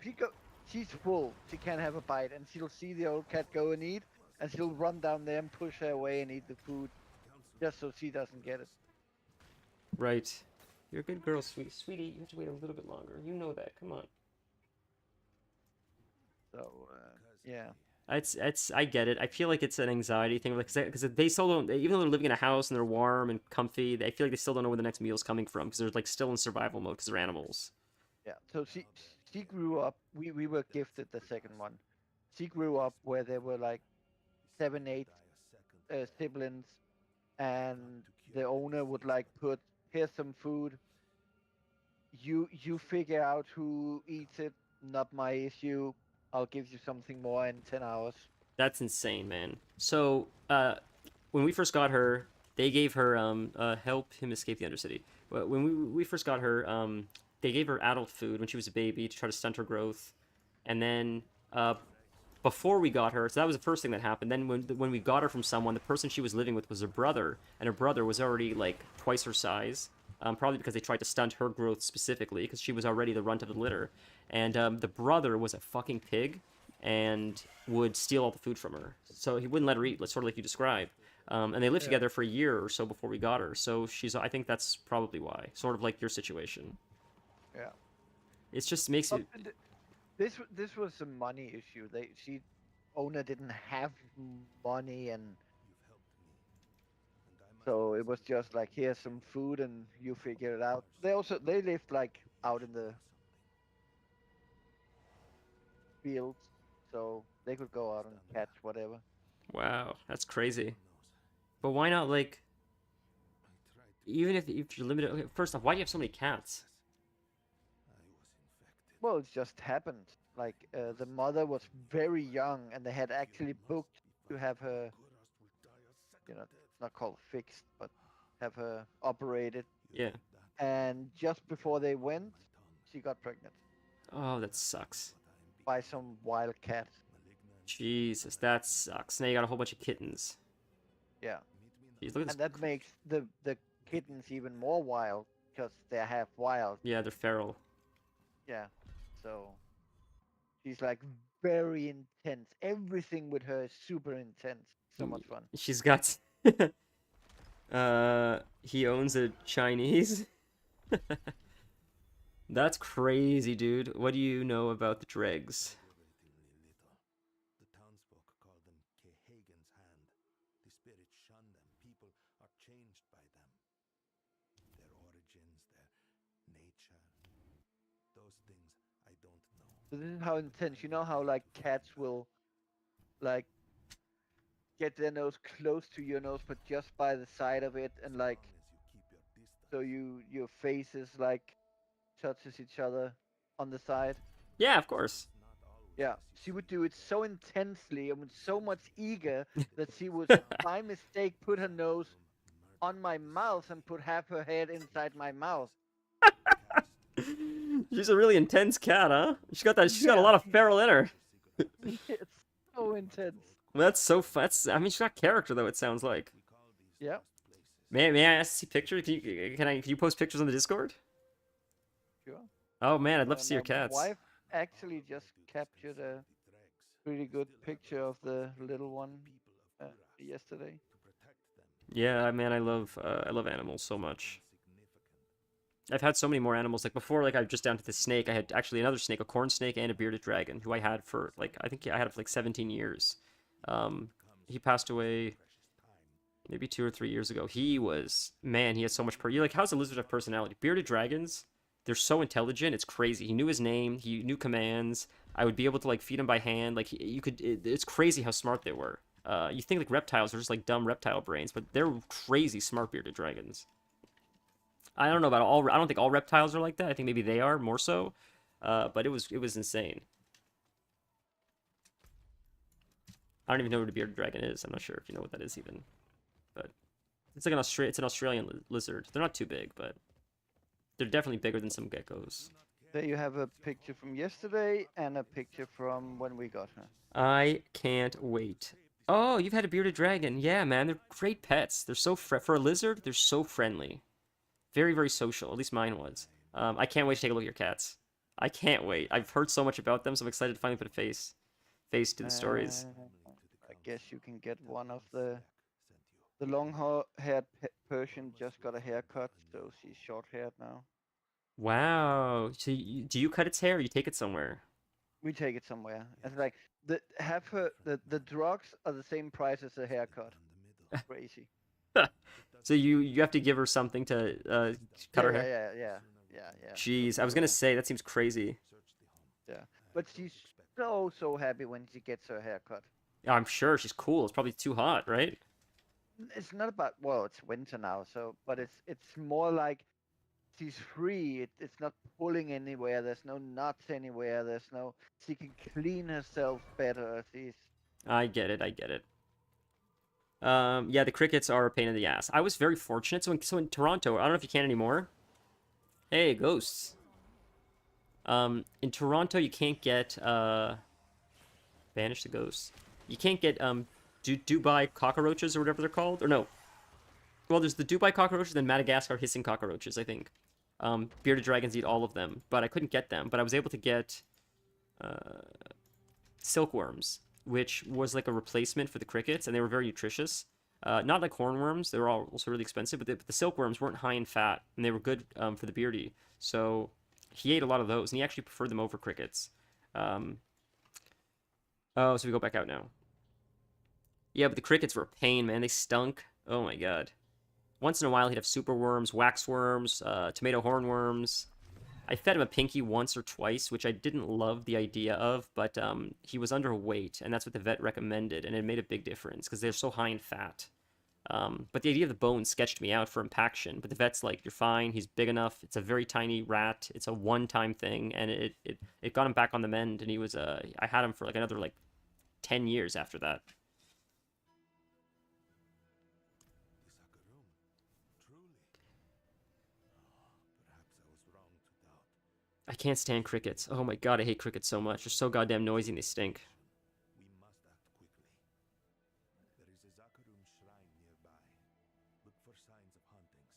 she's full, she can't have a bite, and she'll see the old cat go and eat, and she'll run down there and push her away and eat the food, just so she doesn't get it. Right. You're a good girl, sweetie. You have to wait a little bit longer. You know that. Come on. So yeah, It's I get it. I feel like it's an anxiety thing, like because they still don't, even though they're living in a house and they're warm and comfy, they feel like they still don't know where the next meal's coming from because they're like still in survival mode because they're animals. Yeah. So she grew up. We were gifted the second one. She grew up where there were like 7, 8 siblings, and the owner would like put, here's some food. You figure out who eats it. Not my issue. I'll give you something more in 10 hours. That's insane, man. So, when we first got her, they gave her help him escape the Undercity. When we first got her, they gave her adult food when she was a baby to try to stunt her growth, and then before we got her, so that was the first thing that happened. Then when we got her from someone, the person she was living with was her brother, and her brother was already like twice her size. Probably because they tried to stunt her growth specifically, because she was already the runt of the litter. And the brother was a fucking pig, and would steal all the food from her. So he wouldn't let her eat, sort of like you described. And they lived Yeah. together for a year or so before we got her. So I think that's probably why, sort of like your situation. Yeah. It just makes But you. this was a money issue. Owner didn't have money, and so it was just like, here's some food and you figure it out. They lived like out in the fields, so they could go out and catch whatever. Wow, that's crazy. But why not, like, even if you're limited? Okay, first off, why do you have so many cats? Well, it just happened. Like the mother was very young, and they had actually booked to have her, it's not called fixed, but have her operated. Yeah. And just before they went, she got pregnant Oh, that sucks. by some wild cat. Jesus, that sucks. Now you got a whole bunch of kittens. Yeah, Jeez, look at this. and that makes the kittens even more wild because they're half wild. Yeah, they're feral. Yeah, so she's like very intense. Everything with her is super intense. So much fun. She's got. He owns a Chinese. That's crazy, dude. What do you know about the dregs? The townsfolk call them Kehagen's hand. The spirits shun them. People are changed by them. Their origins, their nature. Those things I don't know. So this is how intense. You know how like cats will like get their nose close to your nose, but just by the side of it, and like As you keep your distance. so your faces like touches each other on the side. Yeah, of course. Yeah, she would do it so intensely and with so much eager that she would, by mistake, put her nose on my mouth and put half her head inside my mouth. She's a really intense cat, huh? She's got that. She's got a Yeah. lot of feral in her. It's so intense. That's so fun. I mean, she's got character though. It sounds like. Yeah. May I ask to see pictures? Can you post pictures on the Discord? Sure. Oh man, I'd love to see your My cats. wife actually just captured a pretty good picture of the little one yesterday. Yeah, man, I love animals so much. I've had so many more animals. Like before, like I just down to the snake. I had actually another snake, a corn snake, and a bearded dragon, who I had for like I think I had it for like 17 years. He passed away maybe 2 or 3 years ago. He was man. He had so much. You're like, how's a lizard have personality? Bearded dragons, they're so intelligent. It's crazy. He knew his name. He knew commands. I would be able to like feed him by hand. Like you could. It's crazy how smart they were. You think like reptiles are just like dumb reptile brains, but they're crazy smart bearded dragons. I don't know about all. I don't think all reptiles are like that. I think maybe they are more so. But it was insane. I don't even know what a bearded dragon is. I'm not sure if you know what that is even. But it's like it's an Australian lizard. They're not too big, but they're definitely bigger than some geckos. There you have a picture from yesterday and a picture from when we got her. I can't wait. Oh, you've had a bearded dragon. Yeah, man, they're great pets. They're so for a lizard, they're so friendly. Very, very social. At least mine was. I can't wait to take a look at your cats. I can't wait. I've heard so much about them, so I'm excited to finally put a face to the stories. I guess you can get one of the haired Persian just got a haircut, so she's short haired now. Wow. So do you cut its hair or you take it somewhere? We take it somewhere. It's like the drugs are the same price as a haircut. Crazy. So you have to give her something to cut her hair. Yeah. Jeez, I So, was gonna say that seems crazy. yeah. But she's so happy when she gets her haircut. I'm sure she's cool. It's probably too hot, right? It's not about, well, it's winter now, so but it's more like she's free. It's not pulling anywhere. There's no nuts anywhere. There's no. She can clean herself better. She's I get it. I get it. Yeah, the crickets are a pain in the ass. I was very fortunate. So in Toronto, I don't know if you can anymore. Hey, ghosts. In Toronto, you can't get banish the ghosts. You can't get Dubai cockroaches or whatever they're called. Or no. Well, there's the Dubai cockroaches, then Madagascar hissing cockroaches, I think. Bearded dragons eat all of them, but I couldn't get them. But I was able to get silkworms, which was like a replacement for the crickets, and they were very nutritious. Not like hornworms; they were also really expensive, but the silkworms weren't high in fat, and they were good for the beardy. So he ate a lot of those, and he actually preferred them over crickets. Oh, so we go back out now. Yeah, but the crickets were a pain, man. They stunk. Oh my god. Once in a while, he'd have superworms, waxworms, tomato hornworms. I fed him a pinky once or twice, which I didn't love the idea of, but he was underweight, and that's what the vet recommended, and it made a big difference because they're so high in fat. But the idea of the bone sketched me out for impaction, but the vet's like, you're fine, he's big enough, it's a very tiny rat, it's a one-time thing, and it got him back on the mend, and he was, I had him for like another, like, 10 years after that. I can't stand crickets. Oh my god, I hate crickets so much. They're so goddamn noisy and they stink. We must act quickly. There is a Zakarum shrine nearby. Look for signs of hauntings.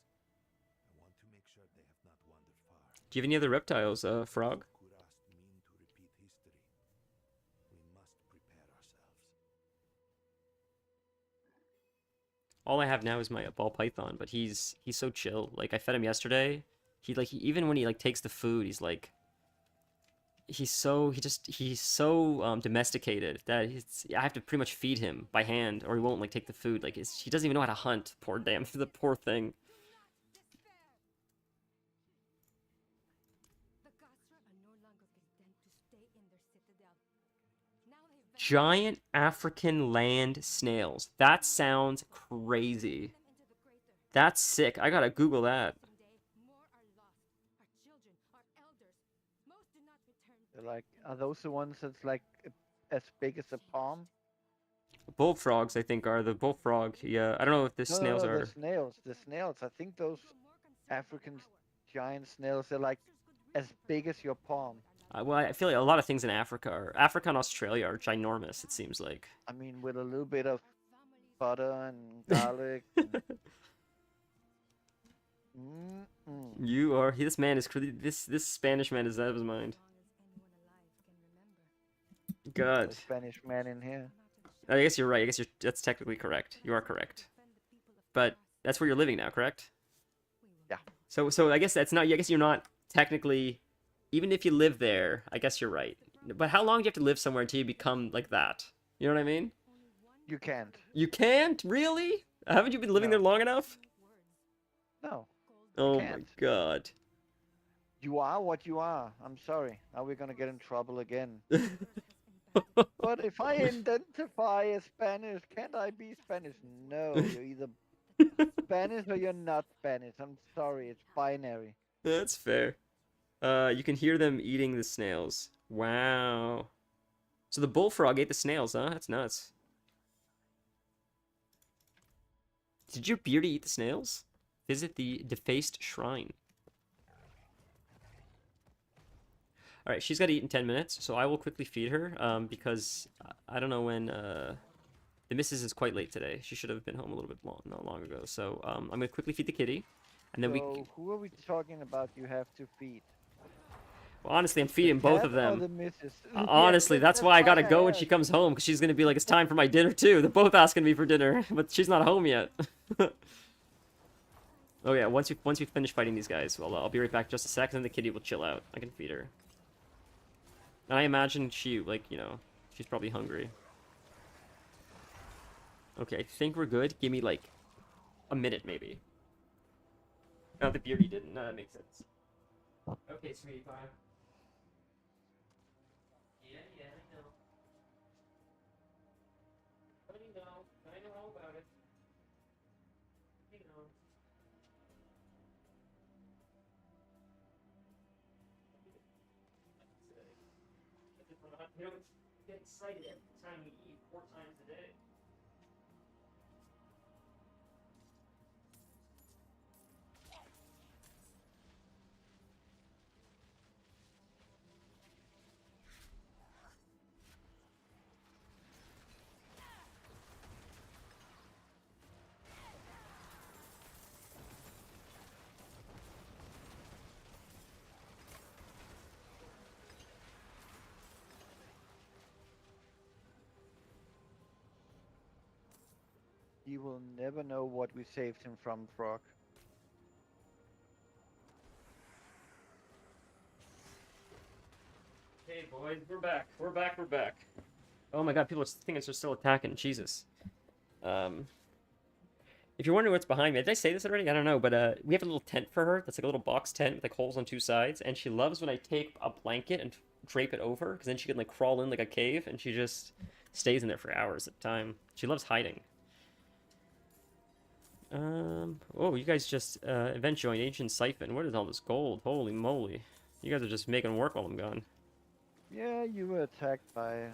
I want to make sure they have not wandered far. Do you have any other reptiles, Frog? Kurast mean to repeat history. We must prepare ourselves. All I have now is my ball python, but he's so chill. Like I fed him yesterday. Even when he like takes the food, he's like he's so domesticated that I have to pretty much feed him by hand or he won't like take the food. Like he doesn't even know how to hunt. Poor damn the poor thing. Giant African land snails. That sounds crazy. That's sick. I gotta Google that. they're like, are those the ones that's like as big as a palm? Bullfrogs, I think, are the bullfrog. Yeah, I don't know if the snails are. The snails. The snails. I think those African giant snails are like as big as your palm. Well, I feel like a lot of things in Africa and Australia are ginormous. It seems like. I mean, with a little bit of butter and garlic. You are. This man is. This Spanish man is out of his mind. God. The Spanish man in here. I guess you're right. I guess that's technically correct. You are correct. But that's where you're living now, correct? Yeah. So I guess that's not. I guess you're not technically. Even if you live there, I guess you're right. But how long do you have to live somewhere until you become like that? You know what I mean? You can't. You can't? Really? Haven't you been living there long enough? No. Oh can't. my god. You are what you are. I'm sorry. Now we're gonna get in trouble again. But if I identify as Spanish, can't I be Spanish? No, you're either Spanish or you're not Spanish. I'm sorry, it's binary. That's fair. You can hear them eating the snails. Wow. So the bullfrog ate the snails, huh? That's nuts. Did your beardy eat the snails? Visit the defaced shrine. Alright, she's got to eat in 10 minutes, so I will quickly feed her, because I don't know when, the missus is quite late today. She should have been home a little bit long ago, so, I'm going to quickly feed the kitty, and then So who are we talking about you have to feed? Well, honestly, I'm feeding both Cat of or them. the missus? Honestly, that's why I gotta go when she comes home, because she's gonna be like, it's time for my dinner too. They're both asking me for dinner, but she's not home yet. Oh yeah, once we finish fighting these guys, well, I'll be right back in just a second, and the kitty will chill out. I can feed her. And I imagine she, like, she's probably hungry. Okay, I think we're good. Give me, like, a minute, maybe. No, the beardy didn't. No, that makes sense. Okay, sweetie pie. Yeah, I know. I know all about it. I know. You don't get excited every time we eat 4 times a day. He will never know what we saved him from, Frog. Hey boys, we're back. We're back. We're back. Oh my god, people are thinking they're still attacking. Jesus. Um, if you're wondering what's behind me, did I say this already? I don't know, but we have a little tent for her. That's like a little box tent with like holes on 2 sides, and she loves when I take a blanket and drape it over, because then she can like crawl in like a cave, and she just stays in there for hours at a time. She loves hiding. Oh, you guys just event joined Ancient Siphon. What is all this gold? Holy moly. You guys are just making work while I'm gone. Yeah, you were attacked by a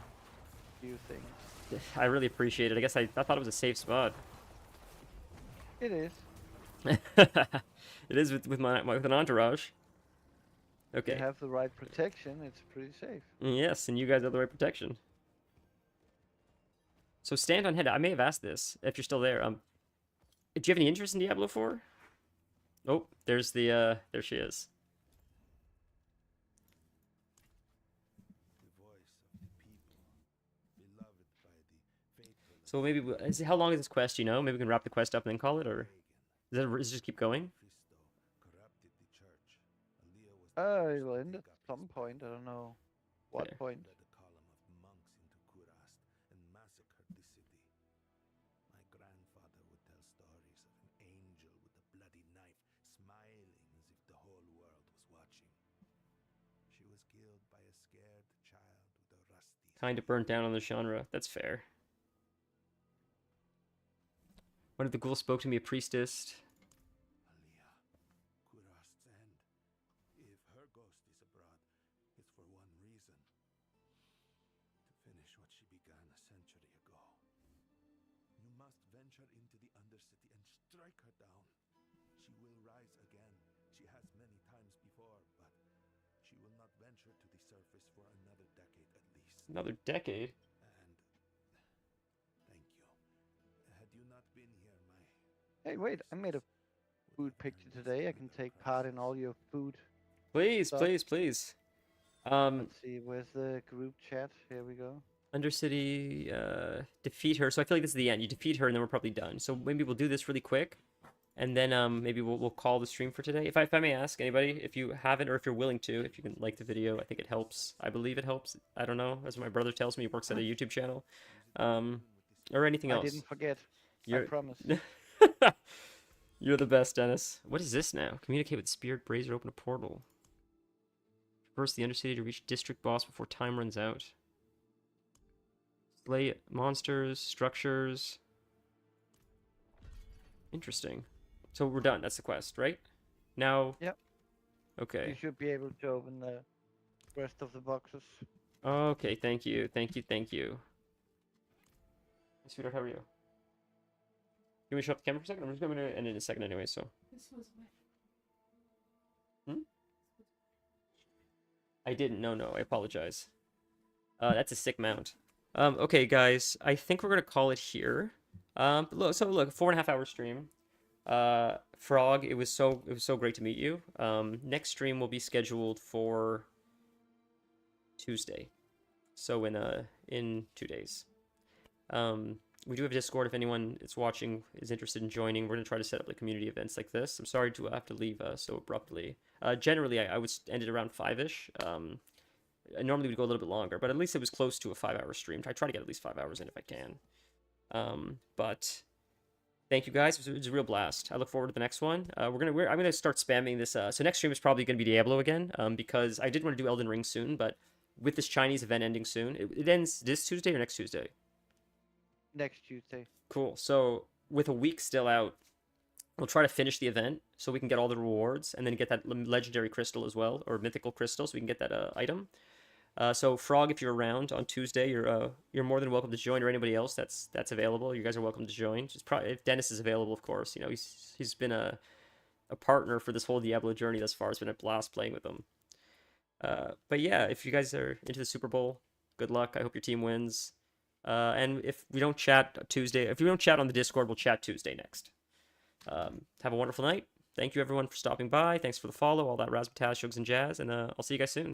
few things. I really appreciate it. I guess I thought it was a safe spot. It is. It is with an entourage. You Okay. have the right protection, it's pretty safe. Yes, and you guys have the right protection. So stand on head. I may have asked this if you're still there. Do you have any interest in Diablo 4? Oh, there's the there she is. The voice of the people, beloved by the faithful. So maybe how long is this quest? You know, maybe we can wrap the quest up and then call it, or does it just keep going? Christo corrupted the church. Aaliyah was It will end at some point, I don't know what Okay. point. led a column of monks into Kurast and massacred the city. My grandfather would tell stories of an angel with a bloody knife smiling as if the whole world was watching. She was killed by a scared child with a rusty Kind of burnt down on the genre. That's fair. One of the ghouls spoke to me, a priestess. Aaliyah, Kurast's end. If her ghost is abroad, it's for one reason. To finish what she began a century ago. You must venture into the Undercity and strike her down. She will rise again. She has many times before, but she will not venture to the surface for another decade at least. Another decade. And thank you. Had you not been here, my Hey, wait, I made a food picture today. I can take part in all your food. Please, Stop. please, please. Let's see, where's the group chat? Here we go. Undercity, defeat her. So I feel like this is the end. You defeat her, and then we're probably done. So maybe we'll do this really quick, and then maybe we'll call the stream for today. If I may ask anybody, if you haven't or if you're willing to, if you can like the video, I think it helps. I believe it helps. I don't know, as my brother tells me, he works at a YouTube channel, or anything I else. didn't forget. You're... I promise. You're the best, Dennis. What is this now? Communicate with Spirit Brazier, open a portal. Traverse the Undercity to reach District Boss before time runs out. Slay monsters, structures. Interesting. So we're done. That's the quest, right? Now. Yep. Okay. You should be able to open the rest of the boxes. Okay. Thank you. Thank you. Thank you. Hey, sweetheart, how are you? You want me to shut off the camera for a second? I'm just going to end it in a second anyway. So. This was wet. Hmm? I didn't. No. I apologize. That's a sick mount. Okay, guys. I think we're gonna call it here. Look, 4.5 hour stream. Frog, it was so great to meet you. Next stream will be scheduled for Tuesday, so in 2 days. We do have a Discord if anyone is watching is interested in joining. We're gonna try to set up like community events like this. I'm sorry to have to leave so abruptly. Generally, I would end it around 5ish. I normally would go a little bit longer, but at least it was close to a 5-hour stream. I try to get at least 5 hours in if I can. But thank you guys. It was a real blast. I look forward to the next one. I'm gonna start spamming this. So next stream is probably gonna be Diablo again. Because I did want to do Elden Ring soon, but with this Chinese event ending soon, it ends this Tuesday or next Tuesday. Next Tuesday. Cool. So with a week still out, we'll try to finish the event so we can get all the rewards and then get that legendary crystal as well, or mythical crystal, so we can get that item. So Frog, if you're around on Tuesday, you're more than welcome to join, or anybody else that's available. You guys are welcome to join. Just probably if Dennis is available, of course. You know, he's been a partner for this whole Diablo journey thus far. It's been a blast playing with him. But yeah, if you guys are into the Super Bowl, good luck. I hope your team wins. And if we don't chat Tuesday, if we don't chat on the Discord, we'll chat Tuesday next. Have a wonderful night. Thank you everyone for stopping by. Thanks for the follow, all that razzmatazz, shugs and jazz, and I'll see you guys soon.